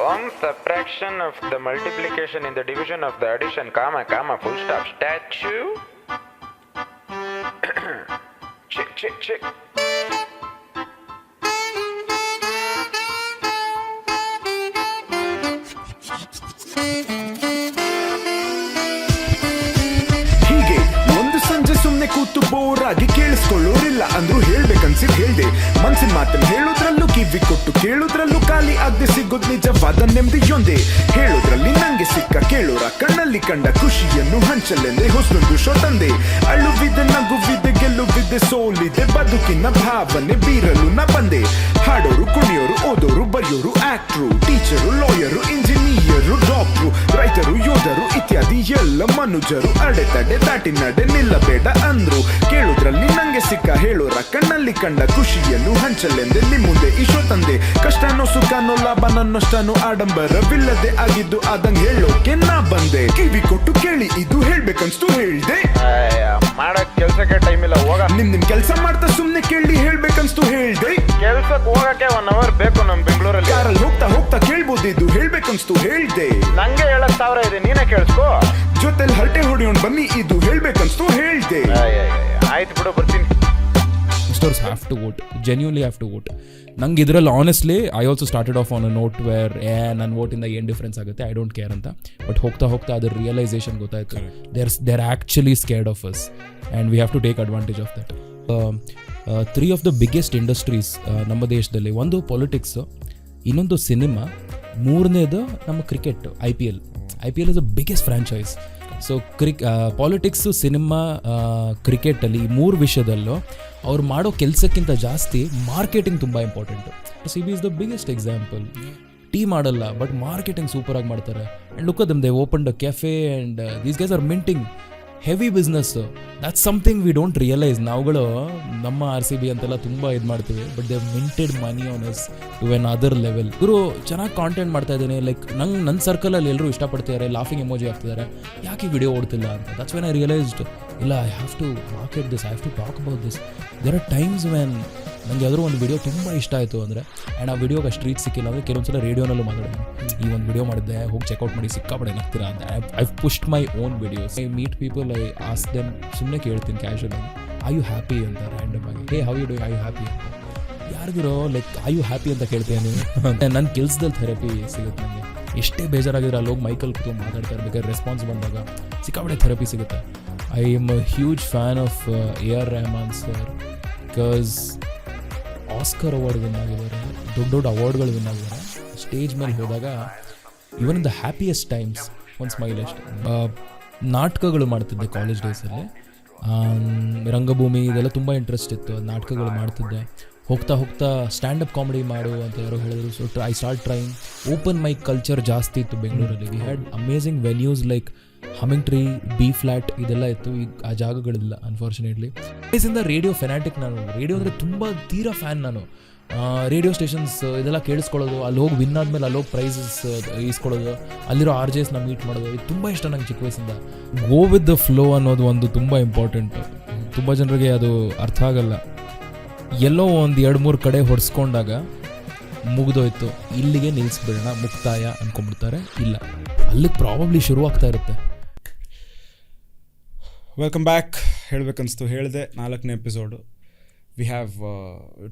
One subtraction of the multiplication in the division of the addition, comma, comma, full stop, statue. Chick, chick, chick. ಸುಮ್ನೆ ಕೂತು ಬೋರಾಗಿ ಕೇಳಿಸ್ಕೊಳ್ಳೋರಿಲ್ಲ ಅಂದ್ರು ಹೇಳ್ಬೇಕನ್ಸಿದ್ ಹೇಳ್ದೆ. ಮನ್ಸಿನ ಮಾತನ್ನ ಹೇಳೋದ್ರಲ್ಲೂ ಕಿವಿ ಕೊಟ್ಟು ಕೇಳೋದ್ರಲ್ಲೂ ಖಾಲಿ ಆಗದೆ ಸಿಗೋದ್ ನಿಜವಾದ ನೆಮ್ಮದಿಯೊಂದೇ. ಹೇಳೋದ್ರಲ್ಲಿ ನಂಗೆ ಸಿಕ್ಕ ಕೇಳೋರ ಕಣ್ಣಲ್ಲಿ ಕಂಡ ಖುಷಿಯನ್ನು ಹಂಚಲೆಂದೆ ಹೊಸದೊಂದು ಶೋ ತಂದೆ. ಅಳುವಿದೆ ನಗುವಿದೆ ಗೆಲ್ಲುವಿದೆ ಸೋಲಿದೆ ಬದುಕಿನ ಭಾವನೆ ಬೀರಲು ನ ಬಂದೆ. ಹಾಡೋರು ಕುಣಿಯೋರು ಓದೋರು ಬರೆಯೋರು actor teacher lawyer engineer doctor ರೈತರು ಯೋಧರು ಇತ್ಯಾದಿ ಎಲ್ಲ ಮನುಜರು ಅಡೆತಡೆ ದಾಟಿ ನಡೆ ನಿಲ್ಲಬೇಡ ಅಂದ್ರು. ಕೇಳುದ್ರಲ್ಲಿ ನಂಗೆ ಸಿಕ್ಕ ಹೇಳೋರ ಕಣ್ಣಲ್ಲಿ ಕಂಡ ಖುಷಿಯನ್ನು ಹಂಚಲೆಂದೆ ನಿಮ್ ಮುಂದೆ ಈಶೋ ತಂದೆ. ಕಷ್ಟನೋ ಸುಖನೋ ಲಾಭ ನನ್ನಷ್ಟನೋ ಆಡಂಬರವಿಲ್ಲದೆ ಆಗಿದ್ದು ಆದಂಗ್ ಹೇಳೋಕೆ ನಾ ಬಂದೆ. ಕಿವಿ ಕೊಟ್ಟು ಕೇಳಿ ಇದು ಹೇಳ್ಬೇಕನ್ಸ್ತು ಹೇಳ್ದೆ. ಮಾಡಕ್ ಕೆಲ್ಸಕ್ಕೆ ಟೈಮ್ ಇಲ್ಲ, ಹೋಗ. ನಿಮ್ ಕೆಲ್ಸ ಮಾಡ್ತಾ ಸುಮ್ನೆ ಕೇಳಿ ಹೇಳ್ಬೇಕನ್ಸ್ತು ಹೇಳ್ದೆ. ಕೆಲ್ಸಕ್ಕೆ ಹೋಗಕ್ಕೆ 1 hour ಬೇಕು ನಮ್ ಬೆಂಗಳೂರಲ್ಲಿ. ಕಾರಲ್ಲಿ ಹೋಗ್ತಾ ಹೋಗ್ತಾ ಕೇಳ್ಬೋದಿದ್ದು ಹೇಳ್ಬೇಕನ್ಸ್ತು ಹೇಳ್ದೆ. ನಂಗೆ 7,000 ಇದೆ, ನೀನೇ ಕೇಳಿಸ್ಕೋ. ಜೊತೆಲಿ ಹರಟೆ ಹೊಡಿಯೋಣ ಬನ್ನಿ ಇದು ಹೇಳ್ಬೇಕನ್ಸ್ತು ಹೇಳ್ದೆ. ಆಯ್ತು ಬಿಡು, ಬರ್ತೀನಿ. Stores have to vote, genuinely have to vote. ನಂಗೆ ಇದರಲ್ಲಿ honestly I also started off on a note where ನನ್ನ ವೋಟಿಂದ ಏನು ಡಿಫ್ರೆನ್ಸ್ ಆಗುತ್ತೆ ಐ ಡೋಂಟ್ ಕೇರ್ ಅಂತ. ಬಟ್ ಹೋಗ್ತಾ ಹೋಗ್ತಾ ಅದ್ರ ರಿಯಲೈಸೇಷನ್ ಗೊತ್ತಾಯ್ತು. They're actually scared of us and we have to take advantage of that. 3 of the biggest industries ನಮ್ಮ ದೇಶದಲ್ಲಿ, ಒಂದು ಪೊಲಿಟಿಕ್ಸು, ಇನ್ನೊಂದು ಸಿನಿಮಾ, ಮೂರನೇದು ನಮ್ಮ cricket. IPL is the biggest franchise. So politics, cinema, ಕ್ರಿಕೆಟಲ್ಲಿ ಈ 3 ವಿಷಯದಲ್ಲೂ ಅವ್ರು ಮಾಡೋ ಕೆಲಸಕ್ಕಿಂತ ಜಾಸ್ತಿ ಮಾರ್ಕೆಟಿಂಗ್ ತುಂಬ important. CB is the biggest example. Tea ಮಾಡಲ್ಲ ಬಟ್ ಮಾರ್ಕೆಟಿಂಗ್ ಸೂಪರಾಗಿ ಮಾಡ್ತಾರೆ. And look at them, they opened a cafe and these guys are minting heavy business. That's something we don't realise. ನಾವುಗಳು ನಮ್ಮ RCB ಅಂತೆಲ್ಲ ತುಂಬ ಇದು ಮಾಡ್ತೀವಿ, but they minted money on us to another level. ಇವರು ಚೆನ್ನಾಗಿ content ಮಾಡ್ತಾ ಇದ್ದೀನಿ, ಲೈಕ್ ನನ್ನ ಸರ್ಕಲಲ್ಲಿ ಎಲ್ಲರೂ ಇಷ್ಟಪಡ್ತಿದ್ದಾರೆ, ಲಾಫಿಂಗ್ ಎಮೋಜಿ ಆಗ್ತಿದ್ದಾರೆ, ಯಾಕೆ ವಿಡಿಯೋ ಓಡ್ತಿಲ್ಲ ಅಂತ. ದಟ್ಸ್ ವೆನ್ ಐ ರಿಯಲೈಸ್ಡ್, ಇಲ್ಲ, I have to market this, I have to talk about this. There are times when ನನಗೆ ಯಾವ್ದಾದ್ರು ಒಂದು ವಿಡಿಯೋ ತುಂಬ ಇಷ್ಟ ಆಯಿತು ಅಂದರೆ, ಆ್ಯಂಡ್ ಆ ವಿಡಿಯೋಗೆ ಅಷ್ಟು ರೀಚ್ ಸಿಕ್ಕಿಲ್ಲ ಅಂದರೆ ಕೆಲವೊಂದು ಸಲ ರೇಡಿಯೋನಲ್ಲೂ ಮಾತಾಡೋದು, ಈ ಒಂದು ವಿಡಿಯೋ ಮಾಡಿದ್ದೆ, ಹೋಗಿ ಚೆಕ್ಔಟ್ ಮಾಡಿ, ಸಿಕ್ಕಾಪಡೆ ನಗ್ತೀರಾ ಅಂತ. I pushed my own videos. I meet people, I ask them, ಸುಮ್ಮನೆ ಕೇಳ್ತೀನಿ ಕ್ಯಾಶುವಲ್ ಆಗಿ, ಐ ಯು ಹ್ಯಾಪಿ ಅಂತ ರ್ಯಾಂಡಮ್ ಆಗಿ. Hey, how you do, are you happy ಅಂತ. ಯಾರಿಗಿರೋ ಲೈಕ್ ಐ ಯು ಹ್ಯಾಪಿ ಅಂತ ಕೇಳ್ತೀನಿ ನೀವು. ನನ್ನ ಕೆಲ್ಸದಲ್ಲಿ ಥೆರಪಿ ಸಿಗುತ್ತೆ ನನಗೆ. ಎಷ್ಟೇ ಬೇಜಾರಾಗಿದ್ರೆ ಅಲ್ಲಿ ಹೋಗಿ ಮೈಕಲ್ ಕೂತು ಮಾತಾಡ್ತಾ ಇರ್ಬೇಕಾದ್ರೆ ರೆಸ್ಪಾನ್ಸ್ ಬಂದಾಗ ಸಿಕ್ಕಾಪಡೆ ಥೆರಪಿ ಸಿಗುತ್ತೆ. I am a huge fan of AR Rahman sir, because Oscar award win ಆಗಿದ್ದಾರೆ, ದೊಡ್ಡ ದೊಡ್ಡ ಅವಾರ್ಡ್ಗಳು ವಿನ್ ಆಗಿದ್ದಾರೆ. ಸ್ಟೇಜ್ ಮೇಲೆ ಹೋದಾಗ even in the happiest times ಒಂದು ಸ್ಮೈಲ್ ಅಷ್ಟೆ. ನಾಟಕಗಳು ಮಾಡ್ತಿದ್ದೆ ಕಾಲೇಜ್ ಡೇಸಲ್ಲಿ, ರಂಗಭೂಮಿ ಇದೆಲ್ಲ ತುಂಬ ಇಂಟ್ರೆಸ್ಟ್ ಇತ್ತು, ನಾಟಕಗಳು ಮಾಡ್ತಿದ್ದೆ. ಹೋಗ್ತಾ ಹೋಗ್ತಾ ಸ್ಟ್ಯಾಂಡಪ್ ಕಾಮಿಡಿ ಮಾಡು ಅಂತ ಯಾರೋ ಹೇಳಿದ್ರು. So I start trying. Open mic culture ಜಾಸ್ತಿ ಇತ್ತು ಬೆಂಗಳೂರಲ್ಲಿ. We had amazing venues like humming tree, B flat ಇದೆಲ್ಲ ಇತ್ತು. ಈಗ ಆ ಜಾಗಗಳಿಲ್ಲ ಅನ್ಫಾರ್ಚುನೇಟ್ಲಿ. ಇಂದ ರೇಡಿಯೋ ಫೆನಾಟಿಕ್ ನಾನು. ರೇಡಿಯೋ ಅಂದರೆ ತುಂಬ ತೀರಾ ಫ್ಯಾನ್ ನಾನು. ರೇಡಿಯೋ ಸ್ಟೇಷನ್ಸ್ ಇದೆಲ್ಲ ಕೇಳಿಸ್ಕೊಳ್ಳೋದು, ಅಲ್ಲಿ ಹೋಗಿ ವಿನ್ ಆದಮೇಲೆ ಅಲ್ಲಿ ಹೋಗಿ ಪ್ರೈಸಸ್ ಈಸ್ಕೊಳ್ಳೋದು, ಅಲ್ಲಿರೋ RJಸ್ನ ಮೀಟ್ ಮಾಡೋದು, ಇದು ತುಂಬ ಇಷ್ಟ ನಂಗೆ ಚಿಕ್ಕ ವಯಸ್ಸಿಂದ. ಗೋ ವಿತ್ ದ ಫ್ಲೋ ಅನ್ನೋದು ಒಂದು ತುಂಬ ಇಂಪಾರ್ಟೆಂಟು. ತುಂಬ ಜನರಿಗೆ ಅದು ಅರ್ಥ ಆಗಲ್ಲ. ಎಲ್ಲೋ ಒಂದು 2-3 ಕಡೆ ಹೊಡೆಸ್ಕೊಂಡಾಗ ಮುಗಿದೋಯ್ತು, ಇಲ್ಲಿಗೆ ನಿಲ್ಲಿಸ್ಬಿಡೋಣ, ಮುಕ್ತಾಯ ಅಂದ್ಕೊಂಡ್ಬಿಡ್ತಾರೆ. ಇಲ್ಲ, ಅಲ್ಲಿಗೆ ಪ್ರಾಬಬ್ಲಿ ಶುರುವಾಗ್ತಾ ಇರುತ್ತೆ. Welcome back. ಹೇಳಬೇಕನ್ನಿಸ್ತು ಹೇಳಿದೆ, 4ನೇ episode. We have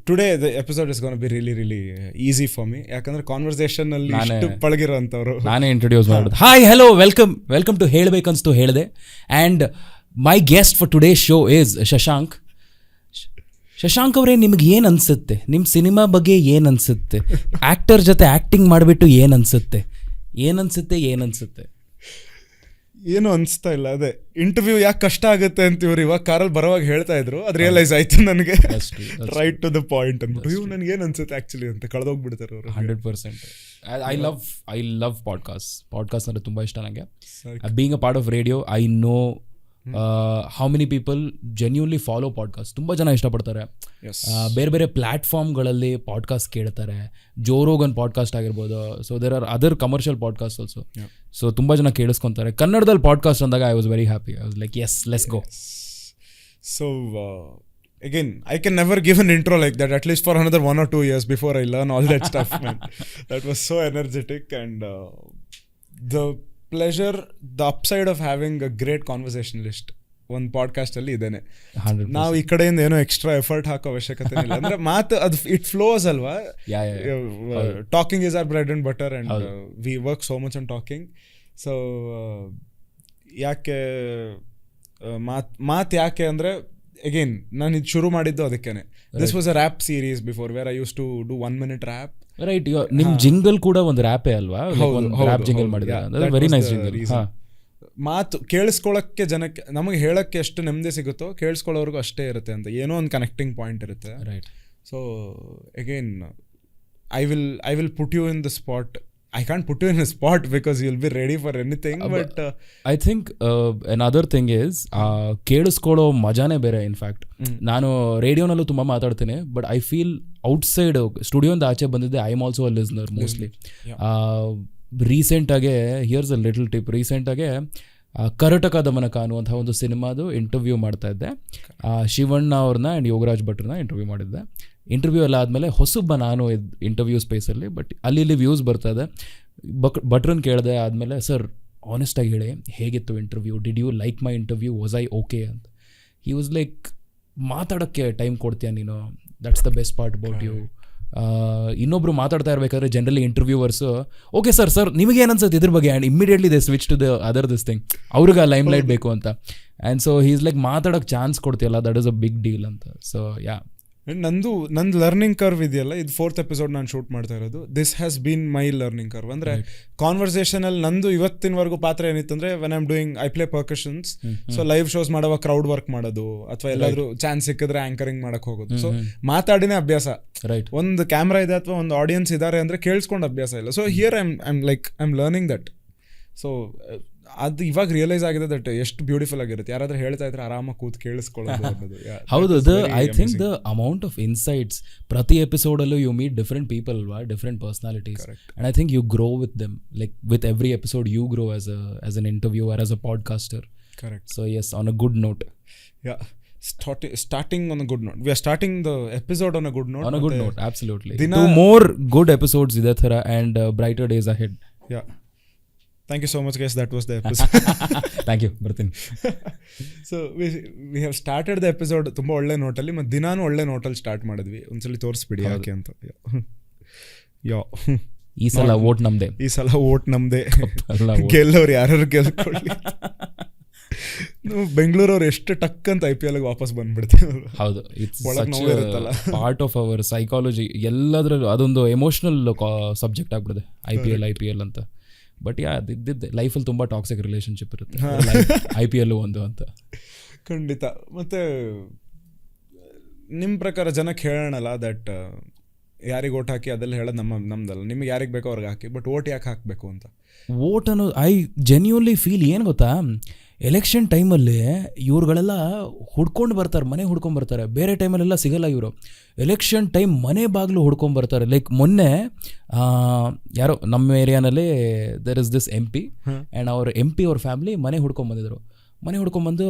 today the episode is gonna be really easy for me, ಯಾಕಂದ್ರೆ ಕಾನ್ವರ್ಸೇಷನ್ ಅಲ್ಲಿ ಇಷ್ಟು ಪಳಗಿರೋ ಅಂಥವ್ರು ನಾನೇ ಇಂಟ್ರೊಡ್ಯೂಸ್ ಮಾಡೋದು. ಹಾಯ್, ಹೆಲೋ, ವೆಲ್ಕಮ್ ಟು ಹೇಳಬೇಕನ್ನಿಸ್ತು ಹೇಳಿದೆ. And my guest for today show is Shashank. Shashank ಅವರೇ, ನಿಮ್ಗೆ ಏನು ಅನಿಸುತ್ತೆ? ನಿಮ್ಮ ಸಿನಿಮಾ ಬಗ್ಗೆ ಏನು ಅನಿಸುತ್ತೆ? ಆ್ಯಕ್ಟರ್ ಜೊತೆ ಆ್ಯಕ್ಟಿಂಗ್ ಮಾಡಿಬಿಟ್ಟು ಏನು ಅನಿಸುತ್ತೆ? ಏನು ಅನಿಸ್ತಾ ಇಲ್ಲ. ಅದೇ ಇಂಟರ್ವ್ಯೂ ಯಾಕೆ ಕಷ್ಟ ಆಗುತ್ತೆ ಅಂತ ಇವ್ರು ಇವಾಗ ಕಾರಲ್ಲಿ ಬರೋವಾಗ ಹೇಳ್ತಾ ಇದ್ರು. ಅದು ರಿಯಲೈಸ್ ಆಯ್ತು ನನಗೆ. ರೈಟ್ ಟು ದ ಪಾಯಿಂಟ್ ಅಂದ್ಬಿಟ್ಟು ಇವ್ರು ನನಗೆ ಏನು ಅನ್ಸುತ್ತೆ ಆ್ಯಕ್ಚುಲಿ ಅಂತ ಕಳೆದೋಗ್ಬಿಡ್ತಾರೆ ಅವರು. 100%. ಐ ಲವ್ ಪಾಡ್ಕಾಸ್ಟ್ ಅಂದರೆ ತುಂಬ ಇಷ್ಟ ನನಗೆ. Being a part of radio, I know how many people genuinely follow podcast. ತುಂಬ ಜನ ಇಷ್ಟಪಡ್ತಾರೆ. ಬೇರೆ ಬೇರೆ ಪ್ಲ್ಯಾಟ್ಫಾರ್ಮ್ಗಳಲ್ಲಿ ಪಾಡ್ಕಾಸ್ಟ್ ಕೇಳ್ತಾರೆ. ಜೋ ರೋಗನ್ ಪಾಡ್ಕಾಸ್ಟ್ ಆಗಿರ್ಬೋದು. So there are other commercial podcast also. So ತುಂಬ ಜನ ಕೇಳಿಸ್ಕೊತಾರೆ. ಕನ್ನಡದಲ್ಲಿ ಪಾಡ್ಕಾಸ್ಟ್ ಅಂದಾಗ I was very happy. I was like, yes, let's go. So again, I can never give an intro like that, at least for another 1 or 2 years before I learn all that stuff, man. That was so energetic, and the pleasure, the upside of having a great conversationalist ಒಂದು podcast ಅಲ್ಲಿ ಇದೇನೆ. ನಾವು ಈ ಕಡೆಯಿಂದ ಏನೋ extra effort ಹಾಕೋ ಅವಶ್ಯಕತೆ ಇಲ್ಲ, ಅಂದ್ರೆ ಮಾತು ಅದು ಇಟ್ ಫ್ಲೋಸ್ ಅಲ್ವಾ. Talking is our bread and butter and we work so much on talking. So ಯಾಕೆ ಮಾತು ಯಾಕೆ ಅಂದರೆ ಅಗೇನ್ ನಾನು ಇದು ಶುರು ಮಾಡಿದ್ದು ಅದಕ್ಕೇನೆ. This was a rap series before where I use to do 1 minute rap. Right, ನಿಮ್ ಜಿಂಗಲ್ ಕೂಡ ಒಂದು ರ್ಯಾಪೇ ಅಲ್ವಾ? ರ್ಯಾಪ್ ಜಿಂಗಲ್ ಮಾಡಿದ್ರೆ ವೆರಿ ನೈಸ್ ಜಿಂಗಲ್. ಮಾತು ಕೇಳಿಸ್ಕೊಳ್ಳೋಕ್ಕೆ ಜನಕ್ಕೆ, ನಮಗೆ ಹೇಳಕ್ಕೆ ಎಷ್ಟು ನೆಮ್ಮದಿ ಸಿಗುತ್ತೋ ಕೇಳಿಸ್ಕೊಳ್ಳೋರ್ಗು ಅಷ್ಟೇ ಇರುತ್ತೆ ಅಂತ, ಏನೋ ಒಂದು ಕನೆಕ್ಟಿಂಗ್ ಪಾಯಿಂಟ್ ಇರುತ್ತೆ. Right. So again I will put you in the spot. I can't put you in a spot because you'll be ready for anything, but I think another thing is ಕೇಳಿಸ್ಕೊಳ್ಳೋ ಮಜಾನೇ ಬೇರೆ. In fact ನಾನು ರೇಡಿಯೋನಲ್ಲೂ ತುಂಬ ಮಾತಾಡ್ತೀನಿ, but I feel outside ಸ್ಟುಡಿಯೋಯಿಂದ ಆಚೆ ಬಂದಿದ್ದೆ I am also a listener mostly. ರೀಸೆಂಟಾಗೆ ಹಿಯರ್ಸ್ ಅ ಲಿಟಲ್ ಟಿಪ್, ರೀಸೆಂಟಾಗೆ ಕರ್ನಾಟಕ ದಮನಕ ಅನ್ನುವಂಥ ಒಂದು ಸಿನಿಮಾದು ಇಂಟರ್ವ್ಯೂ ಮಾಡ್ತಾ ಇದ್ದೆ. ಶಿವಣ್ಣ ಅವ್ರನ್ನ ಆ್ಯಂಡ್ ಯೋಗರಾಜ್ ಭಟ್ರನ್ನ ಇಂಟರ್ವ್ಯೂ ಮಾಡಿದ್ದೆ. ಇಂಟರ್ವ್ಯೂ ಎಲ್ಲ ಆದಮೇಲೆ ಹೊಸಬ್ಬ ನಾನು ಇಂಟರ್ವ್ಯೂ ಸ್ಪೇಸಲ್ಲಿ, ಬಟ್ ಅಲ್ಲಿ ವ್ಯೂಸ್ ಬರ್ತದೆ. ಭಟ್ರನ್ನ ಕೇಳಿದೆ ಆದಮೇಲೆ, ಸರ್ ಆನೆಸ್ಟಾಗಿ ಹೇಳಿ ಹೇಗಿತ್ತು interview, did you like my interview, was I okay ಅಂತ. ಹಿ ವಾಸ್ ಲೈಕ್, ಮಾತಾಡೋಕ್ಕೆ ಟೈಮ್ ಕೊಡ್ತೀಯ ನೀನು, that's the best part about you. ಇನ್ನೊಬ್ರು ಮಾತಾಡ್ತಾ ಇರಬೇಕಾದ್ರೆ ಜನರಲಿ ಇಂಟರ್ವ್ಯೂವರ್ಸು ಓಕೆ ಸರ್ ನಿಮಗೇನು ಅನ್ಸುತ್ತೆ ಇದ್ರ ಬಗ್ಗೆ, and immediately they switch to the other this thing, ಅವ್ರಿಗೆ ಆ ಲೈಮ್ ಲೈಟ್ ಬೇಕು ಅಂತ. ಆ್ಯಂಡ್ ಸೊ ಹೀಸ್ ಲೈಕ್, ಮಾತಾಡೋಕ್ಕೆ ಚಾನ್ಸ್ ಕೊಡ್ತೀಯಲ್ಲ, that is a big deal ಅಂತ. ಸೊ ಯಾ, ನಂದು ಲರ್ನಿಂಗ್ ಕರ್ವ್ ಇದೆಯಲ್ಲ, ಇದು 4th ಎಪಿಸೋಡ್ ನಾನು ಶೂಟ್ ಮಾಡ್ತಾ ಇರೋದು. This has been my learning curve. ಅಂದರೆ ಕಾನ್ವರ್ಸೇಷನಲ್ಲಿ ನಂದು ಇವತ್ತಿನವರೆಗೂ ಪಾತ್ರ ಏನಿತ್ತಂದರೆ, when I'm doing, I play percussions. So live shows ಮಾಡುವಾಗ ಕ್ರೌಡ್ ವರ್ಕ್ ಮಾಡೋದು, ಅಥವಾ ಎಲ್ಲಾದ್ರೂ ಚಾನ್ಸ್ ಸಿಕ್ಕಿದ್ರೆ ಆಂಕರಿಂಗ್ ಮಾಡಕ್ ಹೋಗೋದು. ಸೊ ಮಾತಾಡಿನೇ ಅಭ್ಯಾಸ. ರೈಟ್. ಒಂದು ಕ್ಯಾಮ್ರಾ ಇದೆ ಅಥವಾ ಒಂದು ಆಡಿಯನ್ಸ್ ಇದ್ದಾರೆ ಅಂದರೆ ಕೇಳಿಸ್ಕೊಂಡು ಅಭ್ಯಾಸ ಇಲ್ಲ. So here I'm learning that. So ಅದು ಇವಾಗ ರಿಯಲೈಸ್ ಆಗಿದೆ ದಟ್ ಎಷ್ಟು ಬ್ಯೂಟಿಫುಲ್ ಆಗಿರುತ್ತೆ. ಯಾರಾದ್ರೂ ಹೇಳ್ತಾ ಇದ್ರೆ ಆರಾಮಾಗಿ ಕೂತ್ ಕೇಳಿಸ್ಕೊಳ್ಳೋದು. ಹೌದು, I think the amount of insights ಪ್ರತಿ ಎಪಿಸೋಡಲ್ಲೂ ಯು ಮೀಟ್ ಡಿಫರೆಂಟ್ ಪೀಪಲ್ ಅಲ್ವಾ, different personalities, and I think you grow with them. Like with every episode you grow as an interviewer, as a podcaster. Correct. So yes, on a good note. Yeah, starting on a good note. We are starting the episode on a good note. On a good note, absolutely. Two more good episodes ಇದೆ ಥರ, and brighter days ahead. Yeah. Thank you so much, guys. That was the episode. Thank you. ಬರ್ತೀನಿ. So we have started the episode ತುಂಬ ಒಳ್ಳೆ ನೋಟಲ್ಲಿ, ಮತ್ತು ದಿನಾನು ಒಳ್ಳೆ ನೋಟಲ್ಲಿ start ಮಾಡಿದ್ವಿ. ಒಂದ್ಸಲಿ ತೋರಿಸ್ಬಿಡಿ ಯಾಕೆ ಅಂತ. ಈ ಸಲ ವೋಟ್ ನಮ್ದೆ. ಗೆಲ್ಲೋರು ಯಾರು ಗೆಲ್ಕೊಳ್ಳಿ. ಬೆಂಗಳೂರವ್ರು ಎಷ್ಟು ಟಕ್ ಅಂತ IPL ವಾಪಸ್ ಬಂದ್ಬಿಡ್ತೀವಿ. ಹೌದು, ಪಾರ್ಟ್ ಆಫ್ ಅವರ್ ಸೈಕಾಲಜಿ. ಎಲ್ಲದ್ರಲ್ಲೂ ಅದೊಂದು ಎಮೋಷನಲ್ ಸಬ್ಜೆಕ್ಟ್ ಆಗ್ಬಿಡಿದೆ IPL ಅಂತ. ಬಟ್ ಯಾ, ಇದ್ದಿದ್ದೆ ಲೈಫಲ್ಲಿ ತುಂಬ ಟಾಕ್ಸಿಕ್ ರಿಲೇಷನ್ಶಿಪ್ ಇರುತ್ತೆ, IPL ಒಂದು ಅಂತ. ಖಂಡಿತ. ಮತ್ತು ನಿಮ್ಮ ಪ್ರಕಾರ ಜನಕ್ಕೆ ಹೇಳೋಣಲ್ಲ ದಟ್ ಯಾರಿಗೆ ಓಟ್ ಹಾಕಿ ಅದೆಲ್ಲ ಹೇಳೋದು ನಮ್ದಲ್ಲ. ನಿಮ್ಗೆ ಯಾರಿಗೆ ಬೇಕೋ ಅವ್ರಿಗೆ ಹಾಕಿ, ಬಟ್ ಓಟ್ ಯಾಕೆ ಹಾಕಬೇಕು ಅಂತ. ಓಟ್ ಅನ್ನೋದು ಐ ಜೆನ್ಯೂನ್ಲಿ ಫೀಲ್, ಏನು ಗೊತ್ತಾ, ಎಲೆಕ್ಷನ್ ಟೈಮಲ್ಲಿ ಇವ್ರುಗಳೆಲ್ಲ ಹುಡ್ಕೊಂಡು ಬರ್ತಾರೆ, ಮನೆ ಹುಡ್ಕೊಂಡು ಬರ್ತಾರೆ. ಬೇರೆ ಟೈಮಲ್ಲೆಲ್ಲ ಸಿಗಲ್ಲ ಇವರು. ಎಲೆಕ್ಷನ್ ಟೈಮ್ ಮನೆ ಬಾಗಿಲು ಹುಡ್ಕೊಂಡು ಬರ್ತಾರೆ. ಲೈಕ್ ಮೊನ್ನೆ ಯಾರೋ ನಮ್ಮ ಏರಿಯಾನಲ್ಲಿ there is this MP, and ಅವ್ರ MP ಅವ್ರ ಫ್ಯಾಮಿಲಿ ಮನೆ ಹುಡ್ಕೊಂಬಂದಿದ್ರು. ಮನೆ ಹುಡ್ಕೊಂಬಂದು,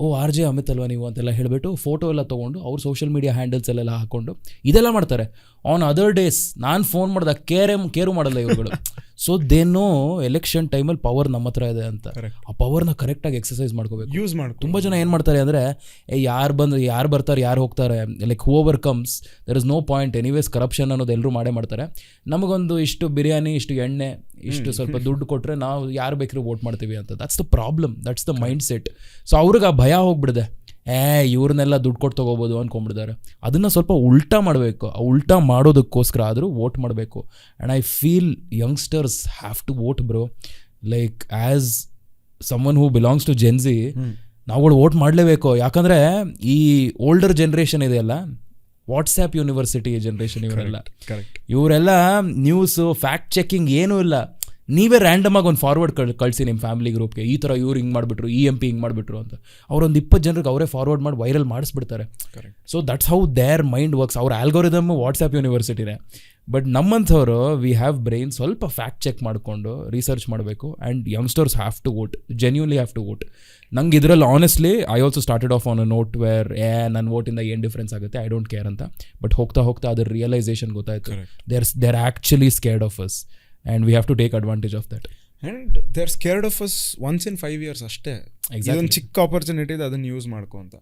ಓ RJ ಅಮಿತ್ ಅಲ್ವಾ ನೀವು ಅಂತೆಲ್ಲ ಹೇಳಿಬಿಟ್ಟು ಫೋಟೋ ಎಲ್ಲ ತೊಗೊಂಡು ಅವ್ರ ಸೋಷಿಯಲ್ ಮೀಡಿಯಾ ಹ್ಯಾಂಡಲ್ಸ್ ಎಲ್ಲ ಹಾಕ್ಕೊಂಡು ಇದೆಲ್ಲ ಮಾಡ್ತಾರೆ. ಆನ್ ಅದರ್ ಡೇಸ್ ನಾನು ಫೋನ್ ಮಾಡಿದಾಗ ಕೇರು ಮಾಡಲ್ಲ ಇವುಗಳು. ಸೊ ದೇ ನೋ ಎಲೆಕ್ಷನ್ ಟೈಮಲ್ಲಿ ಪವರ್ ನಮ್ಮ ಹತ್ರ ಇದೆ ಅಂತ. ಆ ಪವರ್ನ ಕರೆಕ್ಟಾಗಿ ಎಕ್ಸಸೈಸ್ ಮಾಡ್ಕೋಬೇಕು, ಯೂಸ್ ಮಾಡಿ. ತುಂಬ ಜನ ಏನು ಮಾಡ್ತಾರೆ ಅಂದರೆ, ಯಾರು ಬರ್ತಾರೆ ಯಾರು ಹೋಗ್ತಾರೆ, like whoever comes there is no point, anyways corruption ಅನ್ನೋದು ಎಲ್ಲರೂ ಮಾಡ್ತಾರೆ. ನಮಗೊಂದು ಇಷ್ಟು ಬಿರಿಯಾನಿ, ಇಷ್ಟು ಎಣ್ಣೆ, ಇಷ್ಟು ಸ್ವಲ್ಪ ದುಡ್ಡು ಕೊಟ್ಟರೆ ನಾವು ಯಾರು ಬೇಕಾದ್ರೂ ವೋಟ್ ಮಾಡ್ತೀವಿ ಅಂತ. That's the problem, that's the mind set. So ಅವ್ರಿಗೆ ಆ ಭಯ ಹೋಗ್ಬಿಡಿದೆ, ಇವ್ರನ್ನೆಲ್ಲ ದುಡ್ಡು ಕೊಟ್ಟು ತೊಗೋಬೋದು ಅಂದ್ಕೊಂಡ್ಬಿಡ್ತಾರೆ. ಅದನ್ನು ಸ್ವಲ್ಪ ಉಲ್ಟಾ ಮಾಡಬೇಕು. ಆ ಉಲ್ಟಾ ಮಾಡೋದಕ್ಕೋಸ್ಕರ ಆದರೂ ವೋಟ್ ಮಾಡಬೇಕು. And I feel youngsters have to vote bro. Like as someone who belongs to Gen Z, ನಾವುಗಳು ವೋಟ್ ಮಾಡಲೇಬೇಕು. ಯಾಕಂದರೆ ಈ ಓಲ್ಡರ್ ಜನ್ರೇಷನ್ ಇದೆಯಲ್ಲ, ವಾಟ್ಸ್ಆ್ಯಪ್ ಯೂನಿವರ್ಸಿಟಿ ಜನ್ರೇಷನ್, ಇವರೆಲ್ಲ ನ್ಯೂಸು ಫ್ಯಾಕ್ಟ್ ಚೆಕಿಂಗ್ ಏನೂ ಇಲ್ಲ. ನೀವೇ ರ್ಯಾಂಡಮ್ ಆಗಿ ಒಂದು ಫಾರ್ವರ್ಡ್ ಕಳಿಸಿ ನಿಮ್ಮ ಫ್ಯಾಮಿಲಿ ಗ್ರೂಪ್ಗೆ, ಈ ಥರ ಇವ್ರು ಹಿಂಗೆ ಮಾಡಿಬಿಟ್ರು, MP ಹಿಂಗೆ ಮಾಡಿಬಿಟ್ರು ಅಂತ. ಅವ್ರೊಂದು 20 ಜನರಿಗೆ ಅವರೇ ಫಾರ್ವರ್ಡ್ ಮಾಡಿ ವೈರಲ್ ಮಾಡಿಸ್ಬಿಡ್ತಾರೆ. So that's how their mind works. ಅವ್ರ ಆಲ್ಗೋರಿದಮ್ ವಾಟ್ಸಪ್ ಯೂನಿವರ್ಸಿಟಿನೇ. ಬಟ್ ನಮ್ಮಂಥವ್ರು ವಿ ಹ್ಯಾವ್ ಬ್ರೈನ್, ಸ್ವಲ್ಪ ಫ್ಯಾಕ್ಟ್ ಚೆಕ್ ಮಾಡಿಕೊಂಡು ರಿಸರ್ಚ್ ಮಾಡಬೇಕು. And youngsters have to vote, genuinely have to vote. ನಂಗೆ ಇದರಲ್ಲಿ honestly I also started off on a note where ನನ್ನ ವೋಟಿಂದ ಏನು ಡಿಫ್ರೆನ್ಸ್ ಆಗುತ್ತೆ, ಐ ಡೋಂಟ್ ಕೇರ್ ಅಂತ. ಬಟ್ ಹೋಗ್ತಾ ಹೋಗ್ತಾ ಅದ್ರ ರಿಯಲೈಸೇಷನ್ ಗೊತ್ತಾಯ್ತು, they are actually scared of us and we have to take advantage of that. And they are scared of us once in 5 years ಅಷ್ಟೇ. ಇದೊಂದು ಚಿಕ್ಕ ಆಪರ್ಚುನಿಟಿ ಇದೆ, ಅದನ್ನು ಯೂಸ್ ಮಾಡ್ಕೊ ಅಂತ.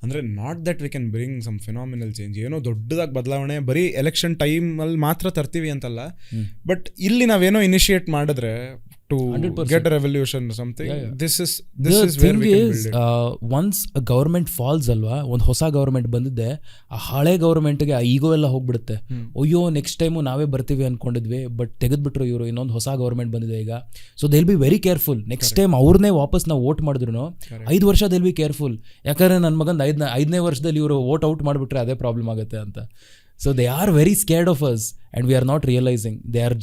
ಅಂದರೆ not that we can bring some phenomenal change, ಏನೋ ದೊಡ್ಡದಾಗಿ ಬದಲಾವಣೆ ಬರೀ ಎಲೆಕ್ಷನ್ ಟೈಮಲ್ಲಿ ಮಾತ್ರ ತರ್ತೀವಿ ಅಂತಲ್ಲ. ಬಟ್ ಇಲ್ಲಿ ನಾವೇನೋ ಇನಿಷಿಯೇಟ್ ಮಾಡಿದ್ರೆ to 100%. Get a revolution or something. This is where we can build it. Once a government falls ಅಲ್ವಾ, ಒಂದು ಹೊಸ ಗೌರ್ಮೆಂಟ್ ಬಂದಿದ್ದೆ, ಆ ಹಳೆ ಗೌರ್ಮೆಂಟ್ಗೆ ಆ ಈಗೋ ಎಲ್ಲ ಹೋಗ್ಬಿಡುತ್ತೆ. ಅಯ್ಯೋ ನೆಕ್ಸ್ಟ್ ಟೈಮು ನಾವೇ ಬರ್ತೀವಿ ಅನ್ಕೊಂಡಿದ್ವಿ, ಬಟ್ ತೆಗೆದ್ಬಿಟ್ರು ಇವರು, ಇನ್ನೊಂದು ಹೊಸ ಗೌರ್ಮೆಂಟ್ ಬಂದಿದೆ ಈಗ. So they'll be very careful. Next time ಅವ್ರನ್ನೇ ವಾಪಸ್ ನಾವು ವೋಟ್ ಮಾಡಿದ್ರು 5 ವರ್ಷ ದೇಲ್ ಬಿ ಕೇರ್ಫುಲ್. ಯಾಕಂದ್ರೆ ನನ್ನ ಮಗಂದು 5ನೇ ವರ್ಷದಲ್ಲಿ ಇವರು ವೋಟ್ ಔಟ್ ಮಾಡಿಬಿಟ್ರೆ ಅದೇ ಪ್ರಾಬ್ಲಮ್ ಆಗುತ್ತೆ ಅಂತ. So they are very scared of us and we are not realizing. They are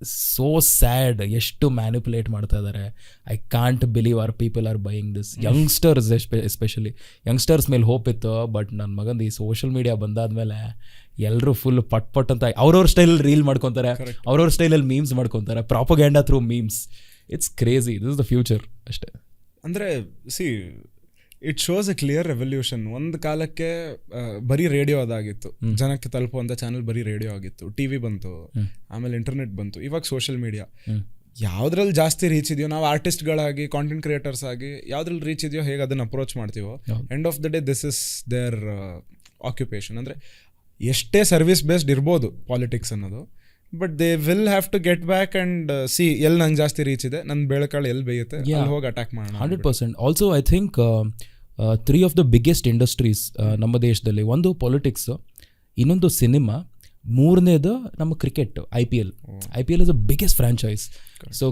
so sad. ಎಷ್ಟು ಮ್ಯಾನಿಪುಲೇಟ್ ಮಾಡ್ತಾ ಇದ್ದಾರೆ. I can't believe our people are buying this. Youngsters especially, youngsters ಮೇಲೆ hope ಇತ್ತು. But ನನ್ನ ಮಗಂದು ಈ ಸೋಷಿಯಲ್ ಮೀಡಿಯಾ ಬಂದಾದ್ಮೇಲೆ ಎಲ್ಲರೂ ಫುಲ್ ಪಟ್ ಅಂತ ಅವ್ರವ್ರ ಸ್ಟೈಲಲ್ಲಿ ರೀಲ್ ಮಾಡ್ಕೊತಾರೆ, ಅವ್ರವ್ರ ಸ್ಟೈಲಲ್ಲಿ ಮೀಮ್ಸ್ ಮಾಡ್ಕೊತಾರೆ, propaganda through memes. It's crazy. This is the future ಅಷ್ಟೇ. ಅಂದರೆ see it shows a clear revolution. ಒಂದು ಕಾಲಕ್ಕೆ ಬರೀ ರೇಡಿಯೋ ಅದಾಗಿತ್ತು, ಜನಕ್ಕೆ ತಲುಪುವಂಥ ಚಾನಲ್ ಬರೀ ರೇಡಿಯೋ ಆಗಿತ್ತು. TV ಬಂತು, ಆಮೇಲೆ ಇಂಟರ್ನೆಟ್ ಬಂತು, ಇವಾಗ ಸೋಷಿಯಲ್ ಮೀಡಿಯಾ. ಯಾವುದ್ರಲ್ಲಿ ಜಾಸ್ತಿ ರೀಚ್ ಇದೆಯೋ ನಾವು ಆರ್ಟಿಸ್ಟ್ಗಳಾಗಿ, ಕಾಂಟೆಂಟ್ ಕ್ರಿಯೇಟರ್ಸ್ ಆಗಿ, ಯಾವುದ್ರಲ್ಲಿ ರೀಚ್ ಇದೆಯೋ ಹೇಗೆ ಅದನ್ನು ಅಪ್ರೋಚ್ ಮಾಡ್ತೀವೋ, end of the day this is their occupation. ಅಂದರೆ ಎಷ್ಟೇ ಸರ್ವಿಸ್ ಬೇಸ್ಡ್ ಇರ್ಬೋದು ಪಾಲಿಟಿಕ್ಸ್ ಅನ್ನೋದು, but they will have to get back and see ಎಲ್ಲಿ ನಂಗೆ ಜಾಸ್ತಿ ರೀಚ್ ಇದೆ, ನನ್ನ ಬೆಳೆಕಾಳು ಎಲ್ಲಿ ಬೇಯುತ್ತೆ, ಅಲ್ಲಿ ಹೋಗಿ ಅಟ್ಯಾಕ್ ಮಾಡೋಣ. 100%. Also I think 3 of the biggest industries ನಮ್ಮ ದೇಶದಲ್ಲಿ, ಒಂದು ಪೊಲಿಟಿಕ್ಸ್, ಇನ್ನೊಂದು ಸಿನಿಮಾ, ಮೂರನೇದು ನಮ್ಮ cricket. IPL is a biggest franchise. So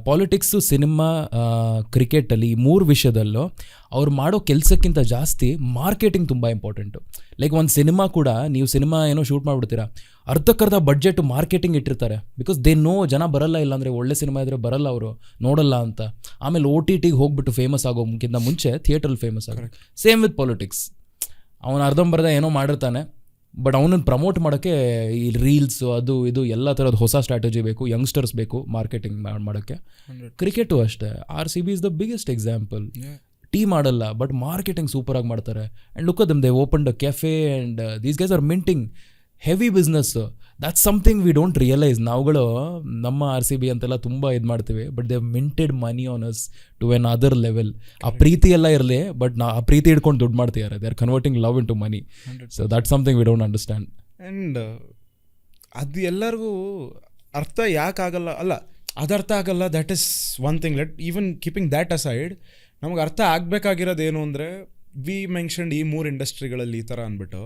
politics, cinema, ಕ್ರಿಕೆಟಲ್ಲಿ ಈ 3 ವಿಷಯದಲ್ಲೂ ಅವ್ರು ಮಾಡೋ ಕೆಲಸಕ್ಕಿಂತ ಜಾಸ್ತಿ ಮಾರ್ಕೆಟಿಂಗ್ ತುಂಬ ಇಂಪಾರ್ಟೆಂಟು. ಲೈಕ್ ಒಂದು ಸಿನಿಮಾ ಕೂಡ, ನೀವು ಸಿನಿಮಾ ಏನೋ ಶೂಟ್ ಮಾಡಿಬಿಡ್ತೀರಾ, ಅರ್ಧಕ್ಕರ್ಧ ಬಡ್ಜೆಟ್ ಮಾರ್ಕೆಟಿಂಗ್ ಇಟ್ಟಿರ್ತಾರೆ. ಬಿಕಾಸ್ ದೇ ನೋ ಜನ ಬರಲ್ಲ, ಇಲ್ಲಾಂದರೆ ಒಳ್ಳೆ ಸಿನಿಮಾ ಇದ್ದರೆ ಬರಲ್ಲ, ಅವರು ನೋಡಲ್ಲ ಅಂತ. ಆಮೇಲೆ OTTಗೆ ಹೋಗ್ಬಿಟ್ಟು ಫೇಮಸ್ ಆಗೋಕ್ಕಿಂತ ಮುಂಚೆ ಥಿಯೇಟ್ರಲ್ಲಿ ಫೇಮಸ್ ಆಗೋ. Same with politics. ಅವನು ಅರ್ಧಂಬರ್ಧ ಏನೋ ಮಾಡಿರ್ತಾನೆ, ಬಟ್ ಅವನನ್ನು ಪ್ರಮೋಟ್ ಮಾಡೋಕ್ಕೆ ಈ ರೀಲ್ಸು ಅದು ಇದು ಎಲ್ಲ ಥರದ ಹೊಸ ಸ್ಟ್ರಾಟಜಿ ಬೇಕು, ಯಂಗ್ಸ್ಟರ್ಸ್ ಬೇಕು ಮಾರ್ಕೆಟಿಂಗ್ ಮಾಡೋಕ್ಕೆ. ಕ್ರಿಕೆಟು ಅಷ್ಟೇ. RCB is the biggest example. Team ಆಡಲ್ಲ, ಬಟ್ ಮಾರ್ಕೆಟಿಂಗ್ ಸೂಪರಾಗಿ ಮಾಡ್ತಾರೆ. And look at them, they opened a cafe and these guys are minting heavy business. That's something we don't realise. ನಾವುಗಳು ನಮ್ಮ RCB ಅಂತೆಲ್ಲ ತುಂಬ ಇದು ಮಾಡ್ತೀವಿ, but they minted money on us to another level. ಆ ಪ್ರೀತಿ ಎಲ್ಲ ಇರಲಿ, ಬಟ್ ಆ ಪ್ರೀತಿ ಹಿಡ್ಕೊಂಡು ದುಡ್ಡು ಮಾಡ್ತಿದ್ದಾರೆ. They are converting love into money. So that's something we don't understand. And ಅದು ಎಲ್ಲರಿಗೂ ಅರ್ಥ ಯಾಕಾಗಲ್ಲ, ಅಲ್ಲ ಅದು ಅರ್ಥ ಆಗಲ್ಲ, that is one thing. Let even keeping that aside, ನಮಗೆ ಅರ್ಥ ಆಗಬೇಕಾಗಿರೋದೇನು ಅಂದರೆ, ವಿ ಮೆನ್ಷನ್ಡ್ ಈ 3 ಇಂಡಸ್ಟ್ರಿಗಳಲ್ಲಿ ಈ ಥರ ಅಂದ್ಬಿಟ್ಟು,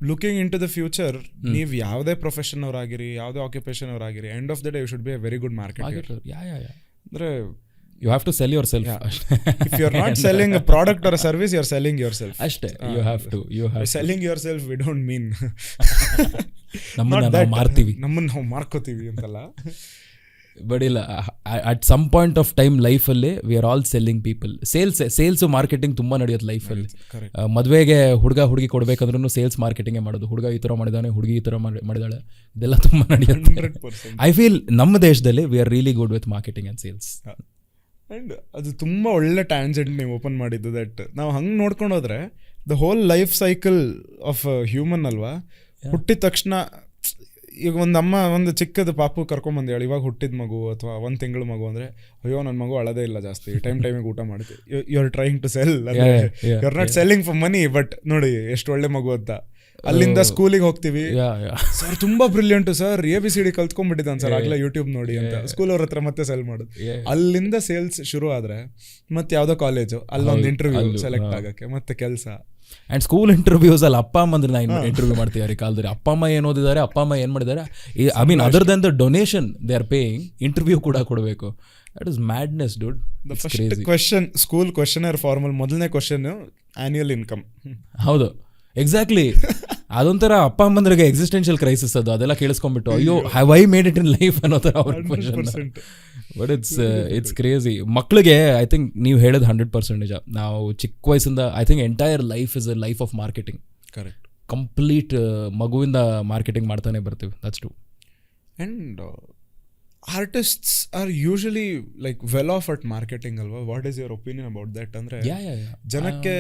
looking into the future, ನೀವು ಯಾವುದೇ ಪ್ರೊಫೆಷನ್ ಅವರಾಗಿರಿ, ಯಾವುದೇ ಆಕ್ಯುಪೇಷನ್ ಅವರಾಗಿರಿ, end of the day you should be a very good marketer. ಅಂದರೆ you have to sell yourself. If you are not selling a product or service, you are selling yourself ಅಷ್ಟೇ. You have selling yourself. We don't mean ನಮ್ಮನ್ನು ಮಾರ್ತೀವಿ, ನಮ್ಮನ್ನು ನಾವು ಮಾರ್ಕೋತೀವಿ ಅಂತಲ್ಲ. But ಇಲ್ಲ, at some point of time ಲೈಫಲ್ಲಿ we are all selling people. Sales marketing ತುಂಬ ನಡೆಯುತ್ತೆ ಲೈಫಲ್ಲಿ. ಮದುವೆಗೆ ಹುಡುಗಿ ಕೊಡಬೇಕಂದ್ರೂ ಸೇಲ್ಸ್ ಮಾರ್ಕೆಟಿಂಗೇ ಮಾಡೋದು. ಹುಡುಗ ಈ ಥರ ಮಾಡಿದಾನೆ, ಹುಡುಗಿ ಈ ಥರ ಮಾಡಿದಾಳೆ, ಇದೆಲ್ಲ ತುಂಬ ನಡೆಯುತ್ತೆ. ಐ ಫೀಲ್ ನಮ್ಮ ದೇಶದಲ್ಲಿ we are really good with marketing and sales. And ಅದು ತುಂಬ ಒಳ್ಳೆ ಟ್ಯಾಂಜೆಂಟ್ ನೀವು ಓಪನ್ ಮಾಡಿದ್ದು. ದಟ್ ನಾವು ಹಂಗೆ ನೋಡ್ಕೊಂಡು ಹೋದರೆ the whole life cycle of human ಅಲ್ವಾ. ಹುಟ್ಟಿದ ತಕ್ಷಣ ಈಗ ಒಂದು ಚಿಕ್ಕದು ಪಾಪು ಕರ್ಕೊಂಬಂದು ಹೇಳಿ, ಇವಾಗ ಹುಟ್ಟಿದ ಮಗು ಅಥವಾ 1 ತಿಂಗಳು ಮಗು ಅಂದರೆ, ಅಯ್ಯೋ ನನ್ನ ಮಗು ಅಳದೇ ಇಲ್ಲ ಜಾಸ್ತಿ, ಟೈಮಿಗೆ ಊಟ ಮಾಡ್ತೀವಿ. You are trying to sell, you are not selling for money. But ನೋಡಿ ಎಷ್ಟು ಒಳ್ಳೆ ಮಗು ಅಂತ. ಅಲ್ಲಿಂದ ಸ್ಕೂಲಿಗೆ ಹೋಗ್ತೀವಿ, ಸರ್ ತುಂಬಾ ಬ್ರಿಲಿಯಂಟು ಸರ್, ABCD ಕಲ್ತ್ಕೊಂಡ್ಬಿಟ್ಟಿದ್ದಾನೆ ಸರ್ ಆಗಲೇ ಯೂಟ್ಯೂಬ್ ನೋಡಿ ಅಂತ ಸ್ಕೂಲ್ ಅವ್ರ ಹತ್ರ ಮತ್ತೆ ಸೆಲ್ ಮಾಡೋದು. ಅಲ್ಲಿಂದ ಸೇಲ್ಸ್ ಶುರು ಆದರೆ ಮತ್ತೆ ಯಾವುದೋ ಕಾಲೇಜು, ಅಲ್ಲೊಂದು ಇಂಟರ್ವ್ಯೂ ಸೆಲೆಕ್ಟ್ ಆಗೋಕ್ಕೆ, ಮತ್ತೆ ಕೆಲಸ. ಆ್ಯಂಡ್ ಸ್ಕೂಲ್ ಇಂಟರ್ವ್ಯೂಸ್ ಅಲ್ಲಿ ಅಪ್ಪ ಅಮ್ಮಂದ್ರೆ ನಾನು ಇಂಟರ್ವ್ಯೂ ಮಾಡ್ತಿದ್ದಾರೆ ಈ ಕಾಲದಲ್ಲಿ. ಅಪ್ಪ ಅಮ್ಮ ಏನು ಓದಿದ್ದಾರೆ, ಅಪ್ಪ ಅಮ್ಮ ಏನು ಮಾಡಿದ್ದಾರೆ, I mean other than the donation they are paying, interview ಕೂಡ ಕೊಡಬೇಕು. That is madness dude. The first question school questionnaire formal ಮೊದಲನೇ ಕ್ವೆಶ್ಚನ್ ಆನ್ಯುವಲ್ ಇನ್ಕಮ್. ಹೌದು, ಎಕ್ಸಾಕ್ಟ್ಲಿ. ಅದೊಂಥರ ಅಪ್ಪ ಅಮ್ಮಂದ್ರಿಗೆ ಎಕ್ಸಿಸ್ಟೆನ್ಷಿಯಲ್ ಕ್ರೈಸಿಸ್ ಅದು, ಅದೆಲ್ಲ ಕೇಳಿಸ್ಕೊಂಡ್ಬಿಟ್ಟು ಅಯ್ಯೋ have I made it in life ಅನ್ನೋ ಥರ ಅವ್ರ ಕ್ವಶನ್. But it's crazy. ಮಕ್ಳಿಗೆ ಐ ಥಿಂಕ್ ನೀವು ಹೇಳೋದು 100% ನಿಜ. ನಾವು ಚಿಕ್ಕ ವಯಸ್ಸಿಂದ I think entire life is a life of marketing. Correct. Complete ಮಗುವಿಂದ ಮಾರ್ಕೆಟಿಂಗ್ ಮಾಡ್ತಾನೆ ಬರ್ತೀವಿ. That's true. And artists are usually like well off at marketing ಅಲ್ವಾ? What is your opinion about that? ಅಂದರೆ ಜನಕ್ಕೆ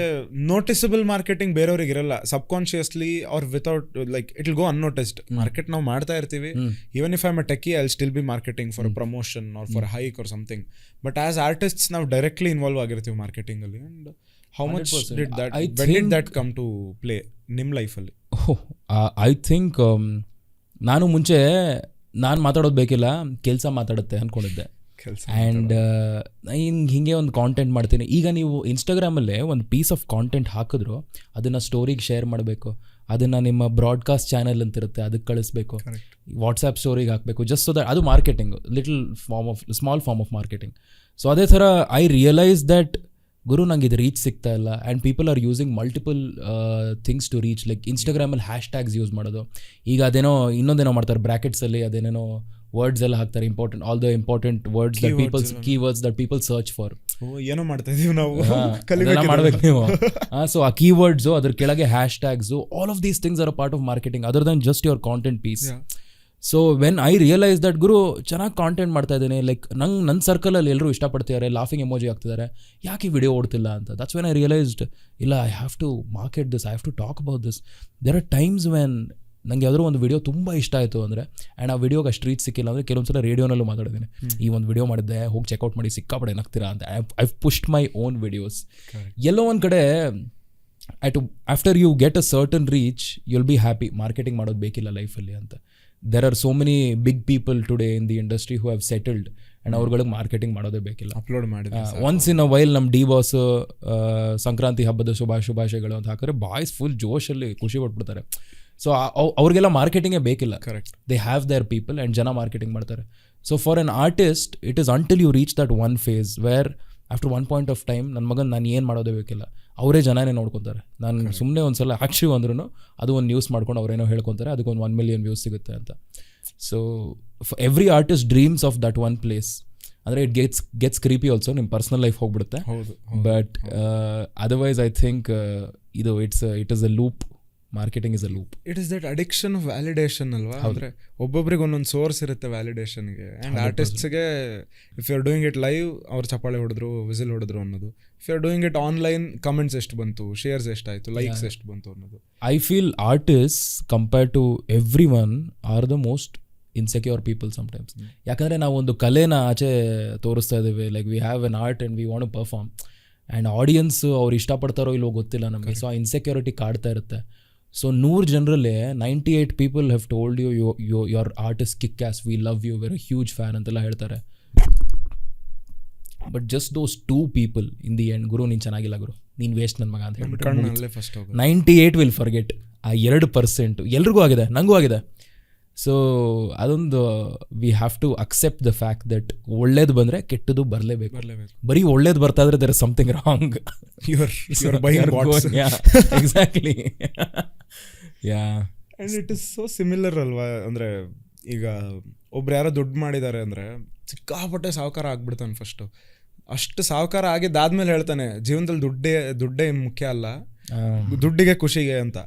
ನೋಟಿಸಬಲ್ ಮಾರ್ಕೆಟಿಂಗ್ ಬೇರೆಯವ್ರಿಗೆ ಇರಲ್ಲ, subconsciously or without like it will go unnoticed. Market ನಾವು ಮಾಡ್ತಾ ಇರ್ತೀವಿ, even if I am a techie I will still be marketing for a promotion or for hike or something. But as artists ನಾವು directly involve ಆಗಿರ್ತೀವಿ ಮಾರ್ಕೆಟಿಂಗಲ್ಲಿ. And how much did that when did that come to play ನಿಮ್ಮ ಲೈಫಲ್ಲಿ? I think ನಾನು ಮುಂಚೆ ನಾನು ಮಾತಾಡೋದು ಬೇಕಿಲ್ಲ, ಕೆಲಸ ಮಾತಾಡುತ್ತೆ ಅಂದ್ಕೊಂಡಿದ್ದೆ. ಆ್ಯಂಡ್ ಹಿಂಗೆ ಒಂದು ಕಾಂಟೆಂಟ್ ಮಾಡ್ತೀನಿ. ಈಗ ನೀವು ಇನ್ಸ್ಟಾಗ್ರಾಮಲ್ಲೇ ಒಂದು ಪೀಸ್ ಆಫ್ ಕಾಂಟೆಂಟ್ ಹಾಕಿದ್ರು ಅದನ್ನು ಸ್ಟೋರಿಗೆ ಶೇರ್ ಮಾಡಬೇಕು, ಅದನ್ನು ನಿಮ್ಮ ಬ್ರಾಡ್ಕಾಸ್ಟ್ ಚಾನಲ್ ಅಂತಿರುತ್ತೆ ಅದಕ್ಕೆ ಕಳಿಸ್ಬೇಕು, ವಾಟ್ಸಪ್ ಸ್ಟೋರಿಗೆ ಹಾಕಬೇಕು, ಜಸ್ಟ್ ಸೊ ದಟ್ ಅದು marketing, little small form of marketing. So ಅದೇ ಥರ ಐ ರಿಯಲೈಸ್ ದಟ್ ಗುರು ನಂಗೆ ಇದು ರೀಚ್ ಸಿಗ್ತಾ ಇಲ್ಲ. And people are using multiple things to reach. Like ಇನ್ಸ್ಟಾಗ್ರಾಮಲ್ಲಿ ಹ್ಯಾಶ್ ಟ್ಯಾಗ್ಸ್ ಯೂಸ್ ಮಾಡೋದು. ಈಗ ಅದೇನೋ ಇನ್ನೊಂದೇನೋ ಮಾಡ್ತಾರೆ ಬ್ರ್ಯಾಕೆಟ್ಸಲ್ಲಿ, ಅದೇನೇನೋ ವರ್ಡ್ಸ್ ಎಲ್ಲ ಹಾಕ್ತಾರೆ, important all the important words that peoples keywords that people search for. ಏನೋ ಮಾಡ್ತಾ ಇದೀವಿ ನಾವು, ಮಾಡ್ಬೇಕು ನೀವು. ಸೊ ಆ ಕೀವರ್ಡ್ಸು, ಅದ್ರ ಕೆಳಗೆ hashtags, all of these things are a part of marketing other than just your content piece. So when I realise that ಗುರು ಚೆನ್ನಾಗಿ ಕಾಂಟೆಂಟ್ ಮಾಡ್ತಾ ಇದ್ದೀನಿ, ಲೈಕ್ ನನ್ನ ಸರ್ಕಲಲ್ಲಿ ಎಲ್ಲರೂ ಇಷ್ಟಪಡ್ತಿದ್ದಾರೆ, ಲಾಫಿಂಗ್ ಎಮೋಜಿ ಆಗ್ತಿದ್ದಾರೆ, ಯಾಕೆ ವಿಡಿಯೋ ಓಡ್ತಿಲ್ಲ ಅಂತ. ದಟ್ಸ್ ವೆನ್ ಐ ರಿಯಲೈಸ್ಡ್ ಇಲ್ಲ, I have to market this, I have to talk about this. There are times when ನಂಗೆ ಯಾವ್ದಾದ್ರು ಒಂದು ವಿಡಿಯೋ ತುಂಬ ಇಷ್ಟ ಆಯಿತು ಅಂದರೆ, ಆ್ಯಂಡ್ ಆ ವಿಡಿಯೋಗೆ ಅಷ್ಟು ರೀಚ್ ಸಿಕ್ಕಿಲ್ಲ ಅಂದರೆ ಕೆಲವೊಂದು ಸಲ ರೇಡಿಯೋನಲ್ಲೂ ಮಾತಾಡಿದ್ದೀನಿ, ಈ ಒಂದು ವಿಡಿಯೋ ಮಾಡಿದ್ದೆ ಹೋಗಿ ಚೆಕ್ಔಟ್ ಮಾಡಿ ಸಿಕ್ಕಾಪಡೆ ಏನಾಗ್ತೀರಾ ಅಂತ. I pushed my own videos. ಎಲ್ಲೋ ಒಂದು ಕಡೆ after you get a certain reach you will be happy. Marketing ಮಾಡೋದು ಬೇಕಿಲ್ಲ ಲೈಫಲ್ಲಿ ಅಂತ. There are so many big people today in the industry who have settled and ಅವ್ರುಗಳಿಗೆ ಮಾರ್ಕೆಟಿಂಗ್ ಮಾಡೋದೇ ಬೇಕಿಲ್ಲ. ಅಪ್ಲೋಡ್ ಮಾಡಿದ್ರೆ ಒನ್ಸ್ ಇನ್ ಅ ವೈಲ್ ನಮ್ಮ D Boss Sankranti ಹಬ್ಬದ ಶುಭಾಶಯಗಳು ಅಂತ ಹಾಕಿದ್ರೆ ಬಾಯ್ಸ್ ಫುಲ್ ಜೋಶಲ್ಲಿ ಖುಷಿ ಪಟ್ಬಿಡ್ತಾರೆ. ಸೊ ಅವ್ರಿಗೆಲ್ಲ ಮಾರ್ಕೆಟಿಂಗೇ ಬೇಕಿಲ್ಲ. Correct. They have their people and ಜನ ಮಾರ್ಕೆಟಿಂಗ್ ಮಾಡ್ತಾರೆ. So for an artist it is until you reach that one phase where after one point of time ನನ್ನ ಮಗನ ನಾನು ಏನು ಮಾಡೋದೇ ಬೇಕಿಲ್ಲ, ಅವರೇ ಜನನೇ ನೋಡ್ಕೊತಾರೆ. ನಾನು ಸುಮ್ಮನೆ ಒಂದು ಸಲ ಆ್ಯಕ್ಚುಲಿ ಅಂದ್ರೂ ಅದು ಒಂದು ನ್ಯೂಸ್ ಮಾಡ್ಕೊಂಡು ಅವರೇನೋ ಹೇಳ್ಕೊತಾರೆ, ಅದಕ್ಕೊಂದು 1 million ವ್ಯೂಸ್ ಸಿಗುತ್ತೆ ಅಂತ. So every artist dreams of that one place. ಅಂದರೆ ಇಟ್ ಗೆಟ್ಸ್ ಕ್ರೀಪಿ ಆಲ್ಸೋ, ನಿಮ್ಮ ಪರ್ಸ್ನಲ್ ಲೈಫ್ ಹೋಗ್ಬಿಡುತ್ತೆ. ಬಟ್ ಅದರ್ವೈಸ್ ಐ ಥಿಂಕ್ ಇದು it is a loop. Marketing is a loop. It is that addiction of validation ಅಲ್ವಾ? ಅಂದರೆ ಒಬ್ಬೊಬ್ರಿಗೆ ಒಂದೊಂದು source ಇರುತ್ತೆ ವ್ಯಾಲಿಡೇಷನ್ಗೆ. ಆ್ಯಂಡ್ ಆರ್ಟಿಸ್ಟ್ಸ್ಗೆ if you are doing it live ಅವ್ರು ಚಪ್ಪಾಳೆ ಹೊಡೆದ್ರು, ವಿಸಿಲ್ ಹೊಡೆದ್ರು ಅನ್ನೋದು. If you are doing it online comments ಎಷ್ಟು ಬಂತು, ಶೇರ್ಸ್ ಎಷ್ಟಾಯಿತು, ಲೈಕ್ಸ್ ಎಷ್ಟು ಬಂತು ಅನ್ನೋದು. I feel artist compared to everyone are the most insecure people sometimes. ಯಾಕಂದರೆ ನಾವು ಒಂದು ಕಲೆನ ಆಚೆ ತೋರಿಸ್ತಾ ಇದ್ದೀವಿ, like we have an art and we want to perform. And audience ಅವ್ರು ಇಷ್ಟಪಡ್ತಾರೋ ಇಲ್ಲೋ ಗೊತ್ತಿಲ್ಲ ನಮಗೆ. ಸೊ ಆ ಇನ್ಸೆಕ್ಯೂರಿಟಿ ಕಾಡ್ತಾ ಇರುತ್ತೆ. ಸೊ 100 ಜನರಲ್ಲಿ 98 people have told you your art is kick-ass, we love you, we're a huge fan ಅಂತೆಲ್ಲ ಹೇಳ್ತಾರೆ. But just those 2 people in the end, ಗುರು ನೀನು ಚೆನ್ನಾಗಿಲ್ಲ ಗುರು, ನೀನು ವೇಸ್ಟ್ ನನ್ನ ಮಗ ಅಂತ ಹೇಳ್ಬಿಟ್ಟು 98 will forget. ಆ 2% ಎಲ್ರಿಗೂ ಆಗಿದೆ, ನನಗೂ ಆಗಿದೆ. ಸೊ ಅದೊಂದು we have to accept the fact that ಒಳ್ಳೇದು ಬಂದರೆ ಕೆಟ್ಟದ್ದು ಬರಲೇಬೇಕು. ಬರೀ ಒಳ್ಳೇದು ಬರ್ತಾ ಇದ್ರೆ there is something wrong. Exactly. Yeah. And it is so similar ಅಲ್ವಾ? ಅಂದರೆ ಈಗ ಒಬ್ರು ಯಾರೋ ದುಡ್ಡು ಮಾಡಿದ್ದಾರೆ ಅಂದರೆ ಸಿಕ್ಕಾಪಟ್ಟೆ ಸಾಹುಕಾರ ಆಗ್ಬಿಡ್ತಾನೆ ಫಸ್ಟು. ಅಷ್ಟು ಸಾಹುಕಾರ ಆಗಿದ್ದಾದ್ಮೇಲೆ ಹೇಳ್ತಾನೆ ಜೀವನದಲ್ಲಿ ದುಡ್ಡೇ ಮುಖ್ಯ ಅಲ್ಲ, ದುಡ್ಡಿಗೆ ಖುಷಿಗೆ ಅಂತ.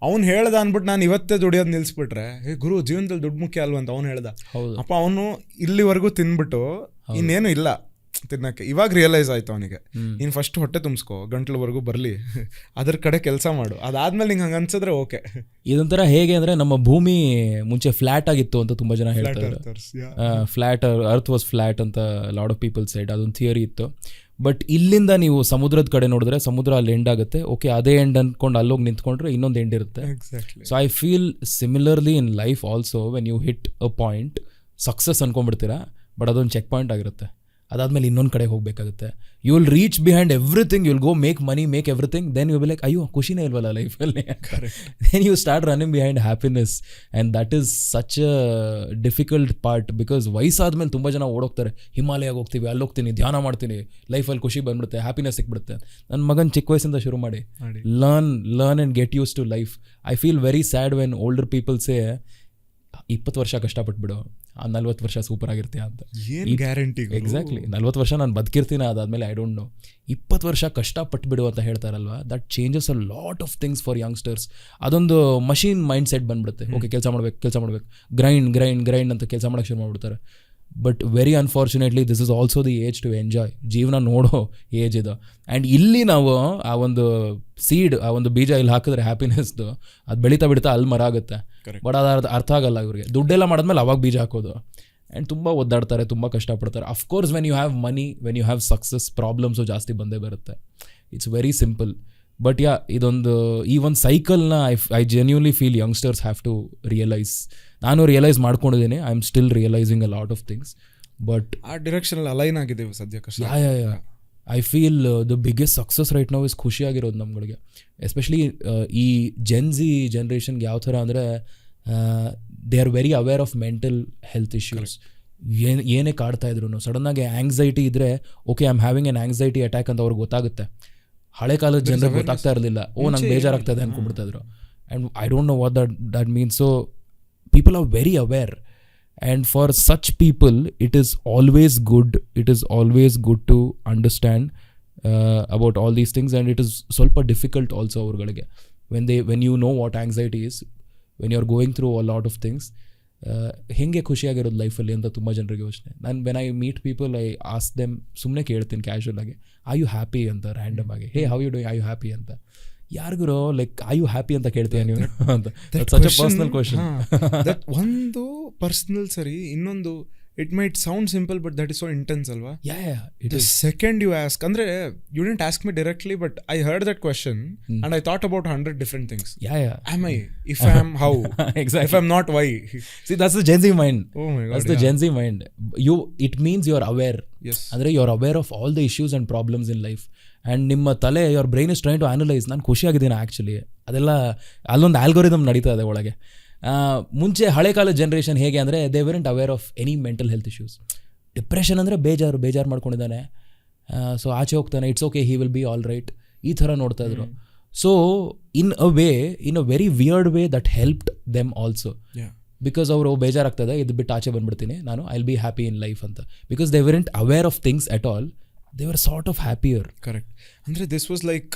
ಅವ್ನು ಹೇಳ್ದ ಅಂದ್ಬಿಟ್ಟು ನಾನು ಇವತ್ತೇ ದುಡಿಯೋದು ನಿಲ್ಸ್ಬಿಟ್ರೆ ಗುರು ಜೀವನದಲ್ಲಿ ದುಡ್ಡು ಮುಖ್ಯ ಅಲ್ವ ಅಂತ ಅವ್ನು ಹೇಳ್ದ. ಅಪ್ಪ ಅವನು ಇಲ್ಲಿವರೆಗೂ ತಿನ್ಬಿಟ್ಟು ಇನ್ನೇನು ಇಲ್ಲ ತಿನ್ನಕ್ಕೆ. ಇವಾಗ ರಿಯಲೈಸ್ ಆಯ್ತು ಅವನಿಗೆ, ನೀನು ಫಸ್ಟ್ ಹೊಟ್ಟೆ ತುಂಬಿಸ್ಕೋ, ಗಂಟ್ಲವರೆಗೂ ಬರಲಿ, ಅದ್ರ ಕಡೆ ಕೆಲಸ ಮಾಡು, ಅದಾದ್ಮೇಲೆ ನಿಂಗೆ ಹಂಗೆ ಅನ್ಸಿದ್ರೆ ಓಕೆ. ಇದೊಂಥರ ಹೇಗೆ ಅಂದರೆ ನಮ್ಮ ಭೂಮಿ ಮುಂಚೆ ಫ್ಲಾಟ್ ಆಗಿತ್ತು ಅಂತ ತುಂಬ ಜನ ಹೇಳ್ತಾರೆ. ಫ್ಲಾಟ್ ಅರ್ತ್ ವಾಸ್ ಫ್ಲಾಟ್ ಅಂತ ಲಾಟ್ ಆಫ್ ಪೀಪಲ್ ಸೈಡ್ ಅದೊಂದು ಥಿಯರಿ ಇತ್ತು. ಬಟ್ ಇಲ್ಲಿಂದ ನೀವು ಸಮುದ್ರದ ಕಡೆ ನೋಡಿದ್ರೆ ಸಮುದ್ರ ಅಲ್ಲಿ ಎಂಡ್ ಆಗುತ್ತೆ, ಓಕೆ ಅದೇ ಎಂಡ್ ಅಂದ್ಕೊಂಡು ಅಲ್ಲೋಗಿ ನಿಂತ್ಕೊಂಡ್ರೆ ಇನ್ನೊಂದು ಎಂಡ್ ಇರುತ್ತೆ. So I feel similarly in life also when you hit a point success ಅನ್ಕೊಂಡ್ಬಿಡ್ತೀರಾ, ಬಟ್ ಅದೊಂದು ಚೆಕ್ ಪಾಯಿಂಟ್ ಆಗಿರುತ್ತೆ. ಅದಾದ್ಮೇಲೆ ಇನ್ನೊಂದು ಕಡೆ ಹೋಗಬೇಕಾಗುತ್ತೆ. You will reach behind everything, you will go make money, make everything, then you will like ಅಯ್ಯೋ ಖುಷಿನೇ ಇಲ್ವಲ್ಲ ಲೈಫಲ್ಲಿ. Then you start running behind happiness, and that is such a difficult part. Because ವಯಸ್ಸಾದ್ಮೇಲೆ ತುಂಬ ಜನ ಓಡೋಗ್ತಾರೆ, ಹಿಮಾಲಯಾಗ ಹೋಗ್ತೀವಿ, ಅಲ್ಲಿ ಹೋಗ್ತೀನಿ, ಧ್ಯಾನ ಮಾಡ್ತೀನಿ, ಲೈಫಲ್ಲಿ ಖುಷಿ ಬಂದ್ಬಿಡುತ್ತೆ, ಹ್ಯಾಪಿನೆಸ್ ಸಿಕ್ಬಿಡುತ್ತೆ. ನನ್ನ ಮಗನ ಚಿಕ್ಕ ವಯಸ್ಸಿಂದ ಶುರು ಮಾಡಿ learn and get used to life. I feel very sad when older people say 20 ವರ್ಷ ಕಷ್ಟಪಟ್ಬಿಡು, 40 ವರ್ಷ ಸೂಪರ್ ಆಗಿರ್ತೀಯ ಅಂತ. ಏನು ಗ್ಯಾರಂಟಿ? ಎಕ್ಸಾಕ್ಟ್ಲಿ, 40 ವರ್ಷ ನಾನು ಬದುಕಿರ್ತೀನಿ, ಅದಾದಮೇಲೆ ಐ ಡೋಂಟ್ ನೋ. 20 ವರ್ಷ ಕಷ್ಟಪಟ್ಬಿಡು ಅಂತ ಹೇಳ್ತಾರಲ್ವ, that changes a lot of things for youngsters. ಅದೊಂದು ಮಷೀನ್ ಮೈಂಡ್ ಸೆಟ್ ಬಂದ್ಬಿಡುತ್ತೆ. ಓಕೆ, ಕೆಲಸ ಮಾಡ್ಬೇಕು, ಗ್ರೈಂಡ್ ಅಂತ ಕೆಲಸ ಮಾಡೋಕ್ಕೆ ಶುರು ಮಾಡ್ಬಿಡ್ತಾರೆ. But very unfortunately this is also the age to enjoy. ಜೀವನ ನೋಡೋ ಏಜ್ ಇದು. ಆ್ಯಂಡ್ ಇಲ್ಲಿ ನಾವು ಆ ಒಂದು ಸೀಡ್, ಆ ಒಂದು ಬೀಜ ಇಲ್ಲಿ ಹಾಕಿದ್ರೆ ಹ್ಯಾಪಿನೆಸ್ದು, ಅದು ಬೆಳೀತಾ ಬಿಡ್ತಾ ಅಲ್ಲಿ ಮರ ಆಗುತ್ತೆ. ಬಟ್ ಅದು ಅರ್ಥ ಆಗಲ್ಲ ಇವ್ರಿಗೆ. ದುಡ್ಡೆಲ್ಲ ಮಾಡಿದ್ಮೇಲೆ ಅವಾಗ ಬೀಜ ಹಾಕೋದು. ಆ್ಯಂಡ್ ತುಂಬ ಒದ್ದಾಡ್ತಾರೆ, ತುಂಬ ಕಷ್ಟಪಡ್ತಾರೆ. Of course when you have money, when you have success, problems ಜಾಸ್ತಿ ಬಂದೇ ಬರುತ್ತೆ. It's very simple. But yeah, ಇದೊಂದು ಈ ಒಂದು ಸೈಕಲ್ನ I genuinely feel youngsters have to realise. ನಾನು ರಿಯಲೈಸ್ ಮಾಡ್ಕೊಂಡಿದ್ದೀನಿ. I am still realising a lot of things. But ಆ ಡಿರೆಕ್ಷನಲ್ಲಿ ಅಲೈನ್ ಆಗಿದ್ದೇವೆ ಸದ್ಯಕ್ಕೆ. Yeah I feel the biggest success right now is ಖುಷಿಯಾಗಿರೋದು ನಮ್ಗಳಿಗೆ. ಎಸ್ಪೆಷಲಿ ಈ ಜೆನ್ಜಿ ಜನ್ರೇಷನ್ಗೆ ಯಾವ ಥರ ಅಂದರೆ they are very aware of mental health issues. ಏನೇ ಕಾಡ್ತಾ ಇದ್ರು ಸಡನ್ನಾಗಿ ಆಂಗ್ಸೈಟಿ ಇದ್ದರೆ, okay I am having N anxiety attack ಅಂತ ಅವ್ರಿಗೆ ಗೊತ್ತಾಗುತ್ತೆ. ಹಳೆ ಕಾಲದ ಜನರಿಗೆ ಗೊತ್ತಾಗ್ತಾ ಇರಲಿಲ್ಲ. ನಂಗೆ ಬೇಜಾರಾಗ್ತಾ ಇದೆ ಅನ್ಕೊಂಡ್ಬಿಡ್ತಾ ಇದ್ರು. And I don't know what that means. So people are very aware, and for such people it is always good to understand about all these things, and it is ಸ್ವಲ್ಪ difficult also ಅವ್ರಗಳಿಗೆ when you know what anxiety is, when you are going through a lot of things. ಹೆಂಗೆ ಖುಷಿಯಾಗಿರೋದು ಲೈಫಲ್ಲಿ ಅಂತ ತುಂಬ ಜನರಿಗೆ ಯೋಚನೆ. ನಾನು when I meet people I ask them, ಸುಮ್ಮನೆ ಕೇಳ್ತೀನಿ ಕ್ಯಾಶುವಲ್ ಆಗಿ, ಆರ್ ಯು ಹ್ಯಾಪಿ ಅಂತ ರ್ಯಾಂಡಮ್ ಆಗಿ. Hey how you doing, are you happy ಅಂತ. ಯಾರಿಗೂ ಲೈಕ್ ಆರ್ ಯು ಹ್ಯಾಪಿ ಅಂತ ಕೇಳ್ತೀಯ ನೀವು ಅಂತ. Personal question. ಒಂದು ಪರ್ಸನಲ್ ಸರಿ, ಇನ್ನೊಂದು it might sound simple but that is so intense ಅಲ್ವಾ. The second you ask, ಅಂದ್ರೆ you didn't ask me directly but I heard that question and I thought about 100 different things. Am I? If I am, how? Exactly. If I'm not, why? See, that's the Gen Z mind. Oh my God, that's the Gen Z mind. It means you are aware. Yes. ಅಂದ್ರೆ you are aware of all the issues and problems in life. And ನಿಮ್ಮ ತಲೆ, your brain is trying to analyze, ನಾನು ಖುಷಿಯಾಗಿದ್ದೀನಿ actually. ಅದೆಲ್ಲ ಅಲ್ಲೊಂದು algorithm ನಡೀತಾ ಇದೆ ಒಳಗೆ. ಮುಂಚೆ ಹಳೆ ಕಾಲದ ಜನ್ರೇಷನ್ ಹೇಗೆ ಅಂದರೆ they weren't aware of any mental health issues. Depression ಅಂದರೆ ಬೇಜಾರು ಮಾಡ್ಕೊಂಡಿದ್ದಾನೆ, ಸೊ ಆಚೆ ಹೋಗ್ತಾನೆ, it's okay, he will be all right, ಈ ಥರ ನೋಡ್ತಾ ಇದ್ರು. So in a very weird way that helped them also. Because ಅವರು ಬೇಜಾರಾಗ್ತದೆ, ಇದು ಬಿಟ್ಟು ಆಚೆ ಬಂದ್ಬಿಡ್ತೀನಿ ನಾನು, I will be happy in life ಅಂತ. Because they weren't aware of things at all. They were sort of happier. Correct. ಅಂದರೆ this was like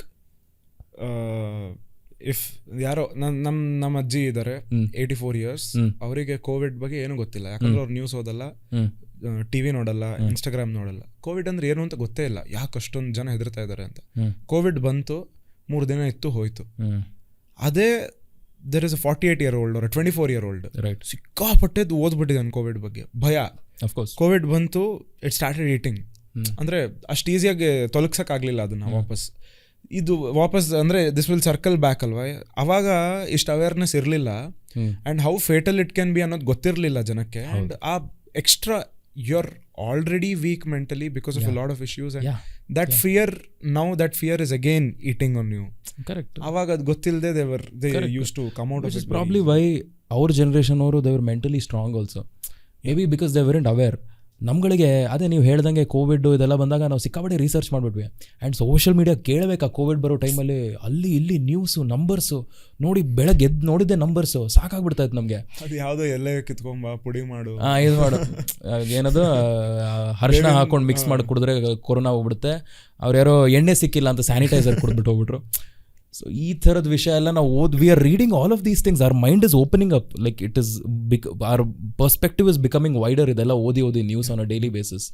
if ಯಾರೋ ನಮ್ಮ ಅಜ್ಜಿ ಇದ್ದಾರೆ 84 years, ಅವರಿಗೆ ಕೋವಿಡ್ ಬಗ್ಗೆ ಏನೂ ಗೊತ್ತಿಲ್ಲ. ಯಾಕಂದ್ರೆ ಅವ್ರು ನ್ಯೂಸ್ ಓದಲ್ಲ, ಟಿವಿ ನೋಡಲ್ಲ, ಇನ್ಸ್ಟಾಗ್ರಾಮ್ ನೋಡಲ್ಲ. ಕೋವಿಡ್ ಅಂದ್ರೆ ಏನು ಅಂತ ಗೊತ್ತೇ ಇಲ್ಲ, ಯಾಕೆ ಅಷ್ಟೊಂದು ಜನ ಹೆದರ್ತಾ ಇದ್ದಾರೆ ಅಂತ. ಕೋವಿಡ್ ಬಂತು, 3 ದಿನ ಇತ್ತು, ಹೋಯ್ತು. ಅದೇ there is a 48-year-old or a 24-year-old, ಸಿಕ್ಕಾಪಟ್ಟೆದು ಓದ್ಬಿಟ್ಟಿದ್ದಾನೆ ಕೋವಿಡ್ ಬಗ್ಗೆ, ಭಯ. ಕೋವಿಡ್ ಬಂತು, ಇಟ್ ಸ್ಟಾರ್ಟೆಡ್ ಈಟಿಂಗ್. ಅಂದರೆ ಅಷ್ಟು ಈಸಿಯಾಗಿ ತೊಲಗ್ಸೋಕ್ಕಾಗಲಿಲ್ಲ ಅದನ್ನು ವಾಪಸ್ ಅಂದರೆ ದಿಸ್ ವಿಲ್ ಸರ್ಕಲ್ ಬ್ಯಾಕ್ ಅಲ್ವಾ. ಅವಾಗ ಇಷ್ಟು ಅವೇರ್ನೆಸ್ ಇರಲಿಲ್ಲ, and how fatal it can be ಅನ್ನೋದು ಗೊತ್ತಿರಲಿಲ್ಲ ಜನಕ್ಕೆ. ಆ್ಯಂಡ್ ಆ extra you are already weak mentally because of a lot of issues, and that fear, now that fear is again eating on you. Correct. ಅವಾಗ ಅದು ಗೊತ್ತಿಲ್ಲದೆ they use to come out of it. Probably why our generation ಅವರು they were mentally strong also, maybe because they weren't aware. ನಮ್ಗಳಿಗೆ ಅದೇ ನೀವು ಹೇಳ್ದಂಗೆ Covid ಇದೆಲ್ಲ ಬಂದಾಗ ನಾವು ಸಿಕ್ಕಾಪಟ್ಟೆ ರಿಸರ್ಚ್ ಮಾಡಿಬಿಟ್ವಿ. ಆ್ಯಂಡ್ ಸೋಷಿಯಲ್ ಮೀಡಿಯಾ ಕೇಳಬೇಕಾ ಕೋವಿಡ್ ಬರೋ ಟೈಮಲ್ಲಿ ಅಲ್ಲಿ ಇಲ್ಲಿ ನ್ಯೂಸು, ನಂಬರ್ಸು ನೋಡಿ, ಬೆಳಗ್ಗೆ ಎದ್ದು ನೋಡಿದ್ದೆ ನಂಬರ್ಸು, ಸಾಕಾಗ್ಬಿಡ್ತಾ ಇತ್ತು ನಮಗೆ. ಅದು ಯಾವುದೋ ಎಲ್ಲೇ ಕಿತ್ಕೊಂಬ ಪುಡಿ ಮಾಡು, ಇದು ಮಾಡು, ಏನದು ಅರಿಶಿಣ ಹಾಕೊಂಡು ಮಿಕ್ಸ್ ಮಾಡಿ ಕುಡಿದ್ರೆ ಕೊರೋನಾ ಹೋಗ್ಬಿಡುತ್ತೆ, ಅವ್ರು ಯಾರೋ ಎಣ್ಣೆ ಸಿಕ್ಕಿಲ್ಲ ಅಂತ ಸ್ಯಾನಿಟೈಸರ್ ಕುಡಿದ್ಬಿಟ್ಟು ಹೋಗ್ಬಿಟ್ರು. ಸೊ ಈ ಥರದ ವಿಷಯ ಎಲ್ಲ ನಾವು we are reading all of these things. Our mind is opening up, like it is our perspective is becoming wider. ಇದೆಲ್ಲ ಓದಿ news on a daily basis.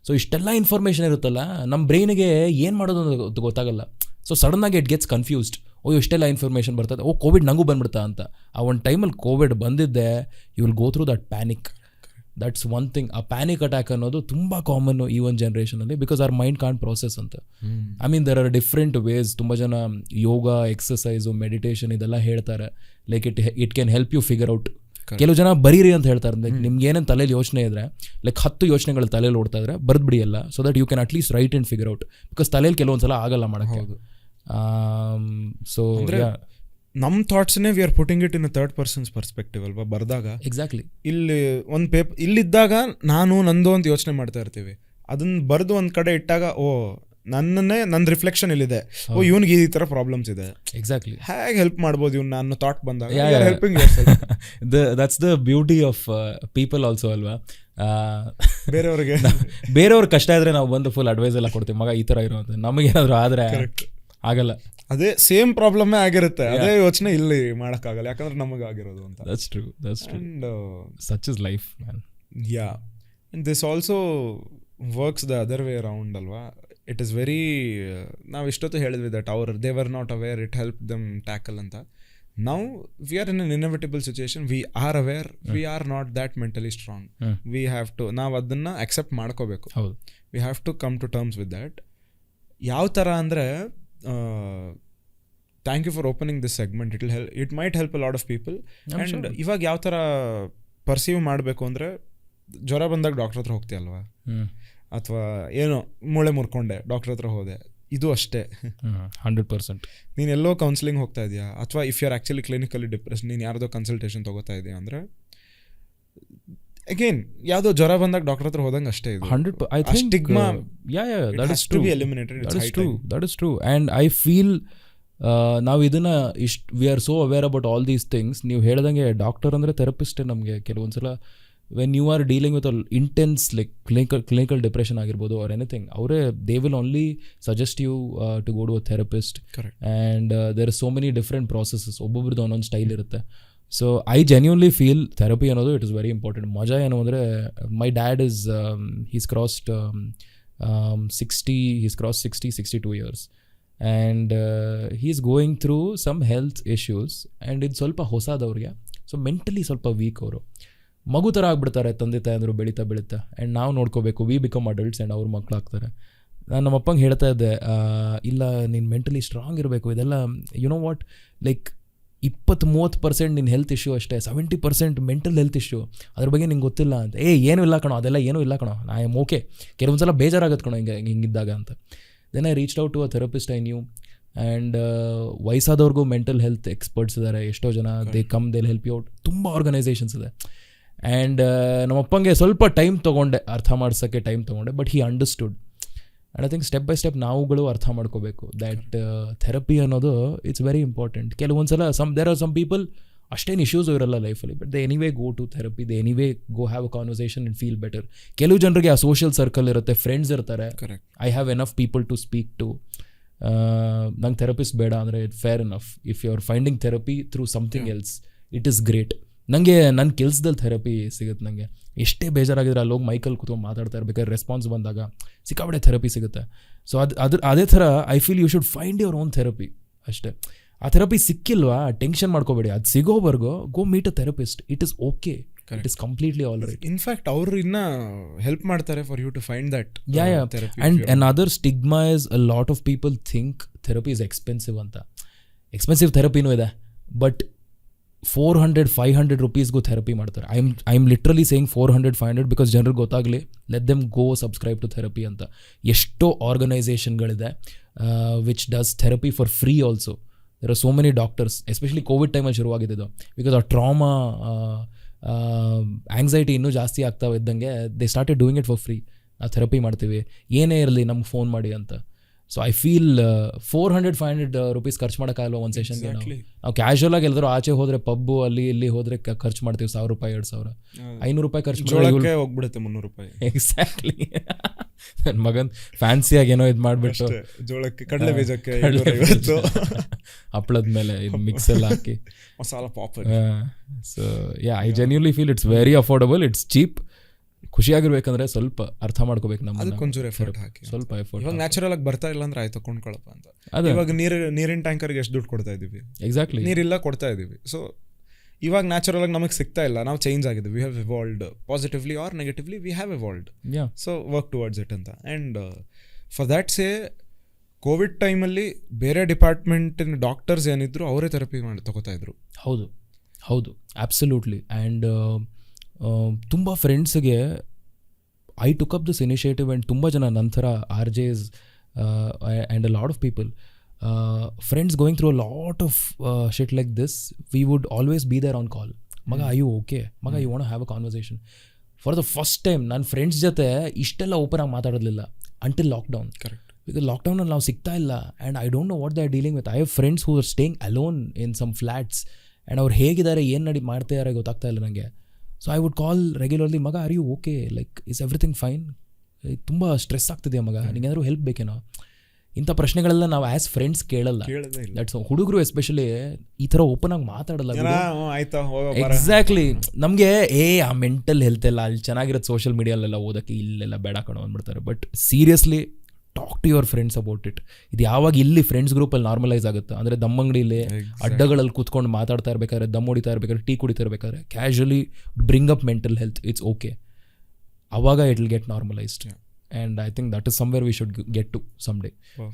So ಇಷ್ಟೆಲ್ಲ ಇನ್ಫಾರ್ಮೇಷನ್ ಇರುತ್ತಲ್ಲ, ನಮ್ಮ ಬ್ರೈನಿಗೆ ಏನು ಮಾಡೋದು ಅಂತ ಗೊತ್ತಾಗಲ್ಲ. ಸೊ ಸಡನ್ನಾಗಿ ಇಟ್ ಗೆಟ್ಸ್ ಕನ್ಫ್ಯೂಸ್ಡ್. ಇಷ್ಟೆಲ್ಲ ಇನ್ಫಾರ್ಮೇಷನ್ ಬರ್ತದೆ, ಕೋವಿಡ್ ನಂಗೂ ಬಂದ್ಬಿಡ್ತಾ ಅಂತ. ಆ ಒಂದು ಟೈಮಲ್ಲಿ ಕೋವಿಡ್ ಬಂದಿದ್ದೆ, you will go through that panic. That's one thing. ಆ ಪ್ಯಾನಿಕ್ ಅಟ್ಯಾಕ್ ಅನ್ನೋದು ತುಂಬ ಕಾಮನ್ನು ಈ ಒಂದು ಜನ್ರೇಷನಲ್ಲಿ, because our mind can't process ಅಂತ. I mean there are different ways. ತುಂಬ ಜನ ಯೋಗ, ಎಕ್ಸಸೈಸು, ಮೆಡಿಟೇಷನ್ ಇದೆಲ್ಲ ಹೇಳ್ತಾರೆ, like it can help you figure out ಕೆಲವು ಜನ ಬರೀರಿ ಅಂತ ಹೇಳ್ತಾರೆ, ಲೈಕ್ ನಿಮ್ಗೆ ಏನೇನು ತಲೆಯಲ್ಲಿ ಯೋಚನೆ ಇದ್ರೆ, ಲೈಕ್ 10 ಯೋಚನೆಗಳು ತಲೆಯಲ್ಲಿ ಓಡ್ತಾ ಇದ್ರೆ ಬರ್ದ್ಬಿಡಿ ಎಲ್ಲ, so that you can at least write and figure out, because ತಲೆಯಲ್ಲಿ ಕೆಲವೊಂದ್ಸಲ ಆಗಲ್ಲ ಮಾಡೋಕ್ಕೆ. ಸೊ ನಮ್ಮ ಥಾಟ್ಸ್ನೇ we are putting it in third person's perspective ಅಲ್ವಾ ಬರ್ದಾಗ. ಎಕ್ಸಾಕ್ಟ್ಲಿ. ಇಲ್ಲಿ ಒಂದು ಇಲ್ಲಿದ್ದಾಗ ನಾನು ನಂದು ಅಂತ ಯೋಚನೆ ಮಾಡ್ತಾ ಇರ್ತೀವಿ, ಅದನ್ನ ಬರೆದು ಒಂದು ಕಡೆ ಇಟ್ಟಾಗ ಓ ನನ್ನ ರಿಫ್ಲೆಕ್ಷನ್ ಇಲ್ಲಿದೆ, ಓ ಇವ್ನಿಗೆ ಈ ಥರ ಪ್ರಾಬ್ಲಮ್ಸ್ ಇದೆ, ಎಕ್ಸಾಕ್ಟ್ಲಿ ಹೇಗೆ ಹೆಲ್ಪ್ ಮಾಡ್ಬೋದು ಇವ್ನು ನಾನು ಥಾಟ್ ಬಂದಾಗ. Helping that's the beauty of people also ಅಲ್ವಾ. ಬೇರೆಯವ್ರಿಗೆ ಕಷ್ಟ ಇದ್ರೆ ನಾವು ಬಂದು ಫುಲ್ ಅಡ್ವೈಸ್ ಎಲ್ಲ ಕೊಡ್ತೀವಿ, ಮಗ ಈ ಥರ ಇರುವಂತ, ನಮಗೇನಾದ್ರು ಆದರೆ ಆಗಲ್ಲ, ಅದೇ ಸೇಮ್ ಪ್ರಾಬ್ಲಮ್ಮೇ ಆಗಿರುತ್ತೆ, ಅದೇ ಯೋಚನೆ ಇಲ್ಲಿ ಮಾಡೋಕ್ಕಾಗಲ್ಲ ಯಾಕಂದ್ರೆ ನಮಗೆ ಆಗಿರೋದು ಅಂತ. That's true, that's true. And such is life man. Yeah, and this also works the other way around ಅಲ್ವಾ. ಇಟ್ ಇಸ್ ವೆರಿ, ನಾವು ಇಷ್ಟೊತ್ತು ಹೇಳಿದ್ವಿ that they were not aware, it help them tackle ಅಂತ. Now we are in an inevitable situation, we are aware, we are not that mentally strong, we have to, ನಾವು ಅದನ್ನ accept ಮಾಡ್ಕೋಬೇಕು, we have to come to terms with that. ಯಾವ ಥರ ಅಂದರೆ, thank you for opening this segment, it might help a lot of people. And ಇವಾಗ ಯಾವ ಥರ perceive ಮಾಡಬೇಕು ಅಂದರೆ, ಜ್ವರ ಬಂದಾಗ ಡಾಕ್ಟರ್ ಹತ್ರ ಹೋಗ್ತೀಯಲ್ವಾ, ಅಥವಾ ಏನೋ ಮೂಳೆ ಮುರ್ಕೊಂಡೆ ಡಾಕ್ಟರ್ ಹತ್ರ ಹೋದೆ, ಇದು ಅಷ್ಟೇ. 100%. ನೀನು ಎಲ್ಲೋ ಕೌನ್ಸಿಲಿಂಗ್ ಹೋಗ್ತಾ ಇದೆಯಾ, ಅಥವಾ if you are actually clinically depress, ನೀನು ಯಾರ್ದೋ ಕನ್ಸಲ್ಟೇಷನ್ ತೊಗೋತಾ ಇದೆಯಾ ಅಂದರೆ, ಅಗೇನ್ ಯಾವುದೋ ಜ್ವರ ಬಂದಾಗ ಡಾಕ್ಟರ್ ಹತ್ರ ಹೋದಂಗೆ ಅಷ್ಟೇ. ಇದು 100%. I think stigma, that is true. To be eliminated. That is true. And I feel ನಾವು ಇದನ್ನ we are so aware about all these things. ನೀವು ಹೇಳ್ದಂಗೆ ಡಾಕ್ಟರ್ ಅಂದರೆ ಥೆರಪಿಸ್ಟೇ ನಮಗೆ ಕೆಲವೊಂದ್ಸಲ when you are dealing with intense like clinical depression ಆಗಿರ್ಬೋದು or anything, ಅವರೇ they will only suggest you to go to a therapist. And there are so many different processes, ಒಬ್ಬೊಬ್ರದ್ದು ಒಂದೊಂದು ಸ್ಟೈಲ್ ಇರುತ್ತೆ. So I genuinely feel therapy ಅನ್ನೋದು it is very important. ಮಜಾ ಏನು ಅಂದರೆ, my dad is he's crossed 62 years and he's going through some health issues and ಇದು ಸ್ವಲ್ಪ ಹೊಸದವ್ರಿಗೆ. So mentally ಸ್ವಲ್ಪ ವೀಕ್ ಅವರು, ಮಗು ಥರ ಆಗ್ಬಿಡ್ತಾರೆ ತಂದೆ ತಾಯಂದರು ಬೆಳೀತಾ ಆ್ಯಂಡ್ ನಾವು ನೋಡ್ಕೋಬೇಕು, ವಿ ಬಿಕಮ್ ಅಡಲ್ಟ್ಸ್ ಆ್ಯಂಡ್ ಅವ್ರ ಮಕ್ಕಳಾಗ್ತಾರೆ. ನಾನು ನಮ್ಮ ಅಪ್ಪಂಗೆ ಹೇಳ್ತಾ ಇದ್ದೆ, ಇಲ್ಲ ನೀನು ಮೆಂಟಲಿ ಸ್ಟ್ರಾಂಗ್ ಇರಬೇಕು, ಇದೆಲ್ಲ ಯು ನೋ ವಾಟ್, ಲೈಕ್ 20-30% ನಿನ್ನ ಹೆಲ್ತ್ ಇಶ್ಯೂ ಅಷ್ಟೇ, 70% ಮೆಂಟಲ್ ಹೆಲ್ತ್ ಇಶ್ಯೂ, ಅದ್ರ ಬಗ್ಗೆ ನಿಂಗೆ ಗೊತ್ತಿಲ್ಲ ಅಂತ. ಏನೂ ಇಲ್ಲ ಕಣೋ, ಅದೆಲ್ಲ ಏನೂ ಇಲ್ಲ ಕಣೋ, ಐ ಆಮ್ ಓಕೆ, ಕೆಲವೊಂದು ಸಲ ಬೇಜಾರಾಗತ್ತೆ ಕಣೋ ಹಿಂಗಿದ್ದಾಗ ಅಂತ. Then I reached out to a therapist I knew. And ವಯಸ್ಸಾದವ್ರಿಗೂ ಮೆಂಟಲ್ ಹೆಲ್ತ್ ಎಕ್ಸ್ಪರ್ಟ್ಸ್ ಇದ್ದಾರೆ, ಎಷ್ಟೋ ಜನ, they come they'll help you out, ತುಂಬ ಆರ್ಗನೈಸೇಷನ್ಸ್ ಇದೆ. ಆ್ಯಂಡ್ ನಮ್ಮಪ್ಪಂಗೆ ಸ್ವಲ್ಪ ಟೈಮ್ ತೊಗೊಂಡೆ, ಅರ್ಥ ಮಾಡ್ಸೋಕ್ಕೆ ಟೈಮ್ ತೊಗೊಂಡೆ, but he understood. And I think step by step ನಾವುಗಳು ಅರ್ಥ ಮಾಡ್ಕೋಬೇಕು ದ್ಯಾಟ್ ಥೆರಪಿ ಅನ್ನೋದು ಇಟ್ಸ್ ವೆರಿ ಇಂಪಾರ್ಟೆಂಟ್. ಕೆಲವೊಂದು ಸಲ ದೇರ್ ಆರ್ ಸಮ್ ಪೀಪಲ್ ಅಷ್ಟೇನು ಇಶ್ಯೂಸ್ ಇರಲ್ಲ ಲೈಫಲ್ಲಿ, but they anyway go to therapy, they anyway go have a conversation and feel better. ಕೆಲವು ಜನರಿಗೆ ಆ ಸೋಷಿಯಲ್ ಸರ್ಕಲ್ ಇರುತ್ತೆ, ಫ್ರೆಂಡ್ಸ್ ಇರ್ತಾರೆ, I have enough people to speak to. ನಂಗೆ ಥೆರಪಿಸ್ಟ್ ಬೇಡ ಅಂದರೆ it fair enough. If you are finding therapy through something else, it is great. ನನಗೆ ನನ್ನ ಕೆಲಸದಲ್ಲಿ ಥೆರಪಿ ಸಿಗುತ್ತೆ. ನನಗೆ ಎಷ್ಟೇ ಬೇಜಾರಾಗಿದ್ರೆ ಅಲ್ಲಿ ಹೋಗಿ ಮೈಕಲ್ಲಿ ಕೂತ್ಕೊಂಡು ಮಾತಾಡ್ತಾ ಇರ್ಬೇಕಾದ್ರೆ ರೆಸ್ಪಾನ್ಸ್ ಬಂದಾಗ ಸಿಕ್ಕಾಪಟ್ಟೆ ಥೆರಪಿ ಸಿಗುತ್ತೆ. ಸೊ ಅದೇ ಥರ I feel you should find your own therapy ಅಷ್ಟೇ. ಆ ಥೆರಪಿ ಸಿಕ್ಕಿಲ್ವಾ ಟೆನ್ಷನ್ ಮಾಡ್ಕೋಬೇಡಿ, ಅದು ಸಿಗೋವರೆಗೂ go meet a therapist, it is okay, it is completely all right. In fact ಅವರು ಇನ್ನ ಹೆಲ್ಪ್ ಮಾಡ್ತಾರೆ for you to find that. And another stigma is a lot of people think therapy is expensive ಅಂತ. Expensive ಥೆರಪಿನೂ ಇದೆ, but 400-500 rupeesಗೂ therapy ಮಾಡ್ತಾರೆ. I am literally saying 400-500 because ಜನರಿಗೆ ಗೊತ್ತಾಗಲಿ, let them go subscribe to therapy ಅಂತ. ಎಷ್ಟೋ ಆರ್ಗನೈಸೇಷನ್ಗಳಿದೆ which does therapy for free also. There are so many doctors, especially Covid ಟೈಮಲ್ಲಿ ಶುರುವಾಗಿದ್ದು, ಬಿಕಾಸ್ ಆ ಟ್ರಾಮಾ ಆಂಗ್ಸೈಟಿ ಇನ್ನೂ ಜಾಸ್ತಿ ಆಗ್ತಾ ಇದ್ದಂಗೆ they started doing it for free. ನಾವು ಥೆರಪಿ ಮಾಡ್ತೀವಿ, ಏನೇ ಇರಲಿ ನಮ್ಗೆ ಫೋನ್ ಮಾಡಿ ಅಂತ. ಸೊ ಐ ಫೀಲ್ 400-500 rupees ಖರ್ಚು ಮಾಡೋಕ್ಕಾಗಲ್ಲ ಒಂದು ಸೆಷನ್ಗೆ. ನಾವು ಕ್ಯಾಶುವಲ್ ಆಗಿ ಎಲ್ಲರೂ ಆಚೆ ಹೋದರೆ ಪಬ್ಬು ಅಲ್ಲಿ ಇಲ್ಲಿ ಹೋದರೆ ಖರ್ಚು ಮಾಡ್ತೀವಿ $1,000-2,000, $500 ಖರ್ಚು ಮಾಡಿ ಹೋಗ್ಬಿಡುತ್ತೆ $300. ಎಕ್ಸಾಕ್ಟ್ಲಿ. ನನ್ನ ಮಗನ್ ಫ್ಯಾನ್ಸಿಯಾಗಿ ಏನೋ ಇದು ಮಾಡಿಬಿಟ್ಟು ಜೋಳಕ್ಕೆ, ಕಡಲೆ ಬೀಜಕ್ಕೆ ಹಪ್ಪಳದ ಮೇಲೆ ಇದು ಮಿಕ್ಸ್ ಎಲ್ಲ ಹಾಕಿ masala pop. So yeah, I genuinely feel it's very affordable, it's cheap. ಖುಷಿಯಾಗಿರ್ಬೇಕಂದ್ರೆ ಸ್ವಲ್ಪ ಅರ್ಥ ಮಾಡ್ಕೋಬೇಕು, ನಮ್ಮ ಕೊಂಚೂರು ಎಫರ್ಟ್ ಹಾಕಿ, ಸ್ವಲ್ಪ ಎಫರ್ಟ್. ಇವಾಗ ನ್ಯಾಚುರಲ್ ಆಗಿ ಬರ್ತಾ ಇಲ್ಲ ಅಂದ್ರೆ ಆಯ್ತು ಕೊಂಡ್ಕೊಳಪ್ಪ ಅಂತ. ಇವಾಗ ನೀರಿನ ಟ್ಯಾಂಕರ್ಗೆ ಎಷ್ಟು ದುಡ್ಡು ಕೊಡ್ತಾ ಇದೀವಿ, ಎಕ್ಸಾಕ್ಟ್ಲಿ, ನೀರಿಲ್ಲ ಕೊಡ್ತಾ ಇದೀವಿ. ಸೊ ಇವಾಗ ನ್ಯಾಚುರಲ್ ಆಗಿ ನಮಗೆ ಸಿಗ್ತಾ ಇಲ್ಲ, ನಾವು ಚೇಂಜ್ ಆಗಿದ್ವಿ, we have evolved positively or negatively, we have evolved. So work towards it ಅಂತ. And for that say covid ಟೈಮಲ್ಲಿ ಬೇರೆ ಡಿಪಾರ್ಟ್ಮೆಂಟಿನ ಡಾಕ್ಟರ್ಸ್ ಏನಿದ್ರು ಅವರೇ ಥೆರಪಿ ತಗೋತಾ ಇದ್ರು. ಹೌದು ಹೌದು, ಆಬ್ಸಲ್ಯೂಟ್ಲಿ. ಆ್ಯಂಡ್ ತುಂಬ ಫ್ರೆಂಡ್ಸ್ಗೆ I took up this initiative and ತುಂಬ ಜನ ನಂತರ RJs and a lot of people, friends going through a lot of shit like this, we would always be there on call. ಮಗ ಐ ಯು ಓಕೆ, ಮಗ you want have a conversation. For the first time ನನ್ನ friends ಜೊತೆ ಇಷ್ಟೆಲ್ಲ open ಆಗಿ ಮಾತಾಡೋದಿಲ್ಲ until lockdown. Correct. Because ಲಾಕ್ಡೌನಲ್ಲಿ ನಾವು ಸಿಗ್ತಾ ಇಲ್ಲ and I don't know what they are dealing with. I have friends who are staying alone in some flats and ಅವ್ರು ಹೇಗಿದ್ದಾರೆ, ಏನು ಮಾಡ್ತಾ ಇದ್ದಾರೆ ಗೊತ್ತಾಗ್ತಾ ಇಲ್ಲ ನನಗೆ. So I would call regularly, ಮಗ are you okay, like is everything fine, ತುಂಬ ಸ್ಟ್ರೆಸ್ ಆಗ್ತಿದೆಯಾ ಮಗ, ನಿಂಗೇನಾದ್ರು ಹೆಲ್ಪ್ ಬೇಕೇನೋ. ಇಂಥ ಪ್ರಶ್ನೆಗಳೆಲ್ಲ ನಾವು ಆ್ಯಸ್ ಫ್ರೆಂಡ್ಸ್ ಕೇಳಲ್ಲ. ದಟ್ಸ್ ಹುಡುಗರು ಎಸ್ಪೆಷಲಿ ಈ ಥರ ಓಪನ್ ಆಗಿ ಮಾತಾಡಲ್ಲ. ಎಕ್ಸಾಕ್ಟ್ಲಿ. ನಮಗೆ ಆ ಮೆಂಟಲ್ ಹೆಲ್ತ್ ಎಲ್ಲ ಅಲ್ಲಿ ಚೆನ್ನಾಗಿರೋದು ಸೋಷಿಯಲ್ ಮೀಡಿಯಲ್ಲೆಲ್ಲ ಓದೋಕ್ಕೆ ಇಲ್ಲೆಲ್ಲ ಬೇಡ ಕಣೋ ಅಂದ್ಬಿಡ್ತಾರೆ. But seriously talk to your friends about it. ಇದು ಯಾವಾಗ ಇಲ್ಲಿ ಫ್ರೆಂಡ್ಸ್ ಗ್ರೂಪಲ್ಲಿ ನಾರ್ಮಲೈಸ್ ಆಗುತ್ತೆ ಅಂದರೆ ದಮ್ಮಂಗಡಿಲಿ ಅಡ್ಡಗಳಲ್ಲಿ ಕೂತ್ಕೊಂಡು ಮಾತಾಡ್ತಾ ಇರ್ಬೇಕಾದ್ರೆ, ದಮ್ ಹೊಡಿತಾ ಇರ್ಬೇಕಾದ್ರೆ, ಟೀ ಕುಡಿತಾ ಇರ್ಬೇಕಾದ್ರೆ casually bring up mental health, it's okay. ಆವಾಗ it will get normalised. And I think that is somewhere we should get to some day.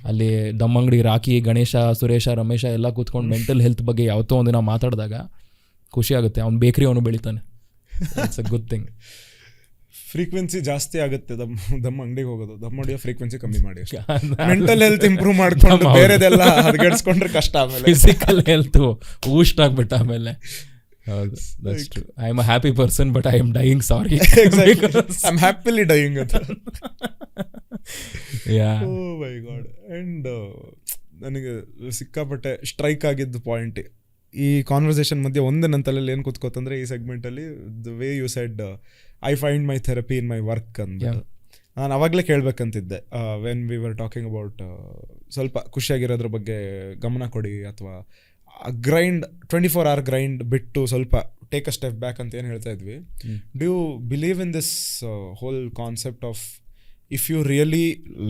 ಅಲ್ಲಿ ದಮ್ಮಂಗಡಿ ರಾಕಿ, ಗಣೇಶ, ಸುರೇಶ, ರಮೇಶ ಎಲ್ಲ ಕೂತ್ಕೊಂಡು ಮೆಂಟಲ್ ಹೆಲ್ತ್ ಬಗ್ಗೆ ಯಾವತ್ತೋ ಒಂದಿನ ಮಾತಾಡಿದಾಗ ಖುಷಿ ಆಗುತ್ತೆ. ಅವ್ನು ಬೇಕ್ರಿ ಅವನು ಬೆಳಿತಾನೆ. It's a good thing. Frequency ಜಾಸ್ತಿ ಆಗುತ್ತೆ ದಮ್ಮ ಅಂಗಡಿಗೆ ಹೋಗೋದು, ದಮ್ ಹೊಡಿಯೋ ಫ್ರೀಕ್ವೆನ್ಸಿ ಕಮ್ಮಿ ಮಾಡಿ. ಮೆಂಟಲ್ ಹೆಲ್ತ್ ಇಂಪ್ರೂವ್ ಮಾಡ್ಕೊಂಡು ಬೇರೆದೆಲ್ಲ ಹದಗೆಡ್ಸ್ಕೊಂಡ್ರೆ ಕಷ್ಟ. ಆಮೇಲೆ ಫಿಸಿಕಲ್ ಹೆಲ್ತ್ ಊಸ್ಟ್ ಆಗ್ಬಿಟ್ಟ ಆಮೇಲೆ. ಹೌದು, that's true. I am a happy person, but I am dying, sorry. Exactly. I'm happily dying. Yeah. Oh my God. And ನನಗೆ ಸಿಕ್ಕಾಪಟ್ಟೆ ಸ್ಟ್ರೈಕ್ ಆಗಿದ್ದು ಪಾಯಿಂಟ್ ಈ ಕಾನ್ವರ್ಸೇಷನ್ ಮಧ್ಯೆ ಒಂದು ನನ್ನ ತಲೆಯಲ್ಲಿ ಏನು ಕೂತ್ಕೋತಂದ್ರೆ ಈ ಸೆಗ್ಮೆಂಟಲ್ಲಿ the way you said I find my therapy in my work ಅಂದ್ಬಿಟ್ಟು ನಾನು ಅವಾಗಲೇ ಕೇಳಬೇಕಂತಿದ್ದೆ. When we were talking about ಸ್ವಲ್ಪ ಖುಷಿಯಾಗಿರೋದ್ರ ಬಗ್ಗೆ ಗಮನ ಕೊಡಿ ಅಥವಾ ಗ್ರೈಂಡ್ 24 hour ಗ್ರೈಂಡ್ ಬಿಟ್ಟು ಸ್ವಲ್ಪ ಟೇಕ್ ಅ ಸ್ಟೆಪ್ ಬ್ಯಾಕ್ ಅಂತ ಏನು ಹೇಳ್ತಾ ಇದ್ವಿ. Do you believe in this whole concept of if you really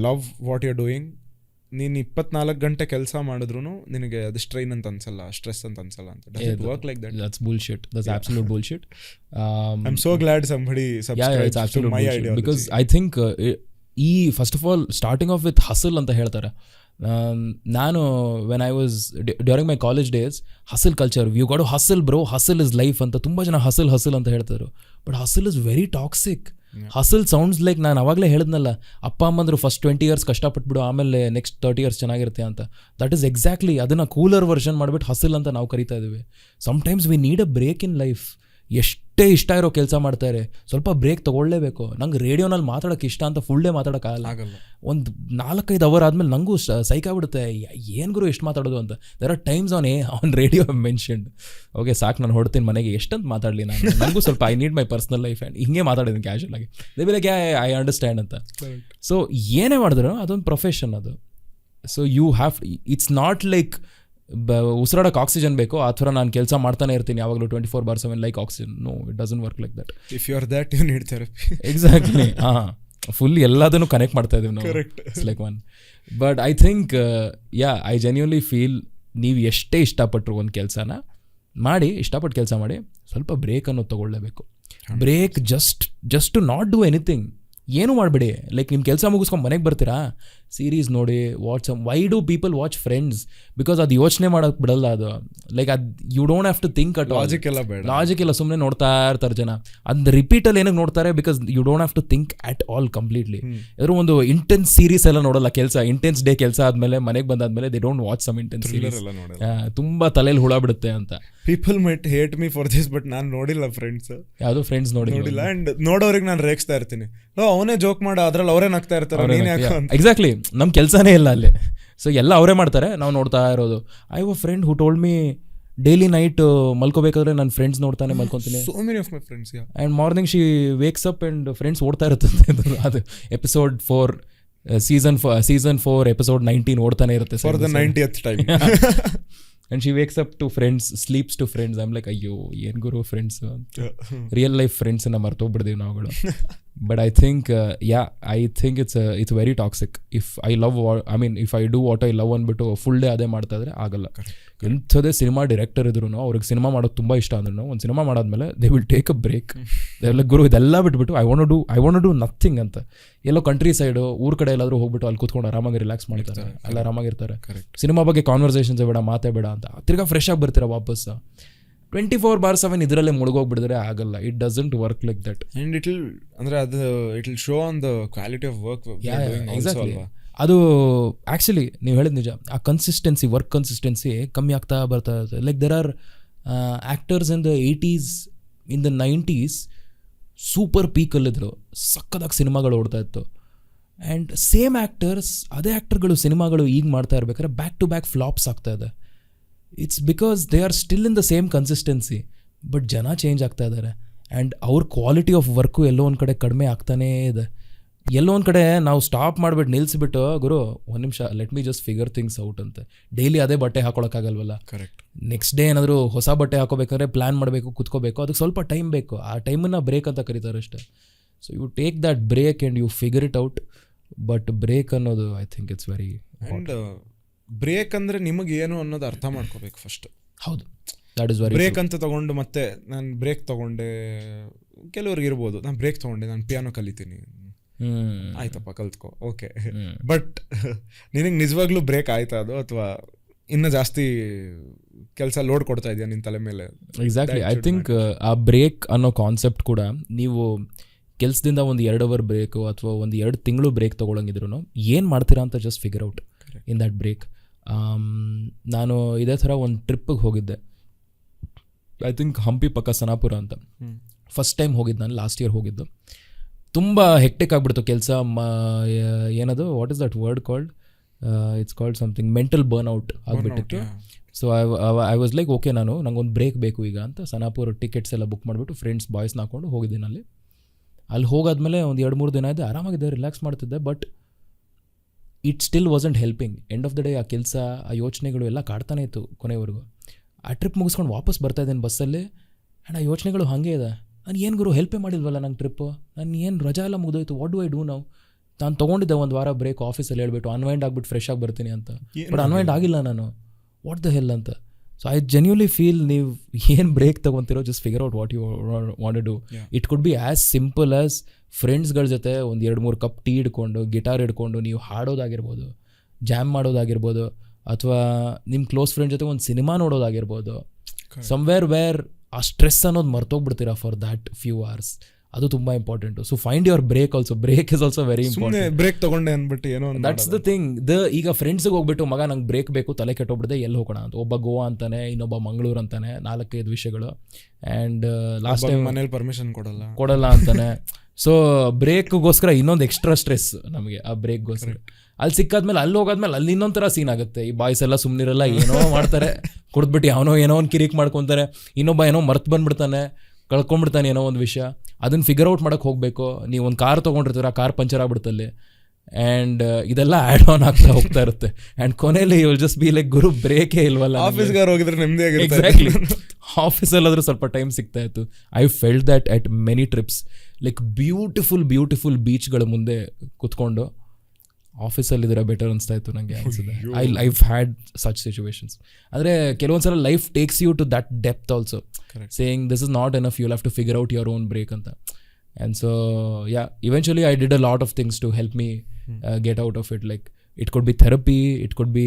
love what you are doing, ನೀನು 24 ಗಂಟೆ ಕೆಲಸ ಮಾಡಿದ್ರು ನಿನಗೆ ಅದು ಸ್ಟ್ರೈನ್ ಅಂತ ಅನ್ಸಲ್ಲ, ಸ್ಟ್ರೆಸ್ ಅಂತ ಅನ್ಸಲ್ಲ ಅಂತ. Does it work like that? That's bullshit. That's absolute bullshit. I'm so glad somebody subscribes to my ideology. Because I think first of all starting off with hustle ಅಂತ ಹೇಳ್ತಾರೆ. ನಾನು when I was during my college days hustle culture, you got to hustle bro, hustle is life ಅಂತ ತುಂಬ ಜನ hustle ಅಂತ ಹೇಳ್ತಾರೆ. But hustle is very toxic. Hustle sounds like ನಾನು ಅವಾಗಲೇ ಹೇಳಿದ್ನಲ್ಲ, ಅಪ್ಪ ಅಮ್ಮಂದ್ರು ಫಸ್ಟ್ 20 years ಕಷ್ಟಪಟ್ಬಿಡು ಆಮೇಲೆ ನೆಕ್ಸ್ಟ್ 30 years ಚೆನ್ನಾಗಿರುತ್ತೆ ಅಂತ. ದಟ್ ಈಸ್ ಎಕ್ಸಾಕ್ಟ್ಲಿ ಅದನ್ನು ಕೂಲರ್ ವರ್ಷನ್ ಮಾಡಿಬಿಟ್ಟು ಹಸಲ್ ಅಂತ ನಾವು ಕರಿತಾ ಇದ್ದೀವಿ. Sometimes we need a break in life. ಎಷ್ಟೇ ಇಷ್ಟ ಇರೋ ಕೆಲಸ ಮಾಡ್ತಾರೆ, ಸ್ವಲ್ಪ ಬ್ರೇಕ್ ತೊಗೊಳ್ಳೇಬೇಕು. ನಂಗೆ ರೇಡಿಯೋನಲ್ಲಿ ಮಾತಾಡೋಕ್ಕೆ ಇಷ್ಟ ಅಂತ ಫುಲ್ ಡೇ ಮಾತಾಡೋಕ್ಕಾಗಲ್ಲ. ಒಂದು 4-5 hour ಆದಮೇಲೆ ನನಗೂ ಸೈಕಾಗ್ಬಿಡುತ್ತೆ, ಏನು ಗುರು ಎಷ್ಟು ಮಾತಾಡೋದು ಅಂತ. There are times on radio mentioned, okay ಸಾಕು ನಾನು ಹೊಡ್ತೀನಿ ಮನೆಗೆ, ಎಷ್ಟಂತ ಮಾತಾಡಲಿ ನಾನು, ನನಗೂ ಸ್ವಲ್ಪ I need my personal life and ಹಿಂಗೆ ಮಾತಾಡಿದ್ದೀನಿ ಕ್ಯಾಶುವಲ್ ಆಗಿ. They will like I understand ಅಂತ. ಸೊ ಏನೇ ಮಾಡಿದ್ರು ಅದೊಂದು ಪ್ರೊಫೆಷನ್ ಅದು. So you have, it's not like ಉಸಿರಾಡೋಕೆ ಆಕ್ಸಿಜನ್ ಬೇಕು ಆ ಥರ ನಾನು ಕೆಲಸ ಮಾಡ್ತಾನೆ ಇರ್ತೀನಿ ಯಾವಾಗಲೂ 24/7 like oxygen. No, it doesn't work like that. If you R that you need therapy. Exactly. Full ಎಲ್ಲದನ್ನು ಕನೆಕ್ಟ್ ಮಾಡ್ತಾ ಇದೀವಿ ನಾವು. It's like one. But I think I genuinely feel ನೀವು ಎಷ್ಟೇ ಇಷ್ಟಪಟ್ಟರು ಒಂದು ಕೆಲಸನ ಮಾಡಿ, ಇಷ್ಟಪಟ್ಟು ಕೆಲಸ ಮಾಡಿ, ಸ್ವಲ್ಪ ಬ್ರೇಕ್ ಅನ್ನೋದು ತೊಗೊಳ್ಳೇಬೇಕು. Break just to not do anything. ಏನೂ ಮಾಡಬೇಡಿ. ಲೈಕ್ ನಿಮ್ಮ ಕೆಲಸ ಮುಗಿಸ್ಕೊಂಡು ಮನೆಗೆ ಬರ್ತೀರಾ, ಸೀರೀಸ್ ನೋಡಿ, why do people watch Friends? Because ಅದು ಯೋಚನೆ ಮಾಡೋಕ್ಕೆ ಬಿಡಲ್ಲ. ಅದು ಲೈಕ್ ಅದು you don't have to think at logic ಎಲ್ಲ ಬೇಡ, ಲಾಜಿಕ್ ಎಲ್ಲ ಸುಮ್ಮನೆ ನೋಡ್ತಾ ಇರ್ತಾರೆ ಜನ. ಅದು ರಿಪೀಟಲ್ಲಿ ಏನಕ್ಕೆ ನೋಡ್ತಾರೆ? Because you don't have to think at all completely. ಯಾರು ಒಂದು ಇಂಟೆನ್ಸ್ ಸೀರೀಸ್ ಎಲ್ಲ ನೋಡಲ್ಲ. ಇಂಟೆನ್ಸ್ ಡೇ ಕೆಲಸ ಆದಮೇಲೆ ಮನೆಗೆ ಬಂದಾದ್ಮೇಲೆ they don't watch some intense series. ತುಂಬ ತಲೆಯಲ್ಲಿ ಹುಳ ಬಿಡುತ್ತೆ ಅಂತ. People might hate me for this, but ನಾನು ನೋಡಿಲ್ಲ ಫ್ರೆಂಡ್ಸ್. ಯಾವುದೋ ಫ್ರೆಂಡ್ಸ್ ನೋಡಿಲ್ಲ. ಅಂಡ್ ನೋಡೋರಿಗೆ ನಾನು ರೇಗಿಸ್ತಾ ಇರ್ತೀನಿ, ಅವನೇ ಜೋಕ್ ಮಾಡ, ಅದ್ರಲ್ಲಿ ಅವರೇ ನಗ್ತಾ ಇರ್ತಾರೆ. ಎಕ್ಸಾಕ್ಟ್ಲಿ, ನಮ್ಮ ಕೆಲಸನೇ ಇಲ್ಲ ಅಲ್ಲಿ. ಸೊ ಎಲ್ಲ ಅವರೇ ಮಾಡ್ತಾರೆ, ನಾವು ನೋಡ್ತಾ ಇರೋದು. I have a friend who told me daily night ಮಲ್ಕೋಬೇಕಾದ್ರೆ ನನ್ನ ಫ್ರೆಂಡ್ಸ್ ನೋಡ್ತಾನೆ ಮಲ್ಕೊತೀನಿ. So many of my friends. And morning she wakes up and friends ಓಡ್ತಾ ಇರುತ್ತೆ. ಅದು ಎಪಿಸೋಡ್ 4 ಸೀಸನ್ 4 ಎಪಿಸೋಡ್ 19 ಓಡ್ತಾನೆ ಇರುತ್ತೆ for the 90th time. And she wakes up to friends, sleeps to friends. I'm like, ಅಯ್ಯೋ ಏನು ಗುರು friends ಅಂತ. Real life ಫ್ರೆಂಡ್ಸನ್ನ ಮರ್ತೋಗ್ಬಿಡ್ತೀವಿ ನಾವುಗಳು. But I think it's very toxic. If I do what I love ಅಂದ್ಬಿಟ್ಟು full day ಅದೇ ಮಾಡ್ತಾ ಇದ್ರೆ ಆಗಲ್ಲ. ಎಂಥದೇ cinema director ಇದ್ರು ಅವ್ರಿಗೆ ಸಿನಿಮಾ ಮಾಡೋದು ತುಂಬ ಇಷ್ಟ ಅಂದ್ರೂ ಒಂದು ಸಿನಿಮಾ ಮಾಡಾದ್ಮೇಲೆ they will take a break. ಎಲ್ಲ ಗುರು ಇದೆಲ್ಲ ಬಿಟ್ಬಿಟ್ಟು ಐ ವಾಂಟ್ ಡೂ ನಥಿಂಗ್ ಅಂತ ಎಲ್ಲೋ ಕಂಟ್ರಿ ಸೈಡು ಊರ ಕಡೆ ಎಲ್ಲಾದರೂ ಹೋಗ್ಬಿಟ್ಟು ಅಲ್ಲಿ ಕೂತ್ಕೊಂಡು ಆರಾಮಾಗಿ ರಿಲ್ಯಾಕ್ಸ್ ಮಾಡ್ತಾರೆ, ಎಲ್ಲ ಆರಾಮಾಗಿರ್ತಾರೆ. ಸಿನಿಮಾ ಬಗ್ಗೆ ಕಾನ್ವರ್ಸೇಷನ್ಸ್ ಬೇಡ, ಮಾತೇ ಬೇಡ ಅಂತ ತಿರ್ಗಾ ಫ್ರೆಶ್ ಆಗಿ ಬರ್ತೀರಾ ವಾಪಸ್. 24/7 ಇದರಲ್ಲೇ ಮುಳುಗೋಗ್ಬಿಡಿದ್ರೆ ಆಗಲ್ಲ. It doesn't work like that. And it will ಅಂದ್ರೆ ಅದು it will show on the quality of work. Exactly. ಅದು ಆ್ಯಕ್ಚುಲಿ ನೀವು ಹೇಳಿದ ನಿಜ. ಆ ಕನ್ಸಿಸ್ಟೆನ್ಸಿ, ವರ್ಕ್ ಕನ್ಸಿಸ್ಟೆನ್ಸಿ ಕಮ್ಮಿ ಆಗ್ತಾ ಬರ್ತಾ ಇರುತ್ತೆ. Like there are actors in the 80s, in the 90s super ಪೀಕಲ್ಲಿದ್ರು, ಸಕ್ಕದಾಗಿ ಸಿನಿಮಾಗಳು ಓಡ್ತಾ ಇತ್ತು. ಆ್ಯಂಡ್ ಸೇಮ್ ಆ್ಯಕ್ಟರ್ಸ್, ಅದೇ ಆ್ಯಕ್ಟರ್ಗಳು ಸಿನಿಮಾಗಳು ಈಗ ಮಾಡ್ತಾ ಇರ್ಬೇಕಾದ್ರೆ ಬ್ಯಾಕ್ ಟು ಬ್ಯಾಕ್ ಫ್ಲಾಪ್ಸ್ ಆಗ್ತಾ ಇದೆ. It's because they are still in the same consistency, but ಜನ ಚೇಂಜ್ ಆಗ್ತಾ ಇದ್ದಾರೆ. ಆ್ಯಂಡ್ ಅವ್ರ ಕ್ವಾಲಿಟಿ ಆಫ್ ವರ್ಕು ಎಲ್ಲೋ ಒಂದು ಕಡೆ ಕಡಿಮೆ ಆಗ್ತಾನೇ ಇದೆ. ಎಲ್ಲೋ ಒಂದು ಕಡೆ ನಾವು ಸ್ಟಾಪ್ ಮಾಡಿಬಿಟ್ಟು ನಿಲ್ಲಿಸ್ಬಿಟ್ಟು, ಗುರು ಒಂದು ನಿಮಿಷ let me just figure things out ಅಂತ. ಡೈಲಿ ಅದೇ ಬಟ್ಟೆ ಹಾಕೊಳಕ್ಕಾಗಲ್ವಲ್ಲ. ಕರೆಕ್ಟ್. ನೆಕ್ಸ್ಟ್ ಡೇ ಏನಾದರೂ ಹೊಸ ಬಟ್ಟೆ ಹಾಕೋಬೇಕಾದ್ರೆ ಪ್ಲ್ಯಾನ್ ಮಾಡಬೇಕು, ಕುತ್ಕೋಬೇಕು, ಅದಕ್ಕೆ ಸ್ವಲ್ಪ ಟೈಮ್ ಬೇಕು. ಆ ಟೈಮನ್ನು ಬ್ರೇಕ್ ಅಂತ ಕರೀತಾರೆ ಅಷ್ಟೇ. So you take that break and you figure it out. But break ಅನ್ನೋದು I think it's very. And break ಅಂದರೆ ನಿಮಗೆ ಏನು ಅನ್ನೋದು ಅರ್ಥ ಮಾಡ್ಕೋಬೇಕು ಫಸ್ಟ್. ಹೌದು, ದಟ್ ಇಸ್ ವೆರಿ. ಬ್ರೇಕ್ ಅಂತ ತೊಗೊಂಡು ಮತ್ತೆ ನಾನು ಬ್ರೇಕ್ ತೊಗೊಂಡೆ, ಕೆಲವ್ರಿಗೆ ಇರ್ಬೋದು ನಾನು ಬ್ರೇಕ್ ತೊಗೊಂಡೆ, ನಾನು ಪಿಯಾನೋ ಕಲಿತೀನಿ, ಆಯ್ತಪ್ಪ ಕಲ್ತ್ಕೋ, ಓಕೆ. ಬಟ್ ನಿನಗೆ ನಿಜವಾಗ್ಲೂ ಬ್ರೇಕ್ ಆಯ್ತಾ ಅದು, ಅಥವಾ ಇನ್ನೂ ಜಾಸ್ತಿ ಕೆಲಸ ಲೋಡ್ ಕೊಡ್ತಾ ಇದೆಯಾ ನಿನ್ನ ತಲೆ ಮೇಲೆ? ಎಕ್ಸಾಕ್ಟ್ಲಿ. ಐ ಥಿಂಕ್ ಆ ಬ್ರೇಕ್ ಅನ್ನೋ ಕಾನ್ಸೆಪ್ಟ್ ಕೂಡ, ನೀವು ಕೆಲಸದಿಂದ ಒಂದು 2 ಅವರ್ ಬ್ರೇಕು ಅಥವಾ ಒಂದು 2 ತಿಂಗಳು ಬ್ರೇಕ್ ತೊಗೊಳಂಗಿದ್ರು ಏನು ಮಾಡ್ತೀರಾ ಅಂತ just figure out in that break. ನಾನು ಇದೇ ಥರ ಒಂದು ಟ್ರಿಪ್ಪಿಗೆ ಹೋಗಿದ್ದೆ, ಐ ಥಿಂಕ್ ಹಂಪಿ ಪಕ್ಕ ಸನಾಪುರ ಅಂತ. ಫಸ್ಟ್ ಟೈಮ್ ಹೋಗಿದ್ದು ನಾನು, ಲಾಸ್ಟ್ ಇಯರ್ ಹೋಗಿದ್ದು. ತುಂಬ ಹೆಕ್ಟಿಕ್ ಆಗಿಬಿಡ್ತು ಕೆಲಸ. ಏನದು, what is that word called? It's called something mental burnout ಆಗಿಬಿಟ್ಟಿತ್ತು. So I was like okay, ನಂಗೊಂದು ಬ್ರೇಕ್ ಬೇಕು ಈಗ ಅಂತ ಸನಾಪುರ ಟಿಕೆಟ್ಸ್ ಎಲ್ಲ ಬುಕ್ ಮಾಡಿಬಿಟ್ಟು ಫ್ರೆಂಡ್ಸ್ ಬಾಯ್ಸ್ನ ಹಾಕೊಂಡು ಹೋಗಿದ್ದೀನಿ. ಅಲ್ಲಿ ಹೋಗಾದ್ಮೇಲೆ ಒಂದು 2-3 ದಿನ ಇದೆ, ಆರಾಮಾಗಿದೆ, ರಿಲ್ಯಾಕ್ಸ್ ಮಾಡ್ತಿದ್ದೆ. But it still wasn't helping. End of the day ಆ ಕೆಲಸ, ಆ ಯೋಚನೆಗಳು ಎಲ್ಲ ಕಾಡ್ತಾನೆ ಇತ್ತು ಕೊನೆವರೆಗೂ. ಆ ಟ್ರಿಪ್ ಮುಗಿಸ್ಕೊಂಡು ವಾಪಸ್ ಬರ್ತಾ ಇದ್ದೇನೆ ಬಸ್ಸಲ್ಲಿ, ಆ್ಯಂಡ್ ಆ ಯೋಚನೆಗಳು ಹಾಗೇ ಇದೆ. ನಾನು ಏನು ಗುರು ಹೆಲ್ಪೇ ಮಾಡಿಲ್ವಲ್ಲ ನಂಗೆ ಟ್ರಿಪ್ಪು, ನಾನು ಏನು ರಜಾ ಎಲ್ಲ ಮುಗಿದೋಯ್ತು, ವಾಟ್ ಡು ಐ ಡೂ ನಾವು? ನಾನು ತೊಗೊಂಡಿದ್ದೆ 1 ವಾರ ಬ್ರೇಕ್ ಆಫೀಸಲ್ಲಿ ಹೇಳ್ಬಿಟ್ಟು ಅನ್ವೈಂಡ್ ಆಗಿಬಿಟ್ಟು ಫ್ರೆಶ್ ಆಗಿ ಬರ್ತೀನಿ ಅಂತ. ಬಟ್ ಅನ್ವೈಂಡ್ ಆಗಿಲ್ಲ ನಾನು, ವಾಟ್ ದ ಹೆಲ್ ಅಂತ. ಸೊ ಐ ಜೆನ್ಯೂನ್ಲಿ ಫೀಲ್ ನೀವು ಏನು ಬ್ರೇಕ್ ತೊಗೊತಿರೋ, just figure out what you want to do. It could be as simple as ಫ್ರೆಂಡ್ಸ್ಗಳ ಜೊತೆ ಒಂದು 2-3 ಕಪ್ ಟೀ ಹಿಡ್ಕೊಂಡು, ಗಿಟಾರ್ ಹಿಡ್ಕೊಂಡು ನೀವು ಹಾಡೋದಾಗಿರ್ಬೋದು, ಜಾಮ್ ಮಾಡೋದಾಗಿರ್ಬೋದು, ಅಥವಾ ನಿಮ್ಮ ಕ್ಲೋಸ್ ಫ್ರೆಂಡ್ ಜೊತೆ ಒಂದು ಸಿನಿಮಾ ನೋಡೋದಾಗಿರ್ಬೋದು. ಸಮ್ವೇರ್ ವೇರ್ ಆ ಸ್ಟ್ರೆಸ್ ಅನ್ನೋದು ಮರ್ತೋಗ್ಬಿಡ್ತೀರಾ ಫಾರ್ ದ್ಯಾಟ್ ಫ್ಯೂ ಅವರ್ಸ್. ಅದು ತುಂಬ important. So find your break also. Break is also very important. Break ತೊಗೊಂಡೆ ಅಂದ್ಬಿಟ್ಟು ಏನೋ ದಟ್ಸ್ ದ ಥಿಂಗ್. ಈಗ ಫ್ರೆಂಡ್ಸಿಗೆ ಹೋಗ್ಬಿಟ್ಟು, ಮಗ ನಂಗೆ ಬ್ರೇಕ್ ಬೇಕು, ತಲೆ ಕೆಟ್ಟೋಗ್ಬಿಡಿದೆ, ಎಲ್ಲಿ ಹೋಗೋಣ ಅಂತ. ಒಬ್ಬ ಗೋವಾ ಅಂತಾನೆ, ಇನ್ನೊಬ್ಬ ಮಂಗಳೂರು ಅಂತಾನೆ, 4-5 ವಿಷಯಗಳು. ಆ್ಯಂಡ್ ಲಾಸ್ಟ್ ಟೈಮ್ ಮನೇಲಿ ಪರ್ಮಿಷನ್ ಕೊಡಲ್ಲ ಅಂತಾನೆ. ಸೊ ಬ್ರೇಕ್ಗೋಸ್ಕರ ಇನ್ನೊಂದು ಎಕ್ಸ್ಟ್ರಾ ಸ್ಟ್ರೆಸ್ ನಮಗೆ ಆ ಬ್ರೇಕ್ಗೋಸ್ಕರ. ಅಲ್ಲಿ ಸಿಕ್ಕಾದ್ಮೇಲೆ ಅಲ್ಲಿ ಹೋಗಾದ್ಮೇಲೆ ಅಲ್ಲಿ ಇನ್ನೊಂದು ಥರ ಸೀನ್ ಆಗುತ್ತೆ. ಈ ಬಾಯ್ಸ್ ಎಲ್ಲ ಸುಮ್ಮನಿರಲ್ಲ, ಏನೋ ಮಾಡ್ತಾರೆ, ಕುಡಿದ್ಬಿಟ್ಟು ಅವನೋ ಏನೋ ಒಂದು ಕಿರಿಕ್ ಮಾಡ್ಕೊತಾರೆ, ಇನ್ನೊಬ್ಬ ಏನೋ ಮರ್ತು ಬಂದ್ಬಿಡ್ತಾನೆ, ಕಳ್ಕೊಂಡ್ಬಿಡ್ತಾನೆ ಏನೋ ಒಂದು ವಿಷಯ. ಅದನ್ನು ಫಿಗರ್ ಔಟ್ ಮಾಡೋಕ್ಕೆ ಹೋಗಬೇಕು. ನೀವು ಒಂದು ಕಾರ್ ತೊಗೊಂಡಿರ್ತೀರ, ಆ ಕಾರ್ ಪಂಚರ್ ಆಗ್ಬಿಡ್ತಲ್ಲಿ. ಆ್ಯಂಡ್ ಇದೆಲ್ಲ ಆ್ಯಡ್ ಆನ್ ಆಗ್ತಾ ಹೋಗ್ತಾ ಇರುತ್ತೆ. ಆ್ಯಂಡ್ ಕೊನೆಯಲ್ಲಿ you will just be like, ಗುರು ಬ್ರೇಕೇ ಇಲ್ವಲ್ಲ. ಆಫೀಸ್ಗಾರ ಹೋಗಿದ್ರೆ ನೆಮ್ಮದಿ ಆಗಿರುತ್ತೆ. ಎಕ್ಸಾಕ್ಟ್ಲಿ. ಆಫೀಸಲ್ಲಾದರೂ ಸ್ವಲ್ಪ ಟೈಮ್ ಸಿಗ್ತಾ ಇತ್ತು. I felt that at many trips. Like beautiful ಬೀಚ್ಗಳ ಮುಂದೆ ಕುತ್ಕೊಂಡು ಆಫೀಸಲ್ಲಿದ್ರೆ ಬೆಟರ್ ಅನಿಸ್ತಾ ಇತ್ತು ನನಗೆ ಅನಿಸಿದೆ. I've had such situations. ಅಂದರೆ ಕೆಲವೊಂದ್ಸಲ life takes you to that depth also, saying this is not enough, you have to figure out your own break ಅಂತ. And so yeah, eventually I did a lot of things to help me get out of it. Like it could be therapy, it could be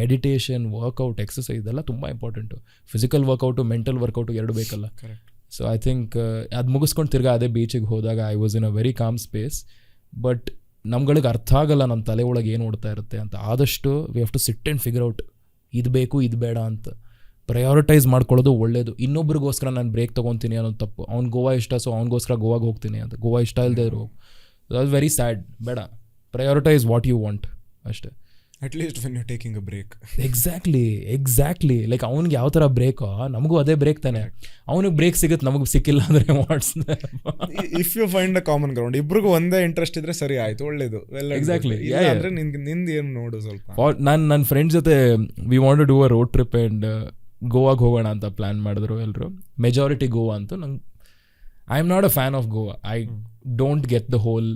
meditation, workout, exercise, ಇದೆಲ್ಲ ತುಂಬ important. Physical workout, mental workout 2 ಬೇಕಲ್ಲ. So I think ಅದು ಮುಗಿಸ್ಕೊಂಡು ತಿರ್ಗಾ ಅದೇ ಬೀಚಿಗೆ ಹೋದಾಗ I was in a very calm space. But ನಮ್ಗಳಿಗೆ ಅರ್ಥ ಆಗಲ್ಲ ನಮ್ಮ ತಲೆ ಒಳಗೆ ಏನು ಓಡ್ತಾ ಇರುತ್ತೆ ಅಂತ. ಆದಷ್ಟು we have to sit and figure out, ಇದು ಬೇಕು ಇದು ಬೇಡ ಅಂತ ಪ್ರಯಾರಿಟೈಸ್ ಮಾಡ್ಕೊಳ್ಳೋದು ಒಳ್ಳೇದು. ಇನ್ನೊಬ್ರಿಗೋಸ್ಕರ ನಾನು ಬ್ರೇಕ್ ತೊಗೊತೀನಿ ಅನ್ನೋದು ತಪ್ಪು. ಅವ್ನು ಗೋವಾ ಇಷ್ಟ, ಸೊ ಅವ್ನಿಗೋಸ್ಕರ ಗೋವಾಗೆ ಹೋಗ್ತೀನಿ ಅಂತ. ಗೋವಾ ಇಷ್ಟ ಇಲ್ಲದೆ ಇರೋ, ಅದು ವೆರಿ ಸ್ಯಾಡ್. ಬೇಡ, ಪ್ರಯಾರಿಟೈಸ್ ವಾಟ್ ಯು ವಾಂಟ್ ಅಷ್ಟೇ. At least when you taking a break. Exactly. Like ಅವ್ನಿಗೆ ಯಾವ ಥರ ಬ್ರೇಕೋ ನಮಗೂ ಅದೇ ಬ್ರೇಕ್ ತಾನೆ. ಅವ್ನಿಗೆ ಬ್ರೇಕ್ ಸಿಗುತ್ತೆ, ನಮಗೆ ಸಿಕ್ಕಿಲ್ಲ ಅಂದರೆ what's. If you find a common ground, ಇಬ್ರಿಗೂ ಒಂದೇ ಇಂಟ್ರೆಸ್ಟ್ ಇದ್ರೆ ಸರಿ ಆಯ್ತು, ಒಳ್ಳೇದು. ಎಕ್ಸಾಕ್ಟ್ಲಿ. ಅಂದರೆ ನಿಂದು ಏನು ನೋಡು ಸ್ವಲ್ಪ. ನನ್ನ ಫ್ರೆಂಡ್ಸ್ ಜೊತೆ we want to do a road trip and ಗೋವಾಗೆ ಹೋಗೋಣ ಅಂತ ಪ್ಲ್ಯಾನ್ ಮಾಡಿದ್ರು ಎಲ್ಲರೂ. ಮೆಜಾರಿಟಿ ಗೋವಾ ಅಂತೂ. ನಂಗೆ I am not a fan of Goa. I don't get the whole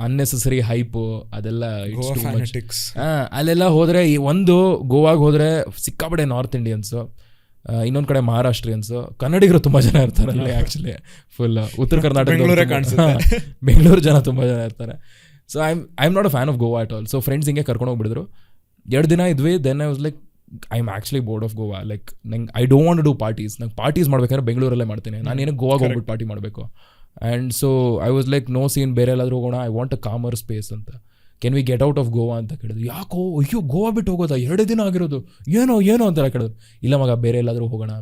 unnecessary hype ಅದೆಲ್ಲ. ಅಲ್ಲೆಲ್ಲ ಹೋದರೆ, ಒಂದು ಗೋವಾಗೆ ಹೋದರೆ ಸಿಕ್ಕಾಪಟ್ಟೆ ನಾರ್ತ್ ಇಂಡಿಯನ್ಸು, ಇನ್ನೊಂದು ಕಡೆ ಮಹಾರಾಷ್ಟ್ರಿಯನ್ಸು, ಕನ್ನಡಿಗರು ತುಂಬ ಜನ ಇರ್ತಾರೆ ಅಲ್ಲಿ. ಆ್ಯಕ್ಚುಲಿ ಫುಲ್ ಉತ್ತರ ಕರ್ನಾಟಕ, ಬೆಂಗಳೂರು ಜನ ತುಂಬ ಜನ ಇರ್ತಾರೆ. So I am not a fan of Goa at all. So friends ಹಿಂಗೆ ಕರ್ಕೊಂಡು ಹೋಗ್ಬಿಡಿದ್ರು. 2 ದಿನ ಇದ್ವಿ. Then I was like, I am actually bored of Goa. Like ನಂಗೆ I don't want to do parties. ನಂಗೆ ಪಾರ್ಟೀಸ್ ಮಾಡ್ಬೇಕಾದ್ರೆ ಬೆಂಗಳೂರಲ್ಲೇ ಮಾಡ್ತೀನಿ. ನಾನು ಏನಕ್ಕೆ ಗೋವಾಗೆ ಹೋಗ್ಬಿಟ್ಟು ಪಾರ್ಟಿ ಮಾಡಬೇಕು. And so I was like no scene, ಬೇರೆ ಎಲ್ಲಾದರೂ ಹೋಗೋಣ, I want a calmer space ಅಂತ. Can we get out of Goa ಅಂತ ಕೇಳಿದ್ರು. ಯಾಕೋ ಅಯ್ಯೋ ಗೋವಾ ಬಿಟ್ಟು ಹೋಗೋದಾ, 2 ದಿನ ಆಗಿರೋದು, ಏನೋ ಅಂತೆಲ್ಲ ಕೇಳಿದ್ರು. ಇಲ್ಲ ಮಗ ಬೇರೆ ಎಲ್ಲಾದರೂ ಹೋಗೋಣ.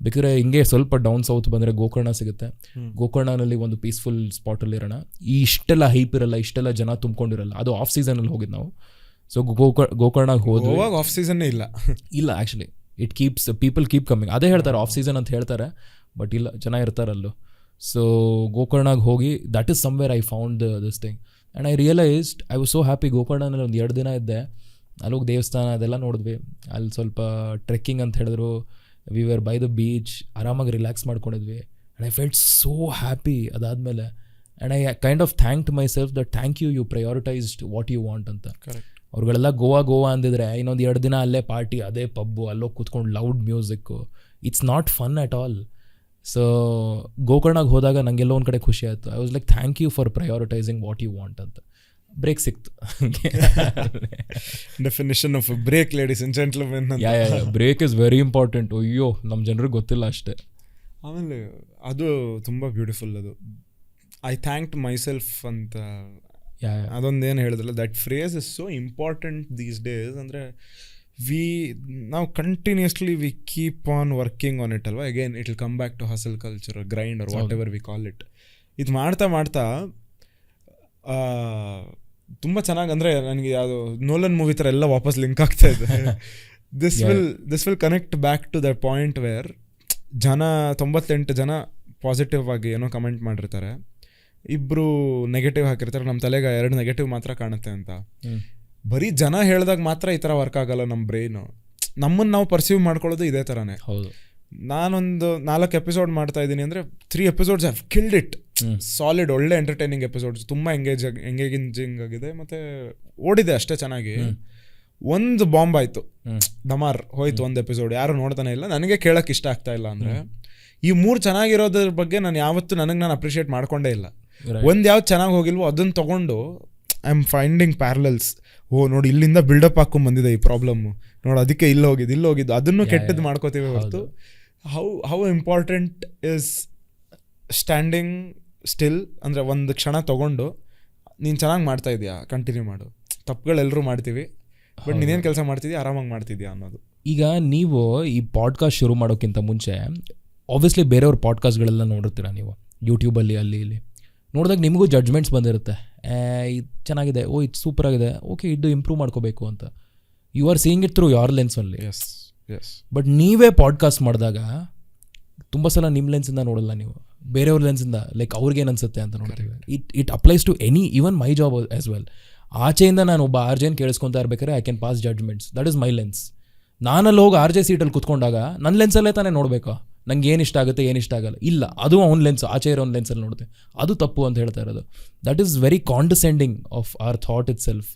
ಬೇಕಾದ್ರೆ ಹಿಂಗೆ ಸ್ವಲ್ಪ ಡೌನ್ ಸೌತ್ ಬಂದರೆ ಗೋಕರ್ಣ ಸಿಗುತ್ತೆ. ಗೋಕರ್ಣನಲ್ಲಿ ಒಂದು ಪೀಸ್ಫುಲ್ ಸ್ಪಾಟಲ್ಲಿ ಇರೋಣ. ಇಷ್ಟೆಲ್ಲ ಹೈಪ್ ಇರಲ್ಲ, ಇಷ್ಟೆಲ್ಲ ಜನ ತುಂಬ್ಕೊಂಡಿರಲ್ಲ. ಅದು ಆಫ್ ಸೀಸನಲ್ಲಿ ಹೋಗಿದ್ದು ನಾವು. ಸೊ ಗೋಕರ್ಣಗೆ ಹೋದ್ವಿ. ಆಫ್ ಸೀಸನ್ನೇ ಇಲ್ಲ actually it keeps people keep coming. ಅದೇ ಹೇಳ್ತಾರೆ ಆಫ್ ಸೀಸನ್ ಅಂತ ಹೇಳ್ತಾರೆ, ಬಟ್ ಇಲ್ಲ ಜನ ಇರ್ತಾರಲ್ಲೂ. ಸೊ ಗೋಕರ್ಣಗೆ ಹೋಗಿ that is somewhere I found this thing and I realised I was so happy. ಗೋಕರ್ಣನಲ್ಲಿ ಒಂದು 2 ದಿನ ಇದ್ದೆ. ಅಲ್ಲಿ ಹೋಗಿ ದೇವಸ್ಥಾನ ಅದೆಲ್ಲ ನೋಡಿದ್ವಿ. ಅಲ್ಲಿ ಸ್ವಲ್ಪ ಟ್ರೆಕ್ಕಿಂಗ್ ಅಂತ ಹೇಳಿದ್ರು. We were by the beach, ಆರಾಮಾಗಿ ರಿಲ್ಯಾಕ್ಸ್ ಮಾಡ್ಕೊಂಡಿದ್ವಿ. And I felt so happy ಅದಾದಮೇಲೆ. And I kind of thanked myself that thank you prioritised what you want ಅಂತ. ಅವ್ರುಗಳೆಲ್ಲ ಗೋವಾ ಅಂದಿದ್ರೆ ಇನ್ನೊಂದು 2 ದಿನ ಅಲ್ಲೇ ಪಾರ್ಟಿ, ಅದೇ ಪಬ್ಬು, ಅಲ್ಲೋಗಿ ಕೂತ್ಕೊಂಡು loud music. It's not fun at all. So ಗೋಕರ್ಣಗೆ ಹೋದಾಗ ನನಗೆಲ್ಲೋ ಒಂದು ಕಡೆ ಖುಷಿ ಆಯಿತು. I was like thank you for prioritising what you want ಅಂತ. ಬ್ರೇಕ್ ಸಿಕ್ತು. Definition of break ladies and gentlemen. Break is very important. ಅಯ್ಯೋ ನಮ್ಮ ಜನರಿಗೆ ಗೊತ್ತಿಲ್ಲ ಅಷ್ಟೇ. ಆಮೇಲೆ ಅದು ತುಂಬ ಬ್ಯೂಟಿಫುಲ್. ಅದು ಐ ಥ್ಯಾಂಕ್ಡ್ ಮೈಸೆಲ್ಫ್ ಅಂತ ಅದೊಂದೇನು ಹೇಳಿದ್ರಲ್ಲ, that phrase is so important these days. ಅಂದರೆ ನಾವು continuously we keep on working on it ಅಲ್ವಾ. Again it will come back to hustle culture, grind or whatever we call it. ಇದು ಮಾಡ್ತಾ ತುಂಬ ಚೆನ್ನಾಗಿ, ಅಂದರೆ ನನಗೆ ಯಾವುದು ನೋಲನ್ ಮೂವಿ ಥರ ಎಲ್ಲ ವಾಪಸ್ ಲಿಂಕ್ ಆಗ್ತಾ ಇದೆ. This will connect back to the point where 98 ಜನ ಪಾಸಿಟಿವ್ ಆಗಿ ಏನೋ ಕಮೆಂಟ್ ಮಾಡಿರ್ತಾರೆ, 2 ನೆಗೆಟಿವ್ ಹಾಕಿರ್ತಾರೆ. ನಮ್ಮ ತಲೆಗೆ 2 ನೆಗೆಟಿವ್ ಮಾತ್ರ ಕಾಣುತ್ತೆ ಅಂತ. ಬರೀ ಜನ ಹೇಳಿದಾಗ ಮಾತ್ರ ಈ ಥರ ವರ್ಕ್ ಆಗಲ್ಲ ನಮ್ಮ ಬ್ರೈನು. ನಮ್ಮನ್ನು ನಾವು ಪರ್ಸೀವ್ ಮಾಡ್ಕೊಳ್ಳೋದು ಇದೇ ಥರನೇ. ಹೌದು. ನಾನೊಂದು 4 ಎಪಿಸೋಡ್ ಮಾಡ್ತಾ ಇದ್ದೀನಿ ಅಂದರೆ 3 episodes have killed it. Solid, ಒಳ್ಳೆ ಎಂಟರ್ಟೈನಿಂಗ್ ಎಪಿಸೋಡ್ಸ್, ತುಂಬ ಎಂಗೇಜಿಂಗ್ ಆಗಿದೆ ಮತ್ತು ಓಡಿದೆ ಅಷ್ಟೇ ಚೆನ್ನಾಗಿ. ಒಂದು ಬಾಂಬ್ ಆಯಿತು, ಡಮಾರ್ ಹೋಯ್ತು ಒಂದು ಎಪಿಸೋಡ್, ಯಾರು ನೋಡ್ತಾನೆ ಇಲ್ಲ. ನನಗೆ ಕೇಳೋಕ್ಕೆ ಇಷ್ಟ ಆಗ್ತಾ ಇಲ್ಲ. ಅಂದರೆ ಈ 3 ಚೆನ್ನಾಗಿರೋದ್ರ ಬಗ್ಗೆ ನಾನು ಯಾವತ್ತೂ ನಾನು ಅಪ್ರಿಷಿಯೇಟ್ ಮಾಡ್ಕೊಂಡೇ ಇಲ್ಲ. ಒಂದು ಯಾವ್ದು ಚೆನ್ನಾಗಿ ಹೋಗಿಲ್ವೋ ಅದನ್ನು ತೊಗೊಂಡು ಐ ಆಮ್ ಫೈಂಡಿಂಗ್ ಪ್ಯಾರಲಲ್ಸ್. ನೋಡಿ ಇಲ್ಲಿಂದ ಬಿಲ್ಡಪ್ ಹಾಕೊಂಡು ಬಂದಿದೆ ಈ ಪ್ರಾಬ್ಲಮ್ಮು, ನೋಡಿ ಅದಕ್ಕೆ ಇಲ್ಲಿ ಹೋಗಿದ್ದು ಅದನ್ನು ಕೆಟ್ಟದ್ದು ಮಾಡ್ಕೋತೀವಿ ಹೊರತು how important is standing still. ಅಂದರೆ ಒಂದು ಕ್ಷಣ ತೊಗೊಂಡು ನೀನು ಚೆನ್ನಾಗಿ ಮಾಡ್ತಾ ಇದೆಯಾ ಕಂಟಿನ್ಯೂ ಮಾಡು. ತಪ್ಪುಗಳೆಲ್ಲರೂ ಮಾಡ್ತೀವಿ, ಬಟ್ ನೀನೇನು ಕೆಲಸ ಮಾಡ್ತಿದ್ಯಾ ಆರಾಮಾಗಿ ಮಾಡ್ತಿದ್ಯಾ ಅನ್ನೋದು. ಈಗ ನೀವು ಈ ಪಾಡ್ಕಾಸ್ಟ್ ಶುರು ಮಾಡೋಕ್ಕಿಂತ ಮುಂಚೆ ಆಬ್ವಿಯಸ್ಲಿ ಬೇರೆಯವ್ರ ಪಾಡ್ಕಾಸ್ಟ್ಗಳೆಲ್ಲ ನೋಡಿರ್ತೀರ ನೀವು ಯೂಟ್ಯೂಬಲ್ಲಿ, ಅಲ್ಲಿ ಇಲ್ಲಿ ನೋಡಿದಾಗ ನಿಮಗೂ ಜಡ್ಜ್ಮೆಂಟ್ಸ್ ಬಂದಿರುತ್ತೆ. ಇದು ಚೆನ್ನಾಗಿದೆ, ಇದು ಸೂಪರ್ ಆಗಿದೆ, ಓಕೆ ಇದು ಇಂಪ್ರೂವ್ ಮಾಡ್ಕೋಬೇಕು ಅಂತ. You are seeing it through your lens only. But ನೀವೇ ಪಾಡ್ಕಾಸ್ಟ್ ಮಾಡಿದಾಗ ತುಂಬ ಸಲ ನಿಮ್ಮ ಲೆನ್ಸಿಂದ ನೋಡಲ್ಲ, ನೀವು ಬೇರೆಯವ್ರ ಲೆನ್ಸಿಂದ, ಲೈಕ್ ಅವ್ರಿಗೇನು ಅನ್ಸುತ್ತೆ ಅಂತ ನೋಡ್ತೀವಿ. It applies to even my job as well. ಆಚೆಯಿಂದ ನಾನು ಒಬ್ಬ RJ ಕೇಳಿಸ್ಕೊತಾ ಇರ್ಬೇಕಾದ್ರೆ I can pass judgements. That is my lens. ನಾನಲ್ಲಿ ಹೋಗಿ RJ ಸೀಟಲ್ಲಿ ಕುತ್ಕೊಂಡಾಗ ನನ್ನ ಲೆನ್ಸಲ್ಲೇ ತಾನೇ ನೋಡಬೇಕು ನಂಗೆ ಏನು ಇಷ್ಟ ಆಗುತ್ತೆ ಏನು ಇಷ್ಟ ಆಗಲ್ಲ. ಇಲ್ಲ, ಅದು ಅವ್ನ ಲೆನ್ಸ್, ಆಚೆ ಇರೋ ಒಂದು ಲೆನ್ಸಲ್ಲಿ ನೋಡುತ್ತೆ, ಅದು ತಪ್ಪು ಅಂತ ಹೇಳ್ತಾ ಇರೋದು. That is very condescending of our thought itself.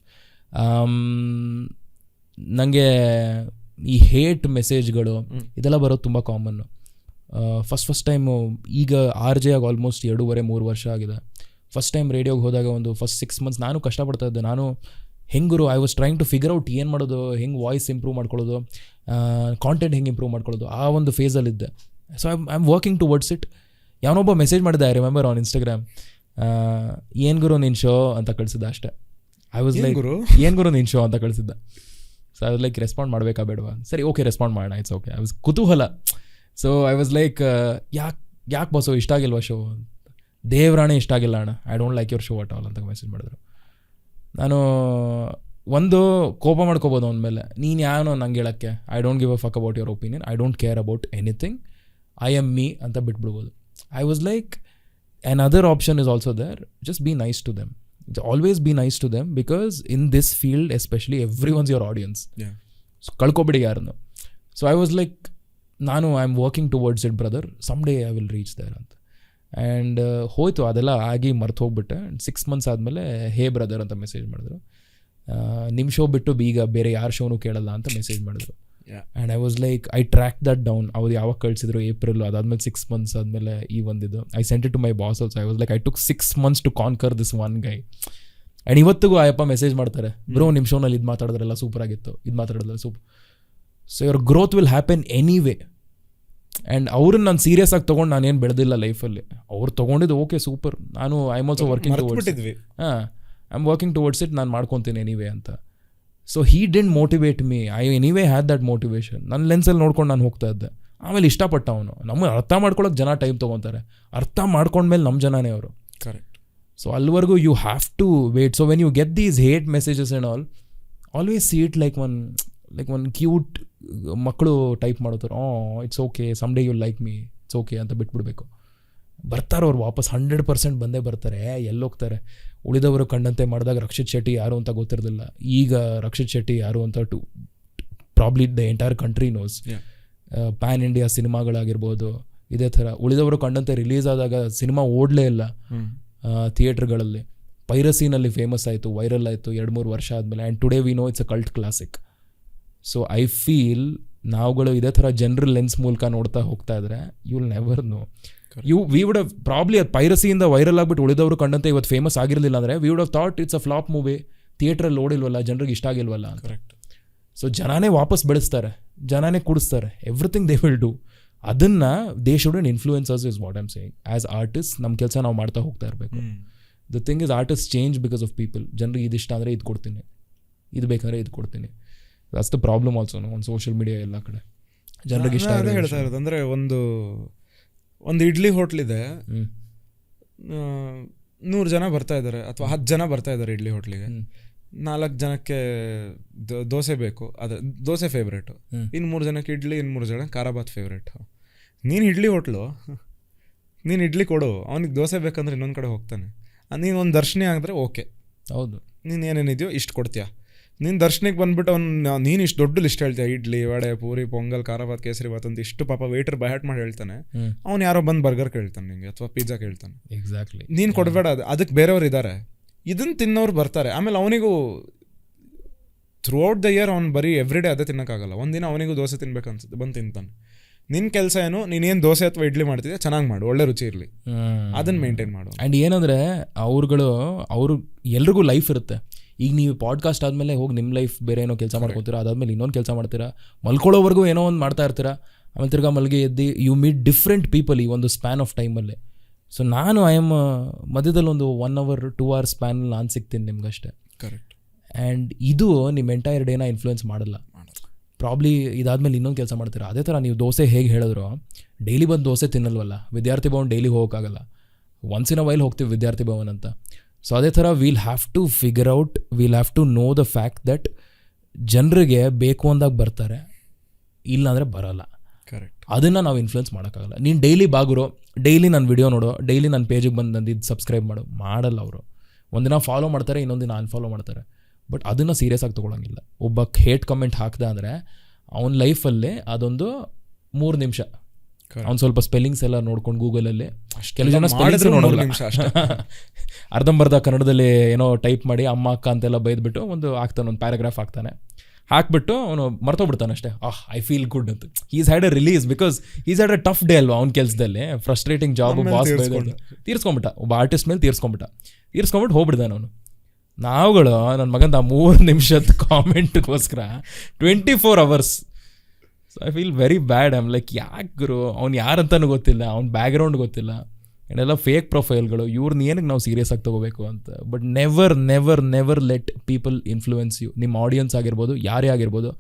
ನನಗೆ ಈ ಹೇಟ್ ಮೆಸೇಜ್ಗಳು ಇದೆಲ್ಲ ಬರೋದು ತುಂಬ ಕಾಮನ್ನು. ಫಸ್ಟ್ ಟೈಮು ಈಗ RJ ಆಗಿ ಆಲ್ಮೋಸ್ಟ್ 2.5-3 ವರ್ಷ ಆಗಿದೆ. ಫಸ್ಟ್ ಟೈಮ್ ರೇಡಿಯೋಗೆ ಹೋದಾಗ ಒಂದು ಫಸ್ಟ್ 6 months ನಾನು ಕಷ್ಟಪಡ್ತಾ ಇದ್ದೆ. ನಾನು ಹೆಂಗರು I was trying to figure out ಏನು ಮಾಡೋದು, ಹೆಂಗೆ ವಾಯ್ಸ್ ಇಂಪ್ರೂವ್ ಮಾಡ್ಕೊಳ್ಳೋದು, ಕಾಂಟೆಂಟ್ ಹೆಂಗೆ ಇಂಪ್ರೂವ್ ಮಾಡ್ಕೊಳ್ಳೋದು, ಆ ಒಂದು ಫೇಸಲ್ಲಿದ್ದೆ. So I am working towards it. ಯಾವನೊಬ್ಬ ಮೆಸೇಜ್ ಮಾಡಿದೆ, ಐ ರಿಮೆಂಬರ್ ಆನ್ ಇನ್ಸ್ಟಾಗ್ರಾಮ್, ಏನು ಗುರು ನಿನ್ನ ಶೋ ಅಂತ ಕಳಿಸಿದ್ದೆ ಅಷ್ಟೇ. ಐ ವಾಸ್ ಲೈಕ್ ಏನು ಗುರು ನಿನ್ನ ಶೋ ಅಂತ ಕಳಿಸಿದ್ದೆ. So I was like respond ಮಾಡಬೇಕಾ ಬೇಡವಾ, ಸರಿ ಓಕೆ ರೆಸ್ಪಾಂಡ್ ಮಾಡೋಣ, ಇಟ್ಸ್ ಓಕೆ. ಐ ವಾಸ್ ಕುತೂಹಲ. ಸೊ ಐ ವಾಸ್ ಲೈಕ್ ಯಾಕೆ ಬಸ್ಸು ಇಷ್ಟ ಆಗಿಲ್ವಾ ಶೋ, ದೇವ್ರಾಣೆ ಇಷ್ಟ ಆಗಿಲ್ಲ ಅಣ್ಣ, I don't like your show at all ಅಂತ ಮೆಸೇಜ್ ಮಾಡಿದ್ರು. ನಾನು ಒಂದು ಕೋಪ ಮಾಡ್ಕೋಬೋದು ಅವನ ಮೇಲೆ, ನೀನು ಯಾವನೋ ನಂಗೆ ಹೇಳೋಕ್ಕೆ, I don't give a fuck about your opinion, I don't care about anything, I am me ಅಂತ ಬಿಟ್ಬಿಡ್ಬೋದು. I was like an other option is also there, just be nice to them, always be nice to them, because in this field especially every ones your audience. So ಕಳ್ಕೊಬಿಡಿ ಯಾರನ್ನು. So I was like ನಾನು I am working towards it brother, some day I will reach there ಅಂತ. And ಹೋಯ್ತು ಅದೆಲ್ಲ ಆಗಿ ಮರ್ತು ಹೋಗ್ಬಿಟ್ಟೆ. 6 months ಆದಮೇಲೆ ಹೇ brother ಅಂತ ಮೆಸೇಜ್ ಮಾಡಿದ್ರು. ನಿಮ್ಮ ಶೋ ಬಿಟ್ಟು ಈಗ ಬೇರೆ ಯಾರ ಶೋನು ಕೇಳಲ್ಲ ಅಂತ ಮೆಸೇಜ್ ಮಾಡಿದ್ರು. And I was like I track that down. ಅವ್ರು ಯಾವಾಗ ಕಳಿಸಿದ್ರು, ಏಪ್ರಿಲ್, ಅದಾದಮೇಲೆ 6 months ಆದಮೇಲೆ ಈ ಒಂದಿದ್ದು I sent it to my boss also. I was like I took 6 months to conquer this one guy. And ಇವತ್ತಿಗೂ ಆಯಪ್ಪ ಮೆಸೇಜ್ ಮಾಡ್ತಾರೆ, ಬ್ರೋ ನಿಮ್ಮ ಶೋನಲ್ಲಿ ಇದು ಮಾತಾಡಿದ್ರೆಲ್ಲ ಸೂಪರ್ ಆಗಿತ್ತು, ಇದು ಮಾತಾಡಿದ್ರೆ super. So your growth will happen anyway. And ಅವ್ರನ್ನ ನಾನು ಸೀರಿಯಸ್ ಆಗಿ ತೊಗೊಂಡು ನಾನೇನು ಬೆಳೆದಿಲ್ಲ ಲೈಫಲ್ಲಿ. ಅವ್ರು ತೊಗೊಂಡಿದ್ದು ಓಕೆ ಸೂಪರ್, ನಾನು I am also working towards it. I am working towards it, ನಾನು ಮಾಡ್ಕೊತೀನಿ ಎನಿವೇ ಅಂತ. So he didn't motivate me, I anyway had that motivation. ನನ್ನ ಲೆನ್ಸಲ್ಲಿ ನೋಡ್ಕೊಂಡು ನಾನು ಹೋಗ್ತಾ ಇದ್ದೆ. ಆಮೇಲೆ ಇಷ್ಟಪಟ್ಟ ಅವನು. ನಮಗೆ ಅರ್ಥ ಮಾಡ್ಕೊಳಕ್ಕೆ ಜನ ಟೈಮ್ ತೊಗೊತಾರೆ, ಅರ್ಥ ಮಾಡ್ಕೊಂಡ್ಮೇಲೆ ನಮ್ಮ ಜನನೇ ಅವರು. ಕರೆಕ್ಟ್. ಸೊ ಅಲ್ಲಿವರೆಗೂ you have to wait. So when you get these hate messages and always see it like one cute ಮಕ್ಕಳು ಟೈಪ್ ಮಾಡೋತಾರೆ, it's okay, some day you like me, it's okay ಅಂತ ಬಿಟ್ಬಿಡ್ಬೇಕು. ಬರ್ತಾರೆ ಅವ್ರು ವಾಪಸ್ 100% ಬಂದೇ ಬರ್ತಾರೆ. ಎಲ್ಲೋಗ್ತಾರೆ? ಉಳಿದವರು ಕಂಡಂತೆ ಮಾಡಿದಾಗ ರಕ್ಷಿತ್ ಶೆಟ್ಟಿ ಯಾರು ಅಂತ ಗೊತ್ತಿರಲಿಲ್ಲ. ಈಗ ರಕ್ಷಿತ್ ಶೆಟ್ಟಿ ಯಾರು ಅಂತ probably the entire country knows. Pan India ಸಿನಿಮಾಗಳಾಗಿರ್ಬೋದು, ಇದೇ ಥರ ಉಳಿದವರು ಕಂಡಂತೆ ರಿಲೀಸ್ ಆದಾಗ ಸಿನಿಮಾ ಓಡಲೇ ಇಲ್ಲ ಥಿಯೇಟ್ರ್ಗಳಲ್ಲಿ. ಪೈರಸಿನಲ್ಲಿ ಫೇಮಸ್ ಆಯಿತು, ವೈರಲ್ ಆಯಿತು 2-3 ವರ್ಷ ಆದಮೇಲೆ. And today we know it's a cult classic. So I feel ನಾವುಗಳು ಇದೇ ಥರ ಜನರಲ್ ಲೆನ್ಸ್ ಮೂಲಕ ನೋಡ್ತಾ ಹೋಗ್ತಾ ಇದ್ರೆ you will never know. We would have probably ಅದು ಪೈರಸಿಯಿಂದ ವೈರಲ್ ಆಗಿಬಿಟ್ಟು ಉಳಿದವರು ಕಂಡಂತೆ ಇವತ್ತು ಫೇಮಸ್ ಆಗಿರಲಿಲ್ಲ ಅಂದರೆ we would have thought it's a flop movie, ಥಿಯೇಟ್ರಲ್ಲಿ ಓಡಿಲ್ವಲ್ಲ, ಜನರಿಗೆ ಇಷ್ಟ ಆಗಿಲ್ವಲ್ಲ ಅಂತ. ಸೊ ಜನನೇ ವಾಪಸ್ ಬೆಳೆಸ್ತಾರೆ, ಜನನೇ ಕೂಡಿಸ್ತಾರೆ, ಎವ್ರಿಥಿಂಗ್ ದೇ ವಿಲ್ ಡೂ. ಅದನ್ನು they shouldn't influences is what I'm saying. As artist ನಮ್ಮ ಕೆಲಸ ನಾವು ಮಾಡ್ತಾ ಹೋಗ್ತಾ ಇರಬೇಕು. The thing is artist change because of people. ಜನರಿಗೆ ಇದಿಷ್ಟ ಅಂದರೆ ಇದು ಕೊಡ್ತೀನಿ, ಇದು ಬೇಕಂದರೆ ಇದು ಕೊಡ್ತೀನಿ. ದಟ್ಸ್ ದ ಪ್ರಾಬ್ಲಮ್ ಆಲ್ಸೋ ಒಂದು ಸೋಷಿಯಲ್ ಮೀಡಿಯಾ ಎಲ್ಲ ಕಡೆ. ಜನರಿಗೆ ಇಷ್ಟ ಅದೇ ಹೇಳ್ತಾ ಇರೋದು. ಅಂದರೆ ಒಂದು ಇಡ್ಲಿ ಹೋಟ್ಲಿದೆ, 100 ಜನ ಬರ್ತಾ ಇದ್ದಾರೆ ಅಥವಾ 10 ಜನ ಬರ್ತಾ ಇದ್ದಾರೆ ಇಡ್ಲಿ ಹೋಟ್ಲಿಗೆ. 4 ಜನಕ್ಕೆ ದೋಸೆ ಬೇಕು, ಅದೇ ದೋಸೆ ಫೇವ್ರೇಟು. ಇನ್ನು 3 ಜನಕ್ಕೆ ಇಡ್ಲಿ, ಇನ್ನು 3 ಜನ ಖಾರಾಬಾತ್ ಫೇವ್ರೇಟು. ನೀನು ಇಡ್ಲಿ ಹೋಟ್ಲು, ನೀನು ಇಡ್ಲಿ ಕೊಡು, ಅವ್ನಿಗೆ ದೋಸೆ ಬೇಕಂದ್ರೆ ಇನ್ನೊಂದು ಕಡೆ ಹೋಗ್ತಾನೆ. ನೀನು ಒಂದು ದರ್ಶನಿ ಆಗಿದ್ರೆ ಓಕೆ, ಹೌದು, ನೀನು ಏನೇನಿದೆಯೋ ಇಷ್ಟು ಕೊಡ್ತೀಯಾ. ನೀನು ದರ್ಶನಕ್ಕೆ ಬಂದ್ಬಿಟ್ಟು ನೀನು ಇಷ್ಟು ದೊಡ್ಡ ಲಿಸ್ಟ್ ಹೇಳ್ತೀಯ, ಇಡ್ಲಿ, ವಡೆ, ಪೂರಿ, ಪೊಂಗಲ್, ಖಾರಾಬಾತ್, ಕೇಸರಿ ಬಾತ್ ಅಂತ ಇಷ್ಟು ಪಾಪ ವೇಟರ್ ಬೈಹಾಟ್ ಮಾಡಿ ಹೇಳ್ತಾನೆ. ಅವ್ನು ಯಾರೋ ಬಂದು ಬರ್ಗರ್ ಕೇಳ್ತಾನೆ ನಿಂಗೆ ಅಥವಾ ಪಿಜ್ಜಾ ಕೇಳ್ತಾನೆ. ಎಕ್ಸಾಕ್ಟ್ಲಿ. ನೀನು ಕೊಡಬೇಡ, ಅದಕ್ಕೆ ಬೇರೆಯವ್ರು ಇದ್ದಾರೆ, ಇದನ್ನು ತಿನ್ನೋರು ಬರ್ತಾರೆ. ಆಮೇಲೆ ಅವನಿಗೂ ಥ್ರೂ ಔಟ್ ದ ಇಯರ್ ಅವ್ನು ಬರೀ ಎವ್ರಿ ಡೇ ಅದೇ ತಿನ್ನೋಕ್ಕಾಗಲ್ಲ. ಒಂದಿನ ಅವನಿಗೂ ದೋಸೆ ತಿನ್ಬೇಕು ಅನ್ಸುತ್ತೆ, ಬಂದು ತಿಂತಾನೆ. ನಿನ್ನ ಕೆಲಸ ಏನು, ನೀನೇನು ದೋಸೆ ಅಥವಾ ಇಡ್ಲಿ ಮಾಡ್ತಿದ್ದೆ ಚೆನ್ನಾಗಿ ಮಾಡು, ಒಳ್ಳೆ ರುಚಿ ಇರಲಿ, ಅದನ್ನು ಮೇಂಟೈನ್ ಮಾಡು. ಆ್ಯಂಡ್ ಏನಂದರೆ ಅವರು ಎಲ್ರಿಗೂ ಲೈಫ್ ಇರುತ್ತೆ. ಈಗ ನೀವು ಪಾಡ್ಕಾಸ್ಟ್ ಆದಮೇಲೆ ಹೋಗಿ ನಿಮ್ಮ ಲೈಫ್ ಬೇರೆ ಏನೋ ಕೆಲಸ ಮಾಡ್ಕೊತೀರಾ, ಅದಾದಮೇಲೆ ಇನ್ನೊಂದು ಕೆಲಸ ಮಾಡ್ತೀರಾ, ಮಲ್ಕೊಳ್ಳೋವರೆಗೂ ಏನೋ ಒಂದು ಮಾಡ್ತಾ ಇರ್ತೀರಾ, ಆಮೇಲೆ ತಿರ್ಗಾ ಮಲ್ಗೆ ಎದ್ದು ಯು ಮೀಟ್ ಡಿಫ್ರೆಂಟ್ ಪೀಪಲ್ ಈ ಒಂದು ಸ್ಪ್ಯಾನ್ ಆಫ್ ಟೈಮಲ್ಲಿ. ಸೊ ನಾನು ಐ ಆಮ್ ಮಧ್ಯದಲ್ಲಿ ಒಂದು 1 hour 2 hour ಸ್ಪ್ಯಾನಲ್ಲಿ ನಾನು ಸಿಗ್ತೀನಿ ನಿಮ್ಗಷ್ಟೇ. ಕರೆಕ್ಟ್. ಆ್ಯಂಡ್ ಇದು ನಿಮ್ಮ ಎಂಟೈರ್ ಡೇನ ಇನ್ಫ್ಲೂಯೆನ್ಸ್ ಮಾಡಲ್ಲ. ಪ್ರಾಬ್ಲಿ ಇದಾದಮೇಲೆ ಇನ್ನೊಂದು ಕೆಲಸ ಮಾಡ್ತೀರಾ. ಅದೇ ಥರ ನೀವು ದೋಸೆ ಹೇಗೆ ಹೇಳಿದ್ರು, ಡೈಲಿ ಬಂದು ದೋಸೆ ತಿನ್ನಲ್ವಲ್ಲ, ವಿದ್ಯಾರ್ಥಿ ಭವನ್ ಡೈಲಿ ಹೋಗೋಕ್ಕಾಗಲ್ಲ, ಒನ್ಸ್ ಇನ್ ಅ ವೈಲ್ ಹೋಗ್ತೀವಿ ವಿದ್ಯಾರ್ಥಿ ಭವನ್ ಅಂತ. ಸೊ ಅದೇ ಥರ will have to figure out, will have to know the fact that ಜನರಿಗೆ ಬೇಕು ಅಂದಾಗ ಬರ್ತಾರೆ, ಇಲ್ಲಾಂದರೆ ಬರಲ್ಲ. ಕರೆಕ್ಟ್. ಅದನ್ನು ನಾವು ಇನ್ಫ್ಲುಯೆನ್ಸ್ ಮಾಡೋಕ್ಕಾಗಲ್ಲ. ನೀನು ಡೈಲಿ ಬಾಗುರೋ, ಡೈಲಿ ನನ್ನ ವಿಡಿಯೋ ನೋಡೋ, ಡೈಲಿ ನನ್ನ ಪೇಜಿಗೆ ಬಂದು ನಂದು ಇದು ಸಬ್ಸ್ಕ್ರೈಬ್ ಮಾಡಲ್ಲ ಅವರು. ಒಂದಿನ ಫಾಲೋ ಮಾಡ್ತಾರೆ, ಇನ್ನೊಂದಿನ ಅನ್ಫಾಲೋ ಮಾಡ್ತಾರೆ. ಬಟ್ ಅದನ್ನು ಸೀರಿಯಸ್ ಆಗಿ ತೊಗೊಳಂಗಿಲ್ಲ. ಒಬ್ಬ ಹೇಟ್ ಕಮೆಂಟ್ ಹಾಕ್ದ ಅಂದರೆ ಅವನ ಲೈಫಲ್ಲೇ ಅದೊಂದು 3 ನಿಮಿಷ ಅವ್ನು ಸ್ವಲ್ಪ ಸ್ಪೆಲ್ಲಿಂಗ್ಸ್ ಎಲ್ಲ ನೋಡ್ಕೊಂಡು ಗೂಗಲಲ್ಲಿ, ಕೆಲವು ಜನ ಸ್ಪೆಲ್ಲಿಂಗ್ಸ್ ನೋಡೋಲ್ಲ, ಅರ್ಧಂಬರ್ಧ ಕನ್ನಡದಲ್ಲಿ ಏನೋ ಟೈಪ್ ಮಾಡಿ ಅಮ್ಮ ಅಕ್ಕ ಅಂತೆಲ್ಲ ಬೈದ್ಬಿಟ್ಟು ಒಂದು ಪ್ಯಾರಾಗ್ರಾಫ್ ಹಾಕ್ತಾನೆ. ಹಾಕ್ಬಿಟ್ಟು ಅವನು ಮರ್ತೋಗ್ಬಿಡ್ತಾನೆ ಅಷ್ಟೇ. ಐ ಫೀಲ್ ಗುಡ್ ಅಂತ. Is had a release because is had a tough day ಅಲ್ವಾ ಅವ್ನ ಕೆಲಸದಲ್ಲಿ, ಫ್ರಸ್ಟ್ರೇಟಿಂಗ್ ಜಾಬ್, ಬಾಸ್ ತೀರ್ಸ್ಕೊಂಬಿಟ್ಟ, ಒಬ್ಬ ಆರ್ಟಿಸ್ಟ್ ಮೇಲೆ ತೀರ್ಸ್ಕೊಂಬಿಟ್ಟು ಹೋಗ್ಬಿಡ್ತಾನೆ ಅವನು. ನಾವುಗಳು ನನ್ನ ಮಗಂದ 3 ನಿಮಿಷದ ಕಾಮೆಂಟ್ಗೋಸ್ಕರ 24 hours. So I feel very bad. I'm like, ಯಾಕೆ ಗುರು, ಅವ್ನು ಯಾರಂತನೂ ಗೊತ್ತಿಲ್ಲ, ಅವ್ನ ಬ್ಯಾಕ್ಗ್ರೌಂಡ್ ಗೊತ್ತಿಲ್ಲ, ಎಲ್ಲ ಫೇಕ್ ಪ್ರೊಫೈಲ್ಗಳು, ಇವ್ರನ್ನ ಏನಕ್ಕೆ ನಾವು ಸೀರಿಯಸ್ ಆಗಿ ತೊಗೋಬೇಕು ಅಂತ. But never let people influence you. ನಿಮ್ಮ ಆಡಿಯನ್ಸ್ ಆಗಿರ್ಬೋದು, ಯಾರೇ ಆಗಿರ್ಬೋದು,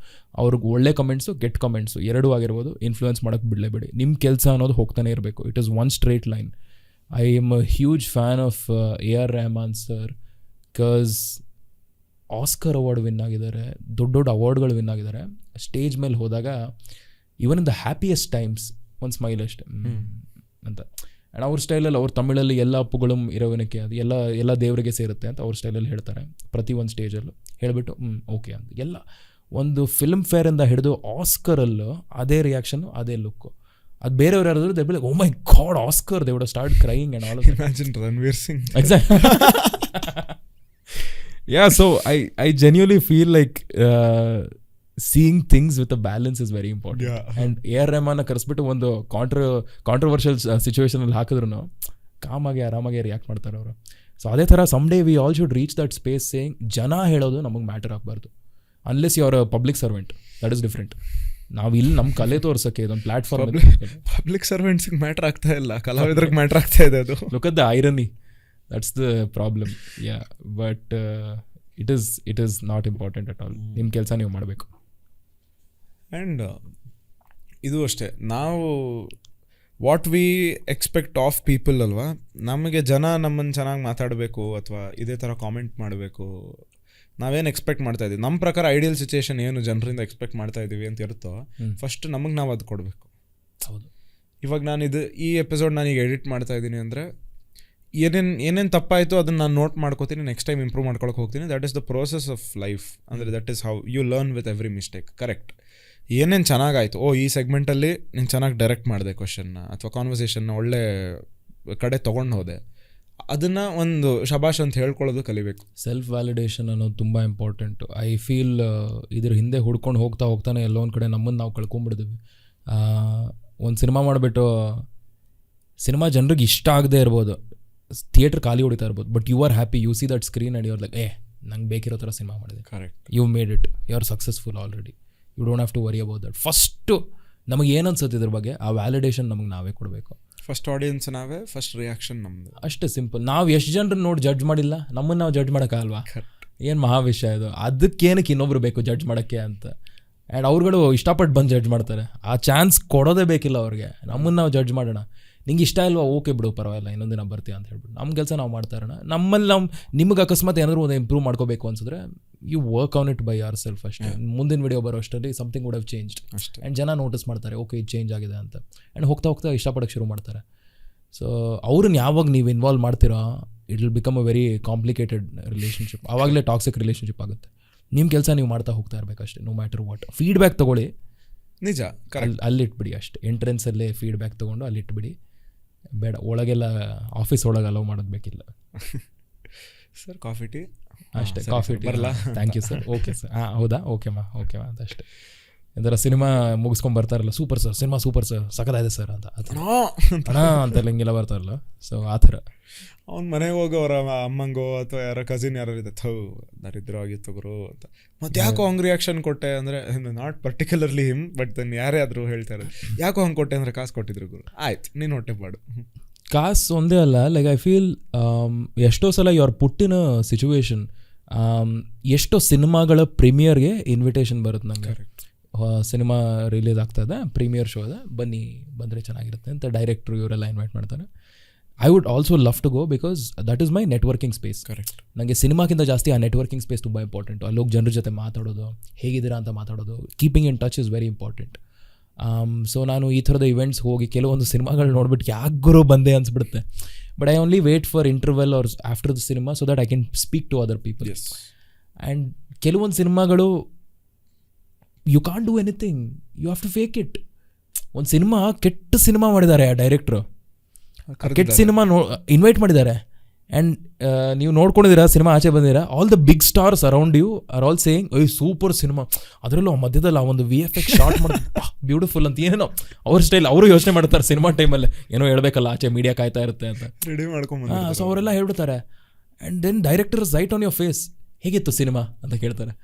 ಅವ್ರಿಗೆ ಒಳ್ಳೆ ಕಮೆಂಟ್ಸು, ಕೆಟ್ಟ ಕಮೆಂಟ್ಸು ಎರಡೂ ಆಗಿರ್ಬೋದು, ಇನ್ಫ್ಲೂಯೆನ್ಸ್ ಮಾಡೋಕ್ಕೆ ಬಿಡಲೇಬೇಡಿ. ನಿಮ್ಮ ಕೆಲಸ ಅನ್ನೋದು ಹೋಗ್ತಾನೆ ಇರಬೇಕು. It is one straight line. I am a huge fan of AR Rahman sir. Because Oscar award win ಆಗಿದ್ದಾರೆ, ದೊಡ್ಡ ಅವಾರ್ಡ್ಗಳು ವಿನ್ ಆಗಿದ್ದಾರೆ. ಸ್ಟೇಜ್ ಮೇಲೆ ಹೋದಾಗ even in the happiest times ಒಂದು ಸ್ಮೈಲ್ ಅಷ್ಟೆ ಅಂತ. ಆ್ಯಂಡ್ ಅವ್ರ ಸ್ಟೈಲಲ್ಲಿ, ಅವ್ರ ತಮಿಳಲ್ಲಿ ಎಲ್ಲ ಅಪ್ಪುಗಳು ಇರೋವನಕ್ಕೆ ಅದು ಎಲ್ಲ ದೇವರಿಗೆ ಸೇರುತ್ತೆ ಅಂತ ಅವ್ರ ಸ್ಟೈಲಲ್ಲಿ ಹೇಳ್ತಾರೆ ಪ್ರತಿ ಒಂದು ಸ್ಟೇಜಲ್ಲೂ. ಹೇಳಿಬಿಟ್ಟು ಓಕೆ ಅಂತ. ಎಲ್ಲ ಒಂದು ಫಿಲ್ಮ್ ಫೇರಿಂದ ಹಿಡಿದು ಆಸ್ಕರಲ್ಲೂ ಅದೇ ರಿಯಾಕ್ಷನ್ನು, ಅದೇ ಲುಕ್ಕು. ಅದು ಬೇರೆಯವ್ರು ಯಾರಾದರೂ they be like, oh my God Oscar, they would start crying and all. Imagine Ranveer Singh. Exact. Yeah, so I genuinely feel like seeing things with a balance is very important. Yeah. And AR ರೆಹಮಾನ್ನ ಕರೆಸ್ಬಿಟ್ಟು ಒಂದು controversial ಸಿಚುವೇಶನಲ್ಲಿ ಹಾಕಿದ್ರು ಕಾಮಾಗಿ ಆರಾಮಾಗಿ react ಮಾಡ್ತಾರೆ ಅವರು. So ಅದೇ ಥರ some day we all should reach that space saying ಜನ ಹೇಳೋದು ನಮಗೆ ಮ್ಯಾಟರ್ ಆಗಬಾರ್ದು. Unless you are a public servant, that is different. ನಾವು ಇಲ್ಲಿ ನಮ್ಮ ಕಲೆ ತೋರ್ಸಕ್ಕೆ ಇದೊಂದು ಪ್ಲಾಟ್ಫಾರ್ಮ್. ಪಬ್ಲಿಕ್ ಸರ್ವೆಂಟ್ಸ್ಗೆ ಮ್ಯಾಟ್ರ್ ಆಗ್ತಾ ಇಲ್ಲ, ಕಲಾವಿದ್ರಿಗೆ ಮ್ಯಾಟ್ರ್ ಆಗ್ತಾ ಇದೆ ಅದು. Look at the irony, that's the problem. Yeah, but it is not important at all. ನಿಮ್ಮ ಕೆಲಸ ನೀವು ಮಾಡಬೇಕು. ಆ್ಯಂಡ್ ಇದು ಅಷ್ಟೇ, ನಾವು what we expect of people ಅಲ್ವಾ, ನಮಗೆ ಜನ ನಮ್ಮನ್ನು ಚೆನ್ನಾಗಿ ಮಾತಾಡಬೇಕು ಅಥವಾ ಇದೇ ಥರ ಕಾಮೆಂಟ್ ಮಾಡಬೇಕು, ನಾವೇನು ಎಕ್ಸ್ಪೆಕ್ಟ್ ಮಾಡ್ತಾ ಇದ್ದೀವಿ, ನಮ್ಮ ಪ್ರಕಾರ ಐಡಿಯಲ್ ಸಿಚುಯೇಷನ್ ಏನು ಜನರಿಂದ ಎಕ್ಸ್ಪೆಕ್ಟ್ ಮಾಡ್ತಾ ಇದ್ದೀವಿ ಅಂತ ಇರುತ್ತೋ ಫಸ್ಟ್ ನಮಗೆ ನಾವು ಅದು ಕೊಡಬೇಕು. ಹೌದು. ಇವಾಗ ಈ ಎಪಿಸೋಡ್ ನಾನೀಗ ಎಡಿಟ್ ಮಾಡ್ತಾ ಇದ್ದೀನಿ ಅಂದರೆ ಏನೇನು ತಪ್ಪಾಯಿತು ಅದನ್ನು ನಾನು ನೋಟ್ ಮಾಡ್ಕೋತೀನಿ, ನೆಕ್ಸ್ಟ್ ಟೈಮ್ ಇಂಪ್ರೂವ್ ಮಾಡ್ಕೊಳಕ್ಕೆ ಹೋಗ್ತೀನಿ. That is the process of life. ಅಂದರೆ that is how you learn with every mistake. Correct. ಏನೇನು ಚೆನ್ನಾಗಾಯಿತು, ಈ ಸೆಗ್ಮೆಂಟಲ್ಲಿ ನೀನು ಚೆನ್ನಾಗಿ ಡೈರೆಕ್ಟ್ ಮಾಡಿದೆ ಕ್ವಶನ್ನ ಅಥವಾ ಕಾನ್ವರ್ಸೇಷನ್ನ ಒಳ್ಳೆ ಕಡೆ ತೊಗೊಂಡು ಹೋದೆ, ಅದನ್ನು ಒಂದು ಶಬಾಷ್ ಅಂತ ಹೇಳ್ಕೊಳ್ಳೋದು ಕಲಿಬೇಕು. ಸೆಲ್ಫ್ ವ್ಯಾಲಿಡೇಷನ್ ಅನ್ನೋದು ತುಂಬ ಇಂಪಾರ್ಟೆಂಟು. ಐ ಫೀಲ್ ಇದ್ರ ಹಿಂದೆ ಹುಡ್ಕೊಂಡು ಹೋಗ್ತಾನೆ ಎಲ್ಲೋ ಒಂದು ಕಡೆ ನಮ್ಮನ್ನು ನಾವು ಕಳ್ಕೊಂಡ್ಬಿಡ್ತೀವಿ. ಒಂದು ಸಿನಿಮಾ ಮಾಡಿಬಿಟ್ಟು ಸಿನಿಮಾ ಜನರಿಗೆ ಇಷ್ಟ ಆಗದೆ ಇರ್ಬೋದು, ಥಿಯೇಟ್ರ್ ಖಾಲಿ ಹೊಡಿತಾ ಇರ್ಬೋದು, but you are happy, you see that screen and you are like ನಂಗೆ ಬೇಕಿರೋ ಥರ ಸಿನಿಮಾ ಮಾಡಿದೆ. Correct. You made it, you are successful already. You don't have to worry about that. First ನಮಗೆ ಏನು ಅನ್ಸುತ್ತೆ ಇದ್ರ ಬಗ್ಗೆ, ಆ ವ್ಯಾಲಿಡೇಷನ್ ನಮಗೆ ನಾವೇ ಕೊಡಬೇಕು. ಫಸ್ಟ್ ಆಡಿಯನ್ಸ್ ನಾವೇ, ಫಸ್ಟ್ ರಿಯಾಕ್ಷನ್ ನಮ್ಮದು. ಅಷ್ಟೇ ಸಿಂಪಲ್. ನಾವು ಎಷ್ಟು ಜನರನ್ನ ನೋಡಿ ಜಡ್ಜ್ ಮಾಡಿಲ್ಲ, ನಮ್ಮನ್ನು ನಾವು ಜಡ್ಜ್ ಮಾಡೋಕ್ಕಾಗಲ್ವಾ? ಏನು ಮಹಾ ವಿಷಯ ಇದು. ಅದಕ್ಕೇನಕ್ಕೆ ಇನ್ನೊಬ್ರು ಬೇಕು ಜಡ್ಜ್ ಮಾಡೋಕ್ಕೆ ಅಂತ. ಆ್ಯಂಡ್ ಅವ್ರುಗಳು ಇಷ್ಟಪಟ್ಟು ಬಂದು ಜಡ್ಜ್ ಮಾಡ್ತಾರೆ. ಆ ಚಾನ್ಸ್ ಕೊಡೋದೇ ಬೇಕಿಲ್ಲ ಅವ್ರಿಗೆ. ನಮ್ಮನ್ನು ನಾವು ಜಡ್ಜ್ ಮಾಡೋಣ. ನಿಂಗೆ ಇಷ್ಟ ಇಲ್ವಾ, ಓಕೆ ಬಿಡು ಪರವಾಗಿಲ್ಲ, ಇನ್ನೊಂದು ದಿನ ಬರ್ತೀಯ ಅಂತ ಹೇಳ್ಬಿಟ್ಟು ನಮ್ಮ ಕೆಲಸ ನಾವು ಮಾಡ್ತಾ ಇರೋಣ. ನಮ್ಮಲ್ಲಿ ನಿಮ್ಗೆ ಅಕಸ್ಮಾತ್ ಏನಾದರೂ ಒಂದು ಇಂಪ್ರೂವ್ ಮಾಡ್ಕೋಬೇಕು ಅನ್ಸಿದ್ರೆ you work on it by ourself ಅಷ್ಟೇ. ಮುಂದಿನ ವಿಡಿಯೋ ಬರೋ ಅಷ್ಟರಲ್ಲಿ ಸಮಥಿಂಗ್ ವುಡ್ ಹ್ಯಾವ್ ಚೇಂಜ್ಡ್ ಅಷ್ಟೇ. ಆ್ಯಂಡ್ ಜನ ನೋಟಿಸ್ ಮಾಡ್ತಾರೆ, ಓಕೆ ಇದು ಚೇಂಜ್ ಆಗಿದೆ ಅಂತ. ಆ್ಯಂಡ್ ಹೋಗ್ತಾ ಇಷ್ಟಪಡೋಕ್ಕೆ ಶುರು ಮಾಡ್ತಾರೆ. ಸೊ ಅವ್ರನ್ನ ಯಾವಾಗ ನೀವು ಇನ್ವಾಲ್ವ್ ಮಾಡ್ತೀರಾ, it will become a very complicated relationship. ಆವಾಗಲೇ ಟಾಕ್ಸಿಕ್ ರಿಲೇಷನ್ಶಿಪ್ ಆಗುತ್ತೆ. ನಿಮ್ಮ ಕೆಲಸ ನೀವು ಮಾಡ್ತಾ ಹೋಗ್ತಾ ಇರಬೇಕಷ್ಟೇ, ನೋ ಮ್ಯಾಟರ್ ವಾಟ್. ಫೀಡ್ಬ್ಯಾಕ್ ತೊಗೊಳ್ಳಿ, ನಿಜ, ಅಲ್ಲಿಟ್ಬಿಡಿ ಅಷ್ಟೇ. ಎಂಟ್ರೆನ್ಸಲ್ಲೇ ಫೀಡ್ಬ್ಯಾಕ್ ತೊಗೊಂಡು ಅಲ್ಲಿಟ್ಬಿಡಿ. ಬೇಡ ಒಳಗೆಲ್ಲ ಆಫೀಸ್ ಒಳಗೆ ಅಲೋ ಮಾಡೋದು ಬೇಕಿಲ್ಲ. ಸರ್ ಕಾಫಿ ಟೀ ಅಷ್ಟೇ, ಕಾಫಿ ಟೀ ಬರಲ್ಲ, thank you sir, okay sir, ಹೌದಾ, ಓಕೆಮಾ ಅಂತ ಅಷ್ಟೇ. ಎಂದರ ಸಿನಿಮಾ ಮುಗಿಸ್ಕೊಂಡು ಬರ್ತಾರಲ್ಲ, super sir, cinema super sir, ಸಖತ್ತಾಗಿದೆ ಸರ್ ಅಂತ ಅಣ್ಣ ಅಂತೆಲ್ಲ ಹಿಂಗೆಲ್ಲ ಬರ್ತಾರಲ್ಲ. ಸೊ ಆ ಥರ ಅವ್ನ ಮನೆಗೆ ಹೋಗೋ ಅವರ ಅಮ್ಮಂಗೋ ಅಥವಾ ಯಾರೋ ಕಸಿನ್ ಯಾರು ಇದೆ, ದರಿದ್ರ ಆಗಿತ್ತು ಗುರು ಅಂತ. ಮತ್ತೆ ಯಾಕೋ ಹಂಗೆ ರಿಯಾಕ್ಷನ್ ಕೊಟ್ಟೆ ಅಂದರೆ, not particularly him, but then ಯಾರೇ ಆದರೂ ಹೇಳ್ತಾರೆ ಯಾಕೋ ಹಂಗೆ ಕೊಟ್ಟೆ ಅಂದರೆ ಕಾಸು ಕೊಟ್ಟಿದ್ರು ಗುರು, ಆಯ್ತು ನೀನು ಹೊಟ್ಟೆ ಪಾಡು. ಕಾಸು ಒಂದೇ ಅಲ್ಲ, ಲೈಕ್ ಐ ಫೀಲ್ ಎಷ್ಟೋ ಸಲ you are put in a situation. ಎಷ್ಟೋ ಸಿನಿಮಾಗಳ ಪ್ರೀಮಿಯರ್ಗೆ ಇನ್ವಿಟೇಷನ್ ಬರುತ್ತೆ ನನಗೆ. ಸಿನಿಮಾ ರಿಲೀಸ್ ಆಗ್ತಾಯಿದೆ, ಪ್ರೀಮಿಯರ್ ಶೋ ಇದೆ, ಬಂದರೆ ಚೆನ್ನಾಗಿರುತ್ತೆ ಅಂತ ಡೈರೆಕ್ಟ್ರು ಇವರೆಲ್ಲ ಇನ್ವೈಟ್ ಮಾಡ್ತಾರೆ. I would also love to go because that is my networking space. Correct. ನನಗೆ ಸಿನಿಮಾಕ್ಕಿಂತ ಜಾಸ್ತಿ ಆ ನೆಟ್ವರ್ಕಿಂಗ್ ಸ್ಪೇಸ್ ತುಂಬ ಇಂಪಾರ್ಟೆಂಟು. ಅಲ್ಲೋಗಿ ಜನರ ಜೊತೆ ಮಾತಾಡೋದು, ಹೇಗಿದ್ದೀರಾ ಅಂತ ಮಾತಾಡೋದು, keeping in touch is very important. So ನಾನು ಈ ಥರದ ಇವೆಂಟ್ಸ್ ಹೋಗಿ ಕೆಲವೊಂದು ಸಿನಿಮಾಗಳು ನೋಡ್ಬಿಟ್ಟು ಯಾಕೆ ಗುರು ಬಂದೆ ಅನ್ಸ್ಬಿಡುತ್ತೆ. But I only wait for interval or after the cinema so that I can speak to other people. And ಕೆಲವೊಂದು ಸಿನಿಮಾಗಳು you can't do anything, you have to fake it. ಒಂದು ಸಿನಿಮಾ ಕೆಟ್ಟ ಸಿನಿಮಾ ಮಾಡಿದ್ದಾರೆ ಆ ಡೈರೆಕ್ಟ್ರು, ಕೆಟ್ಟ ಸಿನಿಮಾ ಇನ್ವೈಟ್ ಮಾಡಿದ್ದಾರೆ. And ನೀವು ನೋಡ್ಕೊಂಡಿದ್ದೀರಾ, cinema ಆಚೆ ಬಂದಿದ್ದೀರಾ, all the big stars around you are all saying super cinema, ಅದರಲ್ಲೂ ಮಧ್ಯದಲ್ಲಿ ಆ ಒಂದು VFX ಶಾರ್ಟ್ ಮಾಡಿ ಬ್ಯೂಟಿಫುಲ್ ಅಂತ ಏನೇನೋ ಅವ್ರ ಸ್ಟೈಲ್ ಅವರು ಯೋಚನೆ ಮಾಡ್ತಾರೆ ಸಿನಿಮಾ ಟೈಮಲ್ಲಿ. ಏನೋ ಹೇಳ್ಬೇಕಲ್ಲ, ಆಚೆ ಮೀಡಿಯಾ ಕಾಯ್ತಾ ಇರುತ್ತೆ ಅಂತ. ಸೊ ಅವರೆಲ್ಲ ಹೇಳ್ಬಿಡ್ತಾರೆ. And then director right on your face, ಹೇಗಿತ್ತು ಸಿನಿಮಾ ಅಂತ ಕೇಳ್ತಾರೆ.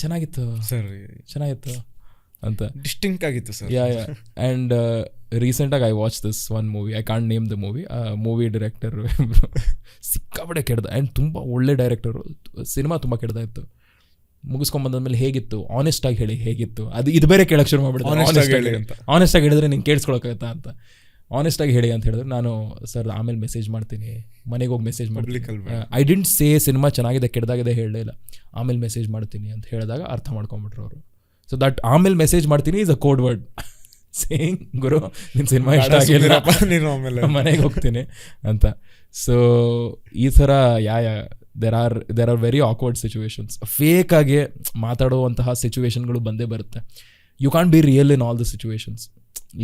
ಚೆನ್ನಾಗಿತ್ತು ಸರ್, ಚೆನ್ನಾಗಿತ್ತು ಅಂತ, ಡಿಸ್ಟಿಂಕ್ಟ್ ಆಗಿತ್ತು ಸರ್. ಯಾ. ಆ್ಯಂಡ್ ರೀಸೆಂಟಾಗಿ I watch this one movie, I can't name the movie director ಸಿಕ್ಕಾಪಟ್ಟೆ ಕೆಡ್ದ. ಆ್ಯಂಡ್ ತುಂಬ ಒಳ್ಳೆ ಡೈರೆಕ್ಟರು, ಸಿನಿಮಾ ತುಂಬ ಕೆಡ್ದ ಇತ್ತು. ಮುಗಿಸ್ಕೊಂಬಂದ್ಮೇಲೆ ಹೇಗಿತ್ತು, ಆನೆಸ್ಟಾಗಿ ಹೇಳಿ ಹೇಗಿತ್ತು, ಇದು ಬೇರೆ ಕೇಳಕ್ಕೆ ಶುರು ಮಾಡ್ಬಿಡ್ತಾರೆ. ಆನೆಸ್ಟಾಗಿ ಹೇಳಿದ್ರೆ ನಿಂಗೆ ಕೇಳಿಸ್ಕೊಳಕ್ಕಾಗತ್ತಾ ಅಂತ, ಆನೆಸ್ಟಾಗಿ ಹೇಳಿ ಅಂತ ಹೇಳಿದ್ರೆ ನಾನು ಸರ್ ಆಮೇಲೆ ಮೆಸೇಜ್ ಮಾಡ್ತೀನಿ, ಮನೆಗೆ ಹೋಗಿ ಮೆಸೇಜ್ ಮಾಡ್ತೀನಿ. ಐ ಡಿಂಟ್ ಸೇ ಸಿನಿಮಾ ಚೆನ್ನಾಗಿದೆ ಕೆಡ್ದಾಗಿದೆ ಹೇಳಲೇ ಇಲ್ಲ, ಆಮೇಲೆ ಮೆಸೇಜ್ ಮಾಡ್ತೀನಿ ಅಂತ ಹೇಳಿದಾಗ ಅರ್ಥ ಮಾಡ್ಕೊಂಬಿಟ್ರು ಅವರು. ಸೊ ದಟ್ ಆಮೇಲೆ ಮೆಸೇಜ್ ಮಾಡ್ತೀನಿ is a code word saying ಗುರು ನಿನ್ನ ಸಿನಿಮಾ ಇಷ್ಟ ಆಗಿಲ್ಲ, ಮನೆಗೆ ಹೋಗ್ತೀನಿ ಅಂತ. ಸೊ ಈ ಥರ there are very awkward situations. ಫೇಕಾಗಿ ಮಾತಾಡುವಂತಹ ಸಿಚುವೇಶನ್ಗಳು ಬಂದೇ ಬರುತ್ತೆ. You can't be real in all the situations.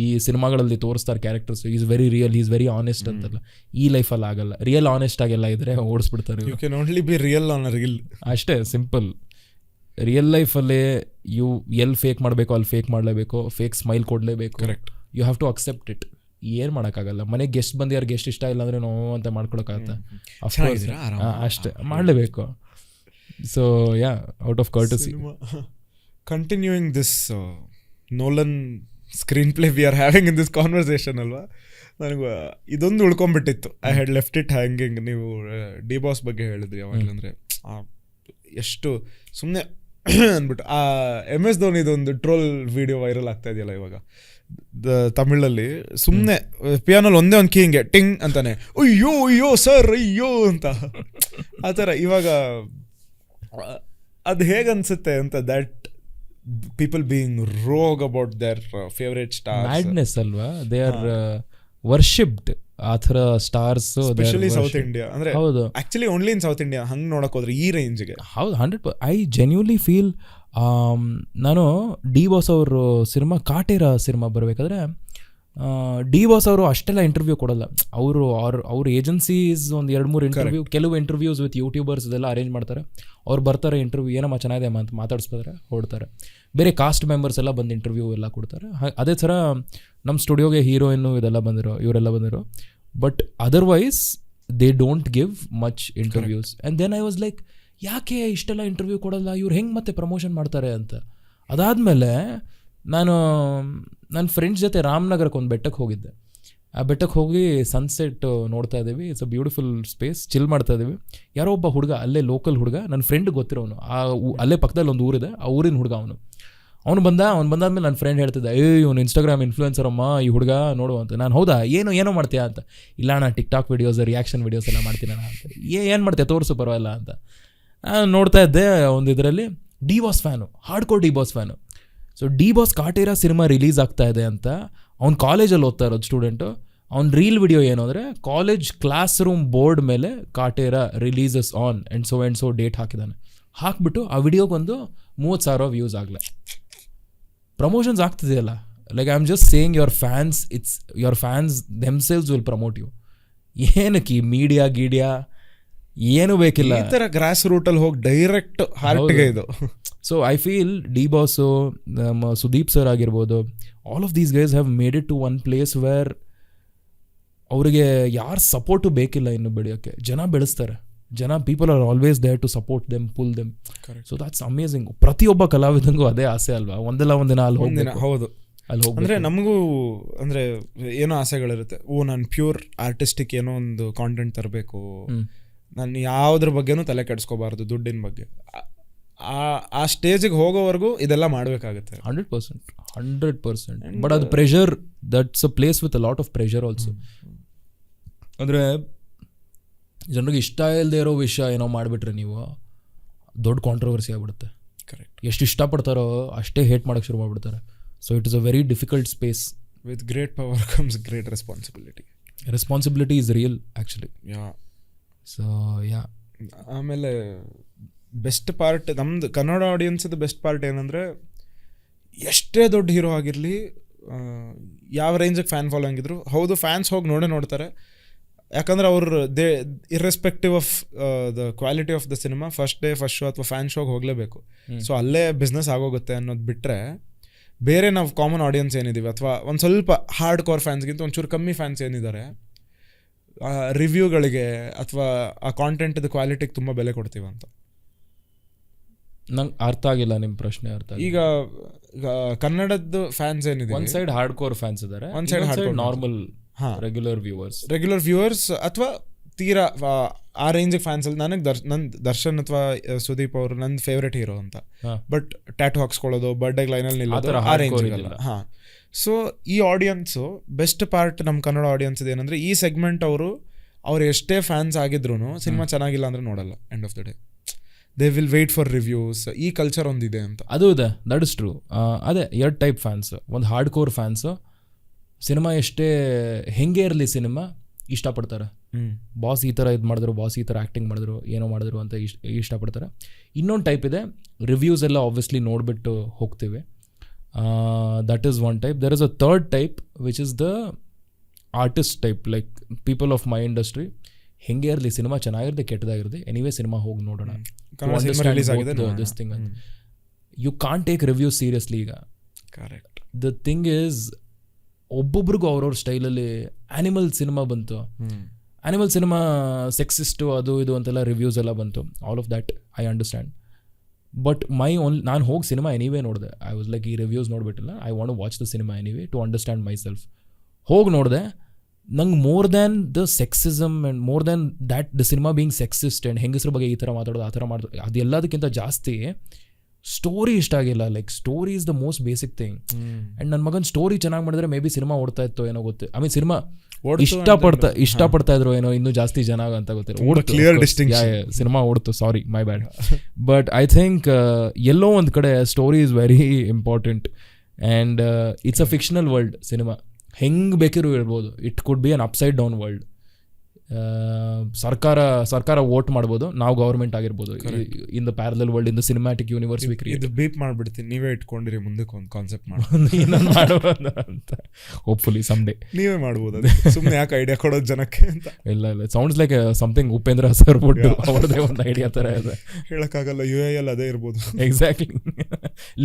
ಈ ಸಿನಿಮಾಗಳಲ್ಲಿ ತೋರಿಸ್ತಾರೆ characters, is very real, is very honest ಅಂತಲ್ಲ. ಈ ಲೈಫಲ್ಲಿ ಆಗಲ್ಲ. ರಿಯಲ್ ಆನೆಸ್ಟ್ ಆಗೆಲ್ಲ ಇದ್ರೆ ಓಡಿಸ್ಬಿಡ್ತಾರೆ. You can only be real on reel ಅಷ್ಟೇ, ಸಿಂಪಲ್. ರಿಯಲ್ ಲೈಫಲ್ಲೇ ಯು ಎಲ್ಲಿ ಫೇಕ್ ಮಾಡಬೇಕು ಅಲ್ಲಿ ಫೇಕ್ ಮಾಡಲೇಬೇಕು, ಫೇಕ್ ಸ್ಮೈಲ್ ಕೊಡಲೇಬೇಕು. Correct. You have to accept it. ಏನು ಮಾಡೋಕ್ಕಾಗಲ್ಲ. ಮನೆಗೆ ಗೆಸ್ಟ್ ಬಂದು ಯಾರು ಗೆಸ್ಟ್ ಇಷ್ಟ ಇಲ್ಲ ಅಂದರೆ ನೋವು ಅಂತ ಮಾಡ್ಕೊಳಕ್ಕಾಗತ್ತೆ, ಅಷ್ಟೇ ಮಾಡಲೇಬೇಕು. So yeah, out of courtesy. Continuing this Nolan screenplay we are having in this conversation ಅಲ್ವಾ, ನನಗೆ ಇದೊಂದು ಉಳ್ಕೊಂಡ್ಬಿಟ್ಟಿತ್ತು. I had left it hanging. ನೀವು ಡಿ ಬಾಸ್ ಬಗ್ಗೆ ಹೇಳಿದ್ರಿ ಯಾವಾಗಲಂದರೆ ಎಷ್ಟು ಸುಮ್ಮನೆ ಅಂದ್ಬಿಟ್ಟು ಆ MS ಧೋನಿದೊಂದು ಟ್ರೋಲ್ ವಿಡಿಯೋ ವೈರಲ್ ಆಗ್ತಾ ಇದೆಯಲ್ಲ ಇವಾಗ ತಮಿಳಲ್ಲಿ. ಸುಮ್ಮನೆ ಪಿಯಾನೋಲ್ ಒಂದೇ ಒಂದು ಕೀ ಹಿಂಗೆ ಟಿಂಗ್ ಅಂತಾನೆ, ಅಯ್ಯೋ ಅಯ್ಯೋ ಸರ್ ಅಯ್ಯೋ ಅಂತ ಆ ಥರ. ಇವಾಗ ಅದು ಹೇಗನ್ಸುತ್ತೆ ಅಂತ ದಟ್ ಪೀಪಲ್ ಬೀಯಿಂಗ್ ರೋಗ್ about there favourite star. Madness ಅಲ್ವಾ, ದೇ ಆರ್ ವರ್ಷಿಪ್ಡ್ ಆ ಥರ ಸ್ಟಾರ್ಸ್, ಸ್ಪೆಷಲಿ ಸೌತ್ ಇಂಡಿಯಾ. ಅಂದ್ರೆ ಹೌದು, actually only in south India ಹಂಗೆ ನೋಡಕ್ ಹೋದ್ರೆ ಈ ರೇಂಜ್ಗೆ. ಹೌದು 100%. ಐ ಜೆನ್ಯೂನ್ಲಿ ಫೀಲ್ ನಾನು ಡಿ ಬಾಸ್ ಅವರು ಸಿನಿಮಾ ಕಾಟೇರ ಸಿನಿಮಾ ಬರಬೇಕಾದ್ರೆ ಡಿ ಬಾಸ್ ಅವರು ಅಷ್ಟೆಲ್ಲ ಇಂಟರ್ವ್ಯೂ ಕೊಡಲ್ಲ. ಅವ್ರ ಏಜೆನ್ಸೀಸ್ ಒಂದು 2-3 ಇಂಟರ್ವ್ಯೂ, ಕೆಲವು ಇಂಟರ್ವ್ಯೂಸ್ ವಿತ್ ಯೂಟ್ಯೂಬರ್ಸ್ ಇದೆಲ್ಲ ಅರೇಂಜ್ ಮಾಡ್ತಾರೆ. ಅವ್ರು ಬರ್ತಾರೆ, ಇಂಟರ್ವ್ಯೂ ಏನಮ್ಮ ಚೆನ್ನಾಗಿದೆ ಅಂತ ಮಾತಾಡಿಸ್ತಾರೆ, ಹೊಡ್ತಾರೆ. ಬೇರೆ ಕಾಸ್ಟ್ ಮೆಂಬರ್ಸ್ ಎಲ್ಲ ಬಂದು ಇಂಟರ್ವ್ಯೂ ಎಲ್ಲ ಕೊಡ್ತಾರೆ. ಅದೇ ಥರ ನಮ್ಮ ಸ್ಟುಡಿಯೋಗೆ ಹೀರೋಯಿನ್ನು ಇವರೆಲ್ಲ ಬಂದಿರೋ. But otherwise they don't give much interviews. And then I was like, ಯಾಕೆ ಇಷ್ಟೆಲ್ಲ ಇಂಟರ್ವ್ಯೂ ಕೊಡಲ್ಲ ಇವ್ರು, ಹೆಂಗೆ ಮತ್ತೆ ಪ್ರಮೋಷನ್ ಮಾಡ್ತಾರೆ ಅಂತ. ಅದಾದಮೇಲೆ ನಾನು ನನ್ನ ಫ್ರೆಂಡ್ಸ್ ಜೊತೆ ರಾಮನಗರಕ್ಕೆ ಒಂದು ಬೆಟ್ಟಕ್ಕೆ ಹೋಗಿದ್ದೆ. ಆ ಬೆಟ್ಟಕ್ಕೆ ಹೋಗಿ ಸನ್ಸೆಟ್ ನೋಡ್ತಾ ಇದ್ದೀವಿ. It's a beautiful space, chill ಮಾಡ್ತಾ ಇದ್ದೀವಿ. ಯಾರೋ ಒಬ್ಬ ಹುಡುಗ, ಅಲ್ಲೇ ಲೋಕಲ್ ಹುಡುಗ, ನನ್ನ ಫ್ರೆಂಡ್ ಗೊತ್ತಿರೋನು. ಅಲ್ಲೇ ಪಕ್ಕದಲ್ಲಿ ಒಂದು ಊರಿದೆ, ಆ ಊರಿನ ಹುಡುಗ ಅವನು ಬಂದಾದ್ಮೇಲೆ ನನ್ನ ಫ್ರೆಂಡ್ ಹೇಳ್ತಿದ್ದ, ಇವನು ಇನ್ಸ್ಟಾಗ್ರಾಮ್ ಇನ್ಫ್ಲೂಯೆನ್ಸರ್ ಅಮ್ಮ ಈ ಹುಡುಗ ನೋಡು ಅಂತ. ನಾನು ಹೌದಾ, ಏನೋ ಮಾಡ್ತೀಯಾ ಅಂತ. ಇಲ್ಲ ನಾನು ಟಿಕ್ಟಾಕ್ ವೀಡಿಯೋಸ್, ರಿಯಾಕ್ಷನ್ ವೀಡಿಯೋಸ್ ಎಲ್ಲ ಮಾಡ್ತೀನಿ ಅಂತ. ಏನು ಮಾಡ್ತೀಯ ತೋರಿಸು ಪರವಾಗಿಲ್ಲ ಅಂತ. ನಾನು ನೋಡ್ತಾ ಇದ್ದೆ ಒಂದು ಇದರಲ್ಲಿ D boss fan, hardcore D boss fan. So D boss Kaatera cinema release ಆಗ್ತಾ ಇದೆ ಅಂತ ಅವ್ನು ಕಾಲೇಜಲ್ಲಿ ಓದ್ತಾ ಇರೋದು ಸ್ಟೂಡೆಂಟು. ಅವ್ನ ರೀಲ್ ವಿಡಿಯೋ ಏನು ಅಂದರೆ, ಕಾಲೇಜ್ ಕ್ಲಾಸ್ ರೂಮ್ ಬೋರ್ಡ್ ಮೇಲೆ Kaatera releases on and so date ಹಾಕಿದ್ದಾನೆ. ಹಾಕ್ಬಿಟ್ಟು ಆ ವಿಡಿಯೋಗೊಂದು 30,000 ವ್ಯೂಸ್ ಆಗಲೆ. ಪ್ರಮೋಷನ್ಸ್ ಆಗ್ತಿದೆಯಲ್ಲ, like I am just saying your fans themselves will promote you. ಏನಕ್ಕೆ ಈ ಮೀಡಿಯಾ ಏನು ಬೇಕಿಲ್ಲ. ಈ ಥರ ಗ್ರಾಸ್ ರೂಟಲ್ಲಿ ಹೋಗಿ ಡೈರೆಕ್ಟ್ ಹಾರ್ಟ್ಗೆ ಇದು. So I feel D boss, Sudeep sir ಆಗಿರ್ಬೋದು, all of these guys have made it to one place where ಅವರಿಗೆ ಯಾರ ಸಪೋರ್ಟು ಬೇಕಿಲ್ಲ ಇನ್ನು ಬೆಳೆಯೋಕ್ಕೆ. ಜನ ಬೆಳೆಸ್ತಾರೆ, people are always there to support them, pull them. So that's amazing. ಪ್ರತಿಯೊಬ್ಬ ಕಲಾವಿದಂಗೂ ಅದೇ ಆಸೆ ಅಲ್ವಾ, ಒಂದಿನ ಅಲ್ಲಿ ಹೋಗ್ದಿನ. ಹೌದು, ಅಲ್ಲಿ ಹೋಗಿ ಅಂದರೆ ನಮಗೂ ಅಂದರೆ ಏನೋ ಆಸೆಗಳಿರುತ್ತೆ. ನಾನು ಪ್ಯೂರ್ ಆರ್ಟಿಸ್ಟಿಕ್ ಏನೋ ಒಂದು ಕಾಂಟೆಂಟ್ ತರಬೇಕು, ನಾನು ಯಾವುದ್ರ ಬಗ್ಗೆನೂ ತಲೆ ಕೆಡಿಸ್ಕೋಬಾರ್ದು, ದುಡ್ಡಿನ ಬಗ್ಗೆ. ಆ ಸ್ಟೇಜಿಗೆ ಹೋಗೋವರೆಗೂ ಇದೆಲ್ಲ ಮಾಡಬೇಕಾಗುತ್ತೆ. 100%. ಬಟ್ ಅದು pressure, that's a place with a lot of pressure also. ಅಂದರೆ ಜನರಿಗೆ ಇಷ್ಟ ಇಲ್ಲದೆ ಇರೋ ವಿಷಯ ಏನೋ ಮಾಡಿಬಿಟ್ರೆ ನೀವು, ದೊಡ್ಡ ಕಾಂಟ್ರವರ್ಸಿ ಆಗ್ಬಿಡುತ್ತೆ. ಕರೆಕ್ಟ್. ಎಷ್ಟು ಇಷ್ಟಪಡ್ತಾರೋ ಅಷ್ಟೇ ಹೇಟ್ ಮಾಡೋಕ್ಕೆ ಶುರು ಮಾಡಿಬಿಡ್ತಾರೆ. So it is a very difficult space. With great power comes great responsibility is real actually. So ಆಮೇಲೆ ಬೆಸ್ಟ್ ಪಾರ್ಟ್ ನಮ್ದು ಕನ್ನಡ ಆಡಿಯನ್ಸ್ದು ಬೆಸ್ಟ್ ಪಾರ್ಟ್ ಏನಂದರೆ, ಎಷ್ಟೇ ದೊಡ್ಡ ಹೀರೋ ಆಗಿರಲಿ, ಯಾವ ರೇಂಜಿಗೆ ಫ್ಯಾನ್ ಫಾಲೋಯಿಂಗ್ ಇದ್ರು, ಹೌದು ಫ್ಯಾನ್ಸ್ ಹೋಗಿ ನೋಡ್ತಾರೆ. ಯಾಕಂದ್ರೆ ಅವರು irrespective of the quality of the cinema first day first show ಅಥವಾ ಫ್ಯಾನ್ ಶೋಗೆ ಹೋಗಲೇಬೇಕು. ಸೊ ಅಲ್ಲೇ ಬಿಸ್ನೆಸ್ ಆಗೋಗುತ್ತೆ ಅನ್ನೋದು ಬಿಟ್ಟರೆ, ಬೇರೆ ನಾವು ಕಾಮನ್ ಆಡಿಯನ್ಸ್ ಏನಿದ್ದೀವಿ ಅಥವಾ ಒಂದು ಸ್ವಲ್ಪ ಹಾರ್ಡ್ ಕೋರ್ ಫ್ಯಾನ್ಸ್ಗಿಂತ ಒಂಚೂರು ಕಮ್ಮಿ ಫ್ಯಾನ್ಸ್ ಏನಿದ್ದಾರೆ, ರಿವ್ಯೂಗಳಿಗೆ ಅಥವಾ ಆ ಕಾಂಟೆಂಟ್ದ ಕ್ವಾಲಿಟಿಗೆ ತುಂಬ ಬೆಲೆ ಕೊಡ್ತೀವಂತ. ನಂಗೆ ಅರ್ಥ ಆಗಿಲ್ಲ ನಿಮ್ಮ ಪ್ರಶ್ನೆ. ಈಗ ಕನ್ನಡದ ಫ್ಯಾನ್ಸ್ ಏನಿದೆ, one side hardcore fans ಇದ್ದಾರೆ, one side normal regular viewers ಅಥವಾ ತೀರಾ ಆ ರೇಂಜಿಗೆ ಫ್ಯಾನ್ಸ್ ಅಲ್ಲಿ. ನನಗೆ ದರ್ಶನ್ ಅಥವಾ ಸುದೀಪ್ ಅವರು ನನ್ನ ಫೇವ್ರೆಟ್ ಹೀರೋ ಅಂತ, ಬಟ್ ಟ್ಯಾಟು ಹಾಕ್ಸ್ಕೊಳ್ಳೋದು, ಬರ್ಡೇಗೆ ಲೈನಲ್ಲಿ ನಿಲ್ಲೋದು, ಆ ರೇಂಜ್ ಇಲ್ಲ. ಸೊ ಈ ಆಡಿಯನ್ಸು ಬೆಸ್ಟ್ ಪಾರ್ಟ್ ನಮ್ಮ ಕನ್ನಡ ಆಡಿಯನ್ಸ್ ಏನಂದ್ರೆ, ಈ ಸೆಗ್ಮೆಂಟ್ ಅವ್ರು ಎಷ್ಟೇ ಫ್ಯಾನ್ಸ್ ಆಗಿದ್ರು ಸಿನಿಮಾ ಚೆನ್ನಾಗಿಲ್ಲ ಅಂದ್ರೆ ನೋಡಲ್ಲ. End of the day they will wait for reviews. ಈ ಕಲ್ಚರ್ ಒಂದಿದೆ ಅಂತ. ಅದು ಇದೆ, ದಟ್ ಇಸ್ ಟ್ರೂ. ಅದೇ 2 ಟೈಪ್ ಫ್ಯಾನ್ಸ್. ಒಂದು ಹಾರ್ಡ್ ಕೋರ್ ಫ್ಯಾನ್ಸು, ಸಿನಿಮಾ ಎಷ್ಟೇ ಹೆಂಗೆ ಇರಲಿ ಸಿನಿಮಾ ಇಷ್ಟಪಡ್ತಾರೆ. ಬಾಸ್ ಈ ಥರ ಇದು ಮಾಡಿದ್ರು, ಬಾಸ್ ಈ ಥರ ಆ್ಯಕ್ಟಿಂಗ್ ಮಾಡಿದ್ರು, ಏನೋ ಮಾಡಿದ್ರು ಅಂತ ಇಷ್ಟಪಡ್ತಾರೆ. ಇನ್ನೊಂದು ಟೈಪ್ ಇದೆ, ರಿವ್ಯೂಸ್ ಎಲ್ಲ ಆಬ್ವಿಯಸ್ಲಿ ನೋಡಿಬಿಟ್ಟು ಹೋಗ್ತೀವಿ. That is one type. There is a third type which is the artist type, like people of my industry. ಹೆಂಗೆ ಇರಲಿ ಸಿನಿಮಾ ಚೆನ್ನಾಗಿರುತ್ತೆ ಕೆಟ್ಟದಾಗಿರುತ್ತೆ, ಎನಿವೇ ಸಿನಿಮಾ ಹೋಗಿ ನೋಡೋಣ, ದಿಸ್ ಥಿಂಗ್ ಅಂತ. You can't take reviews seriously ಈಗ. ಕರೆಕ್ಟ್. ದ ಥಿಂಗ್ ಈಸ್, ಒಬ್ಬೊಬ್ರಿಗೂ ಅವ್ರವ್ರ ಸ್ಟೈಲಲ್ಲಿ. ಆ್ಯನಿಮಲ್ ಸಿನಿಮಾ ಬಂತು, ಆ್ಯನಿಮಲ್ ಸಿನಿಮಾ ಸೆಕ್ಸಿಸ್ಟು ಅದು ಇದು ಅಂತೆಲ್ಲ ರಿವ್ಯೂಸ್ ಎಲ್ಲ ಬಂತು. All of that I understand. But ನಾನು ಹೋಗಿ ಸಿನಿಮಾ ಎನಿವೇ ನೋಡಿದೆ. ಐ ವಾಸ್ ಲೈಕ್ ಈ ರಿವ್ಯೂಸ್ ನೋಡ್ಬಿಟ್ಟಿಲ್ಲ, I want watch the cinema anyway to understand myself. ಹೋಗಿ ನೋಡಿದೆ, ನಂಗೆ more than the sexism and more than that the cinema being sexist and ಹೆಂಗಸ್ರ ಬಗ್ಗೆ ಈ ಥರ ಮಾತಾಡೋದು ಆ ಥರ ಮಾಡೋದು ಅದೆಲ್ಲದಕ್ಕಿಂತ ಜಾಸ್ತಿ ಸ್ಟೋರಿ ಇಷ್ಟ ಆಗಿಲ್ಲ. Like story is the most basic thing. And ನನ್ನ ಮಗನ ಸ್ಟೋರಿ ಚೆನ್ನಾಗಿ ಮಾಡಿದ್ರೆ ಮೇ ಬಿ ಸಿನಿಮಾ ಓಡ್ತಾ ಇತ್ತು ಏನೋ ಗೊತ್ತು. ಐ ಮೀನ್ ಸಿನಿಮಾ ಇಷ್ಟಪಡ್ತಾ ಇದ್ರು ಏನೋ ಇನ್ನೂ ಜಾಸ್ತಿ ಜನ ಅಂತ ಗೊತ್ತಿಲ್ಲ. ಸಿನಿಮಾ ಓಡ್ತು, sorry my bad. But I think ಎಲ್ಲೋ ಒಂದು ಕಡೆ story is very important and it's a fictional world. Cinema ಹೆಂಗೆ ಬೇಕಿರೋ ಇರ್ಬೋದು. It could be an upside down world. ಸರ್ಕಾರ ವೋಟ್ ಮಾಡ್ಬೋದು, ನಾವು ಗವರ್ಮೆಂಟ್ ಆಗಿರ್ಬೋದು. In the parallel world, in the cinematic universe we create. ಇದು ಬೀಪ್ ಮಾಡ್ಬಿಡ್ತೀನಿ, ನೀವೇ ಇಟ್ಕೊಂಡಿರಿ ಮುಂದಕ್ಕೆ ಒಂದು ಕಾನ್ಸೆಪ್ಟ್ ಮಾಡ್ಬೋದು ಅಂತ. ಹೋಪ್ಫುಲಿ ಸಮ್ಡೇ ನೀವೇ ಮಾಡ್ಬೋದು. ಸುಮ್ಮನೆ ಯಾಕೆ ಐಡಿಯಾ ಕೊಡೋದು ಜನಕ್ಕೆ ಅಂತ. ಇಲ್ಲ sounds like something Upendra sir ಬಿಟ್ಟು ಅವ್ರದೇ ಒಂದು ಐಡಿಯಾ ಥರ ಇದೆ. ಹೇಳಕ್ಕಾಗಲ್ಲ, UAL ಅದೇ ಇರ್ಬೋದು. ಎಕ್ಸಾಕ್ಟ್ಲಿ,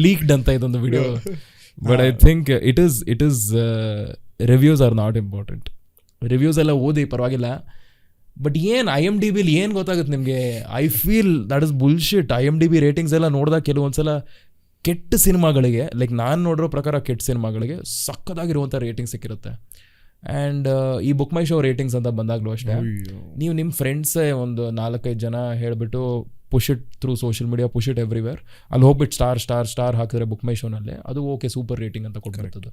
ಲೀಕ್ಡ್ ಅಂತ ಇದೊಂದು video. But I think it is reviews are not important. Reviews ಎಲ್ಲ ಓದಿ ಪರವಾಗಿಲ್ಲ, ಬಟ್ ಏನು IMDb ಏನು ಗೊತ್ತಾಗುತ್ತೆ ನಿಮಗೆ? I feel that is bullshit. IMDb ratings ಎಲ್ಲ ನೋಡಿದಾಗ ಕೆಲವೊಂದ್ಸಲ ಕೆಟ್ಟ ಸಿನಿಮಾಗಳಿಗೆ, ಲೈಕ್ ನಾನು ನೋಡಿರೋ ಪ್ರಕಾರ ಕೆಟ್ಟ ಸಿನಿಮಾಗಳಿಗೆ ಸಕ್ಕದಾಗಿರುವಂಥ ರೇಟಿಂಗ್ ಸಿಕ್ಕಿರುತ್ತೆ. ಆ್ಯಂಡ್ ಈ ಬುಕ್ ಮೈ ಶೋ ರೇಟಿಂಗ್ಸ್ ಅಂತ ಬಂದಾಗಲೂ ಅಷ್ಟೇ, ನೀವು ನಿಮ್ಮ ಫ್ರೆಂಡ್ಸೇ ಒಂದು 4-5 ಜನ ಹೇಳಿಬಿಟ್ಟು push it through social media, push it everywhere, ಅಲ್ಲಿ ಹೋಗ್ಬಿಟ್ಟು ಸ್ಟಾರ್ ಹಾಕಿದ್ರೆ ಬುಕ್ ಮೈ ಶೋನಲ್ಲಿ ಅದು ಓಕೆ ಸೂಪರ್ ರೇಟಿಂಗ್ ಅಂತ ಕೊಟ್ಬಿಡ್ತದೆ.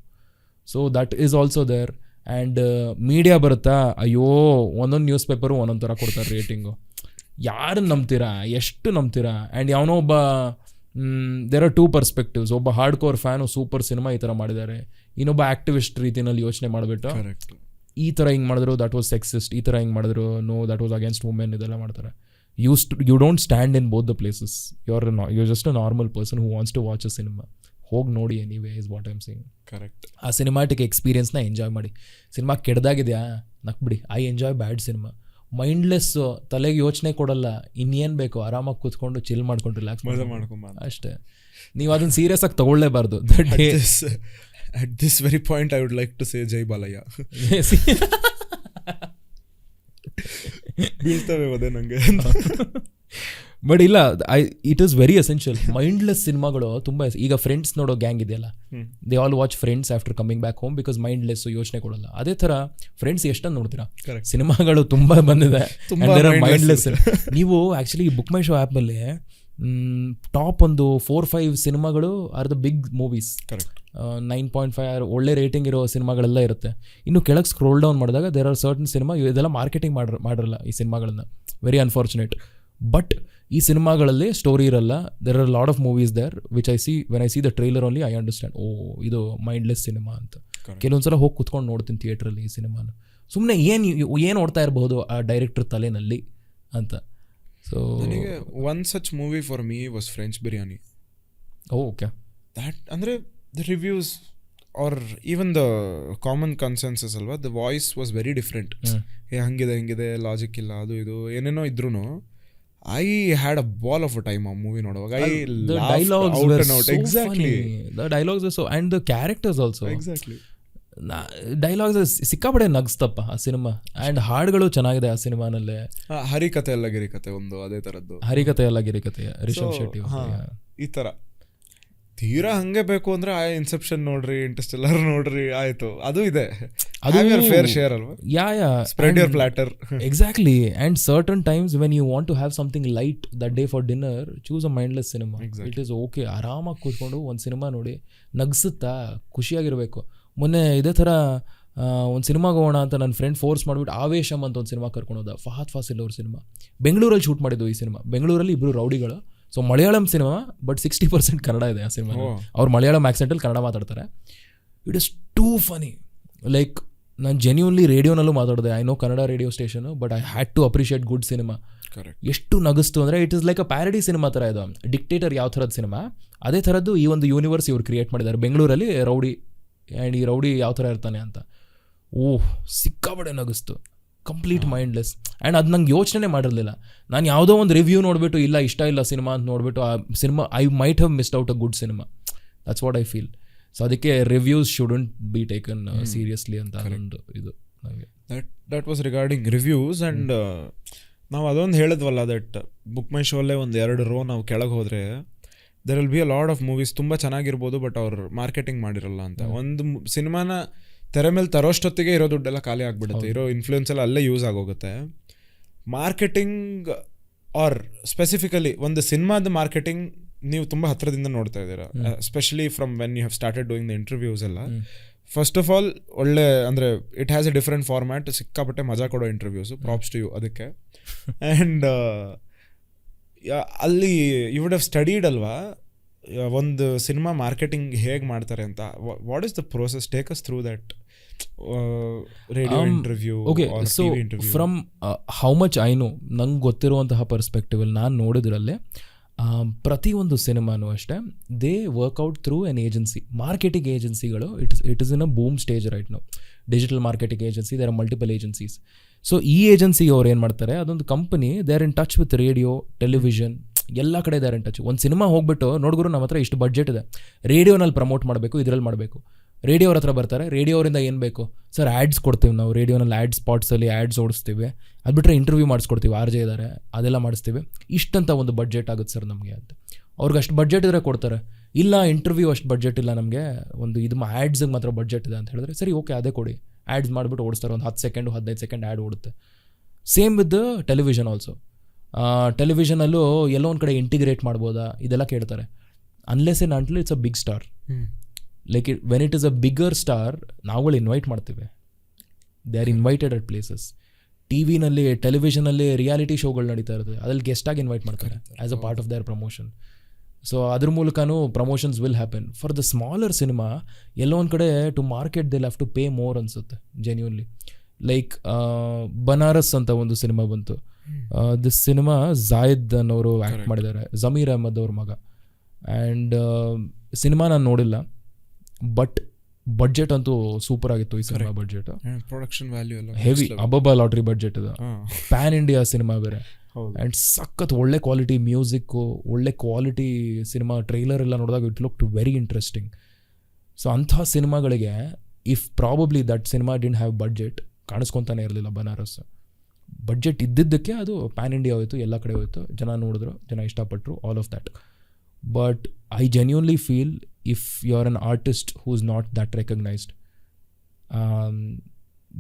So that is also there. And media ಬರುತ್ತಾ, ಅಯ್ಯೋ ಒಂದೊಂದು ನ್ಯೂಸ್ ಪೇಪರು ಒಂದೊಂದು ಥರ ಕೊಡ್ತಾರೆ ರೇಟಿಂಗು. ಯಾರನ್ನು ನಂಬ್ತೀರಾ, ಎಷ್ಟು ನಂಬ್ತೀರಾ? ಆ್ಯಂಡ್ ಯಾವನೋ ಒಬ್ಬ ದೇರ್ ಆರ್ 2 ಪರ್ಸ್ಪೆಕ್ಟಿವ್ಸ್. ಒಬ್ಬ hard core fan super cinema ಈ ಥರ ಮಾಡಿದ್ದಾರೆ, ಇನ್ನೊಬ್ಬ ಆ್ಯಕ್ಟಿವಿಸ್ಟ್ ರೀತಿಯಲ್ಲಿ ಯೋಚನೆ ಮಾಡಿಬಿಟ್ಟು ಈ ಥರ ಹಿಂಗೆ ಮಾಡಿದ್ರು ದಟ್ ವಾಸ್ ಸೆಕ್ಸಿಸ್ಟ್, ಈ ಥರ ಹಿಂಗೆ ಮಾಡಿದ್ರು no that was against women, ಇದೆಲ್ಲ ಮಾಡ್ತಾರೆ. You don't stand in both the places. You just a normal person who wants to watch a cinema. ಹೋಗಿ ನೋಡಿ anyway is what I'm saying. Correct. ಆ cinematic ಎಕ್ಸ್ಪೀರಿಯನ್ಸ್ನ ಎಂಜಾಯ್ ಮಾಡಿ. Cinema ಕೆಡ್ದಾಗಿದೆಯಾ ನಕ್ಬಿಡಿ, I enjoy bad cinema. Mindless, ತಲೆಗೆ ಯೋಚನೆ ಕೊಡಲ್ಲ, ಇನ್ನೇನು ಬೇಕು, ಆರಾಮಾಗಿ ಕೂತ್ಕೊಂಡು ಚಿಲ್ ಮಾಡ್ಕೊಂಡು ರಿಲ್ಯಾಕ್ಸ್ ಮಾಡ್ಕೊಂಡು ಅಷ್ಟೇ. ನೀವು ಅದನ್ನು ಸೀರಿಯಸ್ ಆಗಿ ತಗೊಳ್ಳೇಬಾರ್ದು. At this very point I would like to say ಜೈ ಬಾಲಯ್ಯ. ಬೀಳ್ತವೆ ಅದೇ ನನಗೆ. ಬಟ್ ಇಲ್ಲ, it is very essential. Mindless ಸಿನಿಮಾಗಳು ತುಂಬ. ಈಗ ಫ್ರೆಂಡ್ಸ್ ನೋಡೋ ಗ್ಯಾಂಗ್ ಇದೆಯಲ್ಲ, they all watch friends after coming back home because mindless, ಯೋಚನೆ ಕೊಡಲ್ಲ. ಅದೇ ಥರ ಫ್ರೆಂಡ್ಸ್ ಎಷ್ಟೊಂದು ನೋಡ್ತೀರಾ, ಸಿನಿಮಾಗಳು ತುಂಬ ಬಂದಿದೆ ಮೈಂಡ್ಲೆಸ್. ನೀವು ಆ್ಯಕ್ಚುಲಿ ಬುಕ್ ಮೈ ಶೋ ಆ್ಯಪಲ್ಲಿ ಟಾಪ್ ಒಂದು 4-5 ಸಿನಿಮಾಗಳು ಆರ್ ದ ಬಿಗ್ ಮೂವೀಸ್. 9.5 ಒಳ್ಳೆ ರೇಟಿಂಗ್ ಇರೋ ಸಿನಿಮಾಗಳೆಲ್ಲ ಇರುತ್ತೆ. ಇನ್ನು ಕೆಳಗೆ ಸ್ಕ್ರೋಲ್ ಡೌನ್ ಮಾಡಿದಾಗ ದೇರ್ ಆರ್ ಸರ್ಟನ್ ಸಿನಿಮಾ, ಇದೆಲ್ಲ ಮಾರ್ಕೆಟಿಂಗ್ ಮಾಡಿರಲ್ಲ ಈ ಸಿನಿಮಾಗಳನ್ನ. Very unfortunate. ಬಟ್ ಈ ಸಿನಿಮಾಗಳಲ್ಲಿ ಸ್ಟೋರಿ ಇರಲ್ಲ. There are lot of movies there which when I see the trailer only I understand, oh ಇದು ಮೈಂಡ್ಲೆಸ್ ಸಿನಿಮಾ ಅಂತ. ಕೆಲವೊಂದ್ಸಲ ಹೋಗಿ ಕುತ್ಕೊಂಡು ನೋಡ್ತೀನಿ ಥಿಯೇಟ್ರಲ್ಲಿ ಈ ಸಿನಿಮಾನ. ಸುಮ್ಮನೆ ಏನು ಓಡ್ತಾ ಇರಬಹುದು ಆ ಡೈರೆಕ್ಟರ್ ತಲೆನಲ್ಲಿ ಅಂತ. So one such movie for me was French Biryani. Okay, that ಅಂದರೆ the reviews are even the common consensus ಅಲ್ವಾ, the voice was very different. ಹಂಗಿದೆ ಲಾಜಿಕ್ ಇಲ್ಲ, ಅದು ಇದು ಏನೇನೋ ಇದ್ರೂ I had a ball of a time ಆ ಮೂವಿ ನೋಡುವಾಗ. The dialogues were so funny. The dialogues were so, and the characters also. Exactly. Dialogues ಸಿಕ್ಕಾಪಡೆ ನಗ್ಸ್ತಪ್ಪ ಆ ಸಿನಿಮಾ. ಆ್ಯಂಡ್ ಹಾಡುಗಳು ಚೆನ್ನಾಗಿದೆ ಆ ಸಿನಿಮಾನಲ್ಲೇ. ಹರಿಕತೆ ಎಲ್ಲ ಗಿರಿಕತೆ ಒಂದು ಅದೇ ಥರದ್ದು. ಹರಿಕತೆ ಎಲ್ಲ ಗಿರಿಕತೆ, ರಿಷಬ್ ಶೆಟ್ಟಿ ಈ ಥರ. ತೀರಾ ಹಂಗೆ ಬೇಕು ಅಂದ್ರೆ ಇನ್ಸೆಪ್ಷನ್ ನೋಡ್ರಿ, ಇಂಟರ್ಸ್ಟೆಲ್ಲರ್ ನೋಡ್ರಿ, ಆಯ್ತು. ಅದು ಇದೆ, ಅದು ಫೇರ್ ಶೇರ್ ಅಲ್ವಾ. Yeah spread your platter. Exactly. And certain times when you want to have something light that day for dinner, choose a mindless cinema. It is okay. ಆರಾಮಾಗಿ ಕೂತ್ಕೊಂಡು ಒಂದು ಸಿನಿಮಾ ನೋಡಿ, ನಗ್ಸುತ್ತಾ, ಖುಷಿಯಾಗಿರಬೇಕು. ಮೊನ್ನೆ ಇದೇ ಥರ ಒಂದು ಸಿನಿಮಾಗೆ ಹೋಗೋಣ ಅಂತ ನನ್ನ ಫ್ರೆಂಡ್ ಫೋರ್ಸ್ ಮಾಡಿಬಿಟ್ಟು ಆವೇಶಮ್ ಅಂತ ಒಂದು ಸಿನಿಮಾ ಕರ್ಕೊಂಡೋದ. ಫಹದ್ ಫಾಸಿಲ್ ಅವ್ರ ಸಿನಿಮಾ. ಬೆಂಗಳೂರಲ್ಲಿ ಶೂಟ್ ಮಾಡಿದ್ದು ಈ ಸಿನಿಮಾ. ಬೆಂಗಳೂರಲ್ಲಿ ಇಬ್ಬರು ರೌಡಿಗಳು. So Malayalam cinema, but 60% Kannada ಇದೆ ಆ ಸಿನಿಮಾ. ಅವ್ರು ಮಲಯಾಳಂ ಆ್ಯಕ್ಸೆಂಟಲ್ಲಿ ಕನ್ನಡ ಮಾತಾಡ್ತಾರೆ. It is too funny. Like ನಾನು ಜೆನ್ಯೂನ್ಲಿ ರೇಡಿಯೋನಲ್ಲೂ ಮಾತಾಡಿದೆ. I know Kannada radio station, but I had to appreciate good cinema. ಎಷ್ಟು ನಗಿಸ್ತು ಅಂದರೆ it is like a parody cinema ಥರ ಇದು. ಡಿಕ್ಟೇಟರ್ ಯಾವ ಥರದ ಸಿನಿಮಾ, ಅದೇ ಥರದ್ದು ಈ ಒಂದು ಯೂನಿವರ್ಸ್ ಇವ್ರು ಕ್ರಿಯೇಟ್ ಮಾಡಿದ್ದಾರೆ. ಬೆಂಗಳೂರಲ್ಲಿ ರೌಡಿ, ಆ್ಯಂಡ್ ಈ ರೌಡಿ ಯಾವ ಥರ ಇರ್ತಾನೆ ಅಂತ. ಓಹ್, ಸಿಕ್ಕಾಬಡೆ ನಗಿಸ್ತು. Complete mindless. ಆ್ಯಂಡ್ ಅದು ನಂಗೆ ಯೋಚನೆ ಮಾಡಿರಲಿಲ್ಲ. ನಾನು ಯಾವುದೋ ಒಂದು ರಿವ್ಯೂ ನೋಡಿಬಿಟ್ಟು ಇಲ್ಲ ಇಷ್ಟ ಇಲ್ಲ ಸಿನಿಮಾ ಅಂತ ನೋಡಿಬಿಟ್ಟು ಆ cinema I might have missed out a good cinema. That's what I feel. So ಅದಕ್ಕೆ reviews shouldn't be taken seriously ಅಂತ ಒಂದು ಇದು ನನಗೆ. That was regarding reviews. And ನಾವು ಅದೊಂದು ಹೇಳಿದ್ವಲ್ಲ, ದಟ್ ಬುಕ್ ಮೈ ಶೋಲ್ಲೇ ಒಂದು 2 ರೋ ನಾವು ಕೆಳಗೆ ಹೋದರೆ there will be a lot of movies ತುಂಬ ಚೆನ್ನಾಗಿರ್ಬೋದು ಬಟ್ ಅವ್ರು ಮಾರ್ಕೆಟಿಂಗ್ ಮಾಡಿರಲ್ಲ ಅಂತ. ಒಂದು ಸಿನಿಮಾನ ತೆರೆ ಮೇಲೆ ತರೋಷ್ಟೊತ್ತಿಗೆ ಇರೋ ದುಡ್ಡೆಲ್ಲ ಖಾಲಿ ಆಗಿಬಿಡುತ್ತೆ, ಇರೋ ಇನ್ಫ್ಲೂಯೆನ್ಸ್ ಎಲ್ಲ ಅಲ್ಲೇ ಯೂಸ್ ಆಗೋಗುತ್ತೆ. ಮಾರ್ಕೆಟಿಂಗ್ ಆರ್ ಸ್ಪೆಸಿಫಿಕಲಿ ಒಂದು ಸಿನಿಮಾದ ಮಾರ್ಕೆಟಿಂಗ್ ನೀವು ತುಂಬ ಹತ್ತಿರದಿಂದ ನೋಡ್ತಾ ಇದ್ದೀರಾ, especially from when you have started doing the interviews ಎಲ್ಲ. ಫಸ್ಟ್ ಆಫ್ ಆಲ್ ಒಳ್ಳೆ ಅಂದರೆ it has a different format, ಸಿಕ್ಕಾಪಟ್ಟೆ ಮಜಾ ಕೊಡೋ ಇಂಟರ್ವ್ಯೂಸು, ಪ್ರಾಪ್ಸ್ ಟು ಯು ಅದಕ್ಕೆ. ಆ್ಯಂಡ್ ಅಲ್ಲಿ ಯು ವುಡ್ ಹ್ಯಾವ್ ಸ್ಟಡೀಡ್ ಅಲ್ವಾ ಒಂದು ಸಿನಿಮಾ ಮಾರ್ಕೆಟಿಂಗ್ ಹೇಗೆ ಮಾಡ್ತಾರೆ ಅಂತ. What is the process? Take us through that radio interview. Okay, so from how much I know, ನಂಗೆ ಗೊತ್ತಿರುವಂತಹ ಪರ್ಸ್ಪೆಕ್ಟಿವಲ್ಲಿ ನಾನು ನೋಡಿದ್ರಲ್ಲೇ ಪ್ರತಿಯೊಂದು ಸಿನಿಮಾನು ಅಷ್ಟೇ they work out through an agency, marketing ಏಜೆನ್ಸಿಗಳು. It is in a boom stage right now. Digital marketing agency, there are multiple agencies. So ಈ ಏಜೆನ್ಸಿಗೆ ಅವ್ರು ಏನು ಮಾಡ್ತಾರೆ, ಅದೊಂದು company, they are in touch with radio, television, ಎಲ್ಲ ಕಡೆ ದೇ ಆರ್ ಇನ್ ಟಚ್. ಒಂದು ಸಿನಿಮಾ ಹೋಗ್ಬಿಟ್ಟು ನೋಡ್ಗುರು ನಮ್ಮ ಹತ್ರ ಇಷ್ಟು ಬಡ್ಜೆಟ್ ಇದೆ, ರೇಡಿಯೋನಲ್ಲಿ ಪ್ರಮೋಟ್ ಮಾಡಬೇಕು, ಇದರಲ್ಲಿ ಮಾಡಬೇಕು. ರೇಡಿಯೋ ಅವ್ರ ಹತ್ರ ಬರ್ತಾರೆ, ರೇಡಿಯೋ ಅವರಿಂದ ಏನು ಬೇಕು ಸರ್, ಆ್ಯಡ್ಸ್ ಕೊಡ್ತೀವಿ ನಾವು, ರೇಡಿಯೋನಲ್ಲಿ ಆ್ಯಡ್ ಸ್ಪಾಟ್ಸಲ್ಲಿ ಆ್ಯಡ್ಸ್ ಓಡಿಸ್ತೀವಿ, ಅದು ಬಿಟ್ಟರೆ ಇಂಟರ್ವ್ಯೂ ಮಾಡಿಸ್ಕೊಡ್ತೀವಿ, ಆರ್ ಜೆ ಇದ್ದಾರೆ ಅದೆಲ್ಲ ಮಾಡಿಸ್ತೀವಿ, ಇಷ್ಟಂತ ಒಂದು ಬಡ್ಜೆಟ್ ಆಗುತ್ತೆ ಸರ್ ನಮಗೆ ಅಂತ. ಅವ್ರಿಗೆ ಅಷ್ಟು ಬಡ್ಜೆಟ್ ಇದ್ರೆ ಕೊಡ್ತಾರೆ. ಇಲ್ಲ ಇಂಟರ್ವ್ಯೂ ಅಷ್ಟು ಬಡ್ಜೆಟ್ ಇಲ್ಲ ನಮಗೆ, ಒಂದು ಇದು ಆ್ಯಡ್ಸಿಗೆ ಮಾತ್ರ ಬಡ್ಜೆಟ್ ಇದೆ ಅಂತ ಹೇಳಿದ್ರೆ ಸರಿ ಓಕೆ ಅದೇ ಕೊಡಿ, ಆ್ಯಡ್ಸ್ ಮಾಡಿಬಿಟ್ಟು ಓಡಿಸ್ತಾರೆ. ಒಂದು 10 ಸೆಕೆಂಡು 15 ಸೆಕೆಂಡ್ ಆ್ಯಡ್ ಓಡುತ್ತೆ. Same with television also. ಟೆಲಿವಿಷನಲ್ಲೂ ಎಲ್ಲೋ ಒಂದು ಕಡೆ ಇಂಟಿಗ್ರೇಟ್ ಮಾಡ್ಬೋದಾ ಇದೆಲ್ಲ ಕೇಳ್ತಾರೆ. Unless and until it's a big star. Like when it is a bigger star ನಾವುಗಳು ಇನ್ವೈಟ್ ಮಾಡ್ತೀವಿ, they are invited at places. ಟಿ ವಿನಲ್ಲಿ ಟೆಲಿವಿಷನಲ್ಲಿ ರಿಯಾಲಿಟಿ ಶೋಗಳು ನಡೀತಾ ಇರುತ್ತೆ, ಅದ್ರಲ್ಲಿ ಗೆಸ್ಟಾಗಿ ಇನ್ವೈಟ್ ಮಾಡ್ತಾರೆ as a part of their promotion. So ಅದ್ರ ಮೂಲಕನೂ promotions will happen. For the smaller cinema ಎಲ್ಲೋ ಒಂದು ಕಡೆ to market they have to pay more ಅನ್ಸುತ್ತೆ ಜೆನ್ಯೂನ್ಲಿ. ಲೈಕ್ ಬನಾರಸ್ ಅಂತ ಒಂದು ಸಿನಿಮಾ ಬಂತು. ದಿಸ್ ಸಿನಿಮಾ ಜಾಯದ್ ಅನ್ನೋರು ಆ್ಯಕ್ಟ್ ಮಾಡಿದ್ದಾರೆ, ಜಮೀರ್ ಅಹಮದ್ ಅವ್ರ ಮಗ. ಆ್ಯಂಡ್ ಸಿನಿಮಾ ನಾನು ನೋಡಿಲ್ಲ, ಬಟ್ ಬಡ್ಜೆಟ್ ಅಂತೂ ಸೂಪರ್ ಆಗಿತ್ತು ಈ ಸಿನಿಮಾ. ಬಡ್ಜೆಟ್, ಪ್ರೊಡಕ್ಷನ್ ವ್ಯಾಲ್ಯೂ ಎಲ್ಲ ಹೆವಿ, ಅಬಬಾ ಲಾಟ್ರಿ ಬಡ್ಜೆಟ್ ಇದೆ, ಪ್ಯಾನ್ ಇಂಡಿಯಾ ಸಿನಿಮಾ ಬೇರೆ. ಆ್ಯಂಡ್ ಸಖತ್ ಒಳ್ಳೆ ಕ್ವಾಲಿಟಿ ಮ್ಯೂಸಿಕ್ಕು, ಒಳ್ಳೆ ಕ್ವಾಲಿಟಿ ಸಿನಿಮಾ. ಟ್ರೈಲರ್ ಎಲ್ಲ ನೋಡಿದಾಗ it looked very interesting. So ಅಂಥ ಸಿನಿಮಾಗಳಿಗೆ if probably that cinema didn't have budget, ಕಾಣಿಸ್ಕೊತಾನೆ ಇರಲಿಲ್ಲ ಬನಾರಸ್. ಬಡ್ಜೆಟ್ ಇದ್ದಿದ್ದಕ್ಕೆ ಅದು ಪ್ಯಾನ್ ಇಂಡಿಯಾ ಹೋಯಿತು, ಎಲ್ಲ ಕಡೆ ಹೋಯಿತು, ಜನ ನೋಡಿದ್ರು, ಜನ ಇಷ್ಟಪಟ್ಟರು, all of that. But I genuinely feel if you're an artist who's not that recognized,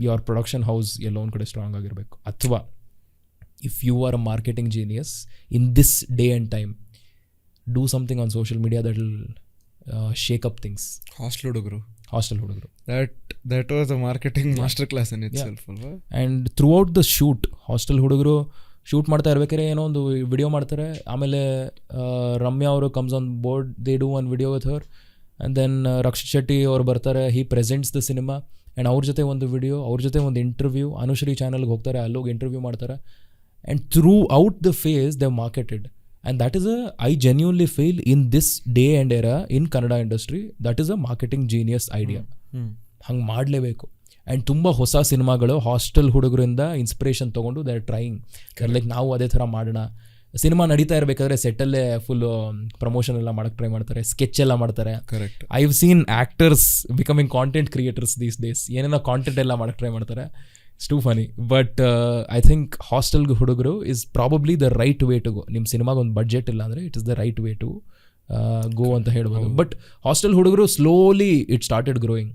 your production house alone could strong ಆಗಿರಬೇಕು. ಅಥವಾ if you are a marketing genius in this day and time, do something on social media that will shake up things. Hostel ಹುಡುಗರು that was a marketing master class in itself. And throughout the shoot hostel ಹುಡುಗರು shoot ಮಾಡ್ತಾ ಇರ್ಬೇಕಾದ್ರೆ ಏನೋ ಒಂದು video ಮಾಡ್ತಾರೆ. ಆಮೇಲೆ ರಮ್ಯಾ ಅವರು comes on board, they do one video with her. And then Rakshit Shetty ಅವ್ರು ಬರ್ತಾರೆ, he presents the cinema. And ಅವ್ರ ಜೊತೆ ಒಂದು ವಿಡಿಯೋ, ಅವ್ರ ಜೊತೆ ಒಂದು ಇಂಟರ್ವ್ಯೂ. ಅನುಶ್ರೀ ಚಾನಲ್ಗೆ ಹೋಗ್ತಾರೆ, ಅಲ್ಲೋಗಿ ಇಂಟರ್ವ್ಯೂ ಮಾಡ್ತಾರೆ. And throughout the phase they marketed. And that is I genuinely feel in this day and era in Kannada industry that is a marketing genius idea. ಹಂಗೆ ಮಾಡಲೇಬೇಕು. ಆ್ಯಂಡ್ ತುಂಬ ಹೊಸ ಸಿನಿಮಾಗಳು ಹಾಸ್ಟೆಲ್ ಹುಡುಗರಿಂದ ಇನ್ಸ್ಪಿರೇಷನ್ ತೊಗೊಂಡು ದೇ ಆರ್ ಟ್ರೈಯಿಂಗ್. ಲೈಕ್ ನಾವು ಅದೇ ಥರ ಮಾಡೋಣ. ಸಿನಿಮಾ ನಡೀತಾ ಇರಬೇಕಾದ್ರೆ ಸೆಟ್ಟಲ್ಲೇ ಫುಲ್ಲು ಪ್ರಮೋಷನ್ ಎಲ್ಲ ಮಾಡೋಕ್ಕೆ ಟ್ರೈ ಮಾಡ್ತಾರೆ, ಸ್ಕೆಚ್ ಎಲ್ಲ ಮಾಡ್ತಾರೆ. Correct. I have seen actors becoming content creators these days. ಏನೇನೋ ಕಾಂಟೆಂಟ್ ಎಲ್ಲ ಮಾಡೋಕ್ಕೆ ಟ್ರೈ ಮಾಡ್ತಾರೆ. It's too funny. But I think ಹಾಸ್ಟೆಲ್ಗೆ ಹುಡುಗರು is probably the right way to go. ನಿಮ್ಮ ಸಿನಿಮಾಗೆ ಒಂದು ಬಡ್ಜೆಟ್ ಇಲ್ಲ ಅಂದರೆ it is the right way to go ಅಂತ ಹೇಳ್ಬೋದು. But hostel Hudugaru slowly it started growing.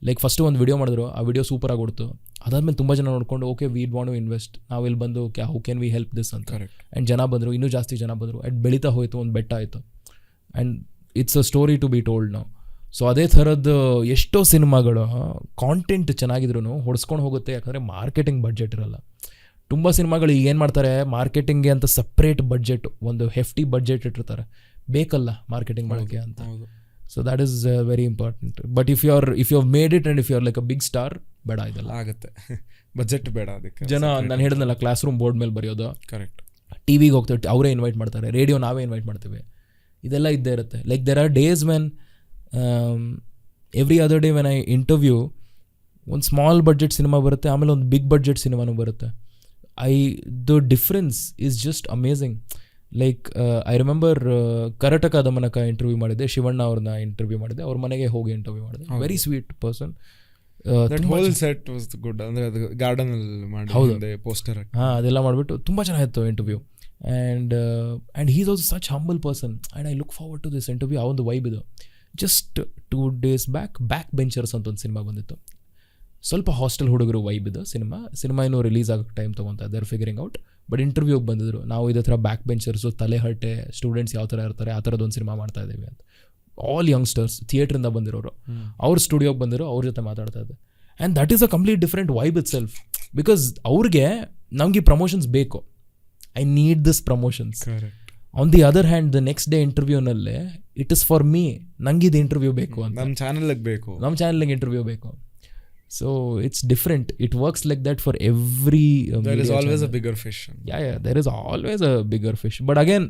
Like first ಒಂದು ವಿಡಿಯೋ ಮಾಡಿದ್ರು, ಆ ವಿಡಿಯೋ ಸೂಪರಾಗಿ ಕೊಡ್ತು. ಅದಾದ್ಮೇಲೆ ತುಂಬ ಜನ ನೋಡ್ಕೊಂಡು okay we want to invest, ನಾವು ಇಲ್ಲಿ ಬಂದು how can we help this ಅಂತ. ಆ್ಯಂಡ್ ಜನ ಬಂದರು, ಇನ್ನೂ ಜಾಸ್ತಿ ಜನ ಬಂದರು. ಆ್ಯಂಡ್ ಬೆಳೀತಾ ಹೋಯಿತು, ಒಂದು ಬೆಟ್ಟ ಆಯಿತು. And it's a story to be told ನಾವು. ಸೊ ಅದೇ ಥರದ್ದು ಎಷ್ಟೋ ಸಿನಿಮಾಗಳು ಕಾಂಟೆಂಟ್ ಚೆನ್ನಾಗಿದ್ರು ಹೊಡ್ಸ್ಕೊಂಡು ಹೋಗುತ್ತೆ, ಯಾಕಂದರೆ ಮಾರ್ಕೆಟಿಂಗ್ ಬಡ್ಜೆಟ್ ಇರಲ್ಲ. ತುಂಬ ಸಿನಿಮಾಗಳು ಈಗ ಏನು ಮಾಡ್ತಾರೆ, ಮಾರ್ಕೆಟಿಂಗ್ಗೆ ಅಂತ ಸಪ್ರೇಟ್ ಬಡ್ಜೆಟ್, ಒಂದು ಹೆಫ್ಟಿ ಬಡ್ಜೆಟ್ ಇಟ್ಟಿರ್ತಾರೆ, ಬೇಕಲ್ಲ ಮಾರ್ಕೆಟಿಂಗ್ ಮಾಡೋಕ್ಕೆ ಅಂತ. So that is very important. But if you have made it and if you are like a big star, ಬೇಡ ಇದೆಲ್ಲ ಆಗುತ್ತೆ. ಬಜೆಟ್ ಬೇಡ ಅದಕ್ಕೆ. ಜನ ನಾನು ಹೇಳಿದ್ನಲ್ಲ ಕ್ಲಾಸ್ ರೂಮ್ ಬೋರ್ಡ್ ಮೇಲೆ ಬರೆಯೋದು. ಕರೆಕ್ಟ್. ಟಿ ವಿಗೆ ಹೋಗ್ತೇವೆ, ಅವರೇ ಇನ್ವೈಟ್ ಮಾಡ್ತಾರೆ. ರೇಡಿಯೋ ನಾವೇ ಇನ್ವೈಟ್ ಮಾಡ್ತೀವಿ. ಇದೆಲ್ಲ ಇದ್ದೇ ಇರುತ್ತೆ. Like there R days when every other day when I interview ಒಂದು ಸ್ಮಾಲ್ ಬಡ್ಜೆಟ್ ಸಿನಿಮಾ ಬರುತ್ತೆ, ಆಮೇಲೆ ಒಂದು ಬಿಗ್ ಬಡ್ಜೆಟ್ ಸಿನಿಮಾನೂ ಬರುತ್ತೆ. The difference is just amazing. Like I remember Karataka ದಮನಕ interview ಮಾಡಿದ್ದೆ, ಶಿವಣ್ಣ ಅವ್ರನ್ನ ಇಂಟರ್ವ್ಯೂ ಮಾಡಿದ್ದೆ, ಅವ್ರ ಮನೆಗೆ ಹೋಗಿ ಇಂಟರ್ವ್ಯೂ ಮಾಡಿದೆ. Very sweet person. Hole set was good. ಅಂದರೆ ಅದು ಗಾರ್ಡನಲ್ಲಿ ಮಾಡಿ ಪೋಸ್ಟರ್, ಹಾಂ ಅದೆಲ್ಲ ಮಾಡಿಬಿಟ್ಟು ತುಂಬ ಚೆನ್ನಾಗಿತ್ತು interview. And he's also such humble person and I look forward to this interview. ಆ ಒಂದು ವೈಬ್ ಇದು. ಜಸ್ಟ್ 2 days ಬ್ಯಾಕ್ ಬೆಂಚರ್ಸ್ ಅಂತ ಒಂದು ಸಿನಿಮಾ ಬಂದಿತ್ತು. ಸ್ವಲ್ಪ ಹಾಸ್ಟೆಲ್ ಹುಡುಗರು ವೈಬ್ ಇದು ಸಿನಿಮಾ ಇನ್ನೂ ರಿಲೀಸ್ ಆಗೋಕ್ಕೆ ಟೈಮ್ ತೊಗೊತಾ ಇದ್ದಾರೆ ಫಿಗರಿಂಗ್ ಔಟ್. ಬಟ್ ಇಂಟರ್ವ್ಯೂಗೆ ಬಂದಿದ್ರು, ನಾವು ಇದೇ ಥರ ಬ್ಯಾಕ್ ಬೆಂಚರ್ಸು, ತಲೆ ಹರಟೆ ಸ್ಟೂಡೆಂಟ್ಸ್ ಯಾವ ಥರ ಇರ್ತಾರೆ ಆ ಥರದೊಂದು ಸಿನಿಮಾ ಮಾಡ್ತಾ ಇದ್ದೀವಿ ಅಂತ. ಆಲ್ ಯಂಗ್ಸ್ಟರ್ಸ್ ಥಿಯೇಟ್ರಿಂದ ಬಂದಿರೋರು, ಅವ್ರ ಸ್ಟುಡಿಯೋಗೆ ಬಂದಿರೋ ಅವ್ರ ಜೊತೆ ಮಾತಾಡ್ತಾ ಇದ್ದೆ. And that is a complete different vibe itself. Because ಅವ್ರಿಗೆ ನಮಗೆ ಪ್ರಮೋಷನ್ಸ್ ಬೇಕು, I need this promotions. On the other hand the next day ಇಂಟರ್ವ್ಯೂನಲ್ಲೇ ಇಟ್ ಇಸ್ ಫಾರ್ ಮೀ, ನಂಗೆ ಇದು ಇಂಟರ್ವ್ಯೂ ಬೇಕು ಅಂತ, ನಮ್ಮ ಚಾನಲ್ಗೆ ಇಂಟರ್ವ್ಯೂ ಬೇಕು. So it's different. It works like that for every there is always channel. a bigger fish. Yeah, there is always a bigger fish. But again,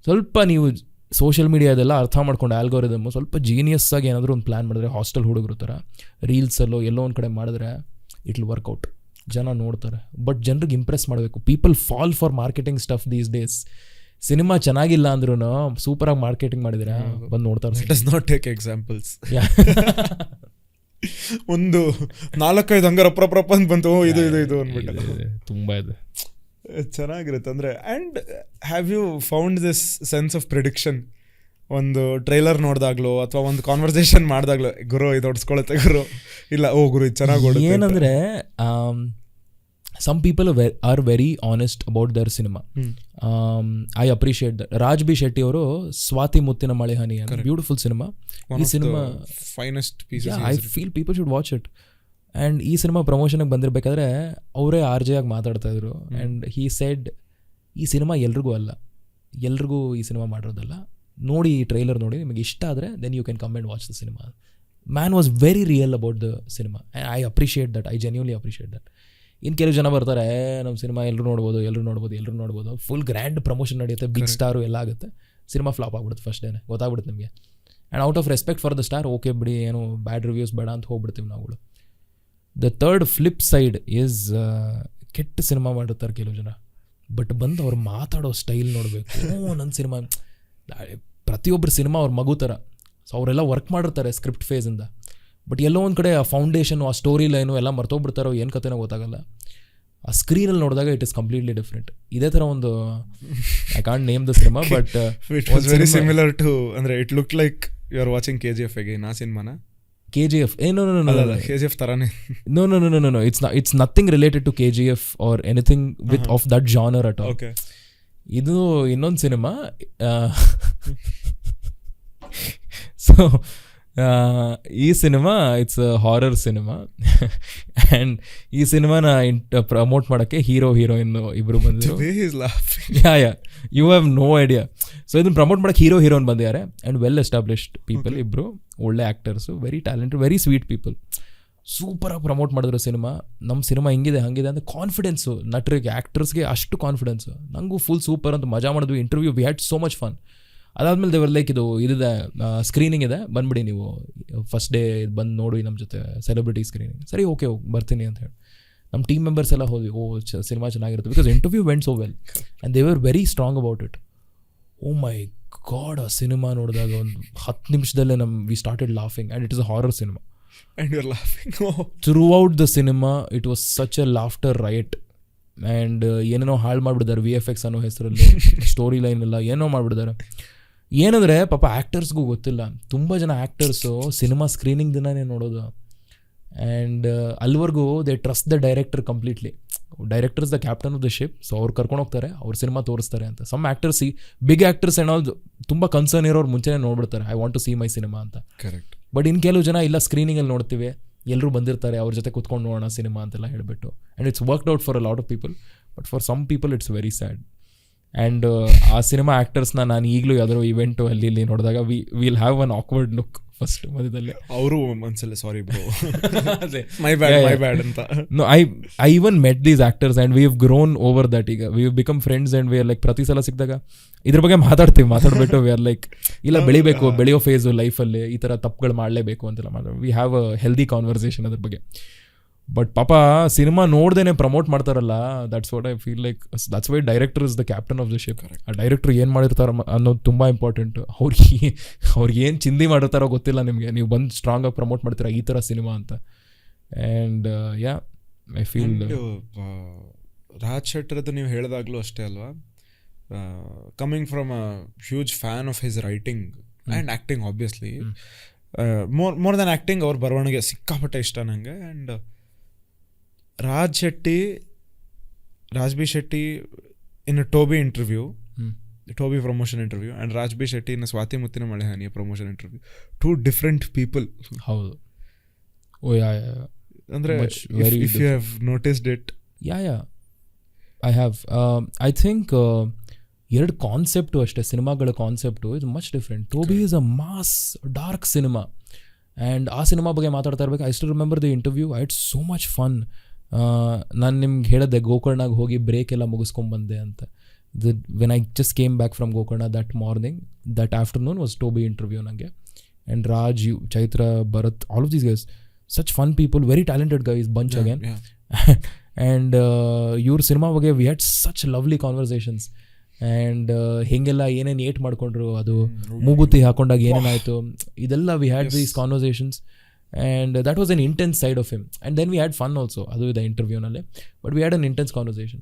ಸ್ವಲ್ಪ ನೀವು social ಮೀಡಿಯಾದೆಲ್ಲ ಅರ್ಥ ಮಾಡ್ಕೊಂಡು ಆಲ್ಗೋರಿದಮ್ ಸ್ವಲ್ಪ ಜೀನಿಯಸ್ ಆಗಿ ಏನಾದರೂ ಒಂದು ಪ್ಲ್ಯಾನ್ ಮಾಡಿದ್ರೆ, ಹಾಸ್ಟೆಲ್ ಹುಡುಗರು ಥರ ರೀಲ್ಸಲ್ಲೋ ಎಲ್ಲೋ ಒಂದು ಕಡೆ ಮಾಡಿದ್ರೆ ಇಟ್ ವಿಲ್ ವರ್ಕೌಟ್. ಜನ ನೋಡ್ತಾರೆ. ಬಟ್ ಜನರಿಗೆ ಇಂಪ್ರೆಸ್ ಮಾಡಬೇಕು. People fall for marketing stuff these days. Cinema ಚೆನ್ನಾಗಿಲ್ಲ ಅಂದ್ರೂ ಸೂಪರಾಗಿ ಮಾರ್ಕೆಟಿಂಗ್ ಮಾಡಿದ್ರೆ ಬಂದು ನೋಡ್ತಾರೆ. Let us not take examples. ಒಂದು 4-5 ಹಂಗಾರ ಪ್ರಪ್ರಪ್ಪ ಅಂತ ಬಂತು, ಇದು ಅಂದ್ಬಿಟ್ಟು ತುಂಬ ಇದೆ. ಚೆನ್ನಾಗಿರುತ್ತೆ ಅಂದರೆ. And have you found this sense of prediction? ಒಂದು ಟ್ರೈಲರ್ ನೋಡಿದಾಗ್ಲೋ ಅಥವಾ ಒಂದು ಕಾನ್ವರ್ಸೇಷನ್ ಮಾಡಿದಾಗ್ಲೋ, ಗುರು ಇದು ಹೊಡ್ಸ್ಕೊಳತ್ತೆ, ಗುರು ಇಲ್ಲ, ಓ ಗುರು ಇದು ಚೆನ್ನಾಗಿ ಓಡುತ್ತೆ. ಏನಂದರೆ some people are very honest about their cinema. I appreciate that. Raj B Shetty ಅವರು ಸ್ವಾತಿ ಮುತ್ತಿನ ಮಳೆ ಹನಿ ಅಂತ ಬ್ಯೂಟಿಫುಲ್ ಸಿನಿಮಾ. ಈ cinema finest piece. I feel people should watch it. And ಈ ಸಿನಿಮಾ ಪ್ರಮೋಷನ್ಗೆ ಬಂದಿರಬೇಕಾದ್ರೆ ಅವರೇ RJ ಆಗಿ ಮಾತಾಡ್ತಾಯಿದ್ರು. ಆ್ಯಂಡ್ ಹೀ ಸೆಡ್, ಈ ಸಿನಿಮಾ ಎಲ್ರಿಗೂ ಅಲ್ಲ, ಎಲ್ರಿಗೂ ಈ ಸಿನಿಮಾ ಮಾಡಿರೋದಲ್ಲ, ನೋಡಿ ಈ ಟ್ರೈಲರ್ ನೋಡಿ, ನಿಮಗೆ ಇಷ್ಟ ಆದರೆ then you can come and watch the cinema. Man was very real about the cinema. I appreciate that. I genuinely appreciate that. ಇನ್ನು ಕೆಲವು ಜನ ಬರ್ತಾರೆ, ನಮ್ಮ ಸಿನಿಮಾ ಎಲ್ಲರೂ ನೋಡ್ಬೋದು, ಫುಲ್ ಗ್ರ್ಯಾಂಡ್ ಪ್ರಮೋಷನ್ ನಡೆಯುತ್ತೆ, ಬಿಗ್ ಸ್ಟಾರು ಎಲ್ಲ ಆಗುತ್ತೆ, ಸಿನಿಮಾ ಫ್ಲಾಪ್ ಆಗ್ಬಿಡುತ್ತೆ ಫಸ್ಟ್ ಡೇನೆ, ಗೊತ್ತಾಗ್ಬಿಡುತ್ತೆ ನಿಮಗೆ. And out of respect for the star, okay ಬಿಡಿ, ಏನು ಬ್ಯಾಡ್ ರಿವ್ಯೂಸ್ ಬೇಡ ಅಂತ ಹೋಗ್ಬಿಡ್ತೀವಿ ನಾವುಗಳು. The third flip side is, ಕೆಟ್ಟ ಸಿನಿಮಾ ಮಾಡಿರ್ತಾರೆ ಕೆಲವು ಜನ, ಬಟ್ ಬಂದು ಅವ್ರು ಮಾತಾಡೋ ಸ್ಟೈಲ್ ನೋಡಬೇಕು. ನನ್ನ ಸಿನಿಮಾ, ಪ್ರತಿಯೊಬ್ಬರು ಸಿನಿಮಾ ಅವ್ರ ಮಗು ಥರ. ಸೊ ಅವರೆಲ್ಲ ವರ್ಕ್ ಮಾಡಿರ್ತಾರೆ ಸ್ಕ್ರಿಪ್ಟ್ ಫೇಸಿಂದ, ಬಟ್ ಎಲ್ಲೋ ಒಂದು ಕಡೆ ಆ ಫೌಂಡೇಶನು, ಆ ಸ್ಟೋರಿ ಲೈನು ಎಲ್ಲ ಮರ್ತೋಗ್ಬಿಡ್ತಾರೋ, ಏನು ಕಥೆನೋ ಗೊತ್ತಾಗಲ್ಲ. ಆ ಸ್ಕ್ರೀನಲ್ಲಿ ನೋಡಿದಾಗ ಇಟ್ ಇಸ್ ಕಂಪ್ಲೀಟ್ಲಿ ಡಿಫ್ರೆಂಟ್. ಇದೇ ಥರ ಒಂದು, I can't name the cinema, but it was very similar to, ಅಂದರೆ it look like you are watching KGF again. ಆ ಸಿನಿಮಾನ KGF? No, KGF ಥರಾನೇ. No. It's nothing related to KGF or anything with of that genre at all. Okay. ಇದು ಇನ್ನೊಂದು cinema. So ಈ cinema it's horror cinema. And ಈ ಸಿನಿಮಾನ promote ಮಾಡೋಕ್ಕೆ heroine ಇಬ್ಬರು ಬಂದರು. You have no idea. So ಇದನ್ನು ಪ್ರಮೋಟ್ ಮಾಡೋಕ್ಕೆ ಹೀರೋಯಿನ್ ಬಂದಿದ್ದಾರೆ. ಆ್ಯಂಡ್ ವೆಲ್ ಎಸ್ಟಾಬ್ಲಿಷ್ಡ್ ಪೀಪಲ್, ಇಬ್ಬರು ಒಳ್ಳೆ actors, very talented, very sweet people. ಸೂಪರಾಗಿ ಪ್ರಮೋಟ್ ಮಾಡಿದ್ರು ಸಿನಿಮಾ. ನಮ್ಮ ಸಿನಿಮಾ ಹಿಂಗಿದೆ ಹಂಗಿದೆ ಅಂತ ಕಾನ್ಫಿಡೆನ್ಸು, ನಟರಿಗೆ, ಆ್ಯಕ್ಟರ್ಸ್ಗೆ ಅಷ್ಟು ಕಾನ್ಫಿಡೆನ್ಸು. ನನಗೂ ಫುಲ್ ಸೂಪರ್ ಅಂತ ಮಜಾ ಮಾಡಿದ್ವಿ. Interview we had so much fun. ಅದಾದಮೇಲೆ ದೇವರ್ ಲೈಕ್ ಇದಿದೆ, ಸ್ಕ್ರೀನಿಂಗ್ ಇದೆ, ಬಂದುಬಿಡಿ ನೀವು ಫಸ್ಟ್ ಡೇ ಬಂದು ನೋಡಿ ನಮ್ಮ ಜೊತೆ ಸೆಲೆಬ್ರಿಟಿ ಸ್ಕ್ರೀನಿಂಗ್. ಸರಿ, ಓಕೆ ಬರ್ತೀನಿ ಅಂತ ಹೇಳಿ ನಮ್ಮ ಟೀಮ್ ಮೆಂಬರ್ಸ್ ಎಲ್ಲ ಹೋದ್ವಿ. ಸಿನಿಮಾ ಚೆನ್ನಾಗಿರುತ್ತೆ, because interview went so well and they were very strong about it. Oh my god, ಆ ಸಿನಿಮಾ ನೋಡಿದಾಗ ಒಂದು 10 ನಿಮಿಷದಲ್ಲೇ we started laughing. And it is a horror cinema. And you're laughing. Throughout the cinema, it was such a laughter riot. And ಏನೇನೋ ಹಾಳು ಮಾಡಿಬಿಡ್ತಾರೆ VFX ಅನ್ನೋ ಹೆಸರಲ್ಲಿ. Story line ಎಲ್ಲ ಏನೋ ಮಾಡಿಬಿಡ್ತಾರೆ. ಏನಂದರೆ ಪಾಪ ಆ್ಯಕ್ಟರ್ಸ್ಗೂ ಗೊತ್ತಿಲ್ಲ. ತುಂಬ ಜನ ಆ್ಯಕ್ಟರ್ಸು ಸಿನಿಮಾ ಸ್ಕ್ರೀನಿಂಗ್ ದಿನನೇ ನೋಡೋದು. ಆ್ಯಂಡ್ ಅಲ್ಲಿವರೆಗೂ they trust the director completely. Director is the captain of the ship. So ಅವ್ರು ಕರ್ಕೊಂಡು ಹೋಗ್ತಾರೆ, ಅವ್ರ ಸಿನಿಮಾ ತೋರಿಸ್ತಾರೆ ಅಂತ. ಸಮ್ ಆ್ಯಕ್ಟರ್ಸ್, ಬಿಗ್ ಆ್ಯಕ್ಟರ್ಸ್ ಏನೋ ತುಂಬ ಕನ್ಸರ್ನ್ ಇರೋರು ಮುಂಚೆನೇ ನೋಡ್ಬಿಡ್ತಾರೆ, I want to see my cinema ಅಂತ. ಕರೆಕ್ಟ್. ಬಟ್ ಇನ್ನು ಕೆಲವು ಜನ ಇಲ್ಲ, ಸ್ಕ್ರೀನಿಂಗಲ್ಲಿ ನೋಡ್ತೀವಿ, ಎಲ್ಲರೂ ಬಂದಿರ್ತಾರೆ, ಅವ್ರ ಜೊತೆ ಕೂತ್ಕೊಂಡು ನೋಡೋಣ ಸಿನಿಮಾ ಅಂತೆಲ್ಲ ಹೇಳಿಬಿಟ್ಟು. And it's worked out for a lot of people, but for some people it's very sad. And ಆ ಸಿನಿಮಾ ಆ್ಯಕ್ಟರ್ಸ್ನ ನಾನು ಈಗಲೂ ಯಾವ್ದಾದ್ರು ಇವೆಂಟು ಅಲ್ಲಿ ನೋಡಿದಾಗ will have an awkward look first ಮಧ್ಯದಲ್ಲಿ. ಅವರು ಮನ್ಸಲ್ಲೇ ಸಾರಿ ಬ್ರೋ, ಮೈ ಬ್ಯಾಡ್ ಅಂತ. No, I even met these actors and we have grown over that. ಈಗ we have become friends and we are like, ಪ್ರತಿ ಸಲ ಸಿಕ್ಕಿದಾಗ ಇದ್ರ ಬಗ್ಗೆ ಮಾತಾಡ್ಬಿಟ್ಟು ವಿ ಆರ್ ಲೈಕ್, ಇಲ್ಲ ಬೆಳಿಯೋ ಫೇಸು ಲೈಫಲ್ಲಿ ಈ ಥರ ತಪ್ಪುಗಳು ಮಾಡಲೇಬೇಕು ಅಂತೆಲ್ಲ ಮಾಡ್ತಾರೆ. We have a healthy conversation ಅದ್ರ ಬಗ್ಗೆ. ಬಟ್ ಪಾಪ ಸಿನಿಮಾ ನೋಡ್ದೇನೆ ಪ್ರಮೋಟ್ ಮಾಡ್ತಾರಲ್ಲ, that's what I feel like. That's why director is the captain of the ship. ಆ ಡೈರೆಕ್ಟರ್ ಏನು ಮಾಡಿರ್ತಾರ ಅನ್ನೋದು ತುಂಬ ಇಂಪಾರ್ಟೆಂಟ್. ಅವ್ರಿಗೆ ಏನು ಚಿಂದಿ ಮಾಡಿರ್ತಾರೋ ಗೊತ್ತಿಲ್ಲ ನಿಮಗೆ, ನೀವು ಬಂದು ಸ್ಟ್ರಾಂಗಾಗಿ ಪ್ರಮೋಟ್ ಮಾಡ್ತೀರಾ ಈ ಥರ ಸಿನಿಮಾ ಅಂತ. And yeah, I feel Raj ಶೆಟ್ಟರದ್ದು ನೀವು ಹೇಳಿದಾಗಲೂ ಅಷ್ಟೇ ಅಲ್ವಾ, coming from a huge fan of his writing and acting obviously, more then acting ಅವ್ರ ಬರವಣಿಗೆ ಸಿಕ್ಕಾಪಟ್ಟೆ ಇಷ್ಟ ನನಗೆ. And Raj B Shetty in a Toby interview, Toby promotion interview, and Raj B Shetty in Swathi Mutthina Male Haniye promotion interview, 2 different people. ಹೌದು. ಅಂದರೆ if you have noticed it. I have. I think ಎರಡು concept ಅಷ್ಟೇ, ಸಿನಿಮಾಗಳ concept is much different. Toby is a mass dark cinema, and ಆ cinema ಬಗ್ಗೆ ಮಾತಾಡ್ತಾ ಇರ್ಬೇಕು. I still remember the interview, I it so much fun. ನಾನು ನಿಮ್ಗೆ ಹೇಳಿದೆ ಗೋಕರ್ಣಾಗ ಹೋಗಿ ಬ್ರೇಕ್ ಎಲ್ಲ ಮುಗಿಸ್ಕೊಂಡ್ಬಂದೆ ಅಂತ. When I just came back from Gokarna that morning, that afternoon was Toby interview ನನಗೆ. And Raj, Chaitra, Bharat, all of these guys, such fun people, very talented guys, bunch again. And your cinema ಬಗ್ಗೆ we had such lovely conversations. And ಹಿಂಗೆಲ್ಲ ಏನೇನು eight ಮಾಡ್ಕೊಂಡ್ರು, ಅದು ಮೂಗುತಿ ಹಾಕೊಂಡಾಗ ಏನೇನಾಯಿತು, ಇದೆಲ್ಲ we had these conversations. And that was an intense side of him. And then we had fun also, ಅದು ಇದೆ ಇಂಟರ್ವ್ಯೂನಲ್ಲಿ. But we had an intense conversation.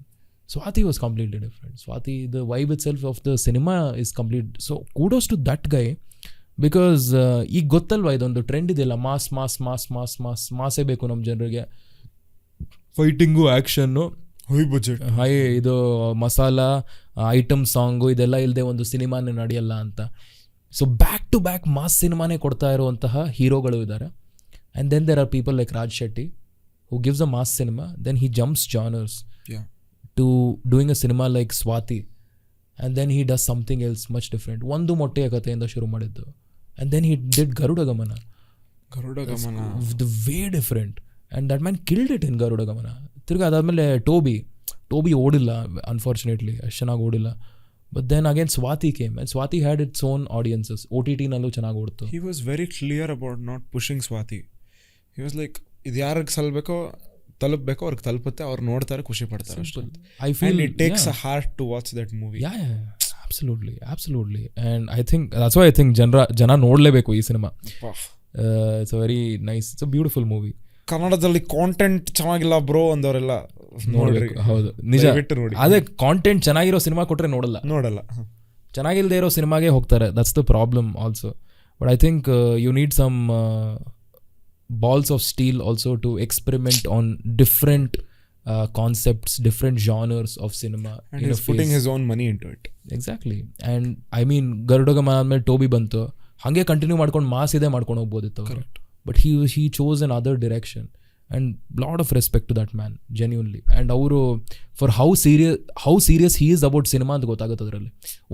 Swati was completely different. Swati, the vibe itself of the cinema is complete. So kudos to that guy. Because ಈಗ ಗೊತ್ತಲ್ವಾ, ಇದೊಂದು trend ಇದೆಯಲ್ಲ, ಮಾಸೇ ಬೇಕು ನಮ್ಮ ಜನರಿಗೆ. Fighting, action, high ಇದು ಮಸಾಲ ಐಟಮ್ ಸಾಂಗು ಇದೆಲ್ಲ ಇಲ್ಲದೆ ಒಂದು ಸಿನಿಮಾನೇ ನಡೆಯಲ್ಲ ಅಂತ. So back to back mass ಸಿನಿಮಾನೇ ಕೊಡ್ತಾ ಇರುವಂತಹ ಹೀರೋಗಳು ಇದ್ದಾರೆ. And then there are people like Raj Shetty who gives a mass cinema, then he jumps genres to doing a cinema like Swathi, and then he does something else much different. ಒಂದು ಮೊಟ್ಟೆಯ ಕಥೆಯಿಂದ ಶುರು ಮಾಡಿದ್ದು, and then he did Garuda Gamana, the way different, and that man killed it in Garuda Gamana. ತಿರ್ಗಾ ಅದಾದಮೇಲೆ ಟೋಬಿ ಓಡಿಲ್ಲ, unfortunately ಅಷ್ಟು ಚೆನ್ನಾಗಿ ಓಡಿಲ್ಲ. But then again Swathi came, and Swathi had its own audiences. OTT-ನಲ್ಲೂ ಚೆನ್ನಾಗಿ ಓಡ್ತು. He was very clear about not pushing Swathi. He was like, ಇದು ಯಾರಿಗೆ ತಲುಪಬೇಕೋ ಅವ್ರಿಗೆ ತಲುಪುತ್ತೆ, ಅವ್ರು ನೋಡ್ತಾರೆ, ಖುಷಿ ಪಡ್ತಾರೆ. I feel it takes a heart to watch that movie. Absolutely. And I think that's why I think ಜನ ನೋಡಲೇಬೇಕು ಈ cinema. It's a very nice, it's a beautiful movie. ಕನ್ನಡದಲ್ಲಿ ಕಾಂಟೆಂಟ್ ಚೆನ್ನಾಗಿಲ್ಲ ಬ್ರೋ ಅಂದವರೆಲ್ಲ ನೋಡ್ಬೇಕು. ಹೌದು, ನಿಜ. ಅದೇ ಕಾಂಟೆಂಟ್ ಚೆನ್ನಾಗಿರೋ ಸಿನಿಮಾ ಕೊಟ್ಟರೆ ನೋಡಲ್ಲ, ಚೆನ್ನಾಗಿಲ್ಲದೆ ಇರೋ ಸಿನಿಮಾಗೆ ಹೋಗ್ತಾರೆ. That's the problem also. But I think you need some balls of steel also to experiment on different concepts, different genres of cinema. And he's putting his own money into it. Exactly. And I mean, Garuda Gamana ಆದ್ಮೇಲೆ ಟೋಬಿ ಬಂತು, ಹಾಗೆ continue ಮಾಡ್ಕೊಂಡು mass ಇದೆ ಮಾಡ್ಕೊಂಡು ಹೋಗ್ಬೋದಿತ್ತು. But he chose another direction, and lot of respect to that man, genuinely. And ಅವರು for how serious he is about cinema ಅಂತ ಗೊತ್ತಾಗುತ್ತೆ ಅದರಲ್ಲಿ.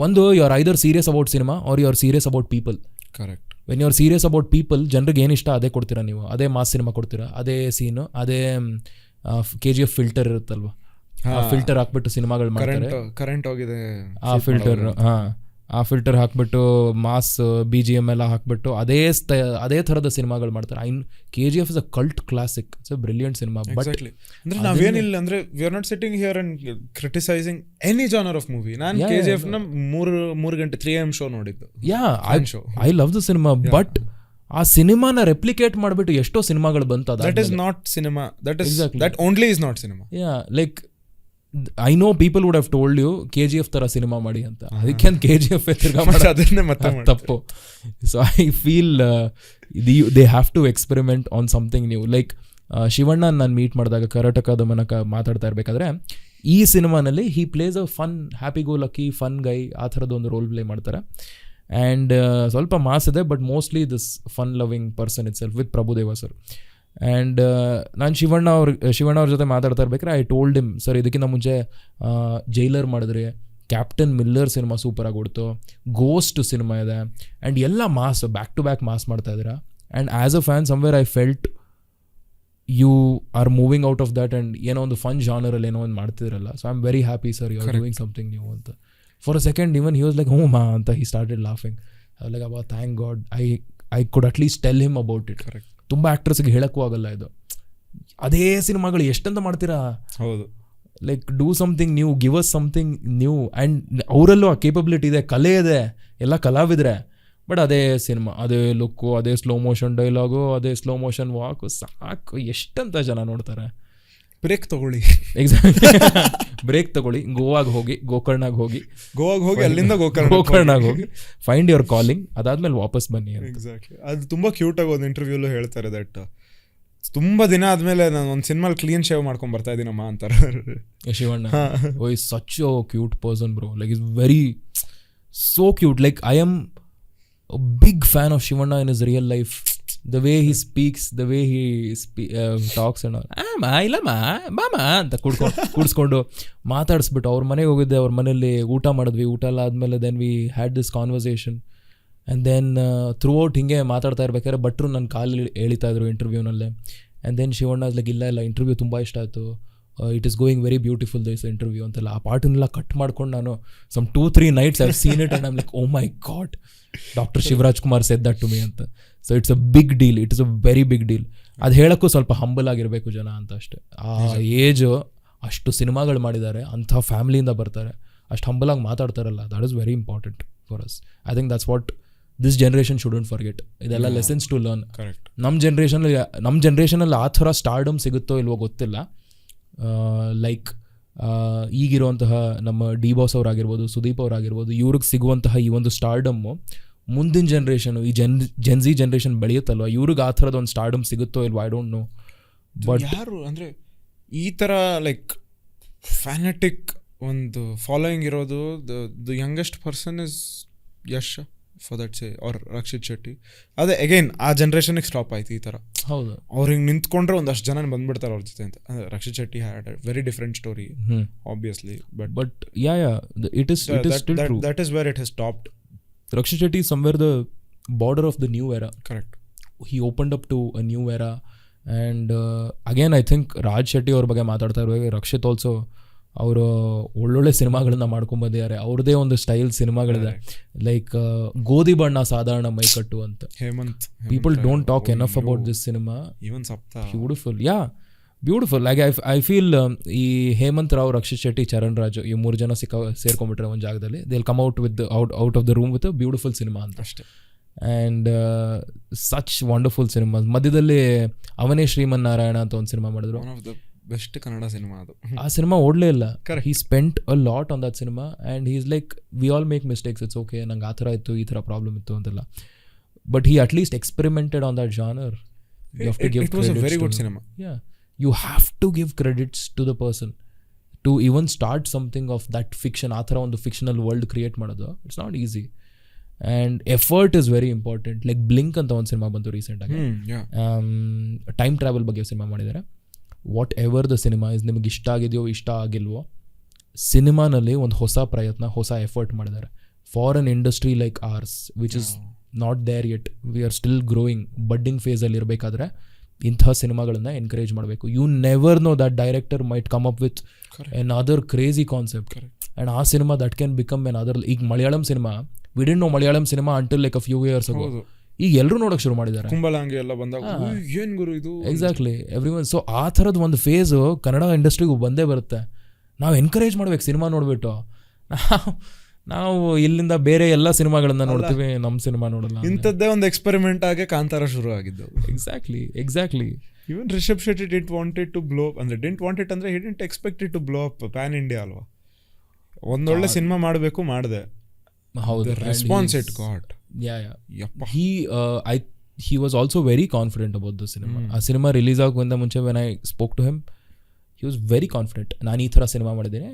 ಒಂದು, you are either serious about cinema or you are serious about people. Correct. When you are serious about people, ಜನರಿಗೆ ಏನು ಇಷ್ಟ ಅದೇ ಕೊಡ್ತೀರಾ ನೀವು, ಅದೇ ಮಾಸ್ ಸಿನಿಮಾ ಕೊಡ್ತೀರಾ, ಅದೇ ಸೀನು, ಅದೇ KGF ಫಿಲ್ಟರ್ ಇರುತ್ತಲ್ವ, ಆ ಫಿಲ್ಟರ್ ಹಾಕ್ಬಿಟ್ಟು ಸಿನಿಮಾಗಳು ಮಾಡ್ತಾರೆ. ಕರೆಂಟ್ ಹೋಗಿದೆ ಆ ಫಿಲ್ಟರ್ ಹಾಕ್ಬಿಟ್ಟು ಮಾಸ್ BGM ಎಲ್ಲ ಹಾಕ್ಬಿಟ್ಟು ಅದೇ ಥರದ ಸಿನಿಮಾಗಳು ಮಾಡ್ತಾರೆ. KGF is a cult classic, it's a brilliant cinema. But ಅಂದ್ರೆ ನಾವೇನಿಲ್ಲ ಅಂದ್ರೆ we are not sitting here and criticising any genre of movie. ನಾನು KGF ನ 3 ಗಂಟೆ 3 AM ಶೋ ನೋಡಿದ್ದು. I love the cinema. But ಆ ಸಿನಿಮಾನ ರೆಪ್ಲಿಕೇಟ್ ಮಾಡಿಬಿಟ್ಟು ಎಷ್ಟೋ ಸಿನಿಮಾಗಳು ಬಂತು. That is not cinema. That only is not cinema. Like I know people would have told you KGF ತರ ಸಿನಿಮಾ ಮಾಡಿ ಅಂತ. ಅದಕ್ಕೆ KGF ತಪ್ಪು. So I feel they have to experiment on something new. Like Shivanna ನಾನು meet ಮಾಡಿದಾಗ ಕರ್ನಾಟಕ ದಮನಕ ಮಾತಾಡ್ತಾ ಇರಬೇಕಾದ್ರೆ, ಈ ಸಿನಿಮಾನಲ್ಲಿ he plays a fun, happy go lucky fun guy, ಆ ಥರದ್ದು ಒಂದು ರೋಲ್ ಪ್ಲೇ ಮಾಡ್ತಾರೆ. ಆ್ಯಂಡ್ ಸ್ವಲ್ಪ ಮಾಸ್ ಇದೆ, but mostly this fun loving person itself with Prabhudeva sir. And ನಾನು ಶಿವಣ್ಣ ಅವ್ರ ಜೊತೆ ಮಾತಾಡ್ತಾ ಇರ್ಬೇಕಾದ್ರೆ ಐ ಟೋಲ್ಡ್ ಹಿಮ್, ಸರ್ ಇದಕ್ಕಿಂತ ಮುಂಚೆ ಜೈಲರ್ ಮಾಡಿದ್ರಿ, ಕ್ಯಾಪ್ಟನ್ ಮಿಲ್ಲರ್ ಸಿನಿಮಾ ಸೂಪರಾಗಿ ಓಡ್ತು, ಗೋಸ್ಟ್ ಸಿನಿಮಾ ಇದೆ, ಆ್ಯಂಡ್ ಎಲ್ಲ mass back to back mass ಮಾಡ್ತಾ ಇದ್ದೀರಾ. And as a fan somewhere I felt you are moving out of that and ಏನೋ ಒಂದು ಫನ್ ಜಾನರಲ್ಲಿ ಏನೋ ಒಂದು ಮಾಡ್ತಿದ್ರಲ್ಲ. So I am very happy sir, you are doing something new ಅಂತ. For a second even he was like ಹ್ಞೂ ಮಾ ಅಂತ, ಹಿ ಸ್ಟಾರ್ಟೆಡ್ ಲಾಫಿಂಗ್. ಲೈಕ್ ಅಬ್ಬಾ thank god I could at least tell him about it. Correct. ತುಂಬ ಆ್ಯಕ್ಟ್ರಸ್ಗೆ ಹೇಳೋಕ್ಕೂ ಆಗಲ್ಲ ಇದು. ಅದೇ ಸಿನಿಮಾಗಳು ಎಷ್ಟಂತ ಮಾಡ್ತೀರಾ? ಹೌದು. Like do something new, give us something new. And ಅವರಲ್ಲೂ ಆ ಕೇಪಬಿಲಿಟಿ ಇದೆ, ಕಲೆ ಇದೆ, ಎಲ್ಲ ಕಲಾವಿದ್ರೆ. ಬಟ್ ಅದೇ ಸಿನಿಮಾ, ಅದೇ ಲುಕ್ಕು, ಅದೇ ಸ್ಲೋ ಮೋಷನ್ ಡೈಲಾಗು, ಅದೇ ಸ್ಲೋ ಮೋಷನ್ ವಾಕು, ಸಾಕು ಎಷ್ಟಂತ ಜನ ನೋಡ್ತಾರೆ. ಬ್ರೇಕ್ ತಗೊಳ್ಳಿ. ಎಕ್ಸಾಕ್ಟ್ಲಿ. ಬ್ರೇಕ್ ತಗೊಳ್ಳಿ, ಗೋವಾಗೆ ಹೋಗಿ, ಗೋಕರ್ಣಾಗ ಹೋಗಿ, ಅಲ್ಲಿಂದ ಗೋಕರ್ಣಾಗ ಹೋಗಿ ಫೈಂಡ್ ಯುವರ್ ಕಾಲಿಂಗ್, ಅದಾದ್ಮೇಲೆ ವಾಪಸ್ ಬನ್ನಿ. ಎಕ್ಸಾಕ್ಟ್ಲಿ. ಅದು ತುಂಬಾ ಕ್ಯೂಟ್ ಆಗಿ ಒಂದು ಇಂಟರ್ವ್ಯೂಲು ಹೇಳ್ತಾರೆ ದಟ್ ತುಂಬಾ ದಿನ ಆದ್ಮೇಲೆ ನಾನು ಒಂದು ಸಿನಿಮಾ ಕ್ಲೀನ್ ಶೇವ್ ಮಾಡ್ಕೊಂಡ್ ಬರ್ತಾ ಇದೀನಮ್ಮ ಅಂತಾರೆ Shivanna. Oh is such a cute person bro, like is very so cute. Like I am a big fan of Shivanna in his real life. The way he speaks, the way he talks and all. ಇಲ್ಲಮ್ಮ ಮಾಮ ಅಂತ ಕೂಡಿಸ್ಕೊಂಡು ಮಾತಾಡಿಸ್ಬಿಟ್ಟು ಅವ್ರ ಮನೆಗೆ ಹೋಗಿದ್ದೆ. ಅವ್ರ ಮನೇಲಿ ಊಟ ಮಾಡಿದ್ವಿ. ಊಟ ಎಲ್ಲ ಆದಮೇಲೆ then we had this conversation and then throughout ಹಿಂಗೆ ಮಾತಾಡ್ತಾ ಇರ್ಬೇಕಾದ್ರೆ ಭಟ್ರು ನನ್ನ ಕಾಲು ಎಳಿತಾ ಇದ್ರು ಇಂಟರ್ವ್ಯೂನಲ್ಲೇ. ಆ್ಯಂಡ್ ದೆನ್ ಶಿವಣ್ಣ ಲೈಕ್ ಇಲ್ಲ ಇಂಟರ್ವ್ಯೂ ತುಂಬ ಇಷ್ಟ ಆಯಿತು, it is going very beautiful this interview ಅಂತೆಲ್ಲ. ಆ ಪಾರ್ಟನ್ನೆಲ್ಲ ಕಟ್ ಮಾಡ್ಕೊಂಡು ನಾನು some 2-3 nights I have seen it and I'm like oh my god, doctor Shivaraj Kumar said that to me ಅಂತ. So it's a big deal, it is a very big deal. ಅದು ಹೇಳೋಕ್ಕೂ ಸ್ವಲ್ಪ humble ಆಗಿರಬೇಕು ಜನ ಅಂತ ಅಷ್ಟೇ. ಆ ಏಜು ಅಷ್ಟು ಸಿನಿಮಾಗಳು ಮಾಡಿದ್ದಾರೆ, ಅಂಥ ಫ್ಯಾಮಿಲಿಯಿಂದ ಬರ್ತಾರೆ, ಅಷ್ಟು ಹಂಬಲಾಗಿ ಮಾತಾಡ್ತಾರಲ್ಲ, that is very important for us. I think that's what this generation shouldn't forget. ಇದೆಲ್ಲ ಲೆಸನ್ಸ್ ಟು ಲರ್ನ್. ನಮ್ಮ ಜನ್ರೇಷನಲ್ಲಿ ಆ ಥರ ಸ್ಟಾರ್ಡಮ್ ಸಿಗುತ್ತೋ ಇಲ್ವೋ ಗೊತ್ತಿಲ್ಲ. ಲೈಕ್ ಈಗಿರುವಂತಹ ನಮ್ಮ ಡಿ ಬಾಸ್ ಅವರಾಗಿರ್ಬೋದು, ಸುದೀಪ್ ಅವರಾಗಿರ್ಬೋದು, ಇವ್ರಿಗೆ ಸಿಗುವಂತಹ ಈ ಒಂದು ಸ್ಟಾರ್ಡಮ್ಮು ಮುಂದಿನ ಜನ್ರೇಷನು, ಈ ಜೆನ್ಜಿ ಜನ್ರೇಷನ್ ಬೆಳೆಯುತ್ತಲ್ವ, ಇವ್ರಿಗೆ ಆ ಥರದ ಒಂದು ಸ್ಟಾರ್ಡಮ್ ಸಿಗುತ್ತೋ ಇಲ್ವೋ ಐ ಡೋಂಟ್ ನೋ. ಬಟ್ ಯಾರು ಅಂದರೆ ಈ ಥರ ಲೈಕ್ ಫ್ಯಾನೆಟಿಕ್ ಒಂದು ಫಾಲೋಯಿಂಗ್ ಇರೋದು the youngest person is Yash for that say ಅವ್ರ ರಕ್ಷಿತ್ ಶೆಟ್ಟಿ. ಅದೇ ಅಗೈನ್ ಆ ಜನ್ರೇಷನ್ಗೆ ಸ್ಟಾಪ್ ಆಯ್ತು ಈ ಥರ. ಹೌದು, ಅವ್ರು ಹಿಂಗೆ ನಿಂತ್ಕೊಂಡ್ರೆ ಒಂದಷ್ಟು ಜನ ಬಂದ್ಬಿಡ್ತಾರೆ ಅವ್ರ ಜೊತೆ ಅಂತ. Rakshit Shetty had very different story obviously, but it is that is where it has stopped. Rakshit Shetty is somewhere the border of the new era. Correct. He opened up to a new era and again I think Raj Shetty ಅವ್ರ ಬಗ್ಗೆ ಮಾತಾಡ್ತಾ ಇರುವಾಗ Rakshit also ಅವರು ಒಳ್ಳೊಳ್ಳೆ ಸಿನಿಮಾಗಳನ್ನ ಮಾಡ್ಕೊಂಡ್ಬಂದಿದ್ದಾರೆ. ಅವ್ರದ್ದೇ ಒಂದು style ಸಿನಿಮಾಗಳಿದೆ, like ಗೋಧಿ ಬಣ್ಣ ಸಾಧಾರಣ ಮೈಕಟ್ಟು ಅಂತ. Hemanth, people don't talk enough about this cinema. Beautiful, beautiful. Like I feel ಈ ಹೇಮಂತ್ ರಾವ್, ರಕ್ಷಿತ್ ಶೆಟ್ಟಿ, ಚರಣ್ ರಾಜು ಈ 3 ಜನ ಸೇರ್ಕೊಂಡ್ಬಿಟ್ರೆ ಒಂದು ಜಾಗದಲ್ಲಿ they will come out with out of the room with a beautiful cinema ಅಂತ ಅಷ್ಟೇ. And such wonderful cinema. ಮಧ್ಯದಲ್ಲಿ ಅವನೇ ಶ್ರೀಮನ್ನಾರಾಯಣ ಅಂತ ಒಂದು ಸಿನಿಮಾ ಮಾಡಿದ್ರು, ಬೆಸ್ಟ್ ಕನ್ನಡ ಸಿನಿಮಾ ಅದು. ಆ ಸಿನಿಮಾ ಓಡಲೇ ಇಲ್ಲ. He spent a lot on that cinema and he is like we all make mistakes, it's okay, ನಂಗೆ ಆ ಥರ ಇತ್ತು, ಈ ಥರ ಪ್ರಾಬ್ಲಮ್ ಇತ್ತು ಅಂತೆಲ್ಲ. But he at least experimented on that genre. You have to give credits. It was a very good cinema. You have to give credits to the person to even start something of that fiction. ಆ ಥರ ಒಂದು fictional world create ಮಾಡೋದು it's not easy and effort is very important. Like blink ಅಂತ ಒಂದು cinema ಬಂತು ರೀಸೆಂಟಾಗಿ, time travel ಬಗ್ಗೆ cinema ಮಾಡಿದ್ದಾರೆ. What ever the cinema is, ನಿಮಗೆ ಇಷ್ಟ ಆಗಿದೆಯೋ ಇಷ್ಟ ಆಗಿಲ್ವೋ, ಸಿನಿಮಾನಲ್ಲಿ ಒಂದು ಹೊಸ ಪ್ರಯತ್ನ, ಹೊಸ ಎಫರ್ಟ್ ಮಾಡಿದ್ದಾರೆ for an industry like ours which is not there yet. We are still growing, budding ಫೇಸಲ್ಲಿ ಇರಬೇಕಾದ್ರೆ ಇಂಥ ಸಿನಿಮಾಗಳನ್ನ ಎನ್ಕರೇಜ್ ಮಾಡಬೇಕು. You never know that director might come up with another crazy concept and ಆ cinema that can become another. ಈಗ Malayalam cinema, we didn't know Malayalam cinema until like a few years ago. ಈಗ ಎಲ್ಲರೂ ನೋಡೋಕೆ ಶುರು ಮಾಡಿದ್ದಾರೆ. ಕುಂಬಳಂಗಿ ಎಲ್ಲ ಬಂದಾಗ ಏನು ಗುರು ಇದು, ಎಕ್ಸಾಕ್ಟ್ಲಿ ಎವ್ರಿವನ್. ಸೊ ಆ ಥರದ್ದು ಒಂದು ಫೇಸು ಕನ್ನಡ ಇಂಡಸ್ಟ್ರಿಗೂ ಬಂದೇ ಬರುತ್ತೆ. ನಾವು ಎನ್ಕರೇಜ್ ಮಾಡ್ಬೇಕು ಸಿನಿಮಾ ನೋಡ್ಬಿಟ್ಟು. ನಾವು ಇಲ್ಲಿಂದ ಬೇರೆ ಎಲ್ಲ ಸಿನಿಮಾಗಳನ್ನ ನೋಡ್ತೀವಿ, ನಮ್ಮ ಸಿನಿಮಾ ನೋಡಲ್ಲ. ಇಂಥದ್ದೇ ಒಂದು ಎಕ್ಸ್ಪೆರಿಮೆಂಟ್ ಆಗಿ ಕಾಂತಾರ ಶುರು ಆಗಿದ್ದು. Exactly. Even Rishab Shetty didn't wanted to blow up, ಅಂದ್ರೆ ಡಿಂಟ್ ವಾಂಟೆಡ್ ಅಂದ್ರೆ he didn't expected to blow up pan India ಅಲ್ವಾ. ಒಂದೊಳ್ಳೆ ಸಿನಿಮಾ ಮಾಡಬೇಕು, ಮಾಡಿದೆ. ಹೌದು, response it got. he was also very confident about the cinema. ಆ ಸಿನಿಮಾ ರಿಲೀಸ್ ಆಗೋಕ್ಕಿಂತ ಮುಂಚೆ when I spoke to him, he was very confident. ನಾನು ಈ ಥರ ಸಿನಿಮಾ ಮಾಡಿದ್ದೀನಿ,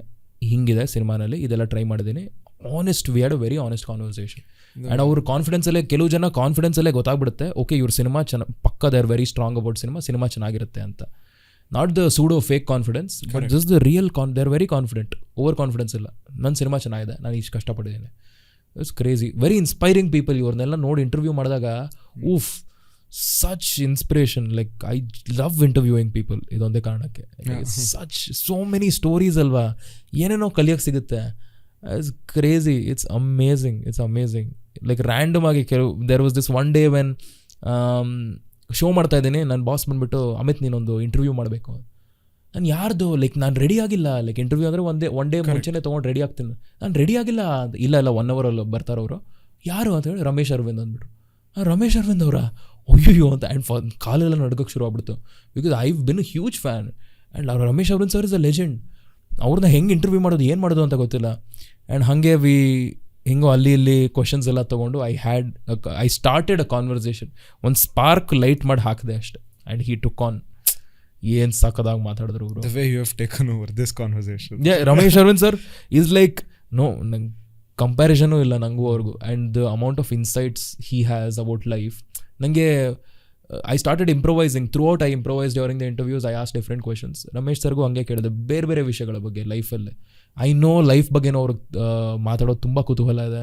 ಹಿಂಗಿದೆ ಸಿನಿಮಾನಲ್ಲಿ, ಇದೆಲ್ಲ ಟ್ರೈ ಮಾಡಿದ್ದೀನಿ. Honest, V had a very honest conversation. And ಅವ್ರ ಕಾನ್ಫಿಡೆನ್ಸಲ್ಲೇ, ಕೆಲವು ಜನ ಕಾನ್ಫಿಡೆನ್ಸಲ್ಲೇ ಗೊತ್ತಾಗ್ಬಿಡುತ್ತೆ, ಓಕೆ ಇವ್ರ ಸಿನಿಮಾ ಪಕ್ಕ they are very strong about cinema ಚೆನ್ನಾಗಿರುತ್ತೆ ಅಂತ. Not the pseudo fake confidence, but this the real they are very confident. Over confidence ಇಲ್ಲ, ನನ್ನ ಸಿನಿಮಾ ಚೆನ್ನಾಗಿದೆ, ನಾನು ಇಷ್ಟು ಕಷ್ಟಪಟ್ಟಿದ್ದೀನಿ. It's crazy, very inspiring people. ಇವ್ರನ್ನೆಲ್ಲ ನೋಡಿ ಇಂಟರ್ವ್ಯೂ ಮಾಡಿದಾಗ ಊಫ್, such inspiration. Like I love interviewing people, ಇದೊಂದೇ ಕಾರಣಕ್ಕೆ. ಸಚ್ ಸೋ ಮೆನಿ ಸ್ಟೋರೀಸ್ ಅಲ್ವಾ, ಏನೇನೋ ಕಲಿಯೋಕ್ಕೆ ಸಿಗುತ್ತೆ. It's crazy, it's amazing. Like random ಆಗಿ there was this one day when show ಮಾಡ್ತಾ ಇದ್ದೀನಿ, ನನ್ನ ಬಾಸ್ ಬಂದುಬಿಟ್ಟು ಅಮಿತ್ ನೀನೊಂದು ಇಂಟರ್ವ್ಯೂ ಮಾಡಬೇಕು. ನಾನು ಯಾರ್ದು, ಲೈಕ್ ನಾನು ರೆಡಿ ಆಗಿಲ್ಲ. ಲೈಕ್ ಇಂಟರ್ವ್ಯೂ ಅಂದರೆ ಒನ್ ಡೇ ಮುಂಚೆನೇ ತೊಗೊಂಡು ರೆಡಿ ಆಗ್ತೀನಿ. ನಾನು ರೆಡಿ ಆಗಿಲ್ಲ. ಇಲ್ಲ 1 ಅವರಲ್ಲಿ ಬರ್ತಾರವರು. ಯಾರು ಅಂತ ಹೇಳಿ ರಮೇಶ್ ಅರವಿಂದ್ ಅಂದ್ಬಿಟ್ಟು. ರಮೇಶ್ ಅರವಿಂದ್ ಅವರ ಅಯ್ಯೋ ಅಂತ. ಆ್ಯಂಡ್ ಕಾಲೆಲ್ಲ ನಡ್ಕೋಕ್ಕೆ ಶುರು ಆಗ್ಬಿಡ್ತು, because I been a huge fan. And Ramesh Aravind sir is a legend. ಅವ್ರನ್ನ ಹೆಂಗೆ ಇಂಟರ್ವ್ಯೂ ಮಾಡೋದು ಏನು ಮಾಡೋದು ಅಂತ ಗೊತ್ತಿಲ್ಲ. ಆ್ಯಂಡ್ ಹಾಗೆ ಹಿಂಗೋ ಅಲ್ಲಿ ಇಲ್ಲಿ ಕ್ವಶನ್ಸ್ ಎಲ್ಲ ತೊಗೊಂಡು ಐ ಸ್ಟಾರ್ಟೆಡ್ ಅ ಕಾನ್ವರ್ಸೇಷನ್. ಒಂದು ಸ್ಪಾರ್ಕ್ ಲೈಟ್ ಮಾಡಿ ಹಾಕಿದೆ ಅಷ್ಟೆ. And he took on. ಏನು ಸಾಕದಾಗ ಮಾತಾಡಿದ್ರು ಅವರು. The way you have taken over this conversation. Ramesh Aravind sir is like ನಂಗೆ ಕಂಪ್ಯಾರಿಸನೂ ಇಲ್ಲ ನನಗೂ ಅವ್ರಿಗೂ. And the amount of insights he has about life. ನನಗೆ I started improvising throughout. I improvise during the interviews. I ask different questions. Ramesh ಸರ್ಗೂ ಹಂಗೆ ಕೇಳಿದೆ ಬೇರೆ ಬೇರೆ ವಿಷಯಗಳ ಬಗ್ಗೆ ಲೈಫಲ್ಲೇ. ಐ ನೋ ಲೈಫ್ ಬಗ್ಗೆನೂ ಅವ್ರಿಗೆ ಮಾತಾಡೋದು ತುಂಬ ಕುತೂಹಲ ಇದೆ,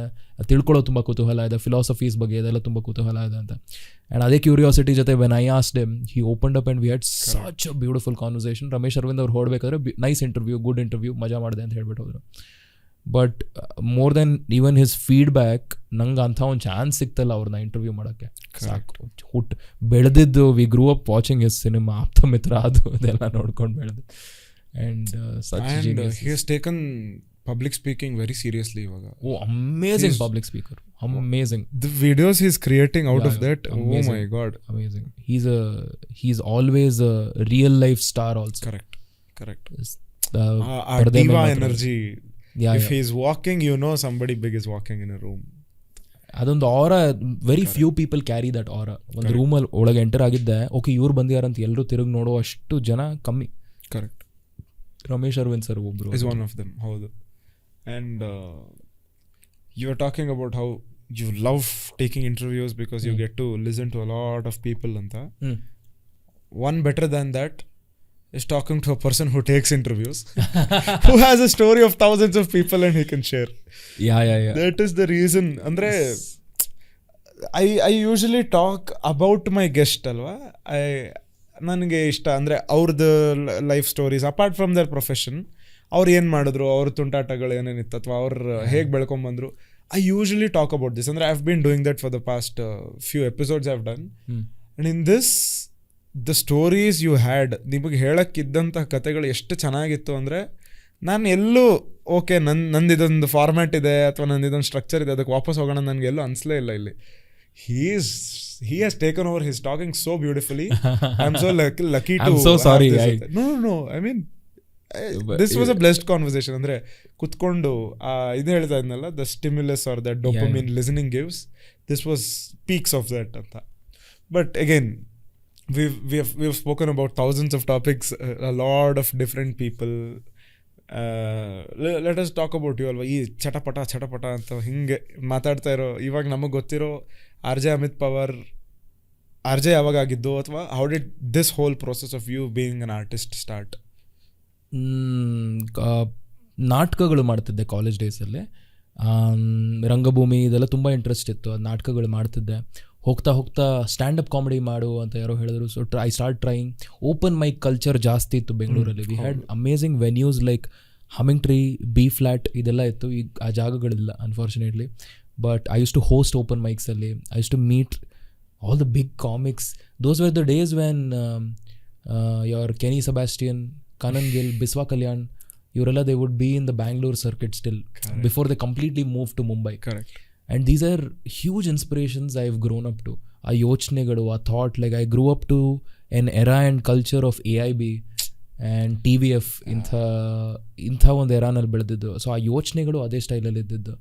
ತಿಳ್ಕೊಳ್ಳೋದು ತುಂಬ ಕುತೂಹಲ ಇದೆ, ಫಿಲಾಸಫೀಸ್ ಬಗ್ಗೆ ಇದೆಲ್ಲ ತುಂಬ ಕುತೂಹಲ ಇದೆ ಅಂತ. ಆ್ಯಂಡ್ ಅದೇ ಕ್ಯೂರಿಯಾಸಿಟಿ ಜೊತೆ when I asked him he opened up and we had such a beautiful conversation. Ramesh Aravind ಅವ್ರು ಹೊರಬೇಕಾದ್ರೆ ನೈಸ್ ಇಂಟರ್ವ್ಯೂ, ಗುಡ್ ಇಂಟರ್ವ್ಯೂ, ಮಜಾ ಮಾಡಿದೆ ಅಂತ ಹೇಳ್ಬಿಟ್ಟು ಹೋದರು. But more then even his feedback, ನಂಗೆ ಅಂಥ ಒಂದು ಚಾನ್ಸ್ ಸಿಗ್ತಲ್ಲ ಅವ್ರನ್ನ ಇಂಟರ್ವ್ಯೂ ಮಾಡೋಕ್ಕೆ. ಸಾಕು ಬೆಳೆದಿದ್ದು we grew up watching his cinema Aptha Mitra ಅದು ಅದೆಲ್ಲ ನೋಡ್ಕೊಂಡು ಬೆಳೆದು. And he has taken public speaking very seriously ivaga. Oh, amazing public speaker. Amazing. The videos he's creating out of that, amazing. Oh my god, amazing. He's always a real life star also. Correct. Diva energy. If he's walking, you know somebody big is walking in a room. ಅದೊಂದು aura very few people carry that aura. ಒಂದು ರೂಮಲ್ಲಿ ಒಳಗೆ enter ಆಗಿದ್ದೆ, okay ಇವ್ರು ಬಂದಿದಾರಂತ ಎಲ್ಲರೂ ತಿರುಗಿ ನೋಡೋ ಅಷ್ಟು ಜನ ಕಮ್ಮಿ. ಕರೆಕ್ಟ್. ರಮೇಶ್ ಅರವಿಂದ್ ಸರ್ ಒಬ್ರು is one of them. ಹೌದು. And you were talking about how you love taking interviews because you get to listen to a lot of people anta. One better than that is talking to a person who takes interviews who has a story of thousands of people and he can share. Yeah. That is the reason. Andre I usually talk about my guest alwa. ನನಗೆ ಇಷ್ಟ ಅಂದರೆ ಅವ್ರದ್ದು life stories apart from their profession. ಅವ್ರು ಏನು ಮಾಡಿದ್ರು, ಅವ್ರ ತುಂಟಾಟಗಳು ಏನೇನಿತ್ತು, ಅಥವಾ ಅವ್ರು ಹೇಗೆ ಬೆಳ್ಕೊಂಬಂದರು. I usually talk about this. ಅಂದರೆ I have been doing that for the past few episodes I have done. And in this the stories you had, ನಿಮಗೆ ಹೇಳೋಕ್ಕಿದ್ದಂಥ ಕಥೆಗಳು ಎಷ್ಟು ಚೆನ್ನಾಗಿತ್ತು ಅಂದರೆ ನಾನು ಎಲ್ಲೂ ಓಕೆ ನಂದಿದೊಂದು ಫಾರ್ಮ್ಯಾಟ್ ಇದೆ ಅಥವಾ ನಂದಿದೊಂದು ಸ್ಟ್ರಕ್ಚರ್ ಇದೆ ಅದಕ್ಕೆ ವಾಪಸ್ ಹೋಗೋಣ ನನಗೆಲ್ಲೂ ಅನಿಸ್ಲೇ ಇಲ್ಲ ಇಲ್ಲಿ. He has taken over. He's talking so beautifully. I'm so lucky to. I'm so sorry. No. I mean, this was a blessed conversation. Andre kutkondu idu ಹೇಳ್ತಾ ಇದ್ನಲ್ಲ, the stimulus or that dopamine listening gives. This was peaks of that anta. But again, we've spoken about thousands of topics, a lot of different people. Let us talk about you alva. ಈ ಚಟಪಟ ಅಂತ ಹಿಂಗೆ ಮಾತಾಡ್ತಾ ಇರೋ ಇವಾಗ ನಮಗೆ ಗೊತ್ತಿರೋ RJ Amit power RJ ಯಾವಾಗ ಆಗಿದ್ದು, ಅಥವಾ how did this whole process of you being an artist start? ನಾಟಕಗಳು ಮಾಡ್ತಿದ್ದೆ ಕಾಲೇಜ್ ಡೇಸಲ್ಲಿ. ರಂಗಭೂಮಿ ಇದೆಲ್ಲ ತುಂಬ ಇಂಟ್ರೆಸ್ಟ್ ಇತ್ತು. ನಾಟಕಗಳು ಮಾಡ್ತಿದ್ದೆ. ಹೋಗ್ತಾ ಸ್ಟ್ಯಾಂಡಪ್ ಕಾಮಿಡಿ ಮಾಡು ಅಂತ ಯಾರೋ ಹೇಳಿದ್ರು. So I start trying. Open mic culture ಜಾಸ್ತಿ ಇತ್ತು ಬೆಂಗಳೂರಲ್ಲಿ. We had amazing venues like humming tree, B flat ಇದೆಲ್ಲ ಇತ್ತು. ಈಗ ಆ ಜಾಗಗಳಿಲ್ಲ unfortunately. But I use to host open ಮೈಕ್ಸಲ್ಲಿ. I use to meet all the big comics. Those were the days when your Kenny Sebastian, Kanan Gill, Biswa Kalyan, ಇವರೆಲ್ಲ they would be in the Bangalore circuit still. Correct. Before they completely moved to Mumbai. Correct. And these are huge inspirations I've grown up to. ಆ ಯೋಚನೆಗಳು, ಆ thought, like I grew up to an era and culture of AIB and TVF. ಇಂಥ ಒಂದು ಎರಾನಲ್ಲಿ ಬೆಳೆದಿದ್ದು. So ಆ ಯೋಚನೆಗಳು ಅದೇ ಸ್ಟೈಲಲ್ಲಿ ಇದ್ದಿದ್ದು.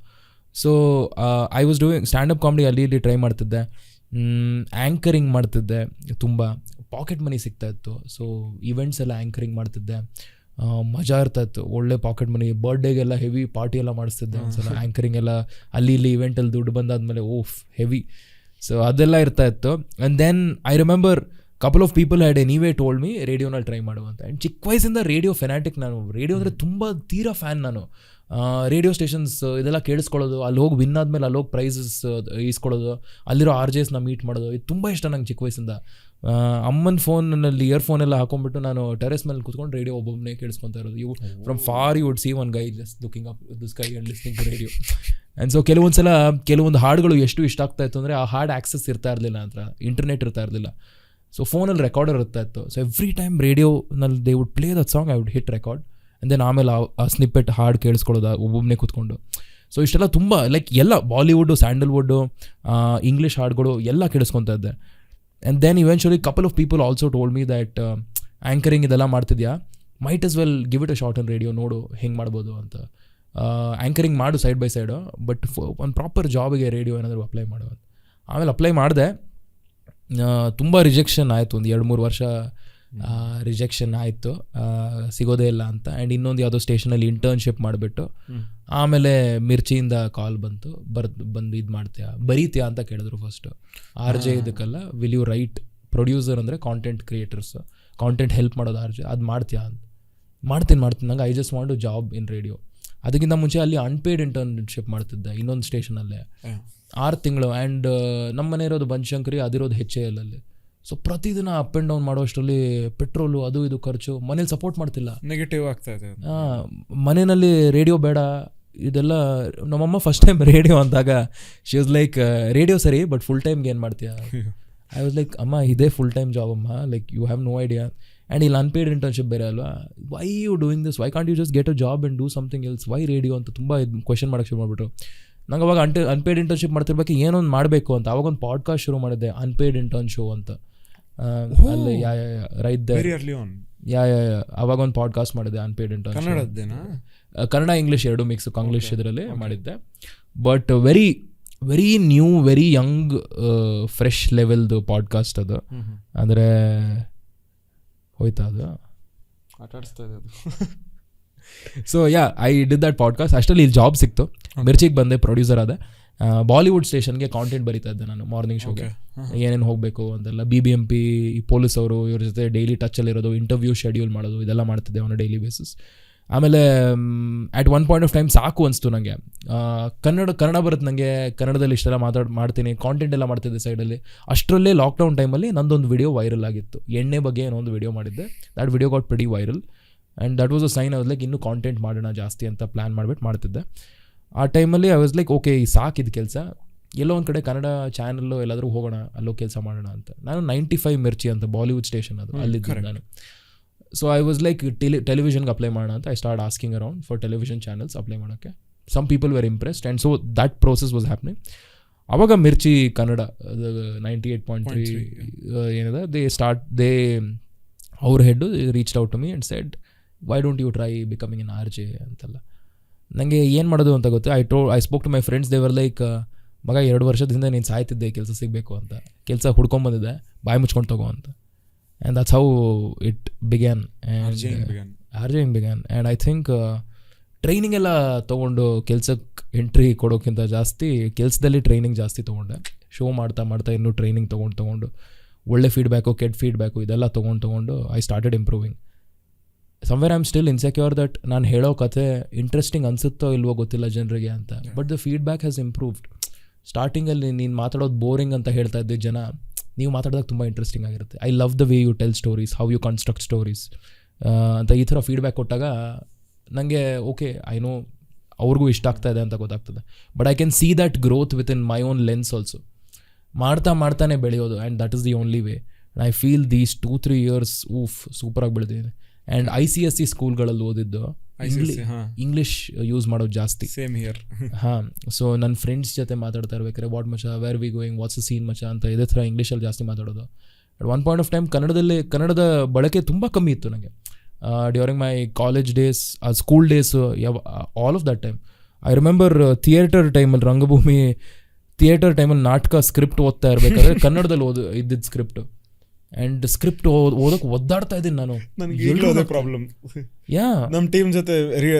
So I was doing standup comedy ಅಲ್ಲಿ ಇಲ್ಲಿ ಟ್ರೈ ಮಾಡ್ತಿದ್ದೆ. ಆ್ಯಂಕರಿಂಗ್ ಮಾಡ್ತಿದ್ದೆ. ತುಂಬ ಪಾಕೆಟ್ ಮನಿ ಸಿಗ್ತಾಯಿತ್ತು. ಸೊ ಈವೆಂಟ್ಸ್ ಎಲ್ಲ ಆ್ಯಂಕರಿಂಗ್ ಮಾಡ್ತಿದ್ದೆ. ಮಜಾ ಇರ್ತಾಯಿತ್ತು. ಒಳ್ಳೆ ಪಾಕೆಟ್ ಮನಿ. ಬರ್ಡೇಗೆಲ್ಲ ಹೆವಿ ಪಾರ್ಟಿ ಎಲ್ಲ ಮಾಡಿಸ್ತಿದ್ದೆ ಒಂದ್ಸಲ. ಆ್ಯಂಕರಿಂಗ್ ಎಲ್ಲ ಅಲ್ಲಿ ಇಲ್ಲಿ ಇವೆಂಟಲ್ಲಿ ದುಡ್ಡು ಬಂದಾದ್ಮೇಲೆ ಹೆವಿ. ಸೊ ಅದೆಲ್ಲ ಇರ್ತಾಯಿತ್ತು. And then I remember couple of people had anyway told me ರೇಡಿಯೋನಲ್ಲಿ ಟ್ರೈ ಮಾಡುವಂತ. ಆ್ಯಂಡ್ ಚಿಕ್ಕ ವಯಸ್ಸಿಂದ ರೇಡಿಯೋ ಫೆನಾಟಿಕ್ ನಾನು. ರೇಡಿಯೋ ಅಂದರೆ ತುಂಬ ತೀರಾ ಫ್ಯಾನ್ ನಾನು. ರೇಡಿಯೋ ಸ್ಟೇಷನ್ಸ್ ಇದೆಲ್ಲ ಕೇಳಿಸ್ಕೊಳ್ಳೋದು, ಅಲ್ಲಿ ಹೋಗಿ ವಿನ್ ಆದಮೇಲೆ ಅಲ್ಲಿ ಹೋಗಿ ಪ್ರೈಸಸ್ ಈಸ್ಕೊಳ್ಳೋದು, ಅಲ್ಲಿರೋ RJಸ್ನ ಮೀಟ್ ಮಾಡೋದು, ಇದು ತುಂಬ ಇಷ್ಟ ನಂಗೆ ಚಿಕ್ಕ ವಯಸ್ಸಿಂದ. ಅಮ್ಮನ ಫೋನಲ್ಲಿ ಇಯರ್ಫೋನ್ ಎಲ್ಲ ಹಾಕೊಂಡ್ಬಿಟ್ಟು ನಾನು ಟೆರೆಸ್ ಮೇಲೆ ಕೂತ್ಕೊಂಡು ರೇಡಿಯೋ ಒಬ್ಬೊಬ್ಬನೇ ಕೇಳಿಸ್ಕೊತಾ ಇರೋದು. Even from far you would see one guy just looking up this guy and listening to radio. And so ಕೆಲವೊಂದು ಹಾಡುಗಳು ಎಷ್ಟು ಇಷ್ಟ ಆಗ್ತಾ ಇತ್ತು ಅಂದರೆ ಆ ಹಾಡು ಆಕ್ಸೆಸ್ ಇರ್ತಾ ಇರಲಿಲ್ಲ, ಅಂತ ಇಂಟರ್ನೆಟ್ ಇರ್ತಾ ಇರಲಿಲ್ಲ. ಸೊ ಫೋನಲ್ಲಿ ರೆಕಾರ್ಡರ್ ಇರ್ತಾ ಇತ್ತು. ಸೊ ಎವ್ರಿ ಟೈಮ್ ರೇಡಿಯೋನಲ್ಲಿ they would play that song, I would hit record. And then ಆಮೇಲೆ ಆ ಸ್ನಿಪ್ಪೆಟ್ ಹಾಡು ಕೇಳಿಸ್ಕೊಳ್ಳೋದು ಒಬ್ಬೊಬ್ಬನೇ ಕೂತ್ಕೊಂಡು. ಸೊ ಇಷ್ಟೆಲ್ಲ ತುಂಬ ಲೈಕ್ ಎಲ್ಲ ಬಾಲಿವುಡ್ಡು, ಸ್ಯಾಂಡಲ್ವುಡ್ಡು, ಇಂಗ್ಲೀಷ್ ಹಾಡುಗಳು ಎಲ್ಲ ಕೇಳಿಸ್ಕೊತಾ ಇದ್ದೆ. And then eventually couple of people also told me that anchoring ಇದೆಲ್ಲ ಮಾಡ್ತಿದ್ಯಾ, might as well give it a shot in radio, ನೋಡು ಹೆಂಗೆ ಮಾಡ್ಬೋದು ಅಂತ. ಆ್ಯಂಕರಿಂಗ್ ಮಾಡು ಸೈಡ್ ಬೈ ಸೈಡು, ಬಟ್ ಒಂದು ಪ್ರಾಪರ್ ಜಾಬಿಗೆ ರೇಡಿಯೋ ಏನಾದರೂ ಅಪ್ಲೈ ಮಾಡು ಅಂತ. ಆಮೇಲೆ ಅಪ್ಲೈ ಮಾಡಿದೆ, ತುಂಬ ರಿಜೆಕ್ಷನ್ ಆಯಿತು. ಒಂದು 2-3 ವರ್ಷ ರಿಜೆಕ್ಷನ್ ಆಯಿತು, ಸಿಗೋದೇ ಇಲ್ಲ ಅಂತ. ಆ್ಯಂಡ್ ಇನ್ನೊಂದು ಯಾವುದೋ ಸ್ಟೇಷನಲ್ಲಿ ಇಂಟರ್ನ್ಶಿಪ್ ಮಾಡಿಬಿಟ್ಟು ಆಮೇಲೆ ಮಿರ್ಚಿಯಿಂದ ಕಾಲ್ ಬಂತು, ಬಂದು ಇದು ಮಾಡ್ತೀಯಾ, ಬರೀತೀಯಾ ಅಂತ ಕೇಳಿದ್ರು ಫಸ್ಟು. RJ ಇದಕ್ಕಲ್ಲ, ವಿಲ್ ಯು ರೈಟ್, ಪ್ರೊಡ್ಯೂಸರ್ ಅಂದರೆ ಕಾಂಟೆಂಟ್ ಕ್ರಿಯೇಟರ್ಸ್, ಕಾಂಟೆಂಟ್ ಹೆಲ್ಪ್ ಮಾಡೋದು RJ, ಅದು ಮಾಡ್ತೀಯಾ ಅಂತ. ಮಾಡ್ತೀನಿ ನಂಗೆ I just want to job in radio. ಅದಕ್ಕಿಂತ ಮುಂಚೆ ಅಲ್ಲಿ ಅನ್ಪೇಯ್ಡ್ ಇಂಟರ್ನ್ಶಿಪ್ ಮಾಡ್ತಿದ್ದೆ ಇನ್ನೊಂದು ಸ್ಟೇಷನಲ್ಲೇ 6 ತಿಂಗಳು. ಆ್ಯಂಡ್ ನಮ್ಮ ಮನೆ ಇರೋದು ಬನಶಂಕರಿ, ಅದಿರೋದು HAL ಅಲ್ಲಿ. ಸೊ ಪ್ರತಿದಿನ ಅಪ್ ಆ್ಯಂಡ್ ಡೌನ್ ಮಾಡೋಷ್ಟರಲ್ಲಿ ಪೆಟ್ರೋಲು ಅದು ಇದು ಖರ್ಚು, ಮನೇಲಿ ಸಪೋರ್ಟ್ ಮಾಡ್ತಿಲ್ಲ, ನೆಗೆಟಿವ್ ಆಗ್ತಾ ಇದೆ. ಮನೆಯಲ್ಲಿ ರೇಡಿಯೋ ಬೇಡ ಇದೆಲ್ಲ. ನಮ್ಮಮ್ಮ ಫಸ್ಟ್ ಟೈಮ್ ರೇಡಿಯೋ ಅಂದಾಗ ಶಿ ವಾಸ್ ಲೈಕ್, ರೇಡಿಯೋ ಸರಿ ಬಟ್ ಫುಲ್ ಟೈಮ್ಗೆ ಏನು ಮಾಡ್ತೀಯಾ? ಐ ವಾಸ್ ಲೈಕ್, ಅಮ್ಮ ಇದೇ ಫುಲ್ ಟೈಮ್ ಜಾಬ್ ಅಮ್ಮ, like you have no idea. And ಇಲ್ಲಿ ಅನ್ಪೇಯ್ಡ್ ಇಂಟರ್ನ್ಶಿಪ್ ಬೇರೆ ಅಲ್ವಾ, why you doing this, why can't you just get a job and do something else, why radio ಅಂತ ತುಂಬ question ಮಾಡೋಕ್ಕೆ ಶುರು ಮಾಡಿಬಿಟ್ರು. ನಂಗೆ ಅವಾಗ ಅನ್ಪೇಯ್ಡ್ ಇಂಟರ್ನ್ಶಿಪ್ ಮಾಡ್ತಿರ್ಬೇಕು, ಏನೊಂದು ಮಾಡಬೇಕು ಅಂತ. ಅವಾಗೊಂದು ಪಾಡ್ಕಾಸ್ಟ್ ಶುರು ಮಾಡಿದ್ದೆ, ಅನ್ಪೇಯ್ಡ್ ಇಂಟರ್ನ್ ಶೋ ಅಂತ. ಅಲ್ಲಿ ರೈಟ್ ಅವಾಗ ಒಂದು ಪಾಡ್ಕಾಸ್ಟ್ ಮಾಡಿದ್ದೆ, unpaid intern, Kannada English 2 mix, Kanglish ಇದರಲ್ಲಿ ಮಾಡಿದ್ದೆ. But very very new, very young, fresh ಲೆವೆಲ್ದು ಪಾಡ್ಕಾಸ್ಟ್ ಅದು. ಅಂದರೆ ಹೋಯ್ತಾ ಅದು ಆಟಾಡಿಸ್ತಾ ಇದೆ ಅದು. So I did that podcast. ಅಷ್ಟರಲ್ಲಿ ಇಲ್ಲಿ ಜಾಬ್ ಸಿಕ್ತು, ಮಿರ್ಚಿಗೆ ಬಂದೆ, ಪ್ರೊಡ್ಯೂಸರ್ ಆದ. ಬಾಲಿವುಡ್ ಸ್ಟೇಷನ್ಗೆ ಕಾಂಟೆಂಟ್ ಬರೀತಾ ಇದ್ದೆ ನಾನು, ಮಾರ್ನಿಂಗ್ ಶೋಗೆ ಏನೇನು ಹೋಗಬೇಕು ಅಂತೆಲ್ಲ. BBMP ಪೊಲೀಸ್ ಅವರು ಇವ್ರ ಜೊತೆ ಡೈಲಿ ಟಚಲ್ಲಿರೋದು, ಇಂಟರ್ವ್ಯೂ ಶೆಡ್ಯೂಲ್ ಮಾಡೋದು, ಇದೆಲ್ಲ ಮಾಡ್ತಿದ್ದೆ ಆನ್ ಡೈಲಿ ಬೇಸಿಸ್. ಆಮೇಲೆ at one point of time ಸಾಕು ಅನಿಸ್ತು ನನಗೆ. ಕನ್ನಡ ಬರುತ್ತೆ ನನಗೆ, ಕನ್ನಡದಲ್ಲಿ ಇಷ್ಟೆಲ್ಲ ಮಾಡ್ತೀನಿ, ಕಾಂಟೆಂಟ್ ಎಲ್ಲ ಮಾಡ್ತಿದ್ದೆ ಸೈಡಲ್ಲಿ. ಅಷ್ಟರಲ್ಲೇ ಲಾಕ್ಡೌನ್ ಟೈಮಲ್ಲಿ ನಂದೊಂದು ವಿಡಿಯೋ ವೈರಲ್ ಆಗಿತ್ತು, ಎಣ್ಣೆ ಬಗ್ಗೆ ಏನೋ ಒಂದು ವಿಡಿಯೋ ಮಾಡಿದ್ದೆ. That video got pretty viral and that was a sign. I was like, ಇನ್ನೂ ಕಾಂಟೆಂಟ್ ಮಾಡೋಣ ಜಾಸ್ತಿ ಅಂತ ಪ್ಲ್ಯಾನ್ ಮಾಡಿಬಿಟ್ಟು ಮಾಡ್ತಿದ್ದೆ. ಆ ಟೈಮಲ್ಲಿ ಐ ವಾಸ್ ಲೈಕ್, ಓಕೆ ಸಾಕಿದ್ದು ಕೆಲಸ, ಎಲ್ಲೋ ಒಂದು ಕಡೆ ಕನ್ನಡ ಚಾನಲ್ಲು ಎಲ್ಲಾದರೂ ಹೋಗೋಣ, ಅಲ್ಲೋ ಕೆಲಸ ಮಾಡೋಣ ಅಂತ. ನಾನು 95 ಮಿರ್ಚಿ ಅಂತ ಬಾಲಿವುಡ್ ಸ್ಟೇಷನ್ ಅದು, ಅಲ್ಲಿದ್ದೆ ನಾನು. ಸೊ ಐ ವಾಸ್ ಲೈಕ್, ಟೆಲಿವಿಷನ್ಗೆ ಅಪ್ಲೈ ಮಾಡೋಣ ಅಂತ. I start asking around for television channels apply ಮಾಡೋಕ್ಕೆ. Some people were impressed and so that process was happening. ಅವಾಗ ಮಿರ್ಚಿ ಕನ್ನಡ 98.3 ಏನಿದೆ, ಅವ್ರ head reached out to me and said, why don't you try becoming an RJ ಅಂತೆಲ್ಲ. ನನಗೆ ಏನು ಮಾಡೋದು ಅಂತ ಗೊತ್ತು. I spoke to my friends, they were like, ಮಗ 2 ವರ್ಷದಿಂದ ನೀನು ಸಾಯ್ತಿದ್ದೆ ಕೆಲಸ ಸಿಗಬೇಕು ಅಂತ, ಕೆಲಸ ಹುಡ್ಕೊಂಬಂದಿದ್ದೆ, ಬಾಯಿ ಮುಚ್ಕೊಂಡು ತಗೋ ಅಂತ. And that's how it began. RJing began. And I think training ಎಲ್ಲ ತೊಗೊಂಡು ಕೆಲ್ಸಕ್ಕೆ ಎಂಟ್ರಿ ಕೊಡೋಕ್ಕಿಂತ ಜಾಸ್ತಿ ಕೆಲಸದಲ್ಲಿ ಟ್ರೈನಿಂಗ್ ಜಾಸ್ತಿ ತೊಗೊಂಡೆ. ಶೋ ಮಾಡ್ತಾ ಇನ್ನೂ ಟ್ರೈನಿಂಗ್ ತೊಗೊಂಡು ಒಳ್ಳೆ ಫೀಡ್ಬ್ಯಾಕು, ಕೆಟ್ಟ ಫೀಡ್ಬ್ಯಾಕು ಇದೆಲ್ಲ ತೊಗೊಂಡು I started improving. Somewhere I am still insecure that ನಾನು ಹೇಳೋ ಕಥೆ ಇಂಟ್ರೆಸ್ಟಿಂಗ್ ಅನಿಸುತ್ತೋ ಇಲ್ವೋ ಗೊತ್ತಿಲ್ಲ ಜನರಿಗೆ ಅಂತ. But the feedback has improved. ಸ್ಟಾರ್ಟಿಂಗಲ್ಲಿ ನೀನು ಮಾತಾಡೋದು ಬೋರಿಂಗ್ ಅಂತ ಹೇಳ್ತಾ ಇದ್ದೆ ಜನ, ನೀವು ಮಾತಾಡಿದಾಗ ತುಂಬ ಇಂಟ್ರೆಸ್ಟಿಂಗ್ ಆಗಿರುತ್ತೆ. I love the way you tell stories, how you construct stories ಅಂತ ಈ ಥರ ಫೀಡ್ಬ್ಯಾಕ್ ಕೊಟ್ಟಾಗ ನನಗೆ ಓಕೆ, ಐ ನೋ ಅವ್ರಿಗೂ ಇಷ್ಟ ಆಗ್ತಾ ಇದೆ ಅಂತ ಗೊತ್ತಾಗ್ತದೆ. But I can see that growth with in my own lens also. ಮಾಡ್ತಾನೆ ಬೆಳೆಯೋದು, and that is the only way. And I feel these 2-3 years ಸೂಪರಾಗಿ ಬೆಳೆದಿದೆ. ಆ್ಯಂಡ್ ICSE ಸ್ಕೂಲ್ಗಳಲ್ಲಿ ಓದಿದ್ದು ಇಂಗ್ಲೀಷ್ ಯೂಸ್ ಮಾಡೋದು ಜಾಸ್ತಿ. Same here. ಹಾಂ, ಸೊ ನನ್ನ ಫ್ರೆಂಡ್ಸ್ ಜೊತೆ ಮಾತಾಡ್ತಾ ಇರ್ಬೇಕಾದ್ರೆ ವಾಟ್ ಮಚ, where we going, what's scene ಮಚ ಅಂತ ಇದೇ ಥರ ಇಂಗ್ಲೀಷಲ್ಲಿ ಜಾಸ್ತಿ ಮಾತಾಡೋದು. At one point of time ಕನ್ನಡದ ಬಳಕೆ ತುಂಬ ಕಮ್ಮಿ ಇತ್ತು ನನಗೆ. During my college days, school days, all of that time. I remember theatre ಟೈಮಲ್ಲಿ, ರಂಗಭೂಮಿ ಥಿಯೇಟರ್ ಟೈಮಲ್ಲಿ ನಾಟಕ ಸ್ಕ್ರಿಪ್ಟ್ ಓದ್ತಾ ಇರಬೇಕಾದ್ರೆ ಕನ್ನಡದಲ್ಲಿ ಇದ್ದಿದ್ದು ಸ್ಕ್ರಿಪ್ಟ್. ಆ್ಯಂಡ್ ಸ್ಕ್ರಿಪ್ಟ್ ಓದೋಕೆ ಒದ್ದಾಡ್ತಾ ಇದ್ದೀನಿ ನಾನು. ನನಗೆ ಪ್ರಾಬ್ಲಮ್. ನಮ್ಮ ಟೀಮ್ ಜೊತೆ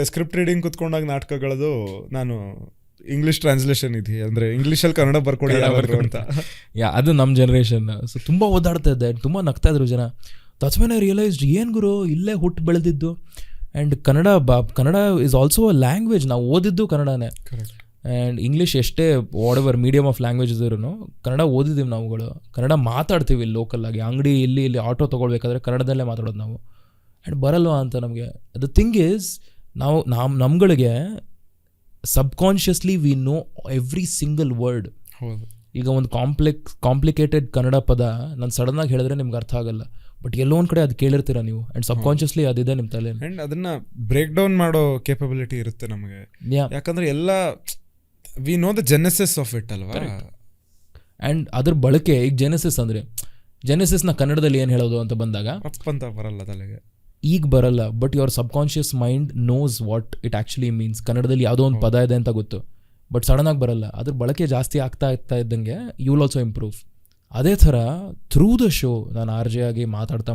ಸ್ಕ್ರಿಪ್ಟ್ ರೀಡಿಂಗ್ ಕುತ್ಕೊಂಡಾಗ ನಾಟಕಗಳದು ನಾನು ಇಂಗ್ಲೀಷ್ ಟ್ರಾನ್ಸ್ಲೇಷನ್ ಇದೆ ಅಂದರೆ ಇಂಗ್ಲೀಷಲ್ಲಿ ಕನ್ನಡ ಬರ್ಕೊಡಿ ಅಂತ. ಅದು ನಮ್ಮ ಜನ್ರೇಷನ್. ಸೊ ತುಂಬ ಓದಾಡ್ತಾ ಇದ್ದೆ, ತುಂಬ ನಗ್ತಾ ಇದ್ರು ಜನ. ದಟ್ಸ್ ವೆನ್ ಐ ರಿಯಲೈಸ್ಡ್, ಏನು ಗುರು ಇಲ್ಲೇ ಹುಟ್ಟು ಬೆಳೆದಿದ್ದು. And Kannada is also a language. ನಾವು ಓದಿದ್ದು ಕನ್ನಡನೇ. ಆ್ಯಂಡ್ ಇಂಗ್ಲೀಷ್ ಎಷ್ಟೇ what ever medium of language ಇದ್ರೂ ಕನ್ನಡ ಓದಿದ್ದೀವಿ ನಾವುಗಳು. ಕನ್ನಡ ಮಾತಾಡ್ತೀವಿ ಲೋಕಲ್ಲಾಗಿ, ಅಂಗಡಿ ಇಲ್ಲಿ ಆಟೋ ತೊಗೊಳ್ಬೇಕಾದ್ರೆ ಕನ್ನಡದಲ್ಲೇ ಮಾತಾಡೋದು ನಾವು. ಆ್ಯಂಡ್ ಬರಲ್ವಾ ಅಂತ ನಮಗೆ. ದ ಥಿಂಗ್ ಈಸ್, ನಮ್ಗಳಿಗೆ subconsciously we know every single word. ಈಗ ಒಂದು ಕಾಂಪ್ಲಿಕೇಟೆಡ್ ಕನ್ನಡ ಪದ ನಾನು ಸಡನ್ನಾಗಿ ಹೇಳಿದ್ರೆ ನಿಮ್ಗೆ ಅರ್ಥ ಆಗಲ್ಲ, ಬಟ್ ಎಲ್ಲೋ ಒಂದು ಕಡೆ ಅದು ಕೇಳಿರ್ತೀರ ನೀವು. ಆ್ಯಂಡ್ ಸಬ್ಕಾನ್ಷಿಯಸ್ಲಿ ಅದಿದೆ ನಿಮ್ಮ ತಲೆ. ಆ್ಯಂಡ್ ಅದನ್ನ ಬ್ರೇಕ್ ಡೌನ್ ಮಾಡೋ ಕೇಪಬಿಲಿಟಿ ಇರುತ್ತೆ ನಮಗೆ. ಯಾಕಂದ್ರೆ ಎಲ್ಲ we know the Genesis of it ಅಲ್ವಾ. ಆ್ಯಂಡ್ ಅದ್ರ ಬಳಕೆ, ಈಗ ಜೆನೆಸಿಸ್ನ ಕನ್ನಡದಲ್ಲಿ ಏನು ಹೇಳೋದು ಅಂತ ಬಂದಾಗ ಅಂತ ಬರಲ್ಲ ತಲೆಗೆ. ಈಗ ಬರಲ್ಲ, but your subconscious mind knows what it actually means. ಕನ್ನಡದಲ್ಲಿ ಯಾವುದೋ ಒಂದು ಪದ ಇದೆ ಅಂತ ಗೊತ್ತು, ಬಟ್ ಸಡನ್ನಾಗಿ ಬರಲ್ಲ. ಅದ್ರ ಬಳಕೆ ಜಾಸ್ತಿ ಆಗ್ತಾ ಇದ್ದಂಗೆ ಯು ವಿಲ್ ಆಲ್ಸೋ ಇಂಪ್ರೂವ್. ಅದೇ ಥರ ಥ್ರೂ ದ ಶೋ ನಾನು ಆರ್ ಜೆ ಆಗಿ ಮಾತಾಡ್ತಾ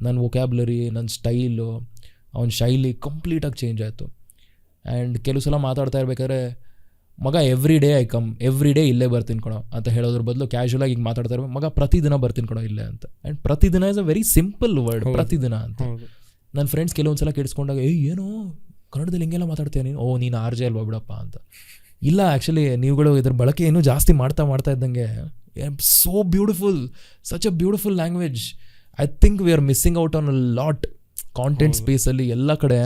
ನನ್ನ ವೊಕ್ಯಾಬ್ಲರಿ, ನನ್ನ ಸ್ಟೈಲು, ಅವನ ಶೈಲಿ ಕಂಪ್ಲೀಟಾಗಿ ಚೇಂಜ್ ಆಯಿತು. ಆ್ಯಂಡ್ ಕೆಲವು ಸಲ ಮಾತಾಡ್ತಾ ಇರ್ಬೇಕಾದ್ರೆ ಮಗ ಎವ್ರಿ ಡೇ ಇಲ್ಲೇ ಬರ್ತೀನಿ ಕಣೋ ಅಂತ ಹೇಳೋದ್ರ ಬದಲು ಕ್ಯಾಶುವಲಾಗಿ ಈಗ ಮಾತಾಡ್ತಾ ಇರ್ಬೇಕು, ಮಗ ಪ್ರತಿದಿನ ಬರ್ತೀನಿ ಕಣೋ ಇಲ್ಲೇ ಅಂತ. ಆ್ಯಂಡ್ ಪ್ರತಿದಿನ is a very simple word, ಪ್ರತಿದಿನ ಅಂತ. ನನ್ನ ಫ್ರೆಂಡ್ಸ್ ಕೆಲವೊಂದ್ಸಲ ಕೇಳಿಸ್ಕೊಂಡಾಗ ಏನೋ ಕನ್ನಡದಲ್ಲಿ ಹಿಂಗೆಲ್ಲ ಮಾತಾಡ್ತೀಯ ನೀನು, ನೀನು ಆರ್ ಜೆ ಅಲ್ವಾ ಬಿಡಪ್ಪ ಅಂತ. ಇಲ್ಲ, ಆ್ಯಕ್ಚುಲಿ ನೀವುಗಳು ಇದ್ರ ಬಳಕೆ ಇನ್ನೂ ಜಾಸ್ತಿ ಮಾಡ್ತಾ ಇದ್ದಂಗೆ so beautiful, such a beautiful language. I think we are missing out on a lot content ಸ್ಪೇಸಲ್ಲಿ. ಎಲ್ಲ ಕಡೆ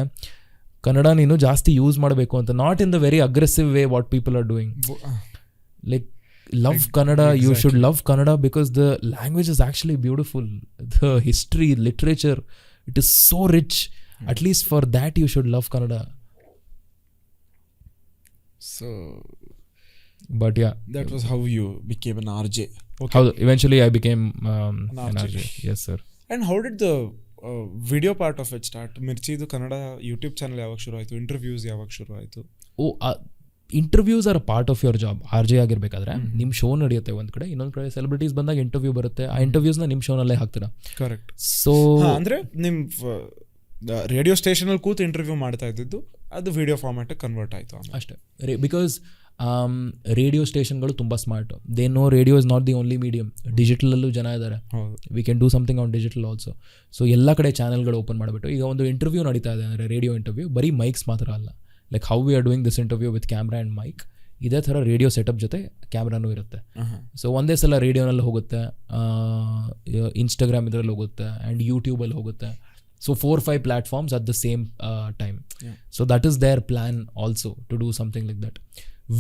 ಕನ್ನಡ ನೀನು ಜಾಸ್ತಿ ಯೂಸ್ ಮಾಡಬೇಕು ಅಂತ, not in the very aggressive way what people are doing. Like love Kannada, you should love Kannada because the language is actually beautiful. The history, literature, it is so rich. At least for that you should love Kannada. So but yeah, that was how you became an RJ. Okay. How eventually I became an RJ. Yes sir. And how did the video part of it start? Mirchidu Kannada YouTube channel ಯಾವಾಗ ಶುರು ಆಯಿತು? Interviews ಯಾವಾಗ ಶುರು ಆಯಿತು? Interviews are part of your job. R J ಆಗಿರ್ಬೇಕಾದ್ರೆ ನಿಮ್ಮ show ನಡೆಯುತ್ತೆ ಒಂದು ಕಡೆ, ಇನ್ನೊಂದು ಕಡೆ ಸೆಲೆಬ್ರಿಟೀಸ್ ಬಂದಾಗ ಇಂಟರ್ವ್ಯೂ ಬರುತ್ತೆ. ಆ ಇಂಟರ್ವ್ಯೂಸ್ನ ನಿಮ್ಮ ಶೋನಲ್ಲೇ ಹಾಕ್ತೀರಾ. ಕರೆಕ್ಟ್. ಸೊ ಅಂದರೆ ನಿಮ್ಮ ರೇಡಿಯೋ ಸ್ಟೇಷನಲ್ಲಿ ಕೂತು ಇಂಟರ್ವ್ಯೂ ಮಾಡ್ತಾ ಇದ್ದಿದ್ದು ಅದು ವಿಡಿಯೋ ಫಾರ್ಮ್ಯಾಟಿಗೆ ಕನ್ವರ್ಟ್ ಆಯಿತು ಅಷ್ಟೇ. ಬಿಕಾಸ್ ರೇಡಿಯೋ ಸ್ಟೇಷನ್ಗಳು ತುಂಬ smart. They know radio is not the only medium. ಡಿಜಿಟಲಲ್ಲೂ ಜನ ಇದ್ದಾರೆ, we can do something on digital also. So ಎಲ್ಲ ಕಡೆ ಚಾನಲ್ಗಳು ಓಪನ್ ಮಾಡಿಬಿಟ್ಟು ಈಗ ಒಂದು ಇಂಟರ್ವ್ಯೂ ನಡೀತಾ ಇದೆ ಅಂದರೆ ರೇಡಿಯೋ ಇಂಟರ್ವ್ಯೂ ಬರೀ ಮೈಕ್ಸ್ ಮಾತ್ರ ಅಲ್ಲ. Like how we are doing this interview with camera and mic, ಇದೇ ಥರ ರೇಡಿಯೋ ಸೆಟಪ್ ಜೊತೆ ಕ್ಯಾಮ್ರಾನೂ ಇರುತ್ತೆ. ಸೊ ಒಂದೇ ಸಲ ರೇಡಿಯೋನಲ್ಲಿ ಹೋಗುತ್ತೆ, ಇನ್ಸ್ಟಾಗ್ರಾಮ್ ಇದರಲ್ಲಿ ಹೋಗುತ್ತೆ ಆ್ಯಂಡ್ ಯೂಟ್ಯೂಬಲ್ಲಿ ಹೋಗುತ್ತೆ. So 4-5 platforms at the same time. So that is their plan also to do something like that.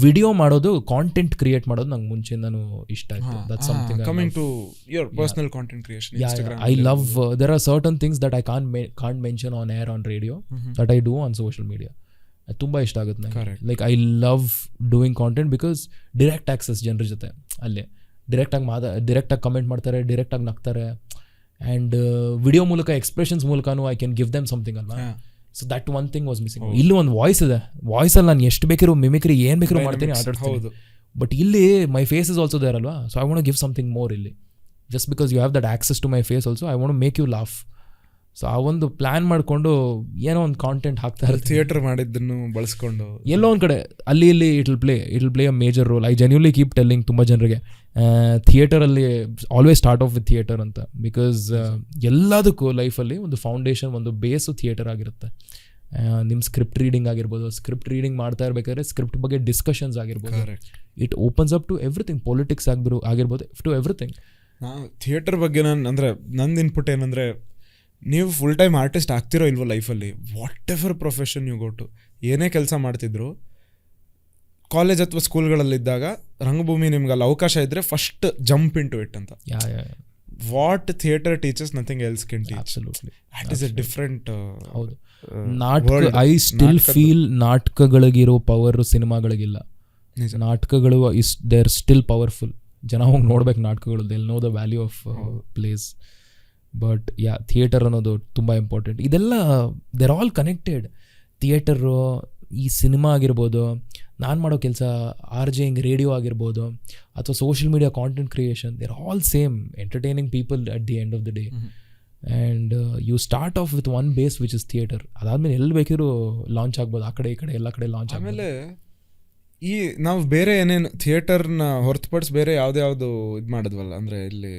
Video ಮಾಡೋದು, ಕಾಂಟೆಂಟ್ ಕ್ರಿಯೇಟ್ ಮಾಡೋದು ನಂಗೆ ಮುಂಚೆಯಿಂದನೂ ಇಷ್ಟ ಆಯಿತು. That's something coming to your personal content creation, Instagram. I love there are certain things that I can't mention on air on radio that I do on social media. ತುಂಬ ಇಷ್ಟ ಆಗುತ್ತೆ ನನಗೆ. Like I love doing content because direct access ಜನರ ಜೊತೆ. ಅಲ್ಲೇ ಡಿರೆಕ್ಟಾಗಿ comment ಮಾಡ್ತಾರೆ, ಡಿರೆಕ್ಟಾಗಿ ನಗ್ತಾರೆ. ಆ್ಯಂಡ್ ವಿಡಿಯೋ ಮೂಲಕ, ಎಕ್ಸ್ಪ್ರೆಷನ್ಸ್ ಮೂಲಕನೂ I can give them something ಅಲ್ವಾ. So that one thing was missing. ಇಲ್ಲಿ ಒಂದು ವಾಯ್ಸ್ ಇದೆ, ವಾಯ್ಸಲ್ಲಿ ನಾನು ಎಷ್ಟು ಬೇಕಿರೋ ಮಿಮಿಕ್ರಿ ಏನು ಬೇಕಿರೋ ಮಾಡ್ತೀನಿ, ಆಟಾಡ್ತೀನಿ. ಬಟ್ ಇಲ್ಲಿ my face is also there ಅಲ್ವಾ. So I want give something more ಇಲ್ಲಿ. Just because you have that access to my face also, I want make you laugh. So ಆ ಒಂದು ಪ್ಲ್ಯಾನ್ ಮಾಡಿಕೊಂಡು ಏನೋ ಒಂದು ಕಾಂಟೆಂಟ್ ಹಾಕ್ತಾ ಇರ್ತೀನಿ. ಥಿಯೇಟರ್ ಮಾಡಿದ್ದನ್ನು ಬಳಸ್ಕೊಂಡು ಎಲ್ಲೋ ಒಂದು ಕಡೆ ಅಲ್ಲಿ ಇಲ್ಲಿ it will play a major role. I genuinely keep telling ತುಂಬ ಜನರಿಗೆ, ಥಿಯೇಟರಲ್ಲಿ always start off with theatre ಅಂತ. ಬಿಕಾಸ್ ಎಲ್ಲದಕ್ಕೂ ಲೈಫಲ್ಲಿ ಒಂದು ಫೌಂಡೇಶನ್, ಒಂದು ಬೇಸು ಥಿಯೇಟರ್ ಆಗಿರುತ್ತೆ. ನಿಮ್ಮ ಸ್ಕ್ರಿಪ್ಟ್ ರೀಡಿಂಗ್ ಆಗಿರ್ಬೋದು, ಸ್ಕ್ರಿಪ್ಟ್ ರೀಡಿಂಗ್ ಮಾಡ್ತಾ ಇರಬೇಕಾದ್ರೆ ಸ್ಕ್ರಿಪ್ಟ್ ಬಗ್ಗೆ ಡಿಸ್ಕಷನ್ಸ್ ಆಗಿರ್ಬೋದು. It opens up to everything, politics ಆಗಿರ್ಬೋದು, ಟು ಎವ್ರಿಥಿಂಗ್. ಥಿಯೇಟರ್ ಬಗ್ಗೆ ನಂದು ಇನ್ಪುಟ್ ಏನಂದರೆ, ನೀವು ಫುಲ್ ಟೈಮ್ ಆರ್ಟಿಸ್ಟ್ ಆಗ್ತಿರೋ ಇಲ್ವೋ ಲೈಫಲ್ಲಿ, whatever profession you go to, ಏನೇ ಕೆಲಸ ಮಾಡ್ತಿದ್ರು, ಕಾಲೇಜ್ ಅಥವಾ ಸ್ಕೂಲ್ಗಳಲ್ಲಿದ್ದಾಗ ರಂಗಭೂಮಿ ನಿಮ್ಗೆ ಅಲ್ಲಿ ಅವಕಾಶ ಇದ್ದರೆ first jump into it ಅಂತ. What theatre teachers nothing else can teach. That is a different. ಹೌದು, ಐ ಸ್ಟಿಲ್ ಫೀಲ್ ನಾಟಕಗಳಿಗಿರೋ ಪವರ್ ಸಿನಿಮಾಗಳಿಗಿಲ್ಲ. ನಾಟಕಗಳು ದೇ ಆರ್ ಸ್ಟಿಲ್ ಪವರ್ಫುಲ್. ಜನ ಹೋಗಿ ನೋಡ್ಬೇಕು ನಾಟಕಗಳು, they will know the value of plays. But theatre ಅನ್ನೋದು ತುಂಬ ಇಂಪಾರ್ಟೆಂಟ್. ಇದೆಲ್ಲ ದೇರ್ ಆಲ್ ಕನೆಕ್ಟೆಡ್. ಥಿಯೇಟರು, ಈ ಸಿನಿಮಾ ಆಗಿರ್ಬೋದು, ನಾನು ಮಾಡೋ ಕೆಲಸ ಆರ್ ಜೆ ಹಿಂಗೆ ರೇಡಿಯೋ ಆಗಿರ್ಬೋದು, ಅಥವಾ social media content creation, they're all same, entertaining people at the end of the day. And you start off with one base which is theatre. ಅದಾದಮೇಲೆ ಎಲ್ಲಿ ಬೇಕಿದ್ರು ಲಾಂಚ್ ಆಗ್ಬೋದು, ಆ ಕಡೆ ಈ ಕಡೆ ಎಲ್ಲ ಕಡೆ ಲಾಂಚ್. ಆಮೇಲೆ ಈ ನಾವು ಬೇರೆ ಏನೇನು ಥಿಯೇಟರ್ನ ಹೊರತುಪಡಿಸಿ ಬೇರೆ ಯಾವ್ದು ಇದು ಮಾಡಿದ್ವಲ್ಲ, ಅಂದರೆ ಇಲ್ಲಿ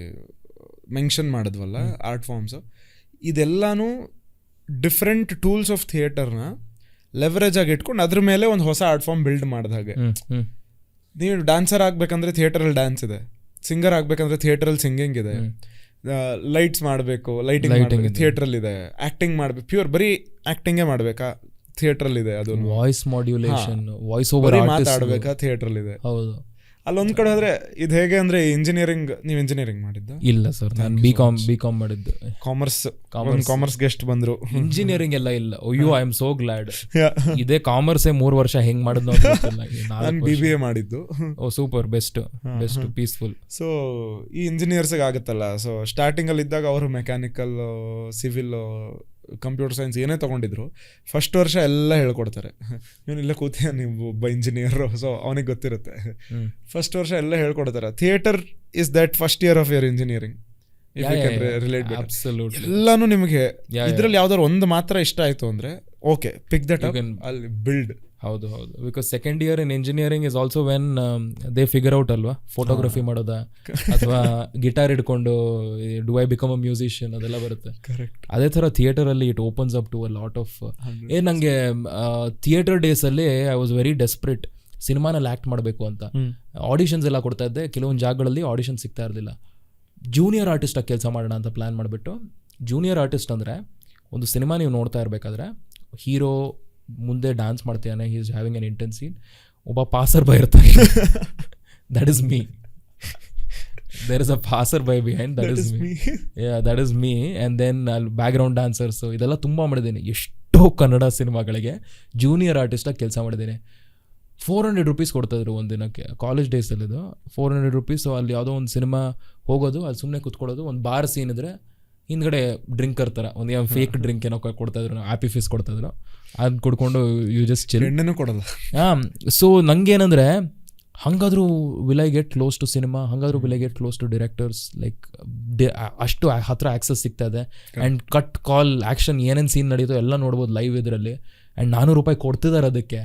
ಮೆನ್ಷನ್ ಮಾಡಿದ್ವಲ್ಲ ಆರ್ಟ್ ಫಾರ್ಮ್ಸು, ಇದೆಲ್ಲನೂ ಡಿಫ್ರೆಂಟ್ ಟೂಲ್ಸ್ ಆಫ್ ಥಿಯೇಟರ್ನ ಲೆವರೇಜ್ ಆಗಿ ಇಟ್ಕೊಂಡು ಅದ್ರ ಮೇಲೆ ಒಂದು ಹೊಸ ಆರ್ಟ್ ಫಾರ್ಮ್ ಬಿಲ್ಡ್ ಮಾಡಿದ ಹಾಗೆ. ನೀವು ಡ್ಯಾನ್ಸರ್ ಆಗಬೇಕಂದ್ರೆ ಥಿಯೇಟರಲ್ಲಿ ಡ್ಯಾನ್ಸ್ ಇದೆ, ಸಿಂಗರ್ ಆಗಬೇಕಂದ್ರೆ ಥಿಯೇಟರಲ್ಲಿ ಸಿಂಗಿಂಗ್ ಇದೆ, ಲೈಟ್ಸ್ ಮಾಡಬೇಕು, ಲೈಟಿಂಗ್ ಥಿಯೇಟ್ರಲ್ಲಿ ಇದೆ, ಆ್ಯಕ್ಟಿಂಗ್ ಮಾಡಬೇಕು, ಪ್ಯೂರ್ ಬರೀ ಆ್ಯಕ್ಟಿಂಗೇ ಮಾಡಬೇಕಾ ಥಿಯೇಟ್ರಲ್ಲಿ ಇದೆ, ಅದು ವಾಯ್ಸ್ ಮಾಡ್ಯುಲೇಷನ್, ವಾಯ್ಸ್ ಓವರ್ ಮಾತಾಡಬೇಕಾ ಥಿಯೇಟ್ರಲ್ಲಿ ಇದೆ. ಹೌದು, ಅಲ್ಲೊಂದ್ ಕಡೆ ಹೋದ್ರೆ ಇದು ಹೇಗೆ ಅಂದ್ರೆ ಇಂಜಿನಿಯರಿಂಗ್, ನೀವು ಇಂಜಿನಿಯರಿಂಗ್ ಮಾಡಿದ್ದ? ಇಲ್ಲ ಸರ್, ನಾನು ಬಿ ಕಾಮ್ ಮಾಡಿದ್ದು. ಕಾಮರ್ಸ್ ಗೆಸ್ಟ್ ಬಂದ್ರು. ಇಂಜಿನಿಯರಿಂಗ್ ಎಲ್ಲ ಇಲ್ಲ. ಅಯ್ಯೋ, ಐ ಆಮ್ ಸೋ ಗ್ಲಾಡ್. ಇದೇ ಕಾಮರ್ಸೇ 3 ವರ್ಷ ಹೆಂಗ್ ಮಾಡಿದ್ನು ನಾನು BBA ಮಾಡಿದ್ದು. ಓ ಸೂಪರ್, ಬೆಸ್ಟ್ ಪೀಸ್ಫುಲ್. ಸೊ ಈ ಇಂಜಿನಿಯರ್ಸ್ ಆಗುತ್ತಲ್ಲ, ಸೊ ಸ್ಟಾರ್ಟಿಂಗ್ ಅಲ್ಲಿ ಇದ್ದಾಗ ಅವರು ಮೆಕ್ಯಾನಿಕಲ್, ಸಿವಿಲ್, ಕಂಪ್ಯೂಟರ್ ಸೈನ್ಸ್ ಏನೇ ತಗೊಂಡಿದ್ರು ಫಸ್ಟ್ ವರ್ಷ ಎಲ್ಲ ಹೇಳ್ಕೊಡ್ತಾರೆ. ಇವನು ಇಲ್ಲೇ ಕೂತಿಯ ನೀವು ಒಬ್ಬ ಇಂಜಿನಿಯರ್, ಸೊ ಅವನಿಗೆ ಗೊತ್ತಿರುತ್ತೆ. ಫಸ್ಟ್ ವರ್ಷ ಎಲ್ಲ ಹೇಳ್ಕೊಡ್ತಾರೆ. Theatre is that first year of your engineering. ಎಲ್ಲಾನು ನಿಮಗೆ ಇದ್ರಲ್ಲಿ ಯಾವ್ದಾದ್ರು ಒಂದು ಮಾತ್ರ ಇಷ್ಟ ಆಯ್ತು ಅಂದ್ರೆ ಓಕೆ, ಪಿಕ್ ದಟ್ ಅಪ್, ಅಲ್ಲಿ ಬಿಲ್ಡ್. ಹೌದು, because second year in engineering is also when they figure out ಅಲ್ವಾ, ಫೋಟೋಗ್ರಫಿ ಮಾಡೋದಾ ಅಥವಾ ಗಿಟಾರ್ ಹಿಡ್ಕೊಂಡು do I become a musician, ಅದೆಲ್ಲ ಬರುತ್ತೆ. ಅದೇ ಥರ ಥಿಯೇಟರ್ ಅಲ್ಲಿ it opens up to a lot of. ನಂಗೆ ಥಿಯೇಟರ್ ಡೇಸ್ ಅಲ್ಲಿ I was very desperate ಸಿನಿಮಾನಲ್ಲಿ act ಮಾಡಬೇಕು ಅಂತ. ಆಡಿಷನ್ಸ್ ಎಲ್ಲ ಕೊಡ್ತಾ ಇದ್ದೆ, ಕೆಲವೊಂದು ಜಾಗಗಳಲ್ಲಿ ಆಡಿಷನ್ ಸಿಗ್ತಾ ಇರಲಿಲ್ಲ. ಜೂನಿಯರ್ ಆರ್ಟಿಸ್ಟ್ ಆಗಿ ಕೆಲಸ ಮಾಡೋಣ ಅಂತ ಪ್ಲಾನ್ ಮಾಡಿಬಿಟ್ಟು, ಜೂನಿಯರ್ ಆರ್ಟಿಸ್ಟ್ ಅಂದರೆ ಒಂದು ಸಿನಿಮಾ ನೀವು ನೋಡ್ತಾ ಇರಬೇಕಾದ್ರೆ ಹೀರೋ ಮುಂದೆ ಡ್ಯಾನ್ಸ್ ಮಾಡ್ತಾನೆ, he is having an intense scene, ಒಬ್ಬ ಪಾಸರ್ ಬೈ ಇರ್ತಾನೆ, that is me. There is a passer by behind, that is me. And then ಅಲ್ಲಿ ಬ್ಯಾಕ್ಗ್ರೌಂಡ್ ಡ್ಯಾನ್ಸರ್ಸು ಇದೆಲ್ಲ ತುಂಬ ಮಾಡಿದ್ದೀನಿ. ಎಷ್ಟೋ ಕನ್ನಡ ಸಿನಿಮಾಗಳಿಗೆ ಜೂನಿಯರ್ ಆರ್ಟಿಸ್ಟಾಗಿ ಕೆಲಸ ಮಾಡಿದ್ದೀನಿ. 400 ರೂಪೀಸ್ ಕೊಡ್ತಾಯಿದ್ರು ಒಂದು ದಿನಕ್ಕೆ, ಕಾಲೇಜ್ ಡೇಸಲ್ಲಿದು 400 ರೂಪೀಸು. ಅಲ್ಲಿ ಯಾವುದೋ ಒಂದು ಸಿನಿಮಾ ಹೋಗೋದು, ಅಲ್ಲಿ ಸುಮ್ಮನೆ ಕೂತ್ಕೊಳ್ಳೋದು, ಒಂದು ಬಾರ್ ಸೀನ್ ಇದ್ರೆ ಹಿಂದ್ಗಡೆ ಡ್ರಿಂಕರ್ ಥರ ಒಂದು ಯಾವ ಫೇಕ್ ಡ್ರಿಂಕ್ ಏನೋ ಕೊಡ್ತಾಯಿದ್ರು, ಆ್ಯಪಿ ಫೀಸ್ ಕೊಡ್ತಾಯಿದ್ರು, ಅದು ಕುಡ್ಕೊಂಡು ಯು ಜಸ್ಟ್ ಚಿಲ್. ಎಣ್ಣೆನೂ ಕೊಡೋಲ್ಲ. ಸೊ ನಂಗೇನಂದರೆ, ಹಾಗಾದ್ರೂ will I get close to cinema, ಹಾಗಾದ್ರೂ will I get close to directors, like ಅಷ್ಟು ಹತ್ರ ಆ್ಯಕ್ಸಸ್ ಸಿಗ್ತಾ ಇದೆ. ಆ್ಯಂಡ್ ಕಟ್ ಕಾಲ್ ಆ್ಯಕ್ಷನ್ ಏನೇನು ಸೀನ್ ನಡೀತೋ ಎಲ್ಲ ನೋಡ್ಬೋದು ಲೈವ್ ಇದರಲ್ಲಿ. ಆ್ಯಂಡ್ 400 ರೂಪಾಯಿ ಕೊಡ್ತಿದ್ದಾರೆ ಅದಕ್ಕೆ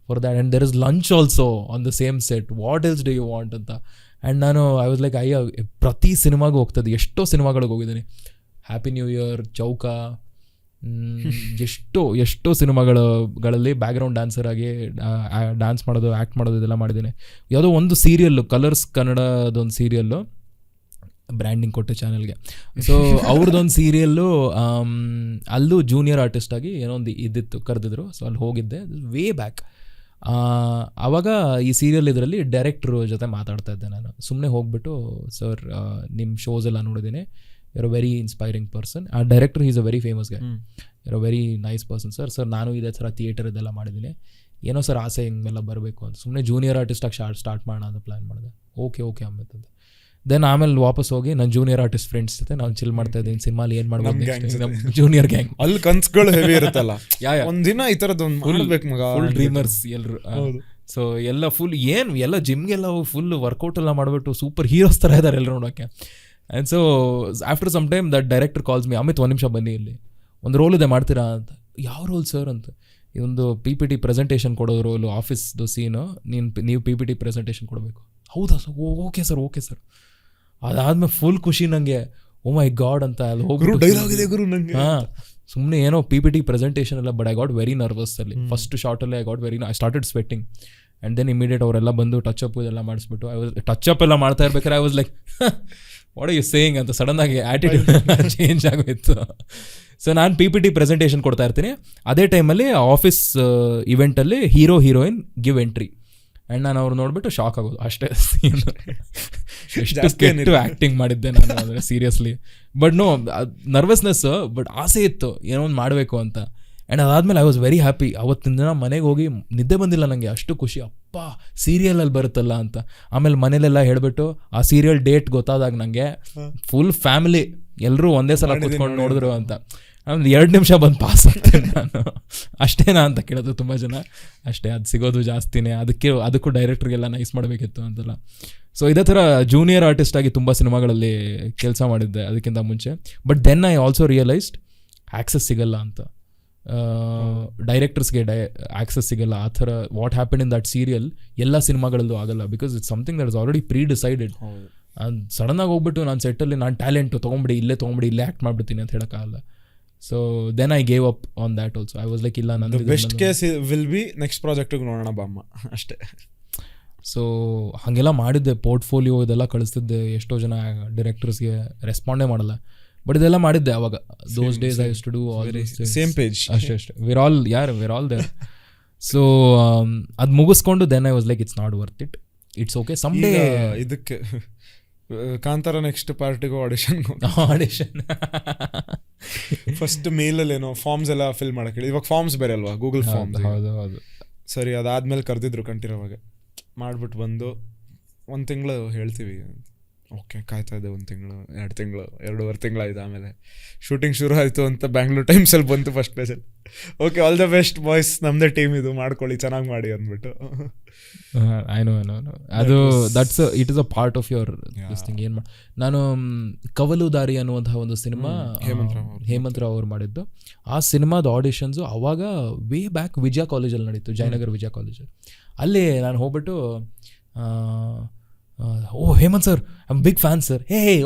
for that. And there is lunch also on the same set, what else do you want ಅಂತ. ಆ್ಯಂಡ್ ನಾನು ಐ ವಾಸ್ ಲೈಕ್ ಪ್ರತಿ ಸಿನಿಮಾಗೂ ಹೋಗ್ತದೆ, ಎಷ್ಟೋ ಸಿನಿಮಾಗಳಿಗೆ ಹೋಗಿದ್ದೀನಿ. ಹ್ಯಾಪಿ ನ್ಯೂ ಇಯರ್, ಚೌಕ, ಎಷ್ಟೋ ಸಿನಿಮಾಗಳಲ್ಲಿ ಬ್ಯಾಕ್ಗ್ರೌಂಡ್ ಡ್ಯಾನ್ಸರ್ ಆಗಿ ಡ್ಯಾನ್ಸ್ ಮಾಡೋದು, ಆ್ಯಕ್ಟ್ ಮಾಡೋದು ಇದೆಲ್ಲ ಮಾಡಿದ್ದೀನಿ. ಯಾವುದೋ ಒಂದು ಸೀರಿಯಲ್ಲು, ಕಲರ್ಸ್ ಕನ್ನಡದೊಂದು ಸೀರಿಯಲ್ಲು, ಬ್ರ್ಯಾಂಡಿಂಗ್ ಕೊಟ್ಟೆ ಚಾನಲ್ಗೆ. ಸೊ ಅವ್ರದ್ದೊಂದು ಸೀರಿಯಲ್ಲು, ಅಲ್ಲೂ ಜೂನಿಯರ್ ಆರ್ಟಿಸ್ಟ್ ಆಗಿ ಏನೋ ಒಂದು ಇದ್ದಿತ್ತು, ಕರೆದಿದ್ರು. ಸೊ ಅಲ್ಲಿ ಹೋಗಿದ್ದೆ ವೇ ಬ್ಯಾಕ್. ಆವಾಗ ಈ ಸೀರಿಯಲ್ ಇದರಲ್ಲಿ ಡೈರೆಕ್ಟ್ರು ಜೊತೆ ಮಾತಾಡ್ತಾ ಇದ್ದೆ ನಾನು. ಸುಮ್ಮನೆ ಹೋಗ್ಬಿಟ್ಟು, ಸರ್ ನಿಮ್ಮ ಶೋಸ್ ಎಲ್ಲ ನೋಡಿದ್ದೀನಿ, you're a very inspiring person. Our director, he's a very famous guy. You're a very nice person, sir. ನಾನು ಇದೇ ಥರ ಥಿಯೇಟರ್ ಇದೆಲ್ಲ ಮಾಡಿದ್ದೀನಿ, ಏನೋ ಸರ್ ಆಸೆ ಹಿಂಗೆಲ್ಲ ಬರಬೇಕು ಅಂತ. ಸುಮ್ಮನೆ ಜೂನಿಯರ್ ಆರ್ಟಿಸ್ಟಾಗಿ ಸ್ಟಾರ್ಟ್ ಮಾಡೋಣ ಅಂತ ಪ್ಲ್ಯಾನ್ ಮಾಡಿದೆ. ಓಕೆ ಅಮಿತ್ ಅಂತ. ದೆನ್ ಆಮೇಲೆ ವಾಪಸ್ ಹೋಗಿ ನಾನು ಜೂನಿಯರ್ ಆರ್ಟಿಸ್ಟ್ ಫ್ರೆಂಡ್ಸ್ ಜೊತೆ ನಾನು ಚಿಲ್ ಮಾಡ್ತಾ ಇದ್ದೀನಿ, ಸಿನಿಮಾಲಿ ಏನು ಮಾಡ್ಬೇಕು, ಜೂನಿಯರ್ ಗ್ಯಾಂಗ್. ಅಲ್ಲಿ ಕನ್ಸುಗಳು ಹೆವಿ ಇರುತ್ತಲ್ಲ, ಒಂದಿನ ಈ ಥರದ್ದು ಮಾಡ್ಬೇಕು ಮಗ, ಫುಲ್ ಡ್ರೀಮರ್ಸ್ ಎಲ್ಲರೂ. ಸೊ ಎಲ್ಲ ಫುಲ್ ಎಲ್ಲ ಜಿಮ್ಗೆಲ್ಲ ಫುಲ್ ವರ್ಕೌಟ್ ಎಲ್ಲ ಮಾಡಿಬಿಟ್ಟು ಸೂಪರ್ ಹೀರೋಸ್ ಥರ ಇದ್ದಾರೆ ಎಲ್ಲರೂ ನೋಡೋಕ್ಕೆ. And so after some time that director calls me, Amit 1 ನಿಮಿಷ ಬನ್ನಿ, ಇಲ್ಲಿ ಒಂದು ರೋಲ್ ಇದೆ ಮಾಡ್ತೀರಾ ಅಂತ. ಯಾವ ರೋಲ್ ಸರ್ ಅಂತ. ಇದೊಂದು PPT ಪ್ರೆಸೆಂಟೇಷನ್ ಕೊಡೋ ರೋಲು, ಆಫೀಸ್ದು ಸೀನು, ನೀವು PPT ಪ್ರೆಸೆಂಟೇಷನ್ ಕೊಡಬೇಕು. ಹೌದಾ ಸರ್, ಓಕೆ ಸರ್. ಅದಾದ್ಮೇಲೆ ಫುಲ್ ಖುಷಿ ನನಗೆ, ಓ ಮೈ ಗಾಡ್ ಅಂತ. ಅಲ್ಲಿ ಹೋಗಿ ಡೈಲಾಗ್ ಇದೆ ಗುರು ನಂಗೆ. ಸುಮ್ಮನೆ ಏನೋ PPT ಪ್ರೆಸೆಂಟೇಷನ್ ಎಲ್ಲ, but I got very nervous ಅಲ್ಲಿ. ಫಸ್ಟ್ ಶಾರ್ಟಲ್ಲಿ I started sweating. And then immediate ಅವರೆಲ್ಲ ಬಂದು ಟಚ್ ಇದೆಲ್ಲ ಮಾಡಿಸ್ಬಿಟ್ಟು, ಟಚ್ ಎಲ್ಲ ಮಾಡ್ತಾ ಇರ್ಬೇಕಾದ್ರೆ I was like what are you saying ಅಂತ ಸಡನ್ನಾಗಿ ಆ್ಯಟಿಟ್ಯೂಡ್ ಚೇಂಜ್ ಆಗೋಯ್ತು. ಸೊ ನಾನು PPT ಪ್ರೆಸೆಂಟೇಷನ್ ಕೊಡ್ತಾ ಇರ್ತೀನಿ. ಅದೇ ಟೈಮಲ್ಲಿ ಆಫೀಸ್ ಇವೆಂಟಲ್ಲಿ ಹೀರೋಯಿನ್ ಗಿವ್ ಎಂಟ್ರಿ. ಆ್ಯಂಡ್ ನಾನು ಅವ್ರು ನೋಡ್ಬಿಟ್ಟು ಶಾಕ್ ಆಗೋದು ಅಷ್ಟೇ. ಎಷ್ಟು ಕೆಟ್ಟು ಆ್ಯಕ್ಟಿಂಗ್ ಮಾಡಿದ್ದೆ ನಾನು ಅಂದರೆ seriously. But no nervousness, but ಆಸೆ ಇತ್ತು ಏನೋ ಒಂದು ಮಾಡಬೇಕು ಅಂತ. ಆ್ಯಂಡ್ ಅದಾದಮೇಲೆ ಐ ವಾಸ್ ವೆರಿ ಹ್ಯಾಪಿ. ಅವತ್ತಿನ ದಿನ ಮನೆಗೆ ಹೋಗಿ ನಿದ್ದೆ ಬಂದಿಲ್ಲ ನನಗೆ, ಅಷ್ಟು ಖುಷಿ, ಅಪ್ಪ ಸೀರಿಯಲಲ್ಲಿ ಬರುತ್ತಲ್ಲ ಅಂತ. ಆಮೇಲೆ ಮನೇಲೆಲ್ಲ ಹೇಳಿಬಿಟ್ಟು ಆ ಸೀರಿಯಲ್ ಡೇಟ್ ಗೊತ್ತಾದಾಗ ನನಗೆ ಫುಲ್ ಫ್ಯಾಮಿಲಿ ಎಲ್ಲರೂ ಒಂದೇ ಸಲ ಕೂತ್ಕೊಂಡು ನೋಡಿದ್ರು ಅಂತ. ಆಮೇಲೆ 2 ನಿಮಿಷ ಬಂದು ಪಾಸ್ ಆಗ್ತೇನೆ ನಾನು. ಅಷ್ಟೇನಾ ಅಂತ ಕೇಳೋದು ತುಂಬ ಜನ. ಅಷ್ಟೇ, ಅದು ಸಿಗೋದು ಜಾಸ್ತಿನೇ. ಅದಕ್ಕೂ ಡೈರೆಕ್ಟ್ರಿಗೆಲ್ಲ ನೈಸ್ ಮಾಡಬೇಕಿತ್ತು ಅಂತೆಲ್ಲ. ಸೊ ಇದೇ ಥರ ಜೂನಿಯರ್ ಆರ್ಟಿಸ್ಟ್ ಆಗಿ ತುಂಬ ಸಿನಿಮಾಗಳಲ್ಲಿ ಕೆಲಸ ಮಾಡಿದ್ದೆ ಅದಕ್ಕಿಂತ ಮುಂಚೆ. But then I also realised access ಸಿಗಲ್ಲ ಅಂತ, ಡೈರೆಕ್ಟರ್ಸ್ಗೆ ಆ್ಯಕ್ಸಸ್ ಸಿಗಲ್ಲ. ಆ ಥರ what happen in that serial ಎಲ್ಲ ಸಿನಿಮಾಗಳಲ್ಲೂ ಆಗಲ್ಲ, because it's something that is already pre decided. ಸಡನ್ನಾಗಿ ಹೋಗ್ಬಿಟ್ಟು ನಾನು ಸೆಟ್ಟಲ್ಲಿ ನಾನು ಟ್ಯಾಲೆಂಟು ತೊಗೊಂಬಿಡಿ ಇಲ್ಲೇ ಆ್ಯಕ್ಟ್ ಮಾಡಿಬಿಡ್ತೀನಿ ಅಂತ ಹೇಳೋಕ್ಕಾಗಲ್ಲ. So then I gave up on that also. I was like ಇಲ್ಲ, ನನ್ನ best case will be next ಪ್ರಾಜೆಕ್ಟಿಗೆ ನೋಡೋಣ ಬಾಮ್ಮ ಅಷ್ಟೇ. ಸೊ ಹಾಗೆಲ್ಲ ಮಾಡಿದ್ದೆ, ಪೋರ್ಟ್ಫೋಲಿಯೋ ಇದೆಲ್ಲ ಕಳಿಸ್ತಿದ್ದೆ. ಎಷ್ಟೋ ಜನ ಡೈರೆಕ್ಟರ್ಸ್ಗೆ ರೆಸ್ಪಾಂಡೇ ಮಾಡಲ್ಲ, ಬಟ್ ಇದೆಲ್ಲ ಮಾಡಿದ್ದೆ ಅವಾಗ. Those days I use to do all these things. Same page ಅಷ್ಟೇ. We're all there. ಸೊ ಅದು ಮುಗಿಸ್ಕೊಂಡು then I was like it's not worth it. It's okay some day. ಇದಕ್ಕೆ ಕಾಂತಾರ ನೆಕ್ಸ್ಟ್ ಪಾರ್ಟಿಗೂ ಆಡಿಷನ್ ಫಸ್ಟ್ ಮೇಲಲ್ಲಿ ಏನೋ ಫಾರ್ಮ್ಸ್ ಎಲ್ಲ fill ಮಾಡಕ್ಕೆ ಹೇಳಿ. ಇವಾಗ ಫಾರ್ಮ್ಸ್ ಬೇರೆ ಅಲ್ವಾ, ಗೂಗಲ್ ಫಾರ್ಮ್ಸ್. ಹೌದು ಸರಿ, ಅದಾದ್ಮೇಲೆ ಕರೆದಿದ್ರು ಕಂಠೀರವಾಗ. ಮಾಡ್ಬಿಟ್ಟು ಬಂದು 1 ತಿಂಗಳು ಹೇಳ್ತೀವಿ. ಓಕೆ, ಕಾಯ್ತಾ ಇದ್ದೆ 1 ತಿಂಗಳು, 2 ತಿಂಗಳು, 2.5 ತಿಂಗಳಾಯ್ತು. ಆಮೇಲೆ ಶೂಟಿಂಗ್ ಶುರು ಆಯಿತು ಅಂತ ಬ್ಯಾಂಗ್ಳೂರ್ ಟೈಮ್ಸಲ್ಲಿ ಬಂತು ಫಸ್ಟ್ ಪೇಜಲ್ಲಿ. Okay, all the best boys, ನಮ್ಮದೇ ಟೀಮ್ ಇದು, ಮಾಡ್ಕೊಳ್ಳಿ, ಚೆನ್ನಾಗಿ ಮಾಡಿ ಅಂದ್ಬಿಟ್ಟು. ಐ ನೋ ಅದು that's it is a part of your this thing. ಏನು ನಾನು ಕವಲುದಾರಿ ಅನ್ನುವಂತಹ ಒಂದು ಸಿನಿಮಾ ಹೇಮಂತ್ ರಾವ್ ಅವ್ರು ಮಾಡಿದ್ದು. ಆ ಸಿನಿಮಾದ ಆಡಿಷನ್ಸು ಅವಾಗ ವೇ ಬ್ಯಾಕ್ ವಿಜಯ ಕಾಲೇಜಲ್ಲಿ ನಡೀತು, ಜಯನಗರ್ ವಿಜಯ ಕಾಲೇಜಲ್ಲಿ. ಅಲ್ಲಿ ನಾನು ಹೋಗ್ಬಿಟ್ಟು oh Hemanth sir, I am big fan sir.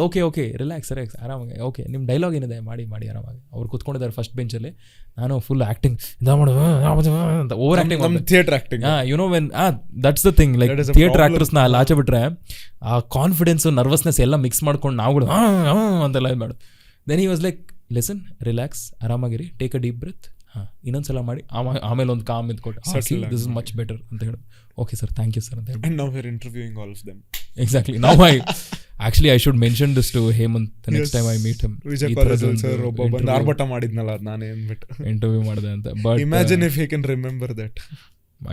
Okay relax ಆರಾಮಾಗಿ, ಓಕೆ ನಿಮ್ಮ ಡೈಲಾಗ್ ಏನಿದೆ ಮಾಡಿ ಆರಾಮಾಗಿ. ಅವ್ರು ಕೂತ್ಕೊಂಡಿದ್ದಾರೆ ಫಸ್ಟ್ ಬೆಂಚಲ್ಲಿ, ನಾನು ಫುಲ್ ಆ್ಯಕ್ಟಿಂಗ್ ಅಂತ over acting, theatre acting. You know when that's the thing, like theatre ಆ್ಯಕ್ಟರ್ಸ್ನ ಅಲ್ಲಿ ಆಚೆ ಬಿಟ್ರೆ ಆ ಕಾನ್ಫಿಡೆನ್ಸು ನರ್ವಸ್ನೆಸ್ ಎಲ್ಲ ಮಿಕ್ಸ್ ಮಾಡ್ಕೊಂಡು ನಾವುಗಳು ಅಂತೆಲ್ಲ ಇದು ಮಾಡೋದು. Then he was like, listen, relax, ಆರಾಮಾಗಿರಿ, ಟೇಕ್ ಅ ಡೀಪ್ ಬ್ರೆತ್, ಇನ್ನೊಂದ್ಸಲ ಮಾಡಿ, ಆಮೇಲೆ ಒಂದು ಕಾಮ್ ಇದ್ಕೊಟ್ಟು ದಿಸ್ ಇಸ್ ಮಚ್ ಬೆಟರ್ ಅಂತ ಹೇಳಿ. Okay sir, thank you sir ಅಂತ ಹೇಳಿ. And now we're interviewing all of them. Exactly. Now I should mention this to Hemant the next time I meet him. Vijay ಕಾಲೇಜಲ್ಲಿ sir ಒಬ್ಬ ಬಂದು ಆರ್ಭಟ ಮಾಡಿದ್ನಲ್ಲ, ಅದು ನಾನೇ ಅಂದ್ಬಿಟ್ಟು ಇಂಟರ್ವ್ಯೂ ಮಾಡಿದೆ ಅಂತ. But imagine if he can remember that.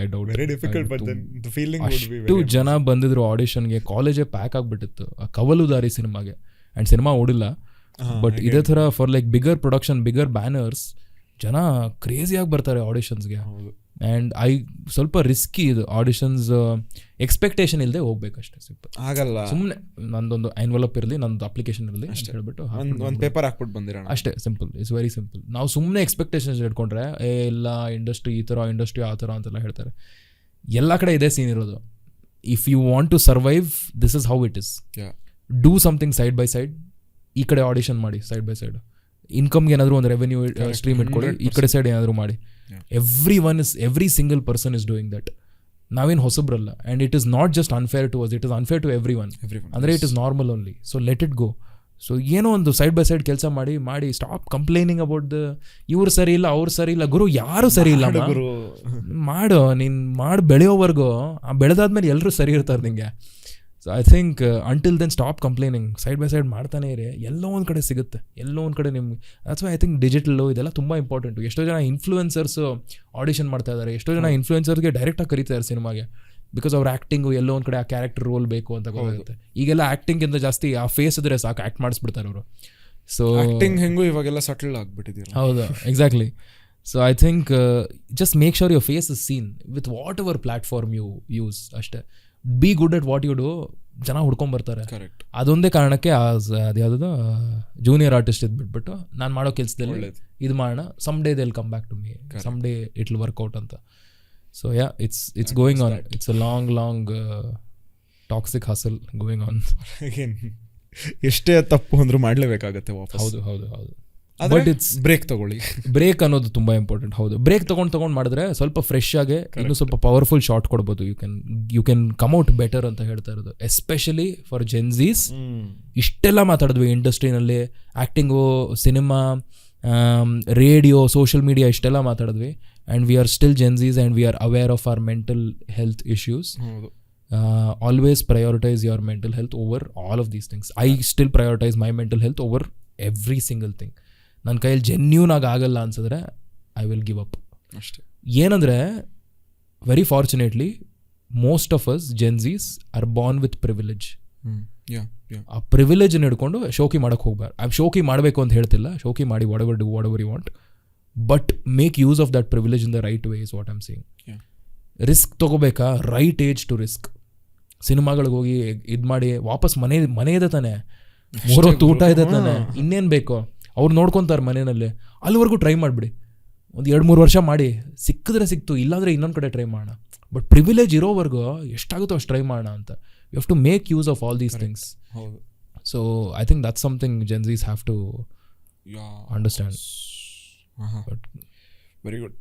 I doubt Very difficult, but then the feeling would be very. 2 ಜನ ಬಂದಿದ್ರು ಆಡಿಷನ್ಗೆ, ಕಾಲೇಜೇ ಪ್ಯಾಕ್ ಆಗಿಬಿಟ್ಟಿತ್ತು ಆ ಕವಲುದಾರಿ ಸಿನಿಮಾಗೆ. ಆ್ಯಂಡ್ ಸಿನಿಮಾ ಓಡಿಲ್ಲ, ಬಟ್ ಇದೇ ಥರ for like bigger production, bigger banners ಜನ ಕ್ರೇಜಿಯಾಗಿ ಬರ್ತಾರೆ ಆಡಿಷನ್ಸ್ಗೆ. ಆ್ಯಂಡ್ ಸ್ವಲ್ಪ ರಿಸ್ಕಿ ಇದು ಆಡಿಷನ್ಸ್, ಎಕ್ಸ್ಪೆಕ್ಟೇಷನ್ ಇಲ್ಲದೆ ಹೋಗ್ಬೇಕಷ್ಟೇ. ಸಿಂಪಲ್ ಆಗಲ್ಲ, ಸುಮ್ಮನೆ ನಂದೊಂದು ಎನ್ವಲಪ್ ಇರಲಿ, ನಂದು ಅಪ್ಲಿಕೇಶನ್ ಇರಲಿ ಅಂತ ಹೇಳ್ಬಿಟ್ಟು ಒಂದು ಪೇಪರ್ ಹಾಕ್ಬಿಟ್ಟು ಬಂದಿರೋಣ ಅಷ್ಟೇ. Simple, it's very simple. ನಾವು ಸುಮ್ಮನೆ ಎಕ್ಸ್ಪೆಕ್ಟೇಷನ್ಸ್ ಇಟ್ಕೊಂಡ್ರೆ ಎಲ್ಲ ಇಂಡಸ್ಟ್ರಿ ಈ ಥರ, ಇಂಡಸ್ಟ್ರಿ ಆ ಥರ ಅಂತೆಲ್ಲ ಹೇಳ್ತಾರೆ. ಎಲ್ಲ ಕಡೆ ಇದೇ ಸೀನ್ ಇರೋದು. If you want to survive, this is how it is. Do something side by side. ಈ ಕಡೆ ಆಡಿಷನ್ ಮಾಡಿ ಸೈಡ್ ಬೈ ಸೈಡ್, ಇನ್ಕಮ್ಗೆ ಏನಾದರೂ ಒಂದು ರೆವೆನ್ಯೂ ಸ್ಟ್ರೀಮ್ ಇಟ್ಕೊಳ್ಳಿ, ಈ ಕಡೆ ಸೈಡ್ ಏನಾದರೂ ಮಾಡಿ. Every single person is doing that. ನಾವೇನು ಹೊಸಬ್ರಲ್ಲ. And it is not just unfair to us, it is unfair to everyone. ಅಂದರೆ it is normal only. So let it go. So ಏನೋ ಒಂದು ಸೈಡ್ ಬೈ ಸೈಡ್ ಕೆಲಸ ಮಾಡಿ stop complaining about the ಇವ್ರು ಸರಿ ಇಲ್ಲ, ಅವ್ರು ಸರಿ ಇಲ್ಲ. ಗುರು ಯಾರು ಸರಿ ಇಲ್ಲ, ಮಾಡು, ನೀನು ಮಾಡಿ ಬೆಳೆಯೋವರೆಗೂ. ಬೆಳೆದಾದ್ಮೇಲೆ ಎಲ್ಲರೂ ಸರಿ ಇರ್ತಾರೆ ನಿಂಗೆ. So I think until then stop complaining, side by side ಮಾಡ್ತಾನೆ ಇರಿ. ಎಲ್ಲೋ ಒಂದು ಕಡೆ ಸಿಗುತ್ತೆ, ಎಲ್ಲೋ ಒಂದು ಕಡೆ ನಿಮ್ಗೆ. That's why I think digital ಇದೆಲ್ಲ ತುಂಬ ಇಂಪಾರ್ಟೆಂಟು. ಎಷ್ಟೋ ಜನ ಇನ್ಫ್ಲೂಯೆನ್ಸರ್ಸು ಆಡಿಷನ್ ಮಾಡ್ತಾ ಇದ್ದಾರೆ, ಎಷ್ಟೋ ಜನ ಇನ್ಫ್ಲೂಯೆನ್ಸರ್ಗೆ ಡೈರೆಕ್ಟಾಗಿ ಕರೀತಾರೆ ಸಿನಿಮಾಗೆ, ಬಿಕಾಸ್ ಅವ್ರ ಆ್ಯಕ್ಟಿಂಗು ಎಲ್ಲೋ ಒಂದು ಕಡೆ ಆ ಕ್ಯಾರೆಕ್ಟರ್ ರೋಲ್ ಬೇಕು ಅಂತ ಗೊತ್ತಾಗುತ್ತೆ. ಈಗೆಲ್ಲ ಆ್ಯಕ್ಟಿಂಗಿಂತ ಜಾಸ್ತಿ ಆ ಫೇಸ್ ಇದ್ರೆ ಸಾಕು, ಆ್ಯಕ್ಟ್ ಮಾಡಿಸ್ಬಿಡ್ತಾರೆ ಅವರು. ಸೊ ಆ್ಯಕ್ಟಿಂಗ್ ಹೆಂಗೂ ಇವಾಗೆಲ್ಲ ಸಟಲ್ ಆಗಿಬಿಟ್ಟಿದ್ದೀವಿ. ಹೌದು, exactly. So I think just make sure your face is seen with whatever platform you use ಅಷ್ಟೇ. Be good at what you do, ಜನ ಹುಡ್ಕೊಂಬರ್ತಾರೆ. ಕರೆಕ್ಟ್. ಅದೊಂದೇ ಕಾರಣಕ್ಕೆ ಅದು ಯಾವುದೋ ಜೂನಿಯರ್ ಆರ್ಟಿಸ್ಟ್ ಇದ್ಬಿಟ್ಬಿಟ್ಟು ನಾನು ಮಾಡೋ ಕೆಲಸದಲ್ಲಿ ಇದು ಮಾಡೋಣ, some day they will come back to me, some day it will work out ಅಂತ. So yeah, it's going on. It's a long toxic hustle going on. ಎಷ್ಟೇ ತಪ್ಪು ಅಂದ್ರೂ ಮಾಡಲೇಬೇಕಾಗತ್ತೆ ವಾಪಸ್. ಹೌದು. ಬಟ್ ಇಟ್ಸ್ ಬ್ರೇಕ್ ಅನ್ನೋದು ತುಂಬ ಇಂಪಾರ್ಟೆಂಟ್. ಹೌದು, ಬ್ರೇಕ್ ತಗೊಂಡು ಮಾಡಿದ್ರೆ ಸ್ವಲ್ಪ ಫ್ರೆಶ್ ಆಗಿ ಇನ್ನೂ ಸ್ವಲ್ಪ ಪವರ್ಫುಲ್ ಶಾಟ್ ಕೊಡ್ಬೋದು. You can come out better ಅಂತ ಹೇಳ್ತಾ ಇರೋದು, ಎಸ್ಪೆಷಲಿ ಫಾರ್ ಜೆನ್ಝೀಸ್. ಇಷ್ಟೆಲ್ಲ ಮಾತಾಡಿದ್ವಿ ಇಂಡಸ್ಟ್ರಿನಲ್ಲಿ, acting, cinema, radio, social media, ಇಷ್ಟೆಲ್ಲ ಮಾತಾಡಿದ್ವಿ. And we are still Gen Zs and we are aware of our mental health issues. Always prioritise your mental health over all of these things. I still prioritise my mental health over every single thing. ನನ್ನ ಕೈಯಲ್ಲಿ genuine ಆಗಲ್ಲ ಅನ್ಸಿದ್ರೆ I will give up ಅಷ್ಟೇ. ಏನಂದರೆ very fortunately most of us Gen Zs are born with privilege. ಆ privilege ಹಿಡ್ಕೊಂಡು ಶೋಕಿ ಮಾಡೋಕ್ಕೆ ಹೋಗ್ಬಾರ್ದು. ಐ ಶೋಕಿ ಮಾಡಬೇಕು ಅಂತ ಹೇಳ್ತಿಲ್ಲ, ಶೋಕಿ ಮಾಡಿ whatever you want, but make use of that privilege in the right way is what I am saying. Risk ತೊಗೋಬೇಕಾ, ರೈಟ್ ಏಜ್ ಟು ರಿಸ್ಕ್. ಸಿನಿಮಾಗಳಿಗೆ ಹೋಗಿ ಇದು ಮಾಡಿ ವಾಪಸ್ ಮನೆ ಇದೆ ತಾನೆ, 3 ಹೊತ್ತು ಊಟ ಇದೆ ತಾನೆ, ಇನ್ನೇನು ಬೇಕೋ, ಅವ್ರು ನೋಡ್ಕೊತಾರೆ ಮನೆಯಲ್ಲಿ. ಅಲ್ಲಿವರೆಗೂ ಟ್ರೈ ಮಾಡಿಬಿಡಿ, ಒಂದು 2-3 ವರ್ಷ ಮಾಡಿ, ಸಿಕ್ಕಿದ್ರೆ ಸಿಕ್ತು, ಇಲ್ಲಾಂದರೆ ಇನ್ನೊಂದು ಕಡೆ ಟ್ರೈ ಮಾಡೋಣ. ಬಟ್ ಪ್ರಿವಿಲೇಜ್ ಇರೋವರೆಗೂ ಎಷ್ಟಾಗುತ್ತೋ ಅಷ್ಟು ಟ್ರೈ ಮಾಡೋಣ ಅಂತ. You have to make use of all these things. So I think that's something Gen Zs have to understand. Very good.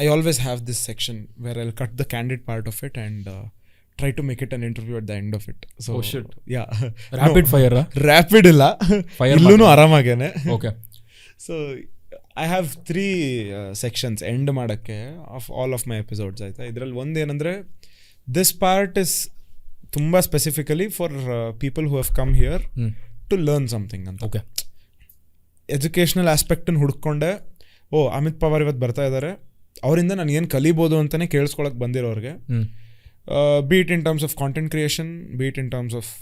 I always have this section where I'll cut the candid part of it and try to make it an interview at the end of it. So yeah, rapid fire. Rapid illa, illunu ಆರಾಮಾಗೇನೆ. Okay. So I have 3 sections end ಮಾಡಕ್ಕೆ of all of my episodes. ಆಯ್ತಾ, ಇದರಲ್ಲಿ ಒಂದು ಏನಂದ್ರೆ this part is ತುಂಬ specifically for people who have come here to learn something ಅಂತ. Okay, educational ಆಸ್ಪೆಕ್ಟನ್ನು ಹುಡ್ಕೊಂಡೆ, ಅಮಿತ್ ಪವಾರ್ ಇವತ್ತು ಬರ್ತಾ ಇದ್ದಾರೆ, ಅವರಿಂದ ನಾನು ಏನು ಕಲಿಬೋದು ಅಂತಲೇ ಕೇಳಿಸ್ಕೊಳಕ್ಕೆ ಬಂದಿರೋರಿಗೆ, be it in terms of content creation, be it in terms of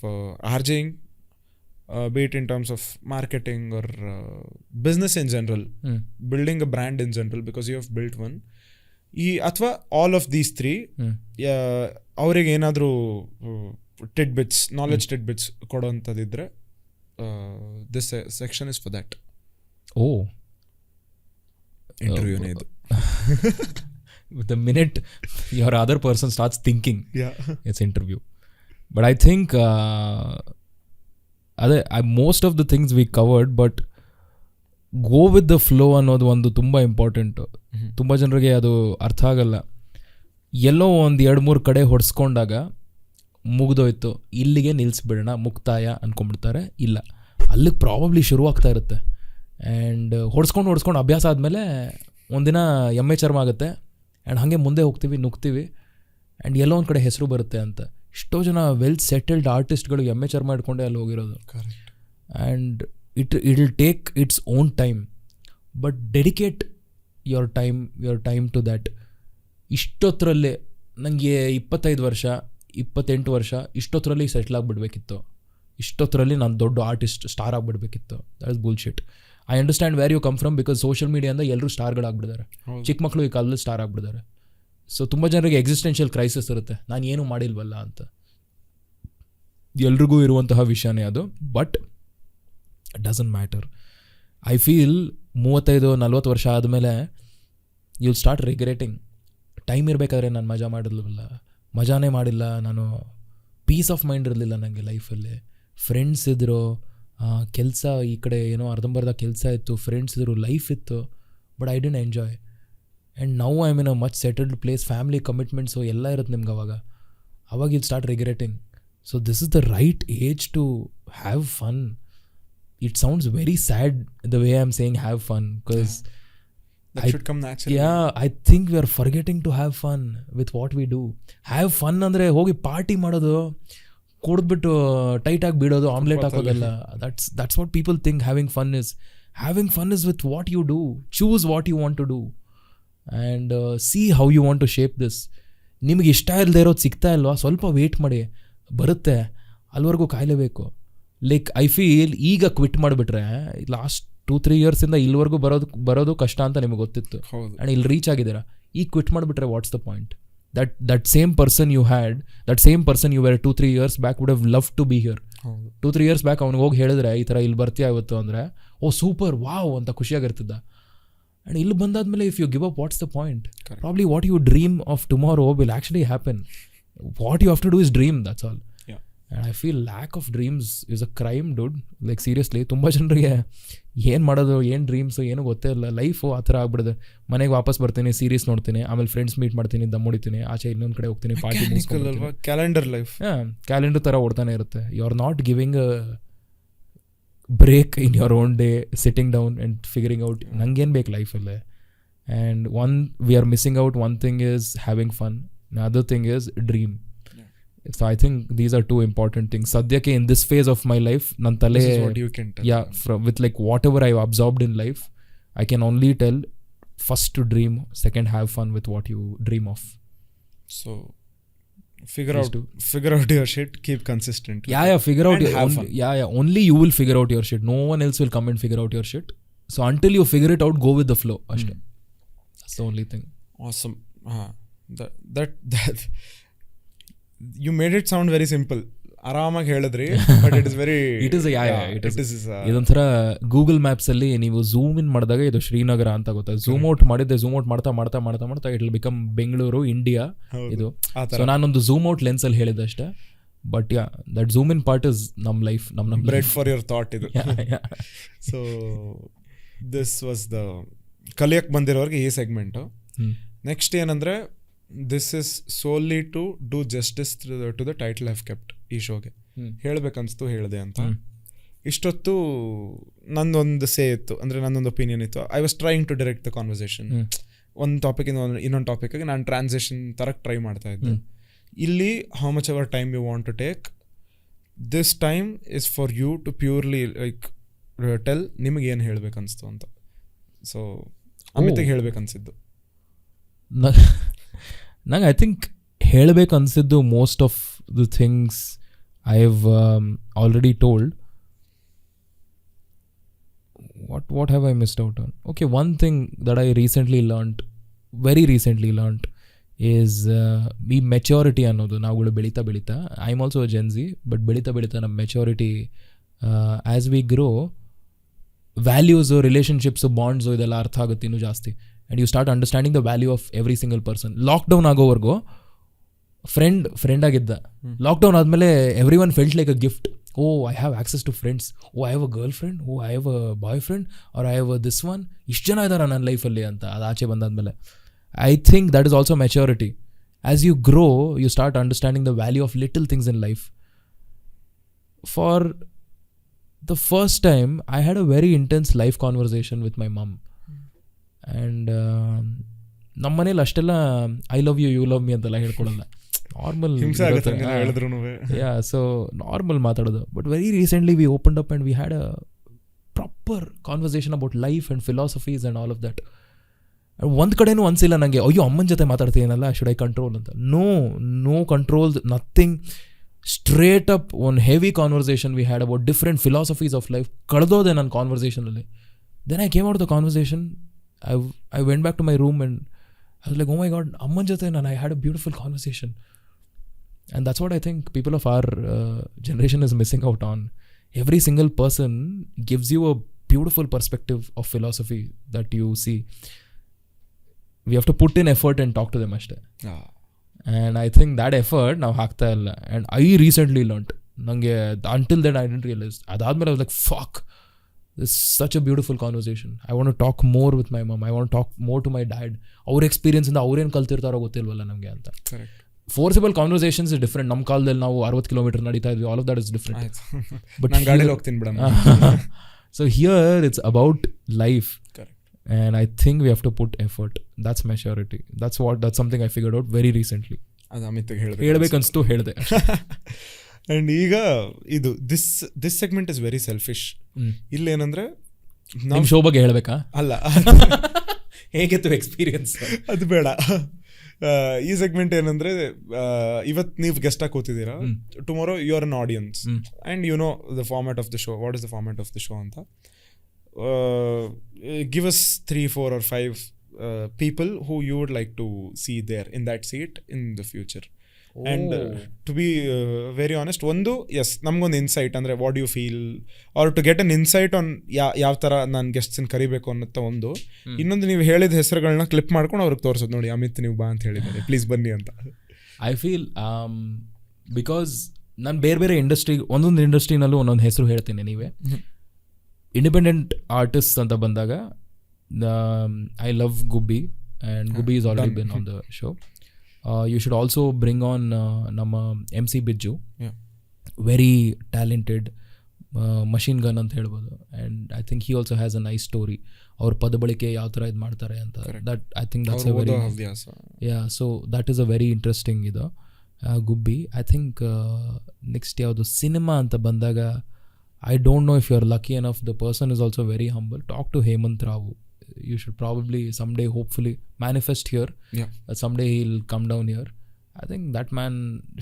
urging, be it in terms of marketing or business in general, building a brand in general because you have built one, ಅಥವಾ ಆಲ್ ಆಫ್ ದೀಸ್ ತ್ರೀ ಅವ್ರಿಗೆ ಏನಾದರೂ tidbits, knowledge tidbits ಕೊಡೋವಂಥದ್ದಿದ್ರೆ this section is for that. ಇಂಟರ್ವ್ಯೂನೇ ಇದು. The minute your other person starts thinking, it's interview. But I think most of the things we covered, but go with the flow ಅನ್ನೋದು ಒಂದು ತುಂಬ important. ತುಂಬ ಜನರಿಗೆ ಅದು ಅರ್ಥ ಆಗಲ್ಲ. ಎಲ್ಲೋ ಒಂದು 2-3 ಕಡೆ ಹೊಡೆಸ್ಕೊಂಡಾಗ ಮುಗಿದೋಯ್ತು, ಇಲ್ಲಿಗೆ ನಿಲ್ಲಿಸ್ಬಿಡೋಣ, ಮುಕ್ತಾಯ ಅಂದ್ಕೊಂಡ್ಬಿಡ್ತಾರೆ. ಇಲ್ಲ, ಅಲ್ಲಿಗೆ ಪ್ರಾಬಬ್ಲಿ ಶುರುವಾಗ್ತಾ ಇರುತ್ತೆ. ಆ್ಯಂಡ್ ಹೊಡ್ಸ್ಕೊಂಡು ಅಭ್ಯಾಸ ಆದಮೇಲೆ ಒಂದಿನ ಎಮ್ಮೆ ಚರ್ಮ ಆಗುತ್ತೆ. ಆ್ಯಂಡ್ ಹಾಗೆ ಮುಂದೆ ಹೋಗ್ತೀವಿ, ನುಗ್ತೀವಿ, ಆ್ಯಂಡ್ ಎಲ್ಲೋ ಒಂದು ಕಡೆ ಹೆಸರು ಬರುತ್ತೆ ಅಂತ. ಎಷ್ಟೋ ಜನ ವೆಲ್ ಸೆಟಲ್ಡ್ ಆರ್ಟಿಸ್ಟ್ಗಳು ಎಮ್ಮೆ ಚರ್ಮ ಇಟ್ಕೊಂಡೆ ಅಲ್ಲಿ ಹೋಗಿರೋದು. And it will take its own time, but dedicate your time to that. ಇಷ್ಟೊತ್ತರಲ್ಲೇ ನನಗೆ 25 ವರ್ಷ 28 ವರ್ಷ ಇಷ್ಟೊತ್ತರಲ್ಲಿ ಸೆಟ್ಲ್ ಆಗಿಬಿಡ್ಬೇಕಿತ್ತು, ಇಷ್ಟೊತ್ತರಲ್ಲಿ ನಾನು ದೊಡ್ಡ ಆರ್ಟಿಸ್ಟ್ ಸ್ಟಾರ್ ಆಗಿಬಿಡ್ಬೇಕಿತ್ತು. That is bullshit. I understand where you come from, because social ಮೀಡಿಯಾದಿಂದ ಎಲ್ಲರೂ ಸ್ಟಾರ್ಗಳಾಗ್ಬಿಟ್ಟಿದ್ದಾರೆ. ಚಿಕ್ಕ ಮಕ್ಕಳು ಈ ಕಾಲದಲ್ಲಿ ಸ್ಟಾರ್ ಆಗಿಬಿಟ್ಟಿದ್ದಾರೆ. ಸೊ ತುಂಬ ಜನರಿಗೆ ಎಕ್ಸಿಸ್ಟೆನ್ಷಿಯಲ್ ಕ್ರೈಸಿಸ್ ಇರುತ್ತೆ, ನಾನು ಏನೂ ಮಾಡಿಲ್ವಲ್ಲ ಅಂತ. ಎಲ್ರಿಗೂ ಇರುವಂತಹ ವಿಷಯನೇ ಅದು. But it doesn't matter. I feel 35-40 ವರ್ಷ ಆದಮೇಲೆ you will start regretting. Time ಇರಬೇಕಾದ್ರೆ ನಾನು ಮಜಾನೇ ಮಾಡಿಲ್ಲ, ನಾನು ಪೀಸ್ ಆಫ್ ಮೈಂಡ್ ಇರಲಿಲ್ಲ ನನಗೆ ಲೈಫಲ್ಲಿ. ಫ್ರೆಂಡ್ಸ್ ಇದ್ದರು, ಕೆಲಸ ಈ ಕಡೆ ಏನೋ ಅರ್ಧಂಬರ್ಧ ಕೆಲಸ ಇತ್ತು, ಫ್ರೆಂಡ್ಸ್ ಇದ್ದರು, ಲೈಫ್ ಇತ್ತು, but I didn't enjoy. And now I mean a much settled place, family commitments ಎಲ್ಲ ಇರುತ್ತೆ ನಿಮ್ಗೆ ಅವಾಗ you start regretting. So this is the right age to have fun. It sounds very sad the way I am saying have fun, because I think we are forgetting to have fun with what we do. Have fun ಅಂದರೆ ಹೋಗಿ party ಮಾಡೋದು, ಕುಡಿದ್ಬಿಟ್ಟು ಟೈಟಾಗಿ ಬಿಡೋದು, omelette ಹಾಕೋದಲ್ಲ. that's what people think having fun is. Having fun is with what you do. Choose what you want to do and see how you want to shape this. ನಿಮಗೆ ಇಷ್ಟ ಇಲ್ಲದೆ ಇರೋದು ಸಿಗ್ತಾ ಇಲ್ವಾ, ಸ್ವಲ್ಪ ವೇಟ್ ಮಾಡಿ, ಬರುತ್ತೆ. ಅಲ್ಲಿವರೆಗೂ ಕಾಯಲೇಬೇಕು. ಲೈಕ್ ಐ ಫೀಲ್ ಈಗ ಕ್ವಿಟ್ ಮಾಡಿಬಿಟ್ರೆ ಲಾಸ್ಟ್ 2-3 ಇಯರ್ಸಿಂದ ಇಲ್ಲಿವರೆಗೂ ಬರೋದು ಕಷ್ಟ ಅಂತ ನಿಮಗೆ ಗೊತ್ತಿತ್ತು. ಆ್ಯಂಡ್ ಇಲ್ಲಿ ರೀಚ್ ಆಗಿದ್ದೀರಾ. ಈಗ ಕ್ವಿಟ್ ಮಾಡಿಬಿಟ್ರೆ what's the point? That same person you had, that same person you were 2-3 years back would have love to be here. 2-3 years back ಅವ್ನಿಗೆ ಹೋಗಿ ಹೇಳಿದ್ರೆ ಈ ಥರ ಇಲ್ಲಿ ಬರ್ತೀಯ ಇವತ್ತು ಅಂದರೆ, ಓ ಸೂಪರ್ ವಾವ್ ಅಂತ ಖುಷಿಯಾಗಿರ್ತಿದ್ದ. ಆ್ಯಂಡ್ ಇಲ್ಲಿ ಬಂದಾದ್ಮೇಲೆ if you give up, what's the point? Probably what you dream of tomorrow will actually happen. What you have to do is dream, that's all. And I feel lack of dreams is a crime dude. Like seriously ತುಂಬ ಜನರಿಗೆ ಏನು ಮಾಡೋದು, ಏನು dreams ಏನೂ ಗೊತ್ತೇ ಇಲ್ಲ. Life ಆ ಥರ ಆಗ್ಬಿಡಿದೆ. ಮನೆಗೆ ವಾಪಸ್ ಬರ್ತೀನಿ, ಸೀರೀಸ್ ನೋಡ್ತೀನಿ, ಆಮೇಲೆ ಫ್ರೆಂಡ್ಸ್ ಮೀಟ್ ಮಾಡ್ತೀನಿ, ದಮ್ ಹೊಡಿತೀನಿ, ಆಚೆ ಇನ್ನೊಂದು ಕಡೆ ಹೋಗ್ತೀನಿ, ಪಾರ್ಟಿ ಮುಗಿಸ್ಕೊಂಡು ಕ್ಯಾಲೆಂಡರ್ ಲೈಫ್, ಕ್ಯಾಲೆಂಡರ್ ಥರ ಓಡ್ತಾನೆ ಇರುತ್ತೆ. You are not giving a break in your own day, sitting down and figuring out ನಂಗೇನು ಬೇಕು ಲೈಫಲ್ಲೇ. And we are missing out. One thing is having fun, other thing is dream. So I think these are 2 important things. Sadyake in this phase of my life, nan tale, this is what you can tell. Yeah, with like whatever I've absorbed in life, I can only tell, first to dream, second have fun with what you dream of. So figure out your shit, keep consistent. Figure out only you will figure out your shit. No one else will come and figure out your shit. So until you figure it out, go with the flow. That's the only thing. Awesome. That you made it sound very simple. ಆರಾಮಾಗಿ ಹೇಳಿದ್ರಿ, but it is very ಇದೊಂಥರ Google maps ಅಲ್ಲಿ ನೀವು zoom in ಮಾಡಿದಾಗ ಇದು ಶ್ರೀನಗರ ಅಂತ ಗೊತ್ತಾಗ. Zoom out ಮಾಡ್ತಾ it will become Bengaluru, India ಇದು. ಸೊ ನಾನೊಂದು ಝೂಮ್ ಔಟ್ ಲೆನ್ಸ್ ಅಲ್ಲಿ ಹೇಳಿದೆ ಅಷ್ಟೇ. But that zoom in part is ನಮ್ ಲೈಫ್, ನಮ್ ಬ್ರೆಡ್ ಫಾರ್ ಯುವರ್ ಥಾಟ್ ಇದು. ಸೊ ದಿಸ್ ವಾಸ್ ದ ಕಲಿಯಕ್ಕೆ ಬಂದಿರೋರಿಗೆ ಈ ಸೆಗ್ಮೆಂಟು. ನೆಕ್ಸ್ಟ್ ಏನಂದ್ರೆ, this is solely to do justice to the title I've kept ಈ ಶೋಗೆ. ಹೇಳ್ಬೇಕನ್ಸ್ತು ಹೇಳಿದೆ ಅಂತ. ಇಷ್ಟೊತ್ತು ನಂದೊಂದು ಇತ್ತು, ಅಂದರೆ ನನ್ನೊಂದು ಒಪಿನಿಯನ್ ಇತ್ತು. I was trying to direct the conversation. ಒಂದು ಟಾಪಿಕಿಂದ ಇನ್ನೊಂದು ಟಾಪಿಕ್ಗೆ ನಾನು ಟ್ರಾನ್ಸಿಷನ್ ತರಕ್ಕೆ ಟ್ರೈ ಮಾಡ್ತಾ ಇದ್ದೆ. ಇಲ್ಲಿ how much our time you want to take, this time is for you to purely like tell ನಿಮಗೆ ಏನು ಹೇಳ್ಬೇಕು ಅನಿಸ್ತು ಅಂತ. ಸೊ ಅಮಿತ್ಗೆ ಹೇಳ್ಬೇಕು ಅನ್ಸಿದ್ದು ನಂಗೆ ಐ ಥಿಂಕ್ ಹೇಳಬೇಕು ಅನಿಸಿದ್ದು most of the things I have already told. What have I missed out on? Okay, one thing that I very recently learnt is ಈ ಮೆಚ್ಯೂರಿಟಿ ಅನ್ನೋದು ನಾವುಗಳು ಬೆಳೀತಾ I am also Gen Z, but ಬೆಳೀತಾ ನಮ್ಮ maturity as we grow values, relationships, bonds ಇದೆಲ್ಲ ಅರ್ಥ ಆಗುತ್ತೆ ಇನ್ನೂ ಜಾಸ್ತಿ. And you start understanding the value of every single person. Lockdown ಆಗೋವರೆಗೂ ಫ್ರೆಂಡ್ ಆಗಿದ್ದ, ಲಾಕ್ಡೌನ್ ಆದಮೇಲೆ everyone felt like a gift. Oh, I have access to friends. Oh, I have a girlfriend. Oh, I have a boyfriend. Or I have this one. ಇಷ್ಟು ಜನ ಇದ್ದಾರೆ ನನ್ನ ಲೈಫಲ್ಲಿ ಅಂತ ಅದು ಆಚೆ ಬಂದಾದ್ಮೇಲೆ. I think that is also maturity. As you grow, you start understanding the value of little things in life. For the first time I had a very intense life conversation with my mum. And ನಮ್ಮ ಮನೇಲಿ ಅಷ್ಟೆಲ್ಲ I love you, you love me ಅಂತೆಲ್ಲ ಹೇಳ್ಕೊಡಲ್ಲ, normal so normal ಮಾತಾಡೋದು. But very recently we opened up and we had a proper conversation about life and philosophies and all of that. ಒಂದು ಕಡೆನೂ ಅನಿಸಿಲ್ಲ ನನಗೆ ಅಯ್ಯೋ ಅಮ್ಮನ ಜೊತೆ ಮಾತಾಡ್ತೀನಲ್ಲ ಶುಡ್ ಐ ಕಂಟ್ರೋಲ್ ಅಂತ. No control, nothing. Straight up one heavy conversation we had about different philosophies of life. ಕಳೆದೋದೆ ನನ್ನ ಕಾನ್ವರ್ಸೇಷನಲ್ಲಿ. Then I came out the conversation, I went back to my room and I was like, oh my God, ಅಮ್ಮನ ಜೊತೆ ನಾನು I had a beautiful conversation. And that's what I think people of our generation is missing out on. Every single person gives you a beautiful perspective of philosophy that you see. We have to put in effort and talk to them ashte. And I think that effort now hakta illa. And I recently learnt. Nange until then I didn't realize. Adadmele I was like, fuck, this is such a beautiful conversation. I want to talk more with my mom. I want to talk more to my dad. Our experience inda ಅವ್ರೇನು ಕಲ್ತಿರ್ತಾರೋ ಗೊತ್ತಿಲ್ವಲ್ಲ ನಮಗೆ ಅಂತ. Correct. Forcible conversations is different. ನಮ್ಮ ಕಾಲದಲ್ಲಿ ನಾವು 60 kilometre ನಡೀತಾ ಇದ್ವಿ. All of that is different. But ನಾನು ಗಾಡಿಯಲ್ಲಿ ಹೋಗ್ತೀನಿ ಬಿಡಮ್ಮ. So here it's about life. And I think we have to put effort. That's maturity. That's something I figured out very recently. ಅದು ಅಮಿತ್ಗೆ ಹೇಳ್ಬೇಕನ್ಸ್ತು ಹೇಳಿದೆ. ಆ್ಯಂಡ್ ಈಗ ಇದು this segment is very selfish. ಇಲ್ಲೇನಂದ್ರೆ ನಮ್ಮ ಶೋ ಬಗ್ಗೆ ಹೇಳಬೇಕಾ? ಅಲ್ಲ, ಹೇಗಿತ್ತು ಎಕ್ಸ್ಪೀರಿಯನ್ಸ್ ಅದು ಬೇಡ. ಈ ಸೆಗ್ಮೆಂಟ್ ಏನಂದ್ರೆ, ಇವತ್ತು ನೀವು ಗೆಸ್ಟ್ ಆಗಿ ಕೂತಿದ್ದೀರಾ, tomorrow you are an audience and you know the format of the show. What is the format of the show ಅಂತ. give us 3, 4 or 5 people who you would like to see there in that seat in the future. And to be very honest, ಒಂದು ಎಸ್ ನಮಗೊಂದು insight ಅಂದರೆ what you feel are to get an insight on ಯಾವ ಥರ ನಾನು ಗೆಸ್ಟ್ಸನ್ನು ಕರಿಬೇಕು ಅನ್ನೋ ಒಂದು. ಇನ್ನೊಂದು, ನೀವು ಹೇಳಿದ ಹೆಸರುಗಳನ್ನ ಕ್ಲಿಪ್ ಮಾಡ್ಕೊಂಡು ಅವ್ರಿಗೆ ತೋರಿಸೋದು, ನೋಡಿ ಅಮಿತ್ ನೀವು ಬಾ ಅಂತ ಹೇಳಿದ್ದಾರೆ, ಪ್ಲೀಸ್ ಬನ್ನಿ ಅಂತ. ಐ ಫೀಲ್ ಬಿಕಾಸ್ ನಾನು ಬೇರೆ ಇಂಡಸ್ಟ್ರಿ, ಒಂದೊಂದು ಇಂಡಸ್ಟ್ರಿನಲ್ಲೂ ಒಂದೊಂದು ಹೆಸರು ಹೇಳ್ತೀನಿ. ನೀವೇ ಇಂಡಿಪೆಂಡೆಂಟ್ ಆರ್ಟಿಸ್ಟ್ ಅಂತ ಬಂದಾಗ I love Gubbi, and Gubbi is already been on the show. You should also bring on ನಮ್ಮ MC BIDU, very talented machine gun ಅಂತ ಹೇಳ್ಬೋದು. And I think he also has a nice story. ಅವ್ರ ಪದ ಬಳಕೆ ಯಾವ ಥರ ಇದು ಮಾಡ್ತಾರೆ ಅಂತ. That I think that's a very so that is a very interesting ಇದು ಗುಬ್ಬಿ. I think next ಯಾವುದು ಸಿನಿಮಾ ಅಂತ ಬಂದಾಗ, I don't know if you're lucky enough, the person is also very humble. Talk to Hemant Rao. You should probably someday hopefully manifest here. Someday he'll come down here. I think that man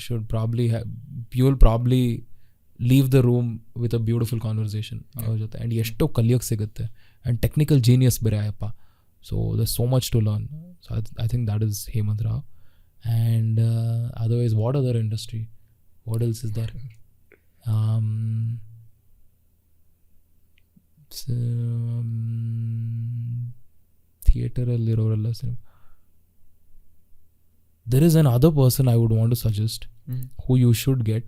should probably you will probably leave the room with a beautiful conversation. And ಎಷ್ಟೋ ಕಲಿಯೋಕ್ಕೆ ಸಿಗುತ್ತೆ. And technical genius ಬೇರೆ Ayyappa. So there's so much to learn. So I think that is Hemant Rao. And otherwise, what other industry? What else is there? ಥಿಯೇಟರಲ್ಲಿರೋರೆಲ್ಲ cinema. There is another person I would want to suggest who you should get.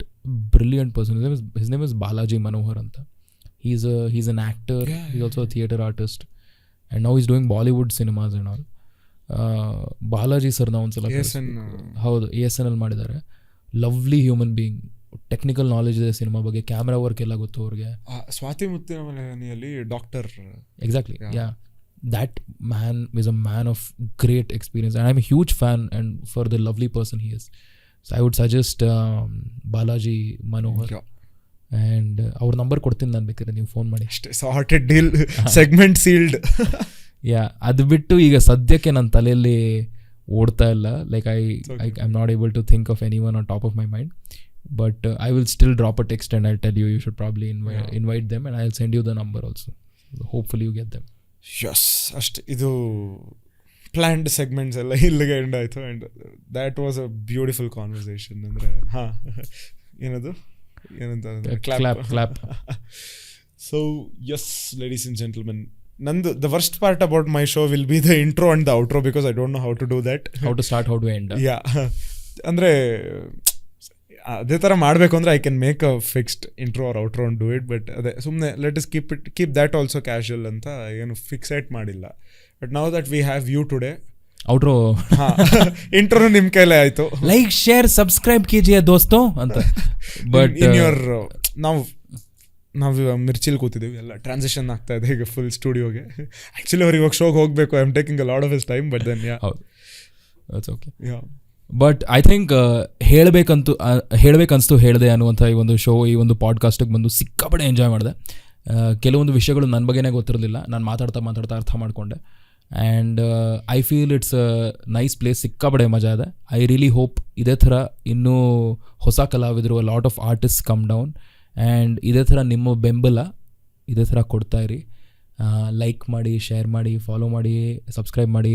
Brilliant person. His name is Balaji Manohar anta. He's an actor. He's also a theatre artist. And now he's doing Bollywood cinemas and all. Balaji sir na ಒಂದ್ಸಲ ಹೌದು ASN ಅಲ್ಲಿ ಮಾಡಿದ್ದಾರೆ. Lovely human being. Technical knowledge ಇದೆ cinema ಬಗ್ಗೆ, camera work ಎಲ್ಲ ಗೊತ್ತು ಅವ್ರಿಗೆ. ಸ್ವಾತಿ ಮುತ್ತಿನ ಮನೆಯಲ್ಲಿ doctor. Exactly, yeah. That man is a man of great experience and I'm a huge fan and for the lovely person he is. So I would suggest Balaji Manohar. And ಅವ್ರ number ಕೊಡ್ತೀನಿ ನಾನು, ಬೇಕಾದ್ರೆ ನೀವು ಫೋನ್ ಮಾಡಿ. ಅಷ್ಟೇ, sorted deal, segment sealed. Yeah, ಅದು ಬಿಟ್ಟು ಈಗ ಸದ್ಯಕ್ಕೆ ನನ್ನ ತಲೆಯಲ್ಲಿ ಓಡ್ತಾ ಇಲ್ಲ. Like I am not able to think of anyone on top of my mind. But I will still drop a text and I'll tell you should probably invite them, and I'll send you the number also. Hopefully you get them. Yes, ಅಷ್ಟೇ. ಇದು planned segments ಎಲ್ಲ ಇಲ್ಲಿಗೆ end ಆಯಿತು. And that was a beautiful conversation. ಅಂದರೆ ಏನದು ಏನಂತ clap. So yes, ladies and gentlemen, ನಂದು the worst part about my show will be the intro and the outro, because I don't know how to do that. How to start, how to end. Yeah, ಅಂದರೆ ಅದೇ ಥರ ಮಾಡಬೇಕು ಅಂದರೆ I can make a fixed intro or outro and do it. But ಅದೇ ಸುಮ್ಮನೆ let us keep that also casual ಅಂತ ಏನು fixate ಮಾಡಿಲ್ಲ. But now that we have you today, outro intro ನಿಮ್ಮ ಕೈಲೇ ಆಯಿತು. ಲೈಕ್ ಶೇರ್ ಸಬ್ಸ್ಕ್ರೈಬ್ ಕೀಜಿಯೇ ದೋಸ್ತೋ ಅಂತ. ಬಟ್ ಇನ್ ಯುವರ್ ನಾವು ಮಿರ್ಚಿಲ್ ಕೂತಿದ್ದೀವಿ, ಎಲ್ಲ ಟ್ರಾನ್ಸಿಷನ್ ಆಗ್ತಾ ಇದೆ ಈಗ ಫುಲ್ ಸ್ಟುಡಿಯೋಗೆ. ಆ್ಯಕ್ಚುಲಿ ಅವ್ರು ಇವಾಗ ಶೋಗೆ ಹೋಗಬೇಕು, I am taking a lot of his time. But then ಹೌದು, that's okay. But I think ಹೇಳಬೇಕನ್ಸ್ತು ಹೇಳಿದೆ ಅನ್ನುವಂಥ ಈ ಒಂದು ಶೋ, ಈ ಒಂದು ಪಾಡ್ಕಾಸ್ಟಿಗೆ ಬಂದು ಸಿಕ್ಕಾಪಟ್ಟೆ ಎಂಜಾಯ್ ಮಾಡಿದೆ. ಕೆಲವೊಂದು ವಿಷಯಗಳು ನನ್ನ ಬಗ್ಗೆನೇ ಗೊತ್ತಿರಲಿಲ್ಲ, ನಾನು ಮಾತಾಡ್ತಾ ಅರ್ಥ ಮಾಡಿಕೊಂಡೆ. And I feel it's a nice place, ಸಿಕ್ಕಾಪಟ್ಟೆ ಮಜಾ ಇದೆ. ಐ ರಿಯಲಿ ಹೋಪ್ ಇದೇ ಥರ ಇನ್ನೂ ಹೊಸ ಕಲಾವಿದರು, lot of artist come down, and ಇದೇ ಥರ ನಿಮ್ಮ ಬೆಂಬಲ ಇದೇ ಥರ ಕೊಡ್ತಾಯಿರಿ. ಲೈಕ್ ಮಾಡಿ, ಶೇರ್ ಮಾಡಿ, ಫಾಲೋ ಮಾಡಿ, ಸಬ್ಸ್ಕ್ರೈಬ್ ಮಾಡಿ,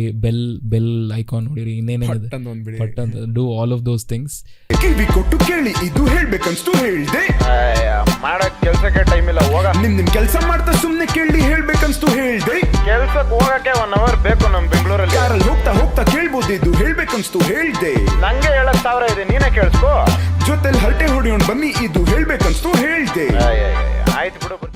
ಬೆಲ್ ಐಕಾನ್ ನೋಡಿರಿ, ಇನ್ನೇನೇನಿದೆ ಬಟ್ ಅಂತ do all of those things. ಕಿವಿ ಕೊಟ್ಟು ಕೇಳಿ, ಇದು ಹೇಳ್ಬೇಕನ್ಸ್ತು ಹೇಳ್ದೆ. ಮಾಡಕ್ ಕೆಲ್ಸಕ್ಕೆ ಟೈಮ್ ಇಲ್ಲ, ಹೋಗ. ನಿಮ್ ಕೆಲಸ ಮಾಡ್ತಾ ಸುಮ್ನೆ ಕೇಳಿ ಹೇಳ್ಬೇಕನ್ಸ್ತು ಹೇಳ್ದೆ. ಕೆಲ್ಸಕ್ಕೆ ಹೋಗಕ್ಕೆ 1 hour ಬೇಕು ನಮ್ ಬೆಂಗಳೂರಲ್ಲಿ. ಕಾರಲ್ಲಿ ಹೋಗ್ತಾ ಕೇಳ್ಬೋದು, ಇದು ಹೇಳ್ಬೇಕನ್ಸ್ತು ಹೇಳ್ದೆ. ನಂಗೆ 7,000 ಇದೆ, ನೀನೇ ಕೇಳಿಸ್ಕೋ. ಜೊತೆಲಿ ಹರಟೆ ಹೊಡಿಯೋಣ ಬನ್ನಿ, ಇದು ಹೇಳ್ಬೇಕನ್ಸ್ತು ಹೇಳ್ದೆ. ಆಯ್ತು ಬಿಡು.